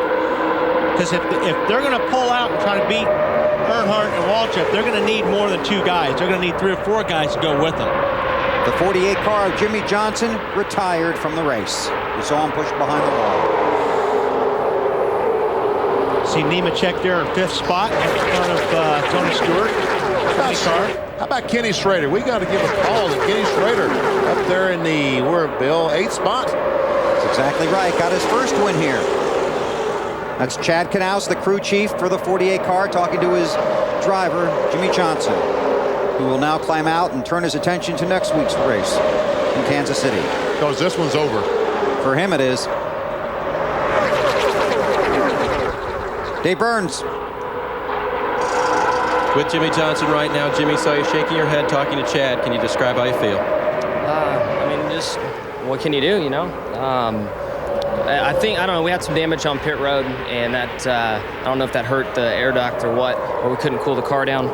Because if they're going to pull out and try to beat Earnhardt and Waltrip, they're going to need more than 2 guys. They're going to need 3 or 4 guys to go with them. The 48 car of Jimmy Johnson retired from the race. We saw him pushed behind the wall. See Nemechek there in 5th spot in front of Tony Stewart. How about Kenny Schrader? We got to give a call to Kenny Schrader up there in the, Bill, 8th spot. That's exactly right. Got his first win here. That's Chad Knaus, the crew chief for the 48 car, talking to his driver, Jimmy Johnson, who will now climb out and turn his attention to next week's race in Kansas City. Because this one's over. For him it is. Dave Burns. With Jimmy Johnson right now. Jimmy, saw you shaking your head talking to Chad. Can you describe how you feel? I mean, just what can you do, you know? I don't know, we had some damage on pit road, and that, I don't know if that hurt the air duct or what, or we couldn't cool the car down.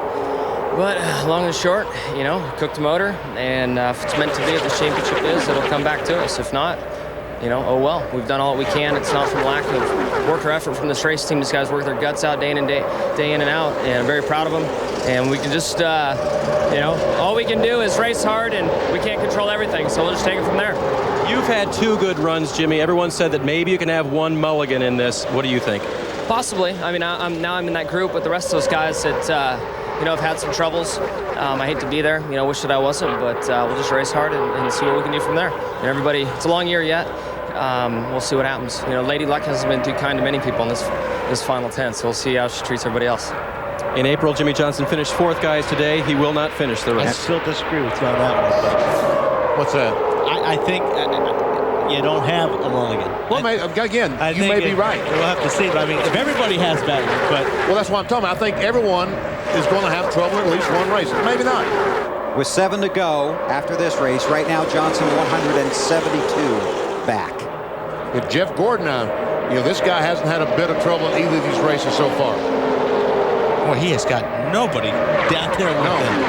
But long and short, you know, cooked the motor, and if it's meant to be, if the championship is, it'll come back to us. If not, you know, oh well. We've done all that we can. It's not from lack of work or effort from this race team. These guys work their guts out day in and out, and I'm very proud of them. And we can just, you know, all we can do is race hard, and we can't control everything, so we'll just take it from there. You've had 2 good runs, Jimmy. Everyone said that maybe you can have 1 mulligan in this. What do you think? Possibly. I mean, I'm in that group with the rest of those guys that, you know, have had some troubles. I hate to be there. You know, wish that I wasn't, but we'll just race hard and see what we can do from there. And everybody, it's a long year yet. We'll see what happens. You know, Lady Luck hasn't been too kind to many people in this final 10, so we'll see how she treats everybody else. In April, Jimmy Johnson finished 4th, guys, today. He will not finish the race. I still disagree with you on that one. But what's that? I think you don't have a mulligan. Well, again, you may be right. We'll have to see. But I mean, if everybody has bad ones, but well, that's what I'm talking about. I think everyone is going to have trouble at least one race. Maybe not. With 7 to go after this race, right now Johnson 172 back. If Jeff Gordon, you know, this guy hasn't had a bit of trouble in either of these races so far. Well, he has got nobody down there with him.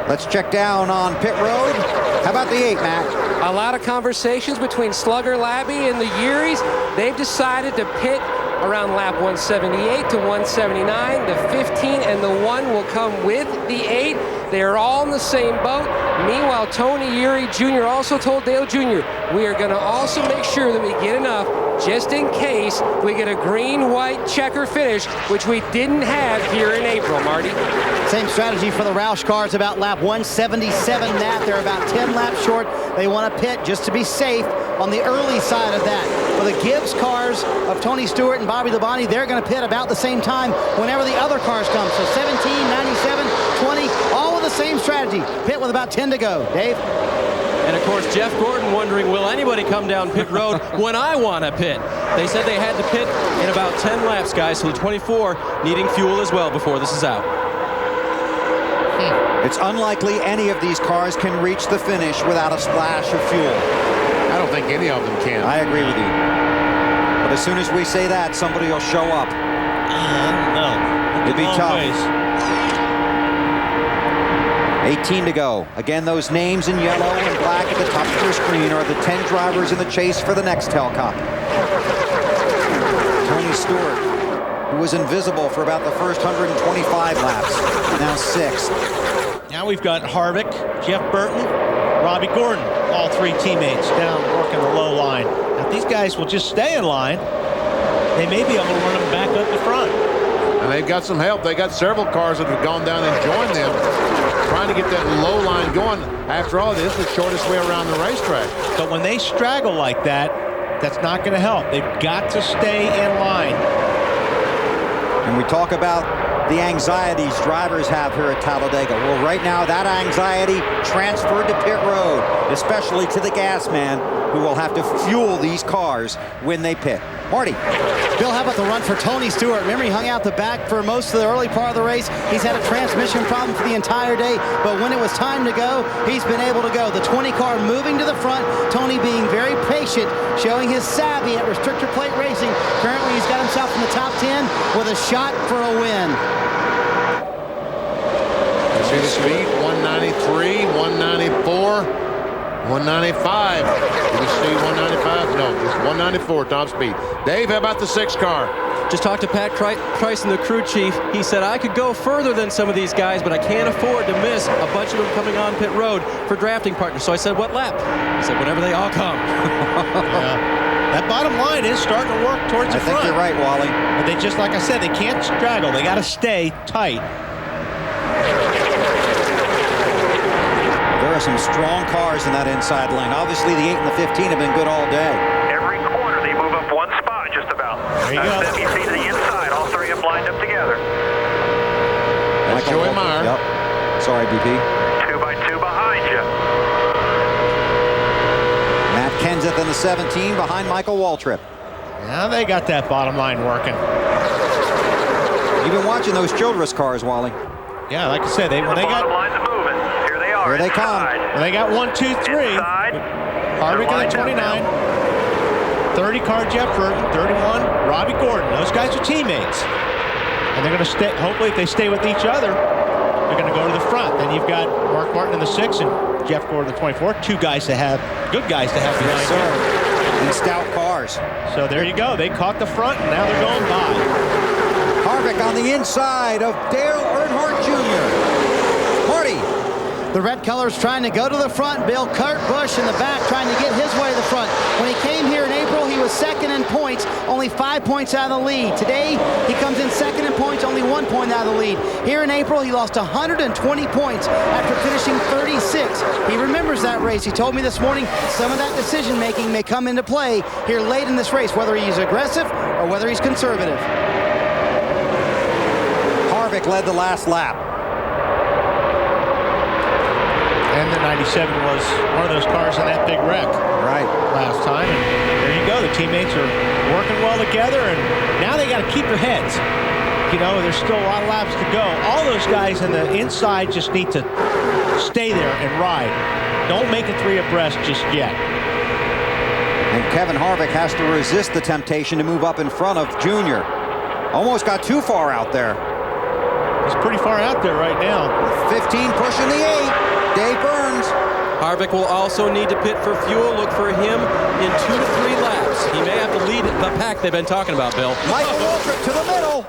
Let's check down on pit road. How about the 8, Matt? A lot of conversations between Slugger Labby and the Uries. They've decided to pit around lap 178 to 179. The 15 and the 1 will come with the 8. They are all in the same boat. Meanwhile, Tony Uri Jr. also told Dale Jr., we are going to also make sure that we get enough just in case we get a green-white checker finish, which we didn't have here in April, Marty. Same strategy for the Roush cars about lap 177, Matt. They're about 10 laps short. They want to pit just to be safe on the early side of that. For the Gibbs cars of Tony Stewart and Bobby Labonte, they're going to pit about the same time whenever the other cars come. So 17, 97, 20, all with the same strategy. Pit with about 10 to go. Dave? And, of course, Jeff Gordon wondering, will anybody come down pit road when I want to pit? They said they had to pit in about 10 laps, guys, so the 24 needing fuel as well before this is out. It's unlikely any of these cars can reach the finish without a splash of fuel. I don't think any of them can. I agree with you. But as soon as we say that, somebody will show up. I don't know. It'd be tough. 18 to go. Again, those names in yellow and black at the top of your screen are the 10 drivers in the chase for the Nextel Cup. Tony Stewart, who was invisible for about the first 125 laps, now 6th. Now we've got Harvick, Jeff Burton, Robbie Gordon, all 3 teammates down working the low line. Now, if these guys will just stay in line, they may be able to run them back up the front. And they've got some help. They got several cars that have gone down and joined them, trying to get that low line going. After all, this is the shortest way around the racetrack. But when they straggle like that, that's not going to help. They've got to stay in line. And we talk about the anxieties drivers have here at Talladega. Well, right now, that anxiety transferred to pit road, especially to the gas man, who will have to fuel these cars when they pit. Marty. Bill, how about the run for Tony Stewart? Remember, he hung out the back for most of the early part of the race. He's had a transmission problem for the entire day, but when it was time to go, he's been able to go. The 20 car moving to the front, Tony being very patient, showing his savvy at restrictor plate racing. Currently, he's got himself in the top 10 with a shot for a win. You see the speed, 193, 194, 195. Did you see 195? No, it's 194 top speed. Dave, how about the 6 car? Just talked to Pat Trice, the crew chief. He said, I could go further than some of these guys, but I can't afford to miss a bunch of them coming on pit road for drafting partners. So I said, what lap? He said, whenever they all come. Yeah. That bottom line is starting to work towards the front. I think you're right, Wally. But they just, like I said, they can't straggle. They got to stay tight. There are some strong cars in that inside lane. Obviously, the 8 and the 15 have been good all day. Every corner, they move up one spot just about. There you go. 70 feet to the inside. All 3 of them lined up together. That's Joey Meyer. Yep. Sorry, BP. 2 by 2 behind you. Matt Kenseth in the 17 behind Michael Waltrip. Now they got that bottom line working. You've been watching those Childress cars, Wally. Yeah, like I said, when they got... Here they are. Here they come. When they got 1, 2, 3. Harvick in the 29. 30 car Jeff Burton. 31 Robbie Gordon. Those guys are teammates. And they're going to stay, hopefully if they stay with each other, they're going to go to the front. Then you've got Mark Martin in the 6 and Jeff Gordon in the 24. Two guys to have, good guys to have behind them. And stout cars. So there you go. They caught the front and now they're going by. Harvick on the inside of Dale Earnhardt Jr. Marty. The red colors trying to go to the front. Bill Kurt Busch in the back trying to get his way to the front. When he came here in April, he was second in points, only 5 points out of the lead. Today, he comes in second in points, only 1 point out of the lead. Here in April, he lost 120 points after finishing 36. He remembers that race. He told me this morning some of that decision-making may come into play here late in this race, whether he's aggressive or whether he's conservative. Harvick led the last lap. And the 97 was one of those cars in that big wreck. Right. Last time. And there you go. The teammates are working well together, and now they got to keep their heads. You know, there's still a lot of laps to go. All those guys in the inside just need to stay there and ride. Don't make it 3 abreast just yet. And Kevin Harvick has to resist the temptation to move up in front of Junior. Almost got too far out there. He's pretty far out there right now. 15 pushing the 8. Dave Burns. Harvick will also need to pit for fuel. Look for him in 2 to 3 laps. He may have to lead the pack they've been talking about, Bill. Michael Waltrip to the middle.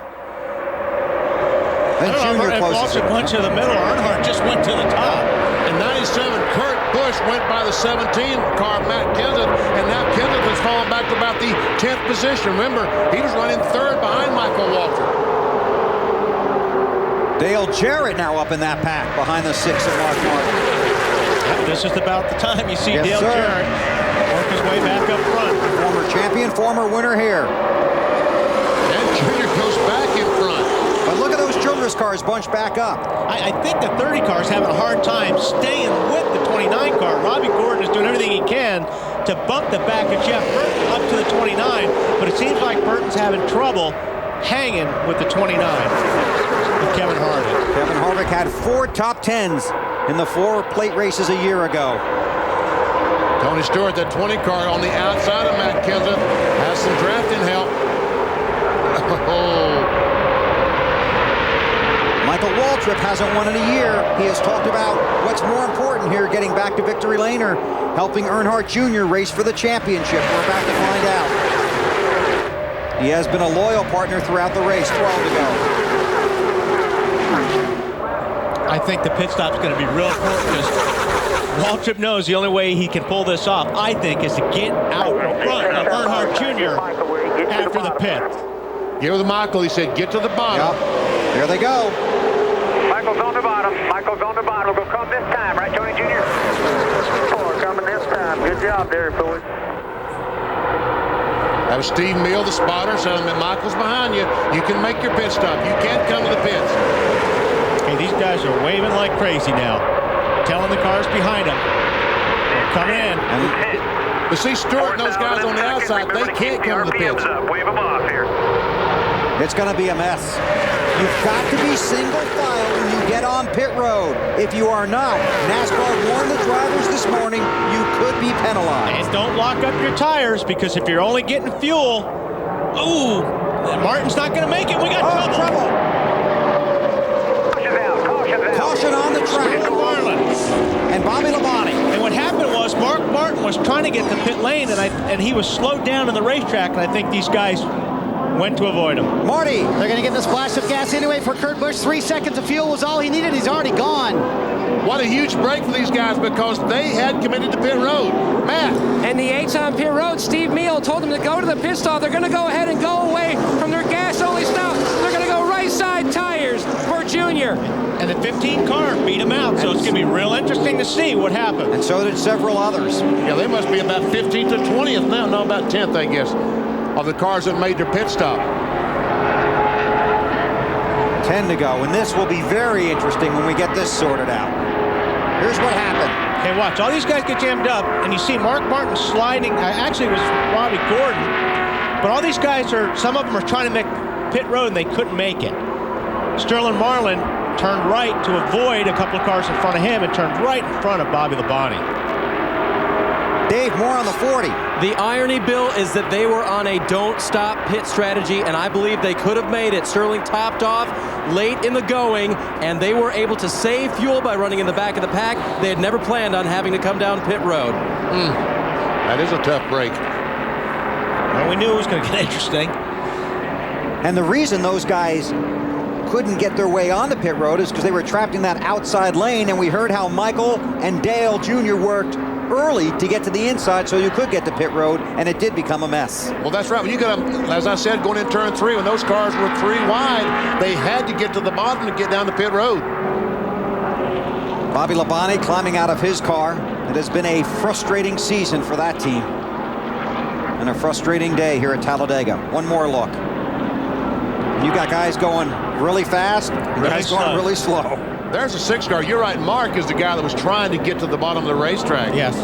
And Junior closest. Waltrip went to the middle. Earnhardt just went to the top. In 97, Kurt Busch went by the 17 car, Matt Kenseth, and now Kenseth has fallen back to about the 10th position. Remember, he was running 3rd behind Michael Waltrip. Dale Jarrett now up in that pack behind the 6 of Mark Martin. This is about the time you see Dale Jarrett work his way back up front. Former champion, former winner here. And Junior goes back in front. But look at those Childress cars bunched back up. I think the 30 car's having a hard time staying with the 29 car. Robbie Gordon is doing everything he can to bump the back of Jeff Burton up to the 29, but it seems like Burton's having trouble hanging with the 29. Kevin Harvick. Kevin Harvick had 4 top 10s in the 4 plate races a year ago. Tony Stewart, that 20 car on the outside of Matt Kenseth, has some drafting help. Michael Waltrip hasn't won in a year. He has talked about what's more important here, getting back to victory lane or helping Earnhardt Jr. race for the championship. We're about to find out. He has been a loyal partner throughout the race. 12 to go. I think the pit stop's going to be real important because Waltrip knows the only way he can pull this off, I think, is to get out in front of Earnhardt Jr. after the pit. Get with Michael. He said, get to the bottom. Yep. Here they go. Michael's on the bottom. Michael's on the bottom. We'll come this time, right, Tony Jr.? 4 coming this time. Good job there, boys. That was Steve Meal, the spotter, telling him, Michael's behind you. You can make your pit stop. You can't come to the pits. Hey, these guys are waving like crazy now, telling the cars behind them, coming in. But see, Stewart and those guys on the outside, they can't come to the pits. Wave them off here. It's going to be a mess. You've got to be single file when you get on pit road. If you are not, NASCAR warned the drivers this morning, you could be penalized. And don't lock up your tires, because if you're only getting fuel, ooh, Martin's not going to make it. We got trouble. Caution on the track. And Bobby Labonte. And what happened was Mark Martin was trying to get to pit lane, and he was slowed down in the racetrack, and I think these guys went to avoid him. Marty, they're going to get the splash of gas anyway for Kurt Busch. 3 seconds of fuel was all he needed. He's already gone. What a huge break for these guys, because they had committed to pit road. Matt. And the 8's on pit road. Steve Meal told them to go to the pit stop. They're going to go ahead and go away from their gas-only stop. They're going to go right side tires for Junior. And the 15 car beat him out, so it's going to be real interesting to see what happens. And so did several others. Yeah, they must be about 15th to 20th now. No, about 10th, I guess, of the cars that made their pit stop. 10 to go, and this will be very interesting when we get this sorted out. Here's what happened. Hey, watch. All these guys get jammed up, and you see Mark Martin sliding. Actually, it was Robbie Gordon. But all these guys some of them are trying to make pit road, and they couldn't make it. Sterling Marlin turned right to avoid a couple of cars in front of him and turned right in front of Bobby Labonte. Dave, more on the 40. The irony, Bill, is that they were on a don't-stop pit strategy, and I believe they could have made it. Sterling topped off late in the going, and they were able to save fuel by running in the back of the pack. They had never planned on having to come down pit road. That is a tough break. Well, we knew it was going to get interesting. And the reason those guys couldn't get their way on the pit road is because they were trapped in that outside lane, and we heard how Michael and Dale Jr. worked early to get to the inside so you could get to pit road, and it did become a mess. Well, that's right. When you got, as I said, going in turn 3, when those cars were 3 wide, they had to get to the bottom to get down the pit road. Bobby Labonte climbing out of his car. It has been a frustrating season for that team. And a frustrating day here at Talladega. One more look. You got guys going really fast, and guys going really slow. There's a 6 car. You're right. Mark is the guy that was trying to get to the bottom of the racetrack. Yes.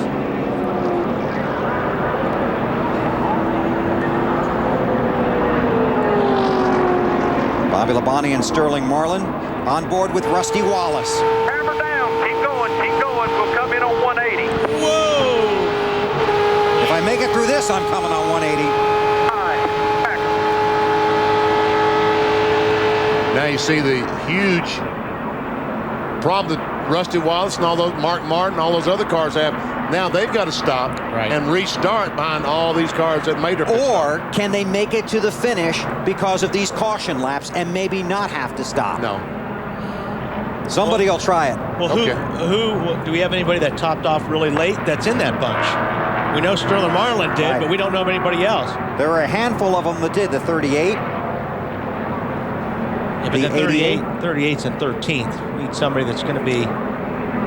Bobby Labonte and Sterling Marlin on board with Rusty Wallace. Hammer down. Keep going. Keep going. We'll come in on 180. Whoa! If I make it through this, I'm coming on 180. Now you see the huge problem that Rusty Wallace and all those Mark Martin, all those other cars have. Now they've got to stop and restart behind all these cars that made it. Or can they make it to the finish because of these caution laps and maybe not have to stop? No. Somebody will try it. Well, who do we have anybody that topped off really late that's in that bunch? We know Sterling Marlin did, but we don't know of anybody else. There were a handful of them that did. The 38. Yeah, but the 38's and 13th. We need somebody that's going to be,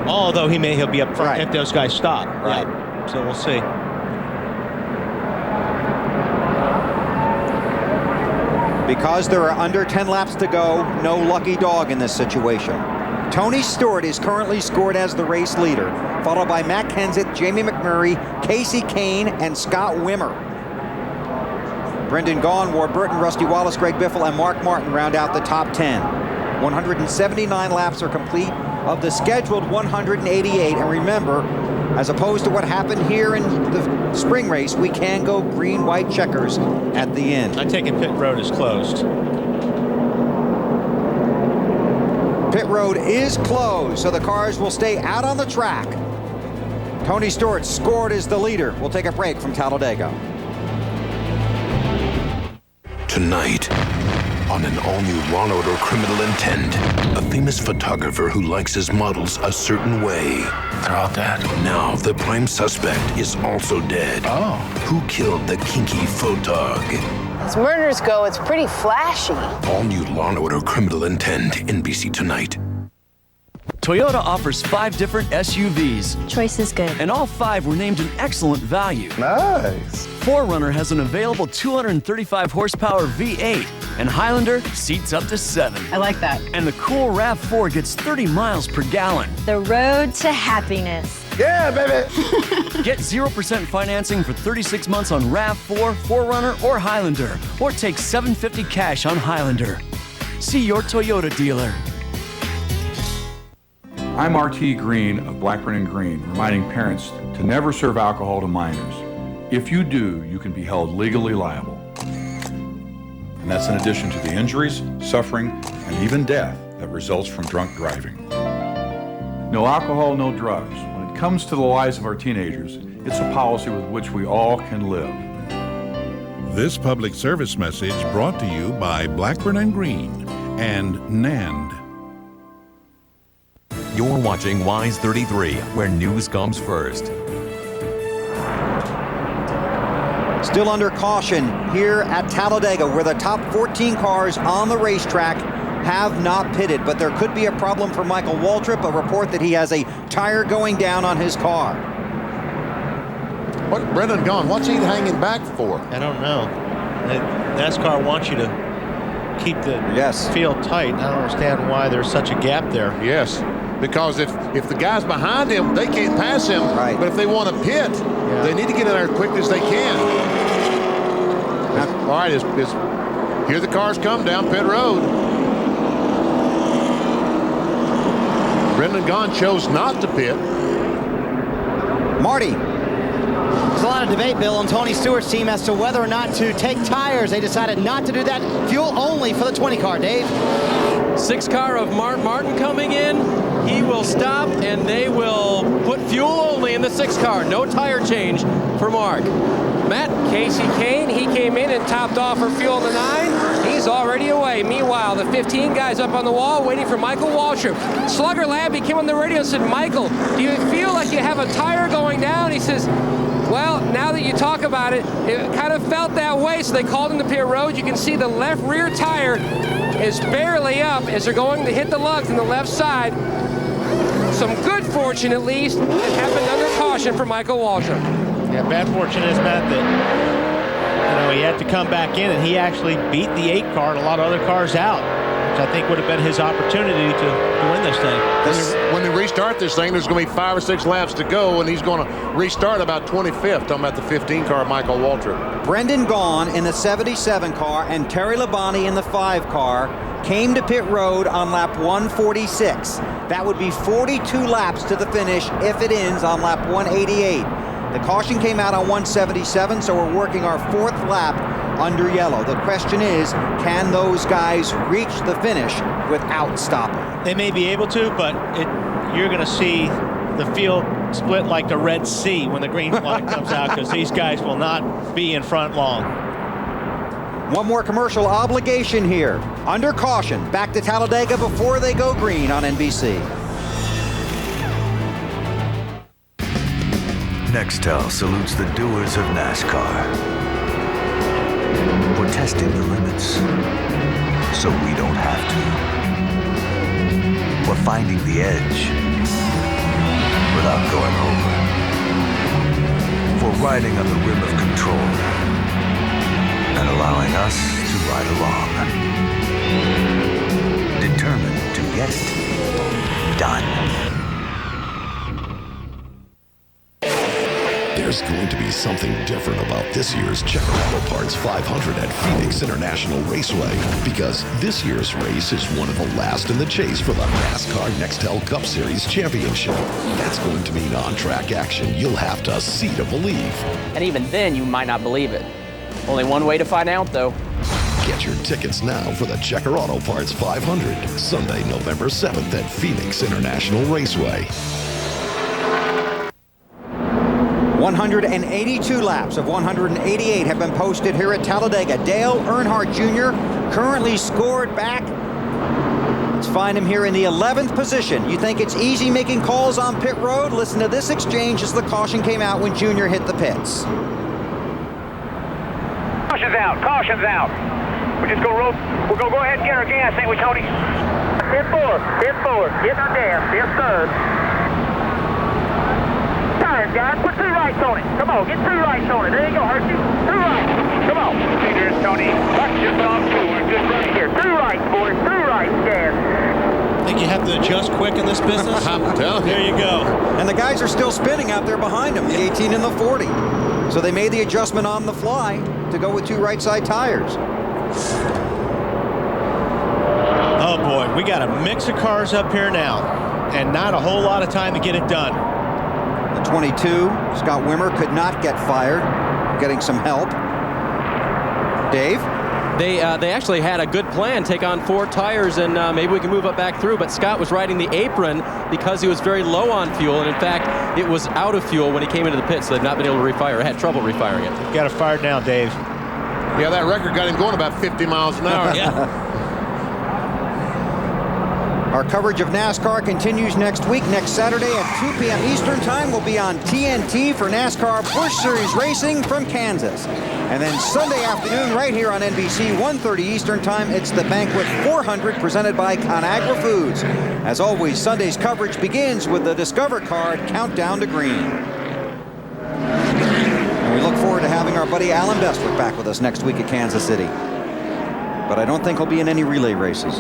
although he'll be up front if those guys stop. Right. Yeah. So we'll see. Because there are under 10 laps to go, no lucky dog in this situation. Tony Stewart is currently scored as the race leader, followed by Matt Kenseth, Jamie McMurray, Casey Kane, and Scott Wimmer. Brendan Gaughan, Ward Burton, Rusty Wallace, Greg Biffle, and Mark Martin round out the top 10. 179 laps are complete of the scheduled 188. And remember, as opposed to what happened here in the spring race, we can go green, white checkers at the end. I take it pit road is closed. Pit road is closed, so the cars will stay out on the track. Tony Stewart scored as the leader. We'll take a break from Talladega. Tonight, on an all-new Law & Order Criminal Intent, a famous photographer who likes his models a certain way. They're all dead. Now, the prime suspect is also dead. Oh. Who killed the kinky photog? As murders go, it's pretty flashy. All-new Law & Order Criminal Intent, NBC Tonight. Toyota offers 5 different SUVs. Choice is good. And all 5 were named an excellent value. Nice. 4Runner has an available 235 horsepower V8, and Highlander seats up to 7. I like that. And the cool RAV4 gets 30 miles per gallon. The road to happiness. Yeah, baby. Get 0% financing for 36 months on RAV4, 4Runner, or Highlander, or take $750 cash on Highlander. See your Toyota dealer. I'm R.T. Green of Blackburn & Green, reminding parents to never serve alcohol to minors. If you do, you can be held legally liable. And that's in addition to the injuries, suffering, and even death that results from drunk driving. No alcohol, no drugs. When it comes to the lives of our teenagers, it's a policy with which we all can live. This public service message brought to you by Blackburn & Green and NAND. You're watching Wise 33, where news comes first. Still under caution here at Talladega, where the top 14 cars on the racetrack have not pitted, but there could be a problem for Michael Waltrip, a report that he has a tire going down on his car. What, Brendan Gaughan, what's he hanging back for? I don't know. NASCAR wants you to keep the field tight. I don't understand why there's such a gap there. Yes. Because if the guy's behind him, they can't pass him. Right. But if they want to pit, they need to get in there as quickly as they can. All right, here the cars come down pit road. Brendan Gaughan chose not to pit. Marty. There's a lot of debate, Bill, on Tony Stewart's team as to whether or not to take tires. They decided not to do that. Fuel only for the 20 car, Dave. 6 car of Mark Martin coming in. He will stop, and they will put fuel only in the 6 car. No tire change for Mark. Matt? Casey Kane, he came in and topped off for fuel in the 9. He's already away. Meanwhile, the 15 guys up on the wall waiting for Michael Waltrip. Slugger Labby came on the radio and said, Michael, do you feel like you have a tire going down? He says, well, now that you talk about it, it kind of felt that way, so they called him to pit road. You can see the left rear tire is barely up as they're going to hit the lugs on the left side. Some good fortune, at least. It happened under caution for Michael Waltrip. Yeah, bad fortune is, Matt, that he had to come back in, and he actually beat the 8 car and a lot of other cars out, which I think would have been his opportunity to win this thing. When they restart this thing, there's going to be 5 or 6 laps to go, and he's going to restart about 25th. Talking about the 15 car, Michael Waltrip. Brendan Gaughan in the 77 car and Terry Labonte in the 5 car came to pit road on lap 146. That would be 42 laps to the finish if it ends on lap 188. The caution came out on 177, so we're working our 4th lap under yellow. The question is, can those guys reach the finish without stopping? They may be able to, but you're going to see the field split like the Red Sea when the green flag comes out, because these guys will not be in front long. One more commercial obligation here. Under caution, back to Talladega before they go green on NBC. Nextel salutes the doers of NASCAR. We're testing the limits so we don't have to. We're finding the edge without going over. We're riding on the rim of control and allowing us to ride along. Determined to get it done. There's going to be something different about this year's Checker Auto Parts 500 at Phoenix International Raceway, because this year's race is one of the last in the chase for the NASCAR Nextel Cup Series Championship. That's going to mean on-track action you'll have to see to believe. And even then, you might not believe it. Only one way to find out, though. Get your tickets now for the Checker Auto Parts 500, Sunday, November 7th at Phoenix International Raceway. 182 laps of 188 have been posted here at Talladega. Dale Earnhardt Jr. currently scored back. Let's find him here in the 11th position. You think it's easy making calls on pit road? Listen to this exchange as the caution came out when Jr. hit the pits. Caution's out, caution's out. We're just going to roll. We're going to go ahead and get our gas, ain't we, Tony? Pit forward, get our gas, pit third. Guys, put 2 rights on it. Come on, get 2 rights on it. There you go, Hershey. 2 rights. Come on. Fingers, Tony. Let's just off 2. We're just right here. 2 rights, boys. 2 rights, gas. Think you have to adjust quick in this business? I'm telling you. There you go. And the guys are still spinning out there behind them, the 18 and the 40. So they made the adjustment on the fly to go with 2 right side tires. Oh boy, we got a mix of cars up here now, and not a whole lot of time to get it done. The 22, Scott Wimmer could not get fired, getting some help. Dave? They actually had a good plan, take on 4 tires, and maybe we can move up back through, but Scott was riding the apron because he was very low on fuel, and in fact, it was out of fuel when he came into the pit, so they've not been able to refire. Had trouble refiring it. Got it fired now, Dave. Yeah, that record got him going about 50 miles an hour. Yeah. Our coverage of NASCAR continues next week. Next Saturday at 2 p.m. Eastern Time, we'll be on TNT for NASCAR Busch Series Racing from Kansas. And then Sunday afternoon, right here on NBC, 1:30 Eastern Time, it's the Banquet 400 presented by ConAgra Foods. As always, Sunday's coverage begins with the Discover Card Countdown to Green. And we look forward to having our buddy Alan Bestwick back with us next week at Kansas City. But I don't think he'll be in any relay races.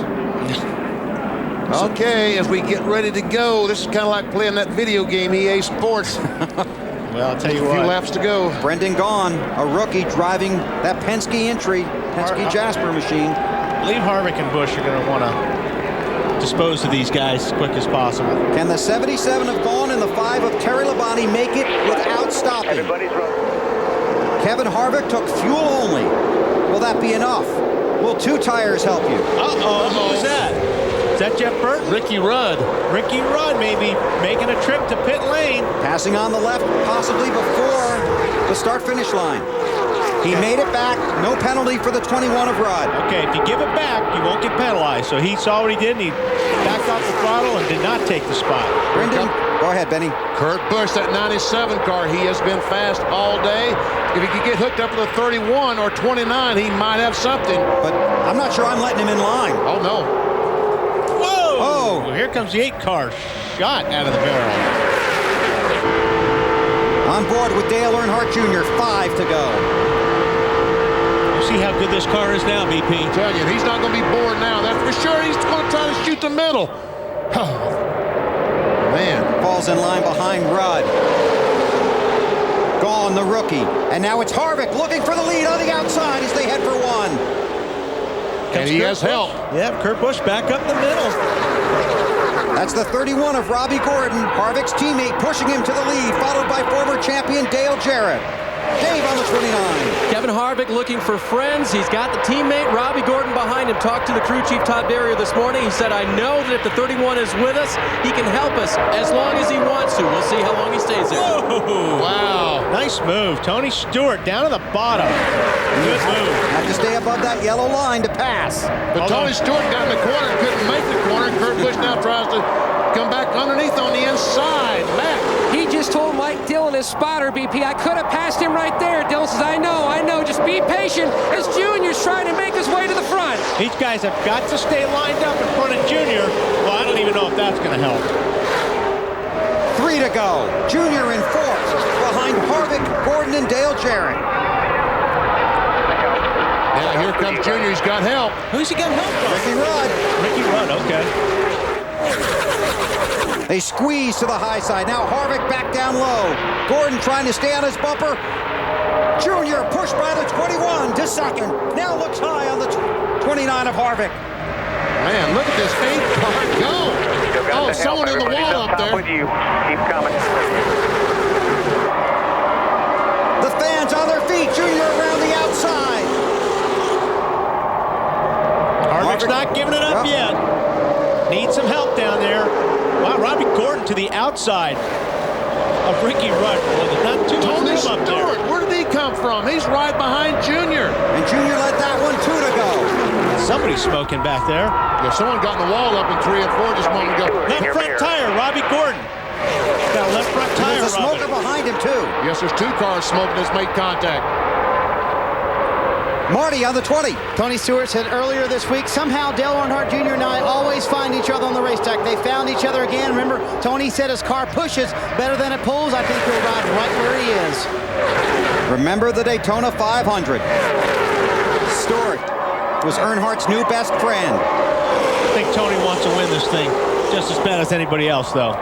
Okay, as we get ready to go, this is kind of like playing that video game, EA Sports. Well, I'll tell you what. A few laps to go. Brendan Gaughan, a rookie, driving that Penske Jasper machine. I believe Harvick and Busch are going to want to dispose of these guys as quick as possible. Can the 77 of Vaughn and the 5 of Terry Labonte make it without stopping? Kevin Harvick took fuel only. Will that be enough? Will 2 tires help you? Uh-oh, who was that? Is that Jeff Burton? Ricky Rudd. Ricky Rudd maybe making a trip to pit lane. Passing on the left, possibly before the start-finish line. He made it back. No penalty for the 21 of Rudd. Okay, if you give it back, you won't get penalized. So he saw what he did, and he backed off the throttle and did not take the spot. Brendan, go ahead, Benny. Kurt Busch, that 97 car, he has been fast all day. If he could get hooked up to the 31 or 29, he might have something. But I'm not sure I'm letting him in line. Oh, no. Whoa! Oh! Here comes the 8 car shot out of the barrel. On board with Dale Earnhardt Jr., 5 to go. See how good this car is now, BP. I tell you, he's not going to be bored now. That's for sure. He's going to try to shoot the middle. Oh, man. Falls in line behind Rudd. Gone, the rookie. And now it's Harvick looking for the lead on the outside as they head for 1. And he has help. Yeah, Kurt Busch back up the middle. That's the 31 of Robbie Gordon, Harvick's teammate, pushing him to the lead, followed by former champion Dale Jarrett. Dave on the 29. Kevin Harvick looking for friends. He's got the teammate Robbie Gordon behind him. Talked to the crew chief Todd Berrier this morning. He said, I know that if the 31 is with us, he can help us as long as he wants to. We'll see how long he stays there. Whoa. Wow. Nice move. Tony Stewart down to the bottom. Good move. Have to stay above that yellow line to pass. But Tony Stewart got in the corner and couldn't make the corner. Kurt Busch now tries to come back underneath on the inside. Matt. He just told Mike Dillon, his spotter, BP, I could have passed him right there. Dillon says, I know, just be patient as Junior's trying to make his way to the front. These guys have got to stay lined up in front of Junior. Well, I don't even know if that's going to help. 3 to go. Junior in 4th, behind Harvick, Gordon, and Dale Jarrett. Now here comes Junior. He's got help. Who's he got help from? Ricky Rudd. Ricky Rudd, okay. They squeeze to the high side. Now Harvick back down low. Gordon trying to stay on his bumper. Junior pushed by the 21 to 2nd. Now looks high on the 29 of Harvick. Man, look at this 8 car go. Oh, someone in the wall up there. With you. Keep coming. The fans on their feet. Junior around the outside. Harvick's not giving it up yet. Needs some help down there. Wow, Robbie Gordon to the outside of Ricky Rudd. Not too Tony much room up there. Stewart, where did he come from? He's right behind Junior. And Junior let that one 2 to go. Somebody's smoking back there. Yeah, someone got in the wall up in 3 and 4 just a moment ago. Left front tire, Robbie Gordon. Got a left front tire. There's a smoker behind him, too. Yes, there's 2 cars smoking that's made contact. Marty on the 20. Tony Stewart said earlier this week, somehow Dale Earnhardt Jr. and I always find each other on the racetrack. They found each other again. Remember, Tony said his car pushes better than it pulls. I think he'll ride right where he is. Remember the Daytona 500. Stewart was Earnhardt's new best friend. I think Tony wants to win this thing just as bad as anybody else, though.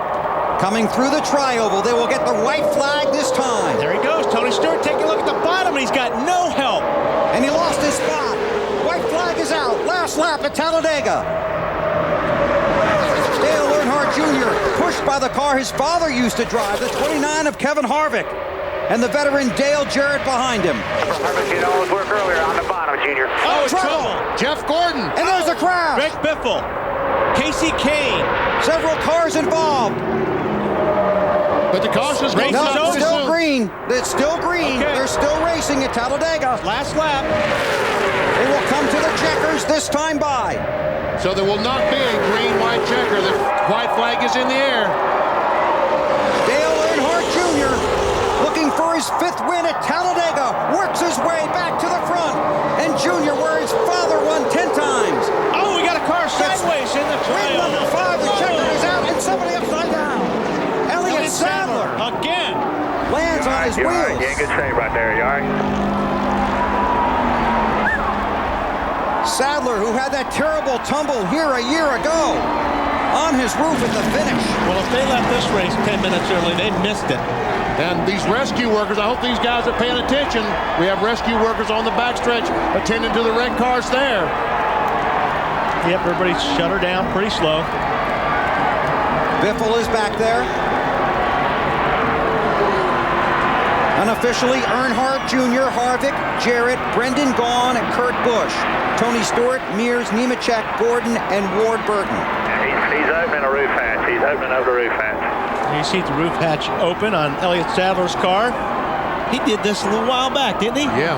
Coming through the tri-oval, they will get the white flag this time. There he goes. Tony Stewart taking a look at the bottom, and he's got no help. And he lost his spot. White flag is out. Last lap at Talladega. Dale Earnhardt Jr. pushed by the car his father used to drive, the 29 of Kevin Harvick. And the veteran Dale Jarrett behind him. Harvick did all his work earlier on the bottom, Junior. Oh, trouble. Jeff Gordon. And there's a crash. Greg Biffle. Casey Kane. Several cars involved. But the caution's going No, it's still green. It's still green. Okay. They're still racing at Talladega. Last lap. They will come to the checkers this time by. So there will not be a green-white checker. The white flag is in the air. Dale Earnhardt Jr. looking for his 5th win at Talladega. Works his way back to the front. And Jr., where his father won 10 times. Oh, we got a car sideways in the Win trail. number 5. The checker is out and somebody upside down. Elliot Sadler again lands on his wheels. Right. Yeah, good save right there. You all right? Sadler, who had that terrible tumble here a year ago, on his roof at the finish. Well, if they left this race 10 minutes early, they missed it. And these rescue workers, I hope these guys are paying attention. We have rescue workers on the backstretch attending to the red cars there. Yep, everybody shut her down pretty slow. Biffle is back there. Unofficially, Earnhardt Jr., Harvick, Jarrett, Brendan Gaughan, and Kurt Busch. Tony Stewart, Mears, Nemechek, Gordon, and Ward Burton. He's opening a roof hatch. He's opening up the roof hatch. You see the roof hatch open on Elliot Sadler's car. He did this a little while back, didn't he? Yeah.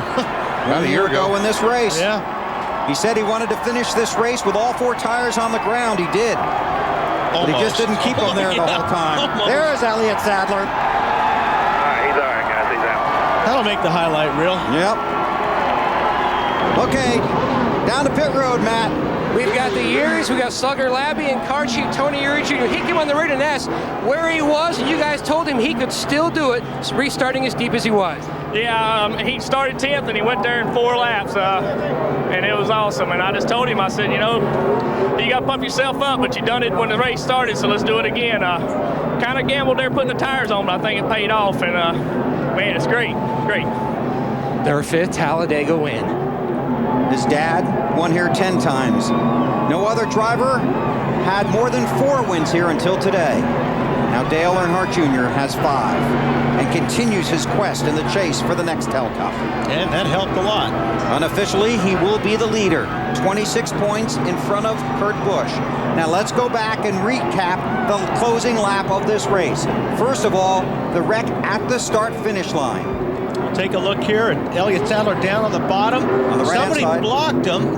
About a year ago in this race. Yeah. He said he wanted to finish this race with all 4 tires on the ground. He did. But he just didn't keep them there the whole time. Almost. There is Elliot Sadler. He's all right, guys. He's out. That'll make the highlight reel. Yep. Okay, down to pit road, Matt. We've got the Uries, we got Slugger Labby and car chief Tony Uri Jr. He came on the radio and asked where he was, and you guys told him he could still do it, restarting as deep as he was. Yeah, he started 10th and he went there in 4 laps, and it was awesome. And I just told him, I said, you know, you got to pump yourself up, but you done it when the race started, so let's do it again. Kind of gambled there putting the tires on, but I think it paid off, and man, it's great, great. Their 5th Talladega win. His dad won here 10 times. No other driver had more than 4 wins here until today. Now Dale Earnhardt Jr. has 5 and continues his quest in the chase for the Nextel Cup. And that helped a lot. Unofficially, he will be the leader, 26 points in front of Kurt Busch. Now let's go back and recap the closing lap of this race. First of all, the wreck at the start-finish line. Take a look here at Elliot Sadler down on the bottom. On the right-hand Somebody side. blocked him.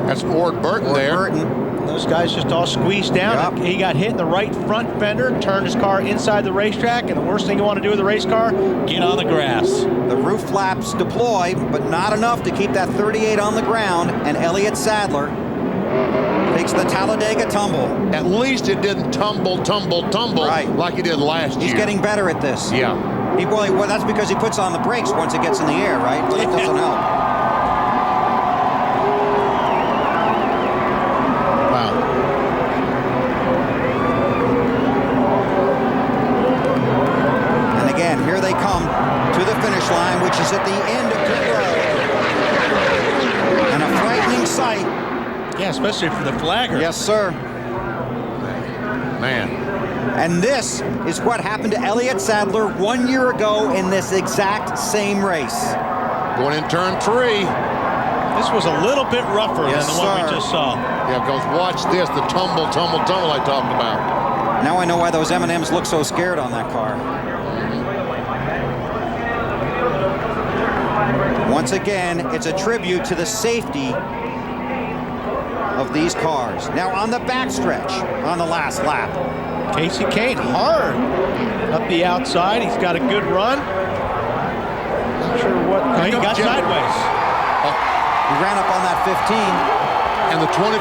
That's Ward Burton there. Burton. Those guys just all squeezed down. Yep. He got hit in the right front fender, turned his car inside the racetrack, and the worst thing you want to do with a race car, get on the grass. The roof flaps deploy, but not enough to keep that 38 on the ground, and Elliot Sadler takes the Talladega tumble. At least it didn't tumble like he did last year. He's getting better at this. Yeah. Well, that's because he puts on the brakes once it gets in the air, right? But it doesn't help. Wow. And again, here they come to the finish line, which is at the end of pit road. And a frightening sight. Yeah, especially for the flagger. Yes, sir. Man. And this is what happened to Elliot Sadler 1 year ago in this exact same race. Going in turn 3. This was a little bit rougher than the one we just saw. Yeah, because watch this, the tumble I talked about. Now I know why those M&Ms look so scared on that car. Once again, it's a tribute to the safety of these cars. Now on the backstretch, on the last lap. Casey Kane hard up the outside. He's got a good run. Not sure what. He got sideways. He ran up on that 15. And the 24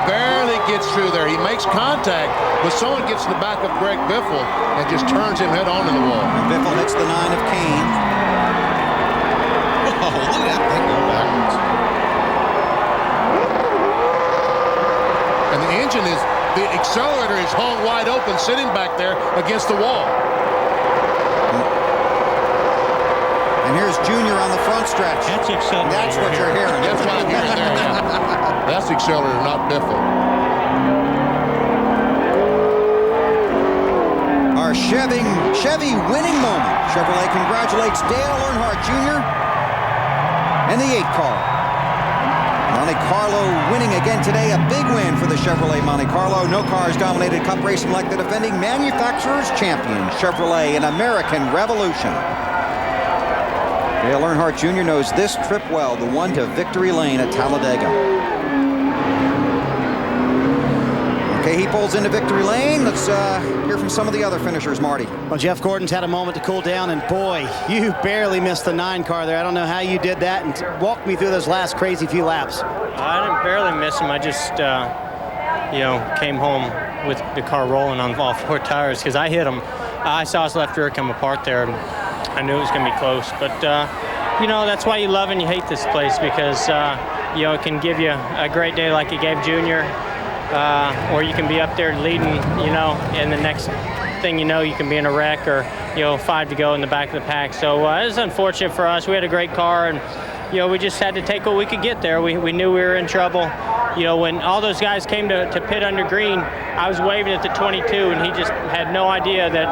barely gets through there. He makes contact, but someone gets in the back of Greg Biffle and just turns him head on to the wall. And Biffle hits the 9 of Kane. Oh, look at that thing go backwards. And the engine is, the accelerator is hung wide open, sitting back there against the wall. And here's Junior on the front stretch. That's accelerator. That's what you're hearing. That's what I'm hearing there, yeah. That's the accelerator, not Biffle. Our Chevy winning moment. Chevrolet congratulates Dale Earnhardt Jr. and the 8 car. Monte Carlo winning again today. A big win for the Chevrolet Monte Carlo. No cars dominated Cup racing like the defending manufacturer's champion, Chevrolet, in American Revolution. Dale Earnhardt Jr. knows this trip well, the one to victory lane at Talladega. Okay, he pulls into victory lane. Let's hear from some of the other finishers, Marty. Well, Jeff Gordon's had a moment to cool down, and boy, you barely missed the 9 car there. I don't know how you did that, and walk me through those last crazy few laps. I didn't barely miss him. I just, came home with the car rolling on all 4 tires because I hit him. I saw his left rear come apart there, and I knew it was going to be close. But, that's why you love and you hate this place because, it can give you a great day like it gave Junior. Or you can be up there leading, and the next thing you know, you can be in a wreck or, 5 to go in the back of the pack. So it was unfortunate for us. We had a great car, and, we just had to take what we could get there. We knew we were in trouble. when all those guys came to pit under green, I was waving at the 22, and he just had no idea that,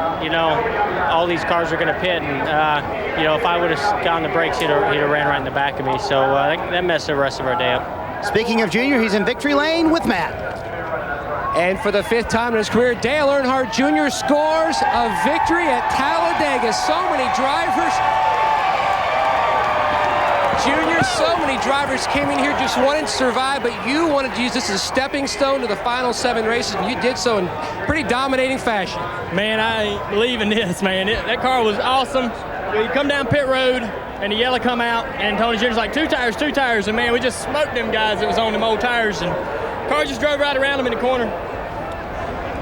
all these cars are going to pit. And, if I would have gotten the brakes, he'd have ran right in the back of me. So that messed the rest of our day up. Speaking of Junior, he's in victory lane with Matt. And for the 5th time in his career, Dale Earnhardt Jr. scores a victory at Talladega. So many drivers. Junior, so many drivers came in here just wanting to survive, but you wanted to use this as a stepping stone to the final 7 races, and you did so in pretty dominating fashion. Man, I believe in this, man. That car was awesome. You come down pit road, and the yellow come out, and Tony Jr.'s like, two tires, and man, we just smoked them guys that was on them old tires, and the car just drove right around them in the corner.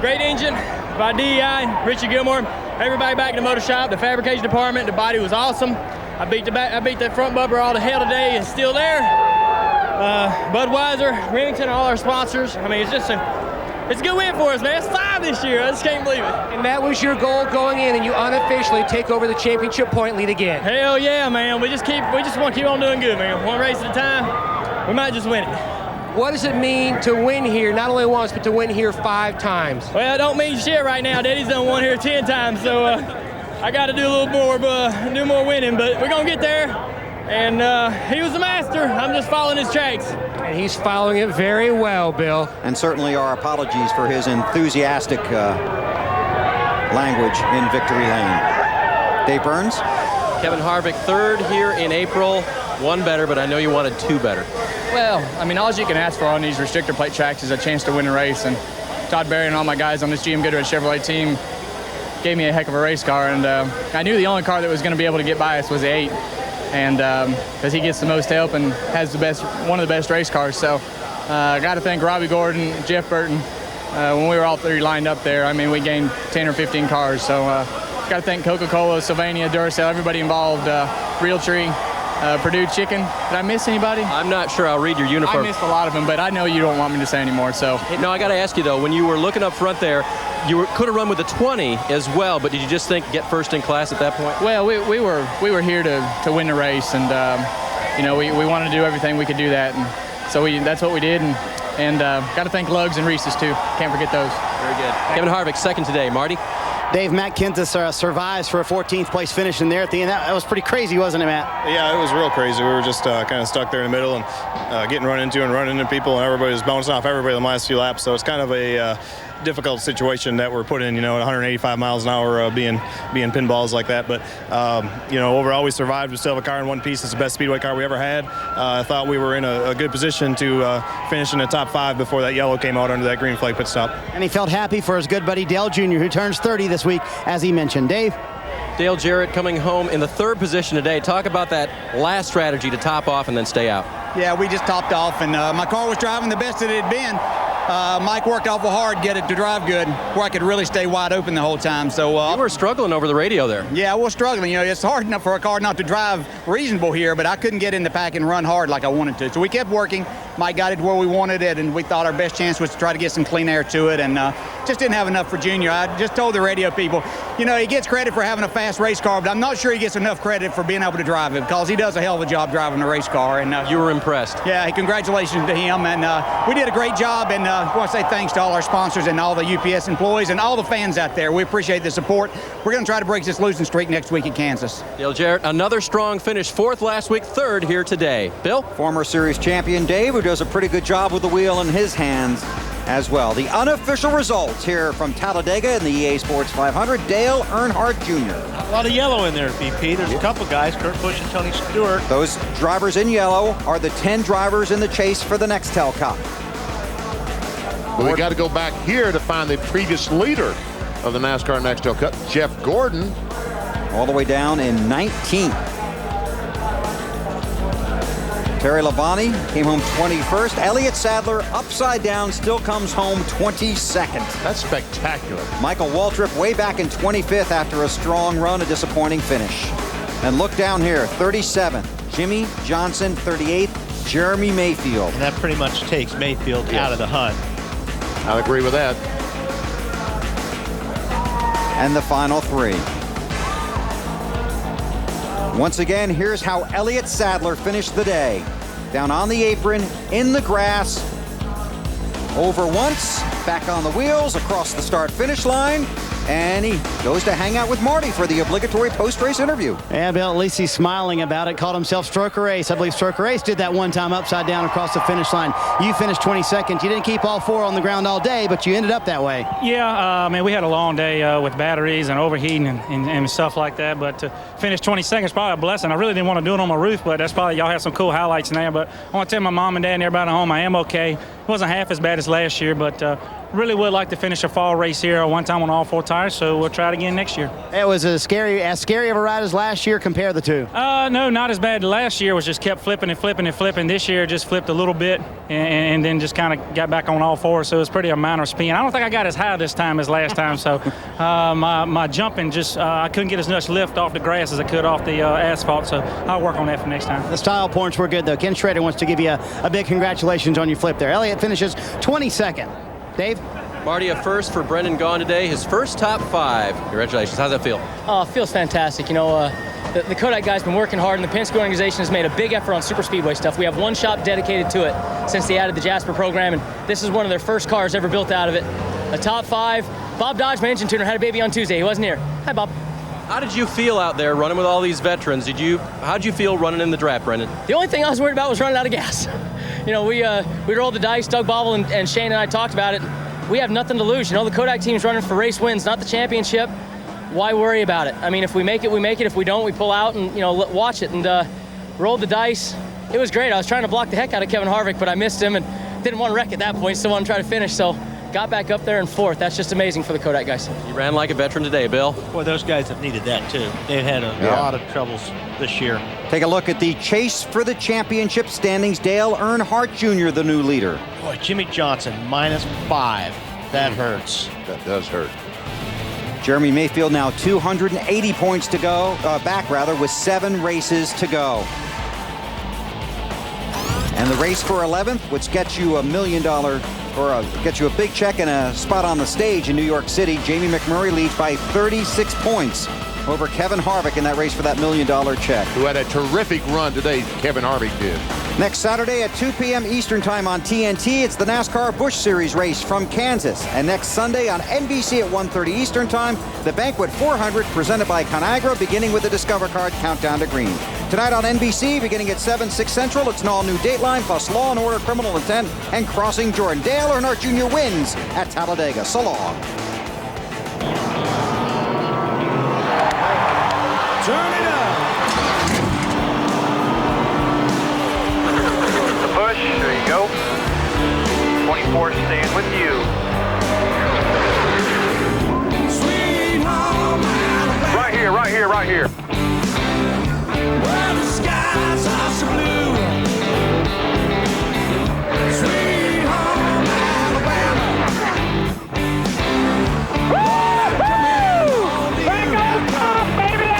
Great engine by DEI, Richie Gilmore, everybody back in the motor shop, the fabrication department, the body was awesome. I beat that front bumper all to hell today. It's still there. Budweiser, Remington, all our sponsors. I mean, it's a good win for us, man. It's 5 this year. I just can't believe it. And that was your goal going in, and you unofficially take over the championship point lead again. Hell yeah, man. We just want to keep on doing good, man. 1 race at a time. We might just win it. What does it mean to win here, not only once, but to win here 5 times? Well, it don't mean shit right now. Daddy's done won here 10 times, so I got to do a little more, do more winning, but we're going to get there. And he was the master. I'm just following his tracks. And he's following it very well, Bill. And certainly our apologies for his enthusiastic language in victory lane. Dave Burns? Kevin Harvick 3rd here in April. 1 better, but I know you wanted 2 better. Well, I mean, all you can ask for on these restrictor plate tracks is a chance to win a race. And Todd Berry and all my guys on this GM Goodrich Chevrolet team gave me a heck of a race car. And I knew the only car that was going to be able to get by us was the 8. And because he gets the most help and has one of the best race cars. So I got to thank Robbie Gordon, Jeff Burton. When we were all 3 lined up there, I mean, we gained 10 or 15 cars. So got to thank Coca-Cola, Sylvania, Duracell, everybody involved, Realtree, Purdue Chicken. Did I miss anybody? I'm not sure. I'll read your uniform. I missed a lot of them, but I know you don't want me to say anymore. So no, I got to ask you though. When you were looking up front there, you could have run with the 20 as well, but did you just think get first in class at that point? Well, we were here to win the race, and we wanted to do everything we could do that, and so that's what we did, and got to thank Lugs and Reese's too. Can't forget those. Very good. Kevin Harvick 2nd today. Marty? Dave, Matt Kenseth survives for a 14th place finish in there at the end. That was pretty crazy, wasn't it, Matt? Yeah, it was real crazy. We were just kind of stuck there in the middle and getting run into people, and everybody was bouncing off everybody in the last few laps. So it's kind of a difficult situation that we're put in, at 185 miles an hour being pinballs like that. But, overall we survived. We still have a car in one piece. It's the best speedway car we ever had. I thought we were in a good position to finish in the top 5 before that yellow came out under that green flag pit stop. And he felt happy for his good buddy Dale Jr., who turns 30 this week, as he mentioned. Dave? Dale Jarrett coming home in the 3rd position today. Talk about that last strategy to top off and then stay out. Yeah, we just topped off, and my car was driving the best that it had been. Mike worked awful hard to get it to drive good, where I could really stay wide open the whole time. So you were struggling over the radio there. Yeah, I was struggling. It's hard enough for a car not to drive reasonable here, but I couldn't get in the pack and run hard like I wanted to. So we kept working. Mike got it where we wanted it, and we thought our best chance was to try to get some clean air to it, and just didn't have enough for Junior. I just told the radio people, he gets credit for having a fast race car, but I'm not sure he gets enough credit for being able to drive it, because he does a hell of a job driving a race car. And you were impressed. Yeah, congratulations to him, and we did a great job, and I want to say thanks to all our sponsors and all the UPS employees and all the fans out there. We appreciate the support. We're going to try to break this losing streak next week at Kansas. Dale Jarrett, another strong finish, 4th last week, 3rd here today. Bill? Former series champion Dave, who does a pretty good job with the wheel in his hands as well. The unofficial results here from Talladega in the EA Sports 500, Dale Earnhardt Jr. A lot of yellow in there, BP. There's a couple guys, Kurt Busch and Tony Stewart. Those drivers in yellow are the 10 drivers in the chase for the Nextel Cup. But we got to go back here to find the previous leader of the NASCAR Nextel Cup, Jeff Gordon. All the way down in 19th. Terry Labonte came home 21st. Elliot Sadler, upside down, still comes home 22nd. That's spectacular. Michael Waltrip way back in 25th after a strong run, a disappointing finish. And look down here, 37th. Jimmy Johnson, 38th. Jeremy Mayfield. And that pretty much takes Mayfield out of the hunt. I'll agree with that. And the final 3. Once again, here's how Elliot Sadler finished the day. Down on the apron, in the grass, over once, back on the wheels, across the start-finish line, and he goes to hang out with Marty for the obligatory post-race interview. Yeah, Bill, at least he's smiling about it. Called himself Stroker Ace. I believe Stroker Ace did that one time upside down across the finish line. You finished 22nd. You didn't keep all 4 on the ground all day, but you ended up that way. Yeah, man, we had a long day with batteries and overheating and stuff like that, but to finish 22nd is probably a blessing. I really didn't want to do it on my roof, but that's probably, y'all have some cool highlights in there. But I want to tell my mom and dad and everybody at home I am okay. It wasn't half as bad as last year, but really would like to finish a fall race here one time on all 4 tires, so we'll try it again next year. It was as scary of a ride as last year. Compare the two. No, not as bad. Last year was just kept flipping and flipping and flipping. This year just flipped a little bit and then just kind of got back on all 4, so it was pretty a minor spin. I don't think I got as high this time as last time, so my jumping just I couldn't get as much lift off the grass as I could off the asphalt, so I'll work on that for next time. The style points were good, though. Ken Schrader wants to give you a big congratulations on your flip there. Elliot finishes 22nd. Dave? Marty, a first for Brendan Gaughan today, his first top 5. Congratulations. How's that feel? Oh, it feels fantastic. You know, the Kodak guys been working hard, and the Penske organization has made a big effort on super speedway stuff. We have one shop dedicated to it since they added the Jasper program, and this is one of their first cars ever built out of it. A top 5. Bob Dodge, my engine tuner, had a baby on Tuesday. He wasn't here. Hi, Bob. How did you feel out there running with all these veterans? How'd you feel running in the draft, Brendan? The only thing I was worried about was running out of gas. You know, we rolled the dice. Doug Bobble and Shane and I talked about it. We have nothing to lose. You know, the Kodak team's running for race wins, not the championship. Why worry about it? I mean, if we make it, we make it. If we don't, we pull out and, you know, watch it. And rolled the dice. It was great. I was trying to block the heck out of Kevin Harvick, but I missed him and didn't want to wreck at that point. Still want to try to finish. So got back up there in 4th. That's just amazing for the Kodak guys. You ran like a veteran today, Bill. Boy, those guys have needed that, too. They've had a lot of troubles this year. Take a look at the chase for the championship standings. Dale Earnhardt Jr., the new leader. Boy, Jimmy Johnson, -5. That hurts. That does hurt. Jeremy Mayfield now 280 points to go, with 7 races to go. And the race for 11th, which gets you $1 million, gets you a big check and a spot on the stage in New York City. Jamie McMurray leads by 36 points over Kevin Harvick in that race for that $1 million check. Who had a terrific run today, Kevin Harvick did. Next Saturday at 2 p.m. Eastern Time on TNT, it's the NASCAR Busch Series race from Kansas. And next Sunday on NBC at 1:30 Eastern Time, the Banquet 400 presented by Conagra, beginning with the Discover Card Countdown to Green. Tonight on NBC, beginning at 7, 6 Central, it's an all-new Dateline plus Law & Order Criminal Intent and Crossing Jordan. Dale Earnhardt Jr. wins at Talladega. So long. Turn it up. The push, there you go. 24 staying with you. Sweet home Alabama. Right here, right here, right here. Where the skies are so blue. Sweet home Alabama. Woo-hoo! There goes Tom, baby!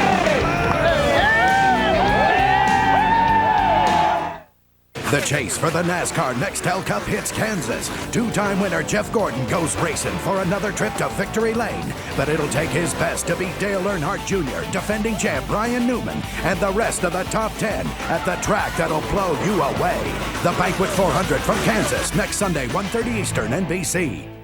The chase for the NASCAR Nextel Cup hits Kansas. 2-time winner Jeff Gordon goes racing for another trip to victory lane. But it'll take his best to beat Dale Earnhardt Jr., defending champ Ryan Newman, and the rest of the top 10 at the track that'll blow you away. The Banquet 400 from Kansas, next Sunday, 1:30 Eastern, NBC.